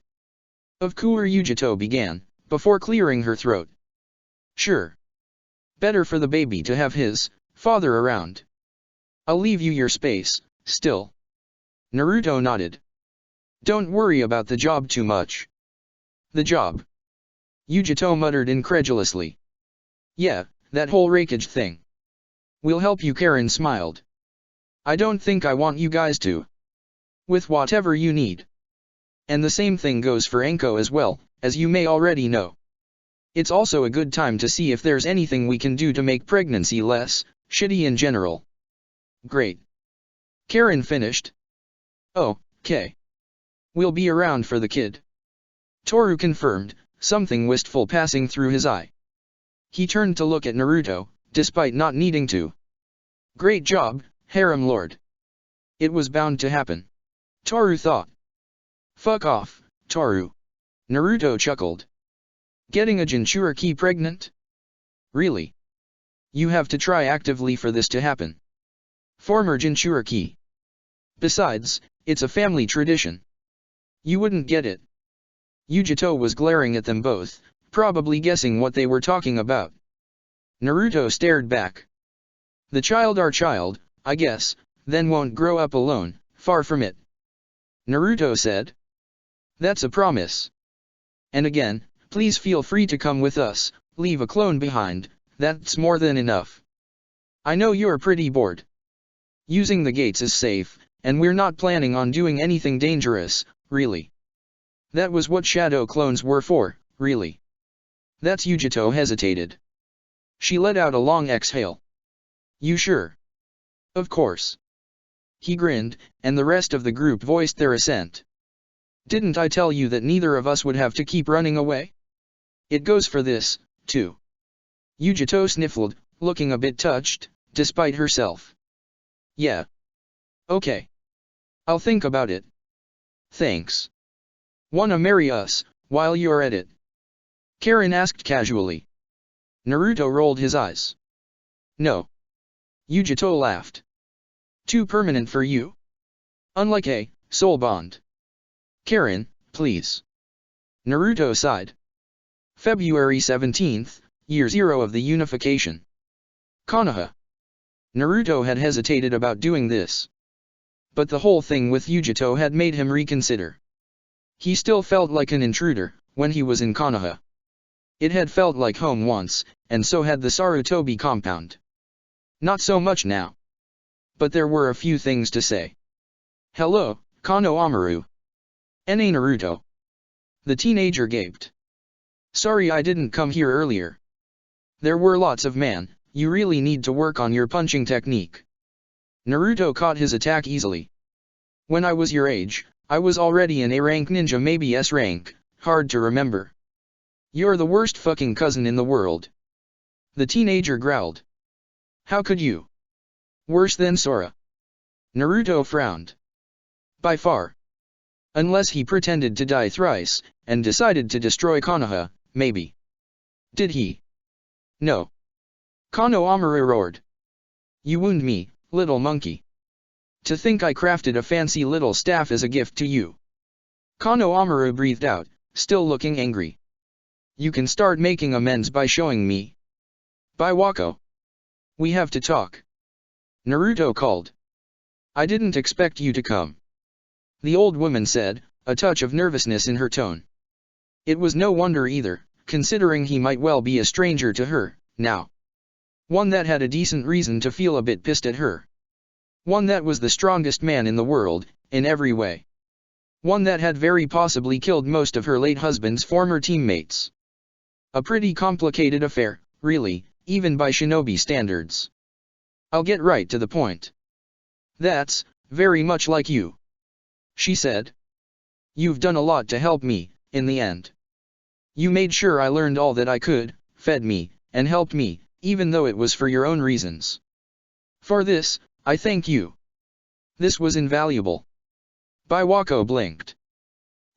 Of course, Yujito began, before clearing her throat. Sure. Better for the baby to have his father around. I'll leave you your space, still. Naruto nodded. Don't worry about the job too much. The job? Yujito muttered incredulously. Yeah, that whole rakeage thing. We'll help you, Karen smiled. I don't think I want you guys to. With whatever you need. And the same thing goes for Enko as well, as you may already know. It's also a good time to see if there's anything we can do to make pregnancy less shitty in general. Great. Karen finished. Oh, okay. We'll be around for the kid. Toru confirmed, something wistful passing through his eye. He turned to look at Naruto, despite not needing to. Great job, Harem Lord. It was bound to happen. Toru thought. Fuck off, Toru. Naruto chuckled. Getting a Jinchuriki pregnant? Really? You have to try actively for this to happen. Former Jinchuriki. Besides, it's a family tradition. You wouldn't get it. Yujito was glaring at them both, probably guessing what they were talking about. Naruto stared back. The child our child, I guess, then won't grow up alone, far from it. Naruto said. That's a promise. And again, please feel free to come with us, leave a clone behind, that's more than enough. I know you're pretty bored. Using the gates is safe, and we're not planning on doing anything dangerous, really. That was what shadow clones were for, really. That's Yujito hesitated. She let out a long exhale. You sure? Of course. He grinned, and the rest of the group voiced their assent. Didn't I tell you that neither of us would have to keep running away? It goes for this, too. Yujito sniffled, looking a bit touched, despite herself. Yeah. Okay. I'll think about it. Thanks. Wanna marry us, while you're at it? Karen asked casually. Naruto rolled his eyes. No. Yujito laughed. Too permanent for you? Unlike a soul bond. Karen, please. Naruto sighed. February 17th, year 0 of the unification. Konoha. Naruto had hesitated about doing this. But the whole thing with Yujito had made him reconsider. He still felt like an intruder when he was in Konoha. It had felt like home once, and so had the Sarutobi compound. Not so much now. But there were a few things to say. Hello, Kano Amaru. N.A. Naruto. The teenager gaped. Sorry I didn't come here earlier. There were lots of man, you really need to work on your punching technique. Naruto caught his attack easily. When I was your age, I was already an A-rank ninja, maybe S-rank, hard to remember. You're the worst fucking cousin in the world. The teenager growled. How could you? Worse than Sora. Naruto frowned. By far. Unless he pretended to die thrice, and decided to destroy Konoha, maybe. Did he? No. Kano Amaru roared. You wound me, Little monkey. To think I crafted a fancy little staff as a gift to you. Kano Amaru breathed out, still looking angry. You can start making amends by showing me. By Wako. We have to talk. Naruto called. I didn't expect you to come. The old woman said, a touch of nervousness in her tone. It was no wonder either, considering he might well be a stranger to her, now. One that had a decent reason to feel a bit pissed at her. One that was the strongest man in the world, in every way. One that had very possibly killed most of her late husband's former teammates. A pretty complicated affair, really, even by shinobi standards. I'll get right to the point. That's very much like you. She said. You've done a lot to help me, in the end. You made sure I learned all that I could, fed me, and helped me, even though it was for your own reasons. For this, I thank you. This was invaluable. Wako blinked.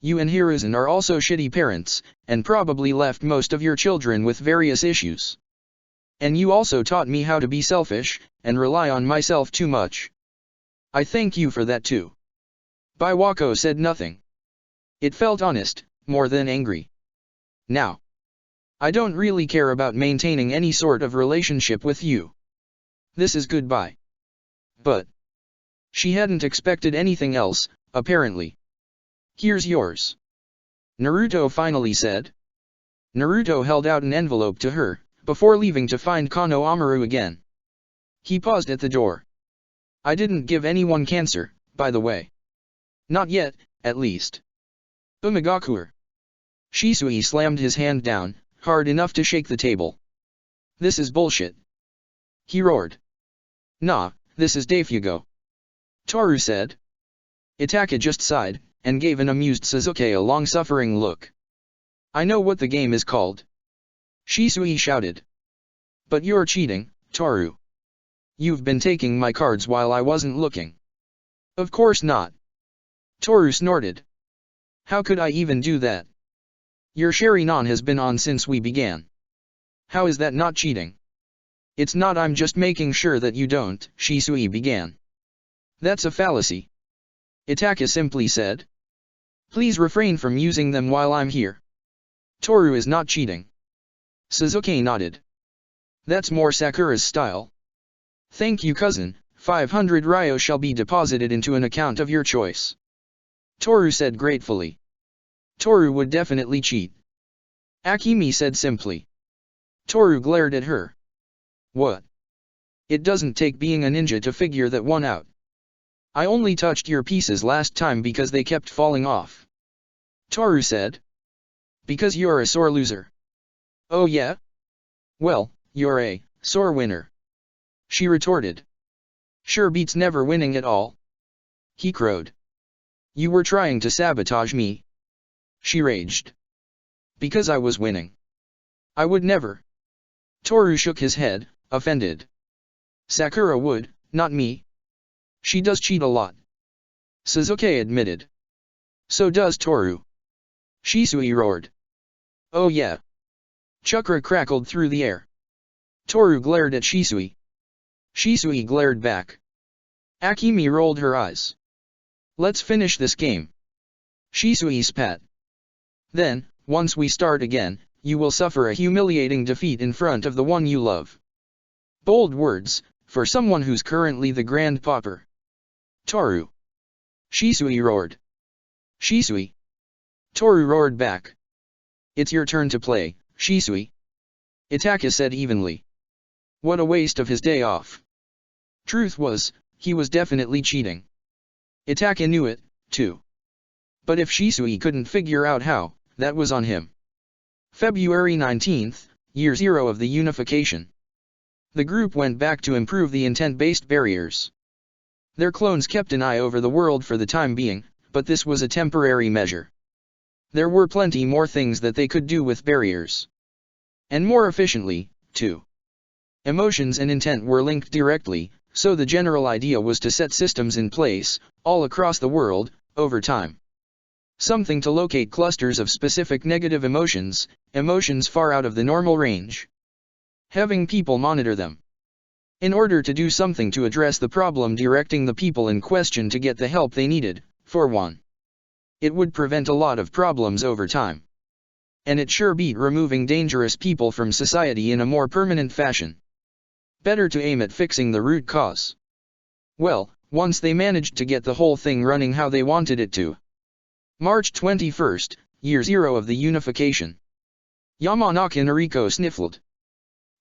You and Hiruzen are also shitty parents, and probably left most of your children with various issues. And you also taught me how to be selfish, and rely on myself too much. I thank you for that too. Wako said nothing. It felt honest, more than angry. Now. I don't really care about maintaining any sort of relationship with you. This is goodbye. But. She hadn't expected anything else, apparently. Here's yours. Naruto finally said. Naruto held out an envelope to her, before leaving to find Kano Amaru again. He paused at the door. I didn't give anyone cancer, by the way. Not yet, at least. Umagakur. Shisui slammed his hand down, hard enough to shake the table. This is bullshit. He roared. Nah, this is Daifyugo. Toru said. Itaka just sighed, and gave an amused Sasuke a long-suffering look. I know what the game is called. Shisui shouted. But you're cheating, Toru. You've been taking my cards while I wasn't looking. Of course not. Toru snorted. How could I even do that? Your Sharingan has been on since we began. How is that not cheating? It's not, I'm just making sure that you don't, Shisui began. That's a fallacy. Itaka simply said. Please refrain from using them while I'm here. Toru is not cheating. Sasuke nodded. That's more Sakura's style. Thank you, cousin. 500 ryo shall be deposited into an account of your choice. Toru said gratefully. Toru would definitely cheat. Akemi said simply. Toru glared at her. What? It doesn't take being a ninja to figure that one out. I only touched your pieces last time because they kept falling off. Toru said. Because you're a sore loser. Oh yeah? Well, you're a sore winner. She retorted. Sure beats never winning at all. He crowed. You were trying to sabotage me. She raged. Because I was winning. I would never. Toru shook his head, offended. Sakura would, not me. She does cheat a lot. Sasuke admitted. So does Toru. Shisui roared. Oh yeah. Chakra crackled through the air. Toru glared at Shisui. Shisui glared back. Akemi rolled her eyes. Let's finish this game. Shisui spat. Then, once we start again, you will suffer a humiliating defeat in front of the one you love. Bold words, for someone who's currently the Grand Pauper. Toru. Shisui roared. Shisui. Toru roared back. It's your turn to play, Shisui. Itaka said evenly. What a waste of his day off. Truth was, he was definitely cheating. Itaka knew it, too. But if Shisui couldn't figure out how, that was on him. February 19th, Year 0 of the unification. The group went back to improve the intent-based barriers. Their clones kept an eye over the world for the time being, but this was a temporary measure. There were plenty more things that they could do with barriers. And more efficiently, too. Emotions and intent were linked directly, so the general idea was to set systems in place, all across the world, over time. Something to locate clusters of specific negative emotions, emotions far out of the normal range. Having people monitor them. In order to do something to address the problem, directing the people in question to get the help they needed, for one. It would prevent a lot of problems over time. And it sure beat removing dangerous people from society in a more permanent fashion. Better to aim at fixing the root cause. Well, once they managed to get the whole thing running how they wanted it to. March 21st, year 0 of the unification. Yamanaka Noriko sniffled.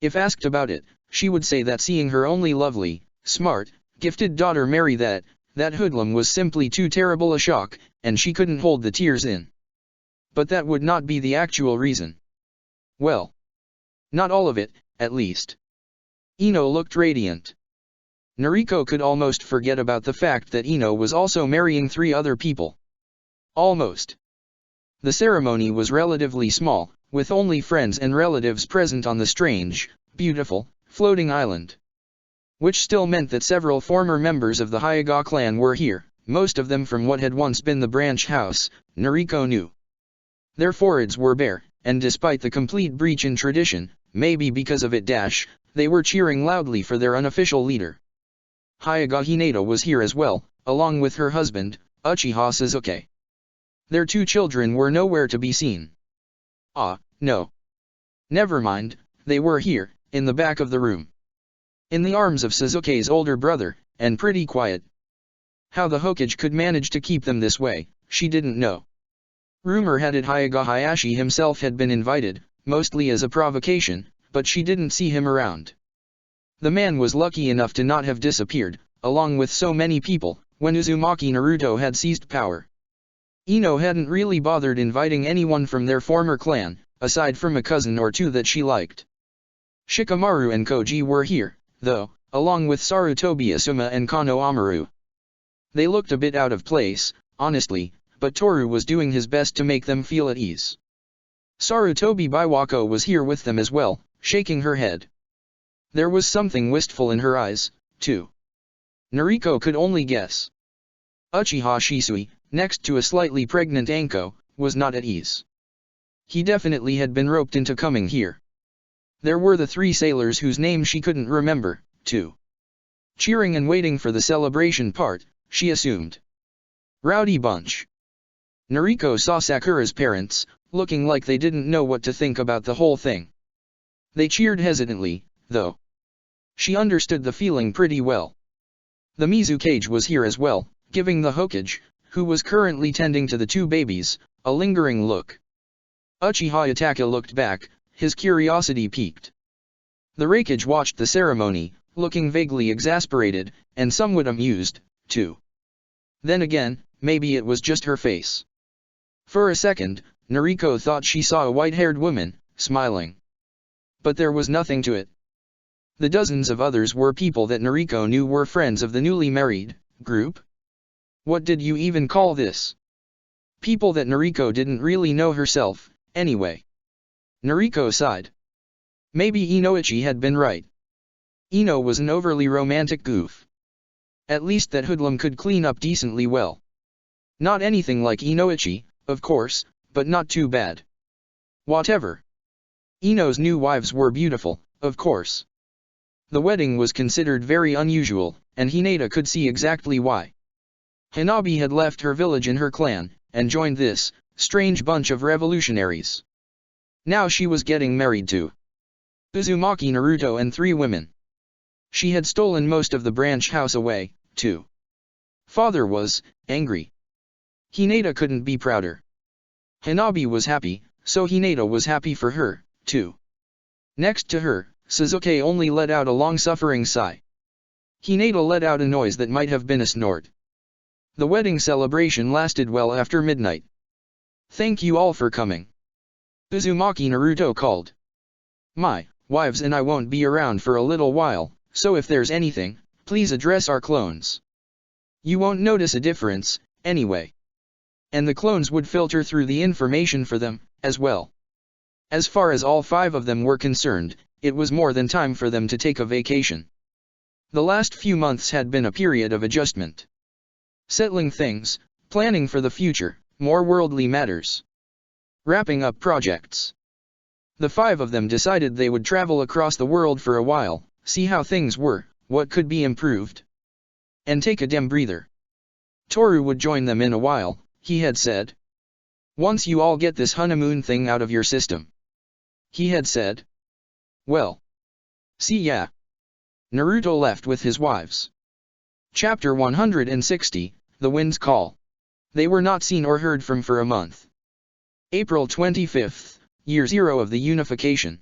If asked about it, she would say that seeing her only lovely, smart, gifted daughter marry that hoodlum was simply too terrible a shock, and she couldn't hold the tears in. But that would not be the actual reason. Well, not all of it, at least. Ino looked radiant. Noriko could almost forget about the fact that Ino was also marrying 3 other people. Almost. The ceremony was relatively small, with only friends and relatives present on the strange, beautiful, floating island. Which still meant that several former members of the Hyuga clan were here, most of them from what had once been the branch house, Noriko knew. Their foreheads were bare, and despite the complete breach in tradition, maybe because of it they were cheering loudly for their unofficial leader. Hyuga Hinata was here as well, along with her husband, Uchiha Suzuki. Their 2 children were nowhere to be seen. Ah, no. Never mind, they were here, in the back of the room. In the arms of Suzuki's older brother, and pretty quiet. How the Hokage could manage to keep them this way, she didn't know. Rumor had it Hyuga Hayashi himself had been invited, mostly as a provocation, but she didn't see him around. The man was lucky enough to not have disappeared, along with so many people, when Uzumaki Naruto had seized power. Ino hadn't really bothered inviting anyone from their former clan, aside from a cousin or 2 that she liked. Shikamaru and Koji were here, though, along with Sarutobi Asuma and Kano Amaru. They looked a bit out of place, honestly, but Toru was doing his best to make them feel at ease. Sarutobi Biwako was here with them as well, shaking her head. There was something wistful in her eyes, too. Noriko could only guess. Uchiha Shisui, next to a slightly pregnant Anko, was not at ease. He definitely had been roped into coming here. There were the 3 sailors whose names she couldn't remember, too. Cheering and waiting for the celebration part, she assumed. Rowdy bunch. Noriko saw Sakura's parents, looking like they didn't know what to think about the whole thing. They cheered hesitantly, though. She understood the feeling pretty well. The Mizukage was here as well, giving the Hokage, who was currently tending to the 2 babies, a lingering look. Uchiha Itachi looked back, his curiosity piqued. The Raikage watched the ceremony, looking vaguely exasperated, and somewhat amused, too. Then again, maybe it was just her face. For a second, Noriko thought she saw a white-haired woman, smiling. But there was nothing to it. The dozens of others were people that Noriko knew were friends of the newly married group. What did you even call this? People that Noriko didn't really know herself, anyway. Noriko sighed. Maybe Inoichi had been right. Ino was an overly romantic goof. At least that hoodlum could clean up decently well. Not anything like Inoichi, of course, but not too bad. Whatever. Ino's new wives were beautiful, of course. The wedding was considered very unusual, and Hinata could see exactly why. Hanabi had left her village and her clan, and joined this strange bunch of revolutionaries. Now she was getting married to Uzumaki Naruto and 3 women. She had stolen most of the branch house away, too. Father was angry. Hinata couldn't be prouder. Hanabi was happy, so Hinata was happy for her, too. Next to her, Suzuki only let out a long-suffering sigh. Hinata let out a noise that might have been a snort. The wedding celebration lasted well after midnight. Thank you all for coming. Uzumaki Naruto called. My wives and I won't be around for a little while, so if there's anything, please address our clones. You won't notice a difference, anyway. And the clones would filter through the information for them, as well. As far as all 5 of them were concerned, it was more than time for them to take a vacation. The last few months had been a period of adjustment. Settling things, planning for the future, more worldly matters. Wrapping up projects. The 5 of them decided they would travel across the world for a while, see how things were, what could be improved, and take a dim breather. Toru would join them in a while, he had said. Once you all get this honeymoon thing out of your system. He had said. Well. See ya. Naruto left with his wives. Chapter 160, The Wind's Call. They were not seen or heard from for a month. April 25th, Year 0 of the Unification.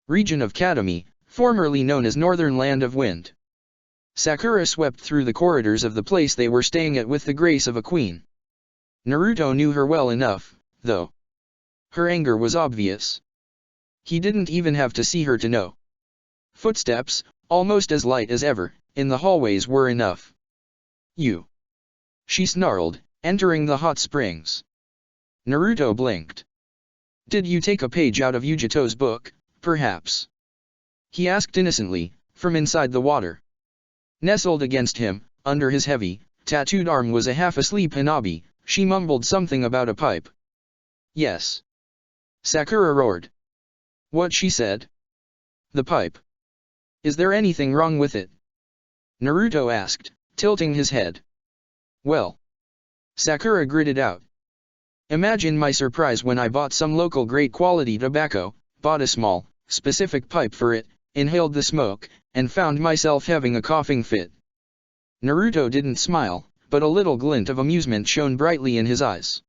Region of Katami, formerly known as Northern Land of Wind. Sakura swept through the corridors of the place they were staying at with the grace of a queen. Naruto knew her well enough, though. Her anger was obvious. He didn't even have to see her to know. Footsteps, almost as light as ever, in the hallways were enough. You. She snarled, entering the hot springs. Naruto blinked. Did you take a page out of Yujito's book, perhaps? He asked innocently, from inside the water. Nestled against him, under his heavy, tattooed arm was a half-asleep Hanabi. She mumbled something about a pipe. Yes. Sakura roared. What she said? The pipe. Is there anything wrong with it? Naruto asked, tilting his head. Well. Sakura gritted out. Imagine my surprise when I bought some local great quality tobacco, bought a small, specific pipe for it, inhaled the smoke, and found myself having a coughing fit. Naruto didn't smile, but a little glint of amusement shone brightly in his eyes.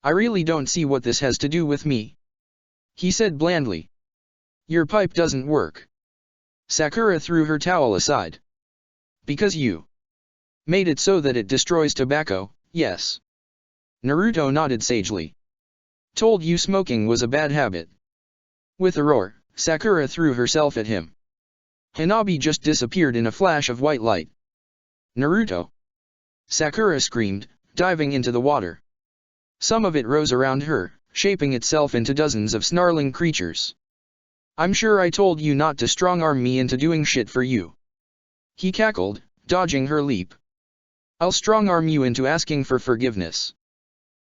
I really don't see what this has to do with me. He said blandly. Your pipe doesn't work. Sakura threw her towel aside. Because you made it so that it destroys tobacco, yes. Naruto nodded sagely. Told you smoking was a bad habit. With a roar, Sakura threw herself at him. Hanabi just disappeared in a flash of white light. Naruto! Sakura screamed, diving into the water. Some of it rose around her, shaping itself into dozens of snarling creatures. I'm sure I told you not to strong-arm me into doing shit for you. He cackled, dodging her leap. I'll strong-arm you into asking for forgiveness.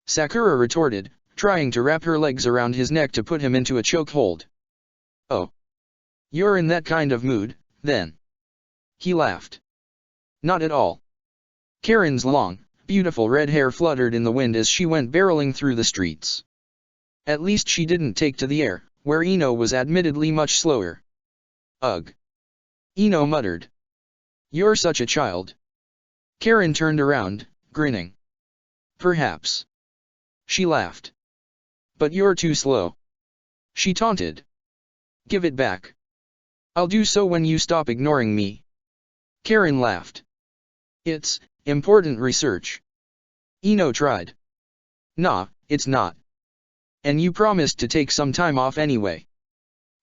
Sakura retorted, trying to wrap her legs around his neck to put him into a chokehold. Oh. You're in that kind of mood, then. He laughed. Not at all. Karen's long, beautiful red hair fluttered in the wind as she went barreling through the streets. At least she didn't take to the air, where Ino was admittedly much slower. Ugh. Ino muttered. You're such a child. Karen turned around, grinning. Perhaps. She laughed. But you're too slow. She taunted. Give it back. I'll do so when you stop ignoring me. Karen laughed. It's important research. Ino tried. Nah, it's not. And you promised to take some time off anyway.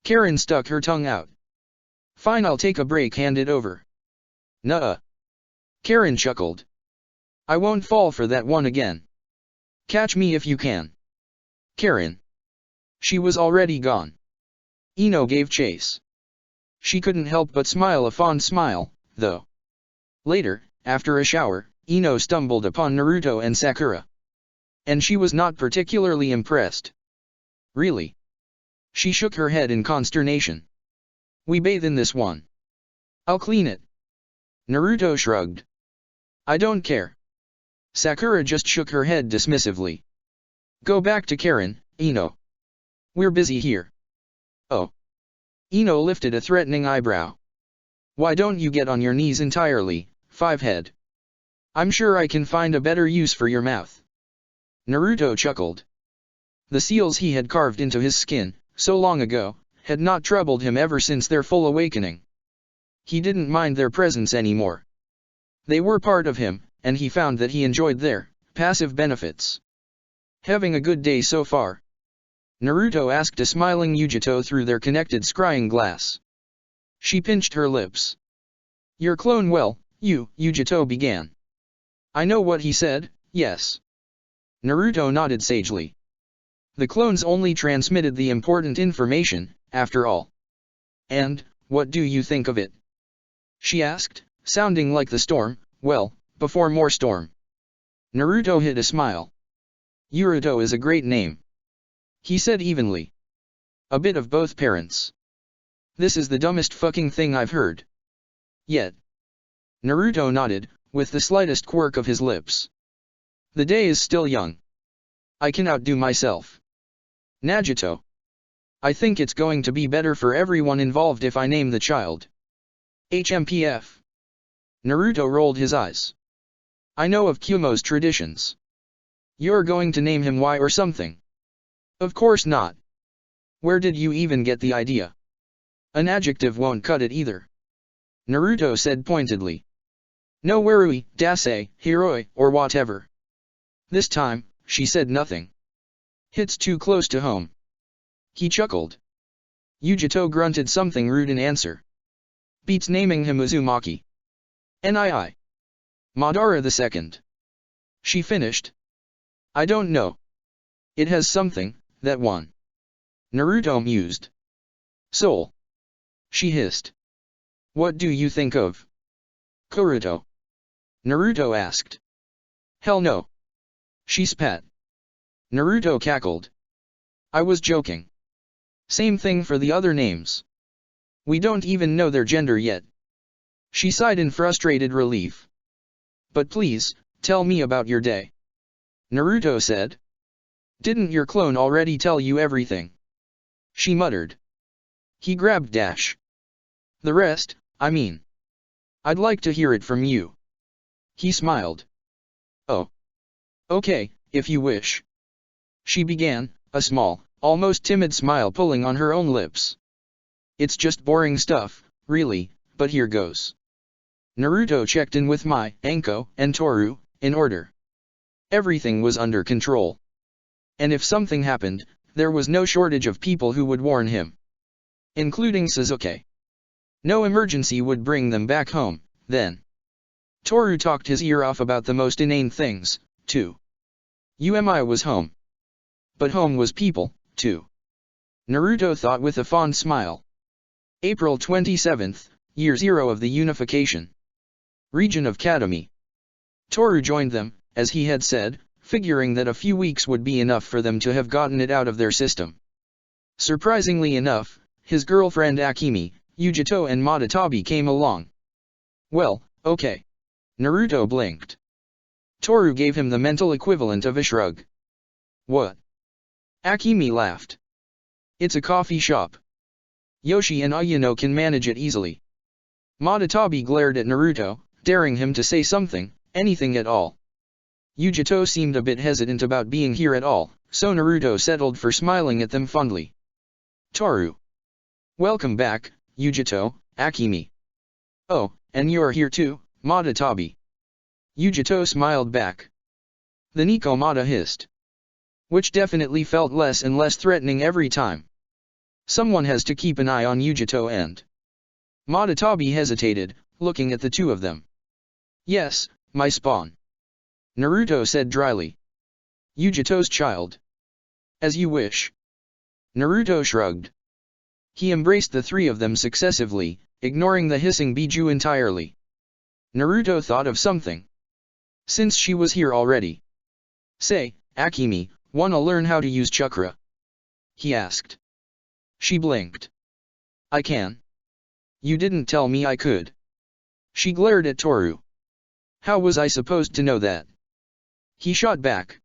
Karen stuck her tongue out. Fine, I'll take a break, hand it over. Nuh-uh. Karen chuckled. I won't fall for that one again. Catch me if you can. Karen. She was already gone. Ino gave chase. She couldn't help but smile a fond smile, though. Later, after a shower, Ino stumbled upon Naruto and Sakura. And she was not particularly impressed. Really? She shook her head in consternation. We bathe in this one. I'll clean it. Naruto shrugged. I don't care. Sakura just shook her head dismissively. Go back to Karen, Ino. We're busy here. Oh. Ino lifted a threatening eyebrow. Why don't you get on your knees entirely, Fivehead? I'm sure I can find a better use for your mouth. Naruto chuckled. The seals he had carved into his skin, so long ago, had not troubled him ever since their full awakening. He didn't mind their presence anymore. They were part of him, and he found that he enjoyed their passive benefits. Having a good day so far? Naruto asked a smiling Yujito through their connected scrying glass. She pinched her lips. Your clone well, Yujito began. I know what he said, yes. Naruto nodded sagely. The clones only transmitted the important information, after all. And, what do you think of it? She asked, sounding like the storm, well, before more storm. Naruto hid a smile. Yuruto is a great name. He said evenly. A bit of both parents. This is the dumbest fucking thing I've heard yet. Naruto nodded, with the slightest quirk of his lips. The day is still young. I can outdo myself. Nagito. I think it's going to be better for everyone involved if I name the child HMPF. Naruto rolled his eyes. I know of Kumo's traditions. You're going to name him Y or something? Of course not. Where did you even get the idea? An adjective won't cut it either. Naruto said pointedly. No Warui, Dasei, Hiroi, or whatever. This time, she said nothing. Hits too close to home. He chuckled. Yujito grunted something rude in answer. Beats naming him Uzumaki. Nii. Madara II. She finished. I don't know. It has something, that one. Naruto mused. Soul. She hissed. What do you think of Kuruto? Naruto asked. Hell no. She spat. Naruto cackled. I was joking. Same thing for the other names. We don't even know their gender yet. She sighed in frustrated relief. But please, tell me about your day. Naruto said. Didn't your clone already tell you everything? She muttered. He grabbed Dash. The rest, I mean. I'd like to hear it from you. He smiled. Oh. Okay, if you wish. She began, a small, almost timid smile pulling on her own lips. It's just boring stuff, really, but here goes. Naruto checked in with Mai, Anko, and Toru, in order. Everything was under control. And if something happened, there was no shortage of people who would warn him. Including Sasuke. No emergency would bring them back home, then. Toru talked his ear off about the most inane things, too. UMI was home. But home was people, too. Naruto thought with a fond smile. April 27th, Year 0 of the Unification. Region of Katami. Toru joined them, as he had said, figuring that a few weeks would be enough for them to have gotten it out of their system. Surprisingly enough, his girlfriend Akemi, Yujito and Madatabi came along. Well, okay. Naruto blinked. Toru gave him the mental equivalent of a shrug. What? Akemi laughed. It's a coffee shop. Yoshi and Ayano can manage it easily. Madatabi glared at Naruto, daring him to say something, anything at all. Yujito seemed a bit hesitant about being here at all, so Naruto settled for smiling at them fondly. Toru. Welcome back, Yujito, Akemi. Oh, and you're here too, Madatabi. Yujito smiled back. The Nikomata hissed. Which definitely felt less and less threatening every time. Someone has to keep an eye on Yujito and... Madatabi hesitated, looking at the two of them. Yes, my spawn. Naruto said dryly. Yujito's child. As you wish. Naruto shrugged. He embraced the three of them successively, ignoring the hissing Biju entirely. Naruto thought of something. Since she was here already. Say, Akemi, wanna learn how to use chakra? He asked. She blinked. I can. You didn't tell me I could. She glared at Toru. How was I supposed to know that? He shot back.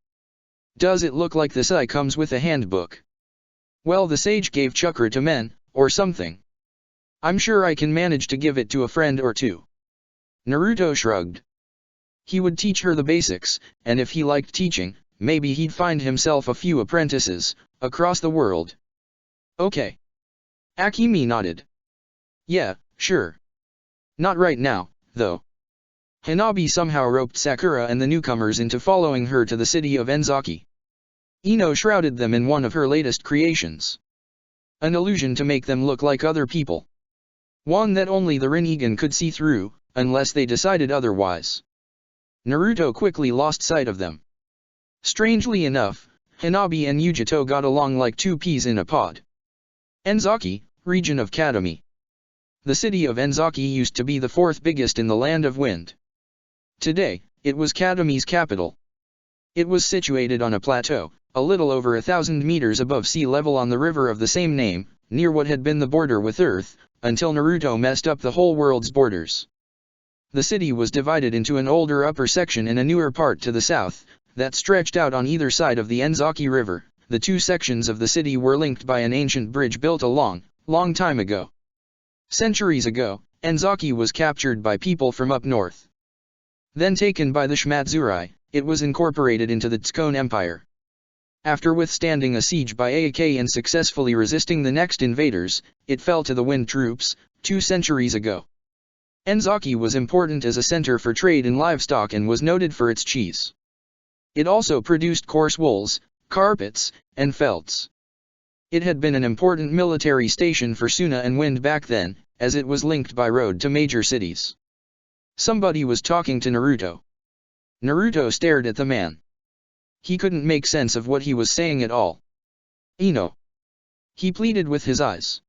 Does it look like the Sai comes with a handbook? Well, the sage gave chakra to men, or something. I'm sure I can manage to give it to a friend or two. Naruto shrugged. He would teach her the basics, and if he liked teaching, maybe he'd find himself a few apprentices, across the world. Okay. Akemi nodded. Yeah, sure. Not right now, though. Hanabi somehow roped Sakura and the newcomers into following her to the city of Enzaki. Ino shrouded them in one of her latest creations. An illusion to make them look like other people. One that only the Rinnegan could see through, unless they decided otherwise. Naruto quickly lost sight of them. Strangely enough, Hanabi and Yujito got along like two peas in a pod. Enzaki, region of Katami. The city of Enzaki used to be the fourth biggest in the Land of Wind. Today, it was Katami's capital. It was situated on a plateau, a little over 1,000 meters above sea level on the river of the same name, near what had been the border with Earth, until Naruto messed up the whole world's borders. The city was divided into an older upper section and a newer part to the south, that stretched out on either side of the Enzaki River. The two sections of the city were linked by an ancient bridge built a long time ago. Centuries ago, Enzaki was captured by people from up north. Then taken by the Shimazurai, it was incorporated into the Tsukkone Empire. After withstanding a siege by Aike and successfully resisting the next invaders, it fell to the Wind troops, 2 centuries ago. Enzaki was important as a center for trade in livestock and was noted for its cheese. It also produced coarse wools, carpets, and felts. It had been an important military station for Suna and Wind back then, as it was linked by road to major cities. Somebody was talking to Naruto. Naruto stared at the man. He couldn't make sense of what he was saying at all. Ino. He pleaded with his eyes.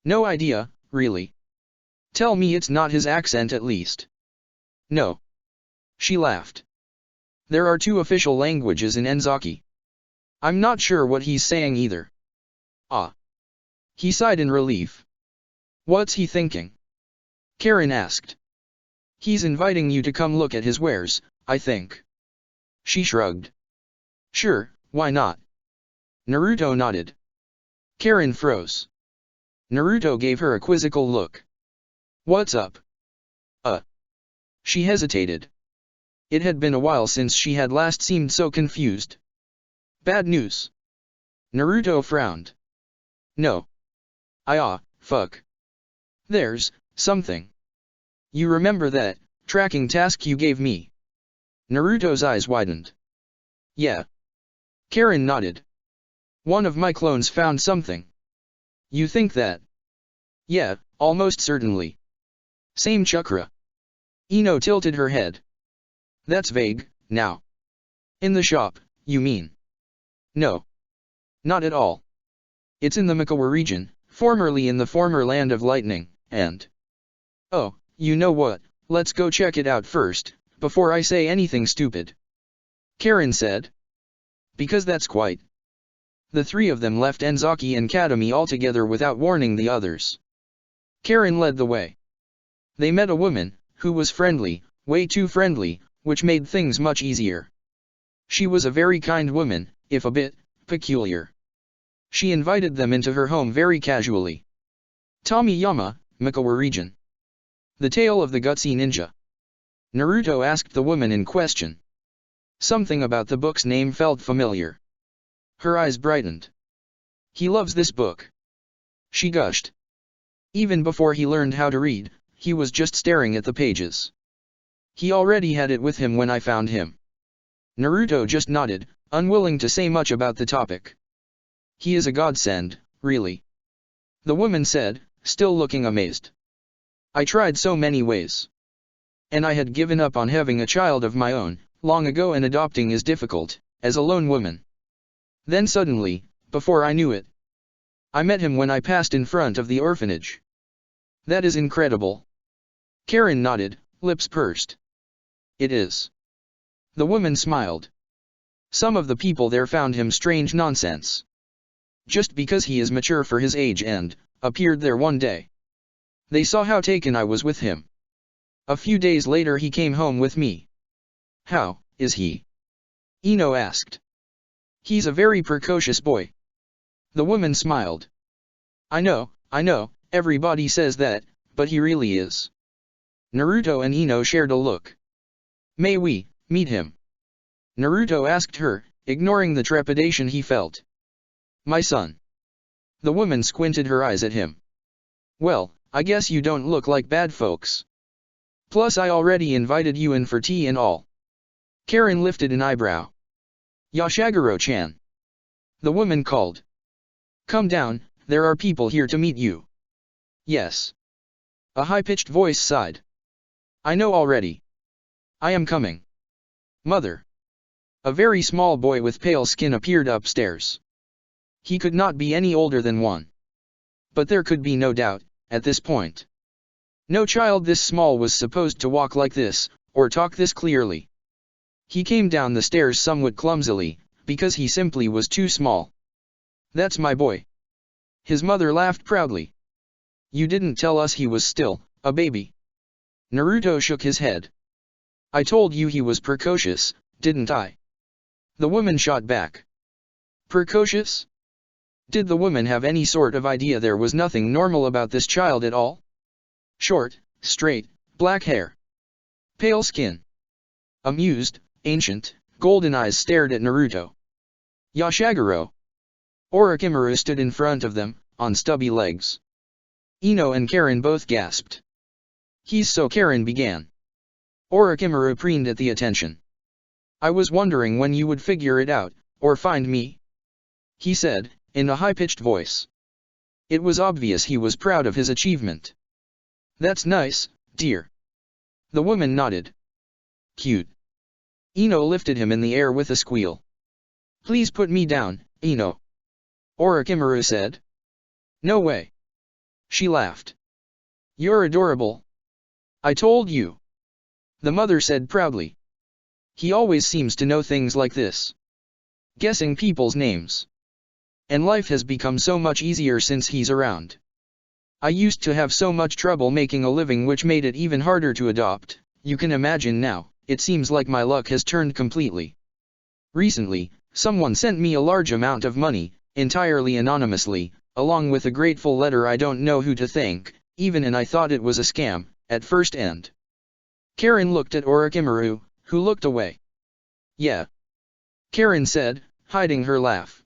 No idea, really. Tell me it's not his accent at least. No. She laughed. There are 2 official languages in Enzaki. I'm not sure what he's saying either. Ah. He sighed in relief. What's he thinking? Karen asked. He's inviting you to come look at his wares, I think. She shrugged. Sure, why not? Naruto nodded. Karen froze. Naruto gave her a quizzical look. What's up? She hesitated. It had been a while since she had last seemed so confused. Bad news. Naruto frowned. No. Fuck. There's something. You remember that tracking task you gave me? Naruto's eyes widened. Yeah. Karen nodded. One of my clones found something. You think that? Yeah, almost certainly. Same chakra. Ino tilted her head. That's vague, now. In the shop, you mean? No. Not at all. It's in the Mikawa region, formerly in the former Land of Lightning, and... Oh, you know what, let's go check it out first, before I say anything stupid. Karen said. Because that's quite. The 3 of them left Enzaki Academy altogether without warning the others. Karen led the way. They met a woman, who was friendly, way too friendly, which made things much easier. She was a very kind woman, if a bit peculiar. She invited them into her home very casually. Tomiyama, Mikawa region. The tale of the gutsy ninja. Naruto asked the woman in question. Something about the book's name felt familiar. Her eyes brightened. He loves this book. She gushed. Even before he learned how to read, he was just staring at the pages. He already had it with him when I found him. Naruto just nodded, unwilling to say much about the topic. He is a godsend, really. The woman said, still looking amazed. I tried so many ways. And I had given up on having a child of my own, long ago, and adopting is difficult, as a lone woman. Then suddenly, before I knew it, I met him when I passed in front of the orphanage. That is incredible. Karen nodded, lips pursed. It is. The woman smiled. Some of the people there found him strange nonsense. Just because he is mature for his age and appeared there one day. They saw how taken I was with him. A few days later he came home with me. How is he? Ino asked. He's a very precocious boy. The woman smiled. I know, everybody says that, but he really is. Naruto and Ino shared a look. May we meet him? Naruto asked her, ignoring the trepidation he felt. My son. The woman squinted her eyes at him. Well, I guess you don't look like bad folks. Plus I already invited you in for tea and all. Karen lifted an eyebrow. Yashaguro-chan. The woman called. Come down, there are people here to meet you. Yes. A high-pitched voice sighed. I know already. I am coming. Mother. A very small boy with pale skin appeared upstairs. He could not be any older than 1. But there could be no doubt, at this point. No child this small was supposed to walk like this, or talk this clearly. He came down the stairs somewhat clumsily, because he simply was too small. That's my boy. His mother laughed proudly. You didn't tell us he was still a baby. Naruto shook his head. I told you he was precocious, didn't I? The woman shot back. Precocious? Did the woman have any sort of idea there was nothing normal about this child at all? Short, straight, black hair. Pale skin. Amused, ancient, golden eyes stared at Naruto. Yashaguro. Orochimaru stood in front of them, on stubby legs. Ino and Karen both gasped. He's so Karen began. Orochimaru preened at the attention. I was wondering when you would figure it out, or find me. He said, in a high-pitched voice. It was obvious he was proud of his achievement. That's nice, dear. The woman nodded. Cute. Ino lifted him in the air with a squeal. Please put me down, Ino. Orochimaru said. No way. She laughed. You're adorable. I told you. The mother said proudly. He always seems to know things like this. Guessing people's names. And life has become so much easier since he's around. I used to have so much trouble making a living, which made it even harder to adopt. You can imagine now, it seems like my luck has turned completely. Recently, someone sent me a large amount of money, entirely anonymously, along with a grateful letter. I don't know who to thank, even, and I thought it was a scam, at first. And Karen looked at Orochimaru, who looked away. Yeah. Karen said, hiding her laugh.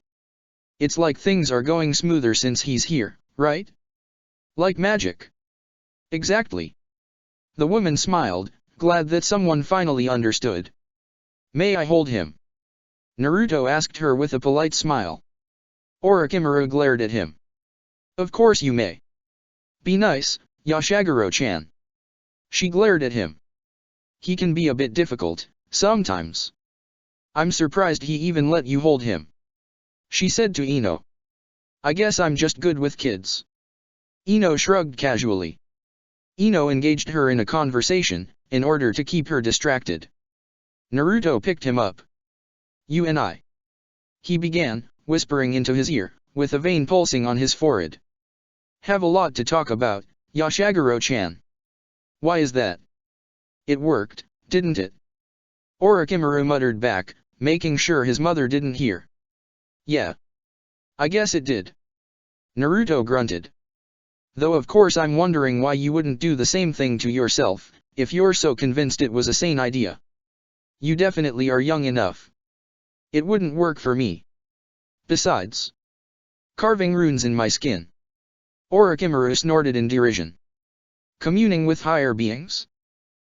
It's like things are going smoother since he's here, right? Like magic. Exactly. The woman smiled, glad that someone finally understood. May I hold him? Naruto asked her with a polite smile. Orochimaru glared at him. Of course you may. Be nice, Yashaguro-chan. She glared at him. He can be a bit difficult, sometimes. I'm surprised he even let you hold him. She said to Ino. I guess I'm just good with kids. Ino shrugged casually. Ino engaged her in a conversation, in order to keep her distracted. Naruto picked him up. You and I. He began, whispering into his ear, with a vein pulsing on his forehead. Have a lot to talk about, Yashaguro-chan. Why is that? It worked, didn't it? Orochimaru muttered back, making sure his mother didn't hear. Yeah. I guess it did. Naruto grunted. Though of course I'm wondering why you wouldn't do the same thing to yourself, if you're so convinced it was a sane idea. You definitely are young enough. It wouldn't work for me. Besides. Carving runes in my skin. Orochimaru snorted in derision. Communing with higher beings?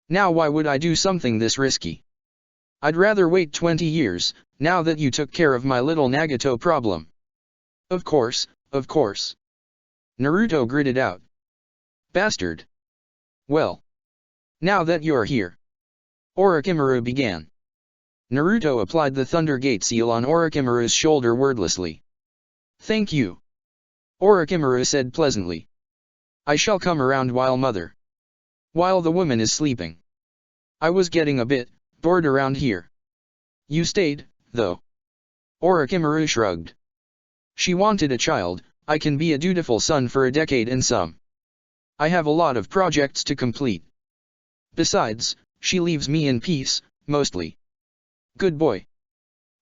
Now why would I do something this risky? I'd rather wait 20 years, now that you took care of my little Nagato problem. Of course, of course. Naruto gritted out. Bastard. Well. Now that you're here. Orochimaru began. Naruto applied the Thunder Gate seal on Orochimaru's shoulder wordlessly. Thank you. Orochimaru said pleasantly. I shall come around while the woman is sleeping. I was getting a bit bored around here. You stayed, though. Orochimaru shrugged. She wanted a child. I can be a dutiful son for a decade and some. I have a lot of projects to complete. Besides, she leaves me in peace, mostly. Good boy.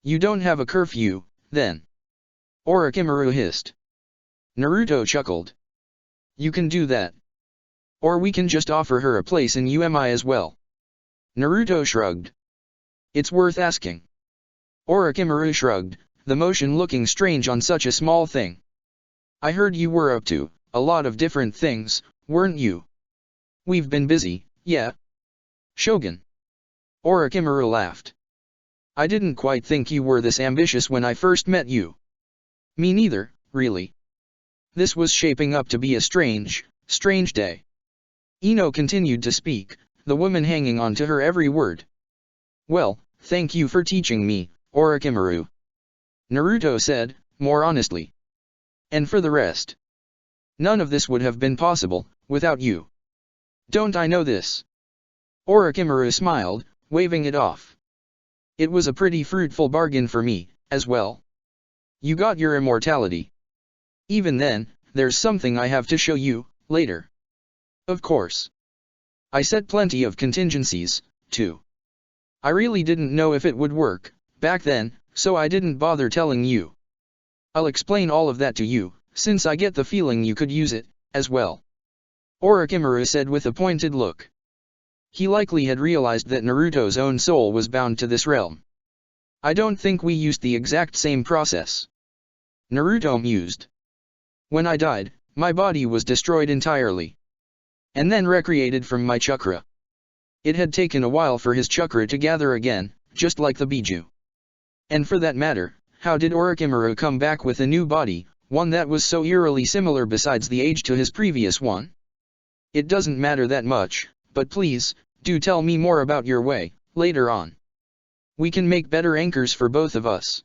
You don't have a curfew, then? Orochimaru hissed. Naruto chuckled. You can do that. Or we can just offer her a place in UMI as well. Naruto shrugged. It's worth asking. Orochimaru shrugged, the motion looking strange on such a small thing. I heard you were up to a lot of different things, weren't you? We've been busy, yeah. Shogun. Orochimaru laughed. I didn't quite think you were this ambitious when I first met you. Me neither, really. This was shaping up to be a strange day. Ino continued to speak, the woman hanging on to her every word. Well, thank you for teaching me, Orochimaru. Naruto said, more honestly. And for the rest. None of this would have been possible, without you. Don't I know this? Orochimaru smiled, waving it off. It was a pretty fruitful bargain for me, as well. You got your immortality. Even then, there's something I have to show you, later. Of course. I set plenty of contingencies, too. I really didn't know if it would work, back then, so I didn't bother telling you. I'll explain all of that to you, since I get the feeling you could use it, as well. Orochimaru said with a pointed look. He likely had realized that Naruto's own soul was bound to this realm. I don't think we used the exact same process. Naruto mused. When I died, my body was destroyed entirely. And then recreated from my chakra. It had taken a while for his chakra to gather again, just like the Biju. And for that matter, how did Orochimaru come back with a new body, one that was so eerily similar besides the age to his previous one? It doesn't matter that much, but please, do tell me more about your way, later on. We can make better anchors for both of us.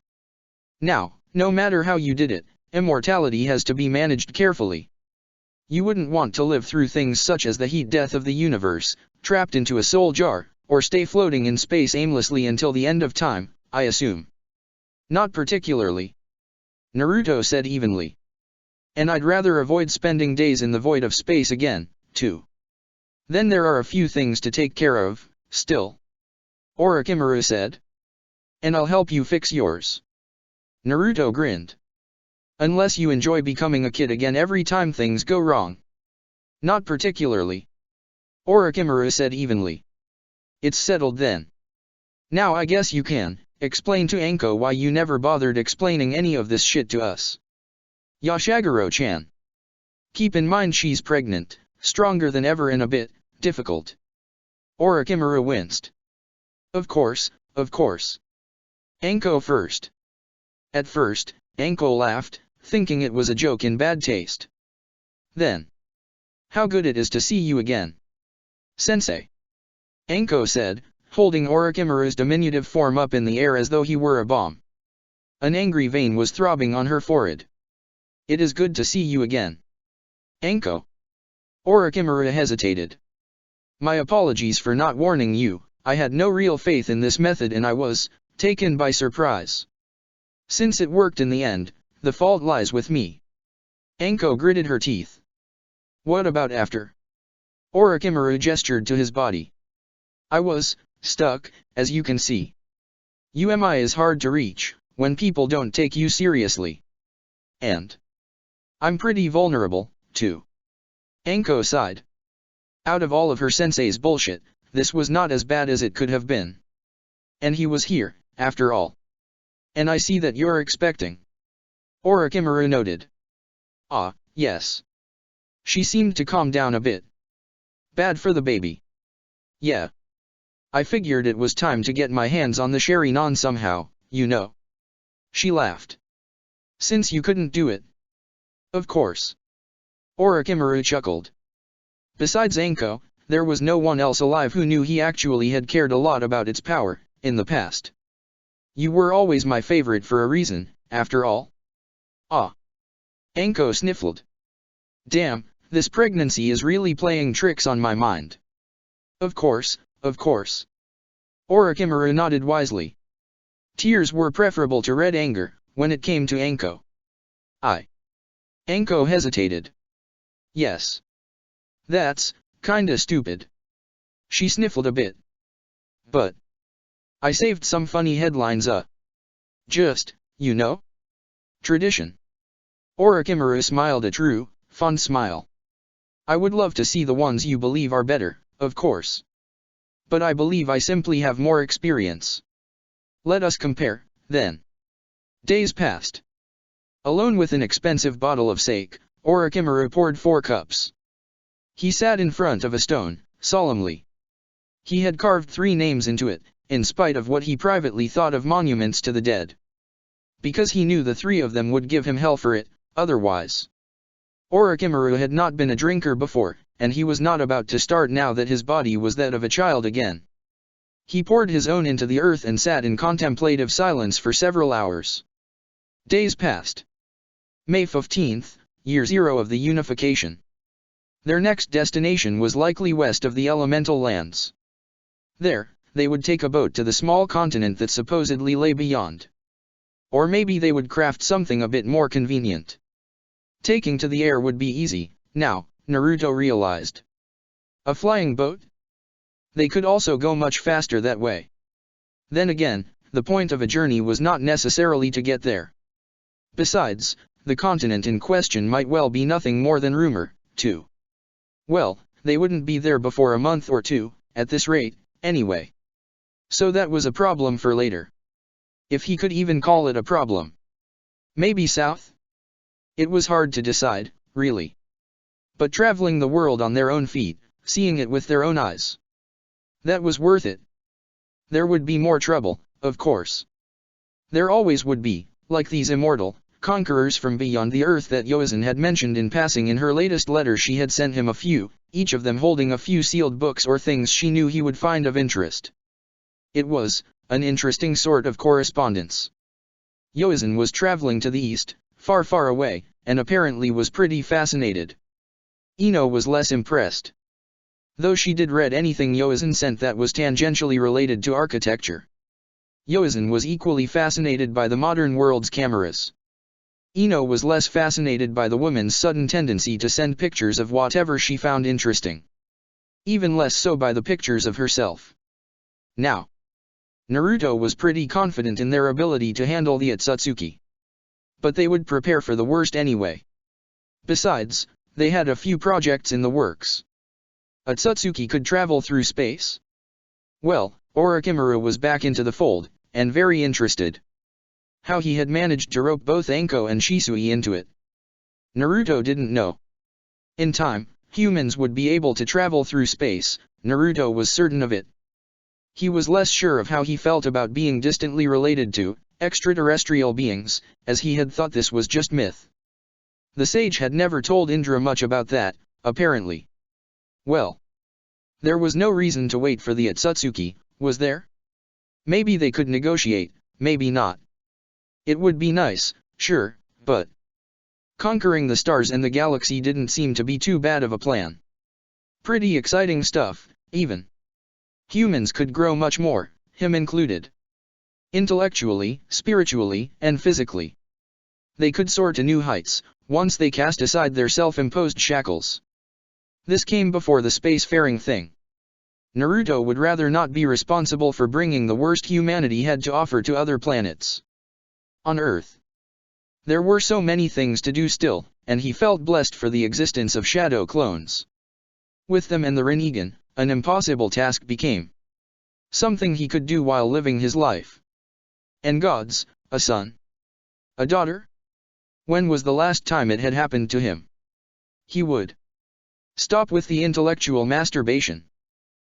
Now, no matter how you did it, immortality has to be managed carefully. You wouldn't want to live through things such as the heat death of the universe, trapped into a soul jar, or stay floating in space aimlessly until the end of time, I assume. Not particularly. Naruto said evenly. And I'd rather avoid spending days in the void of space again, too. Then there are a few things to take care of, still. Orochimaru said. And I'll help you fix yours. Naruto grinned. Unless you enjoy becoming a kid again every time things go wrong. Not particularly. Orochimaru said evenly. It's settled then. Now I guess you can explain to Anko why you never bothered explaining any of this shit to us. Yashaguro-chan. Keep in mind she's pregnant, stronger than ever and a bit difficult. Orochimaru winced. Of course, of course. Anko first. At first, Anko laughed, thinking it was a joke in bad taste. Then. How good it is to see you again. Sensei. Anko said, holding Orochimaru's diminutive form up in the air as though he were a bomb. An angry vein was throbbing on her forehead. It is good to see you again. Anko. Orochimaru hesitated. My apologies for not warning you, I had no real faith in this method and I was taken by surprise. Since it worked in the end, the fault lies with me. Anko gritted her teeth. What about after? Orochimaru gestured to his body. I was stuck, as you can see. UMI is hard to reach, when people don't take you seriously. And I'm pretty vulnerable, too. Anko sighed. Out of all of her sensei's bullshit, this was not as bad as it could have been. And he was here, after all. And I see that you're expecting. Orochimaru noted. Ah, yes. She seemed to calm down a bit. Bad for the baby. Yeah. I figured it was time to get my hands on the Sharingan somehow, you know. She laughed. Since you couldn't do it. Of course. Orochimaru chuckled. Besides Anko, there was no one else alive who knew he actually had cared a lot about its power, in the past. You were always my favorite for a reason, after all. Ah. Anko sniffled. Damn, this pregnancy is really playing tricks on my mind. Of course, of course. Orochimaru nodded wisely. Tears were preferable to red anger, when it came to Anko. Anko hesitated. Yes. That's kinda stupid. She sniffled a bit. But I saved some funny headlines just, you know? Tradition. Orochimaru smiled a true, fond smile. I would love to see the ones you believe are better, of course. But I believe I simply have more experience. Let us compare, then. Days passed. Alone with an expensive bottle of sake, Orochimaru poured 4 cups. He sat in front of a stone, solemnly. He had carved 3 names into it, in spite of what he privately thought of monuments to the dead. Because he knew the 3 of them would give him hell for it, otherwise. Orochimaru had not been a drinker before, and he was not about to start now that his body was that of a child again. He poured his own into the earth and sat in contemplative silence for several hours. Days passed. May 15th, year 0 of the unification. Their next destination was likely west of the elemental lands. There, they would take a boat to the small continent that supposedly lay beyond. Or maybe they would craft something a bit more convenient. Taking to the air would be easy, now, Naruto realized. A flying boat? They could also go much faster that way. Then again, the point of a journey was not necessarily to get there. Besides, the continent in question might well be nothing more than rumor, too. Well, they wouldn't be there before a month or two, at this rate, anyway. So that was a problem for later. If he could even call it a problem. Maybe south? It was hard to decide, really. But traveling the world on their own feet, seeing it with their own eyes. That was worth it. There would be more trouble, of course. There always would be, like these immortal conquerors from beyond the earth that Yozen had mentioned in passing in her latest letter. She had sent him a few, each of them holding a few sealed books or things she knew he would find of interest. It was an interesting sort of correspondence. Yozen was traveling to the east, far far away, and apparently was pretty fascinated. Ino was less impressed. Though she did read anything Yozen sent that was tangentially related to architecture. Yozen was equally fascinated by the modern world's cameras. Ino was less fascinated by the woman's sudden tendency to send pictures of whatever she found interesting. Even less so by the pictures of herself. Now, Naruto was pretty confident in their ability to handle the Otsutsuki. But they would prepare for the worst anyway. Besides, they had a few projects in the works. Otsutsuki could travel through space? Well, Orochimaru was back into the fold, and very interested. How he had managed to rope both Anko and Shisui into it. Naruto didn't know. In time, humans would be able to travel through space, Naruto was certain of it. He was less sure of how he felt about being distantly related to extraterrestrial beings, as he had thought this was just myth. The sage had never told Indra much about that, apparently. Well, there was no reason to wait for the Otsutsuki, was there? Maybe they could negotiate, maybe not. It would be nice, sure, but conquering the stars and the galaxy didn't seem to be too bad of a plan. Pretty exciting stuff, even. Humans could grow much more, him included. Intellectually, spiritually, and physically. They could soar to new heights, once they cast aside their self-imposed shackles. This came before the spacefaring thing. Naruto would rather not be responsible for bringing the worst humanity had to offer to other planets. On Earth, there were so many things to do still, and he felt blessed for the existence of shadow clones. With them and the Rinnegan, an impossible task became. Something he could do while living his life. And gods, a son? A daughter? When was the last time it had happened to him? He would stop with the intellectual masturbation.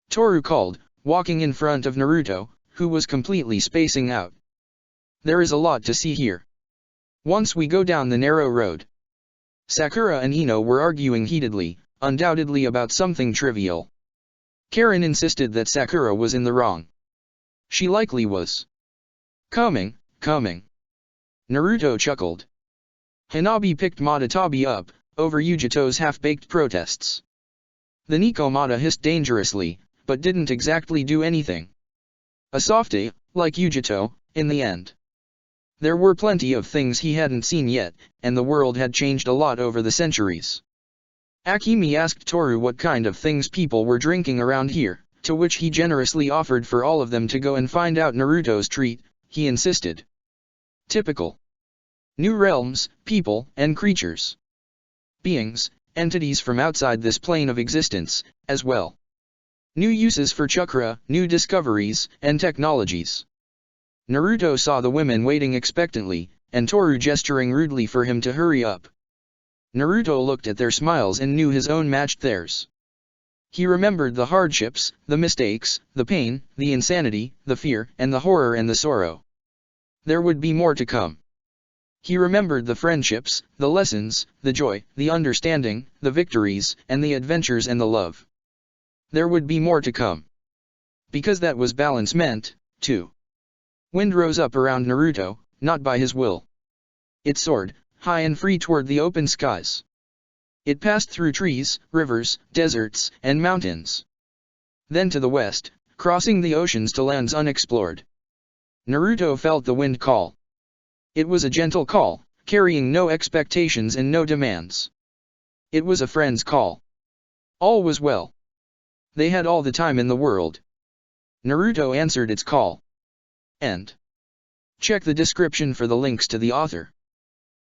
Toru called, walking in front of Naruto, who was completely spacing out. There is a lot to see here. Once we go down the narrow road. Sakura and Ino were arguing heatedly, undoubtedly about something trivial. Karen insisted that Sakura was in the wrong. She likely was. Coming. Naruto chuckled. Hanabi picked Matatabi up, over Yujito's half-baked protests. The Nikomata hissed dangerously, but didn't exactly do anything. A softie, like Yujito, in the end. There were plenty of things he hadn't seen yet, and the world had changed a lot over the centuries. Akemi asked Toru what kind of things people were drinking around here, to which he generously offered for all of them to go and find out Naruto's treat, he insisted. Typical. New realms, people, and creatures. Beings, entities from outside this plane of existence, as well. New uses for chakra, new discoveries, and technologies. Naruto saw the women waiting expectantly, and Toru gesturing rudely for him to hurry up. Naruto looked at their smiles and knew his own matched theirs. He remembered the hardships, the mistakes, the pain, the insanity, the fear, and the horror and the sorrow. There would be more to come. He remembered the friendships, the lessons, the joy, the understanding, the victories, and the adventures and the love. There would be more to come. Because that was balance meant, too. Wind rose up around Naruto, not by his will. It soared, high and free toward the open skies. It passed through trees, rivers, deserts, and mountains. Then to the west, crossing the oceans to lands unexplored. Naruto felt the wind call. It was a gentle call, carrying no expectations and no demands. It was a friend's call. All was well. They had all the time in the world. Naruto answered its call. End. Check the description for the links to the author.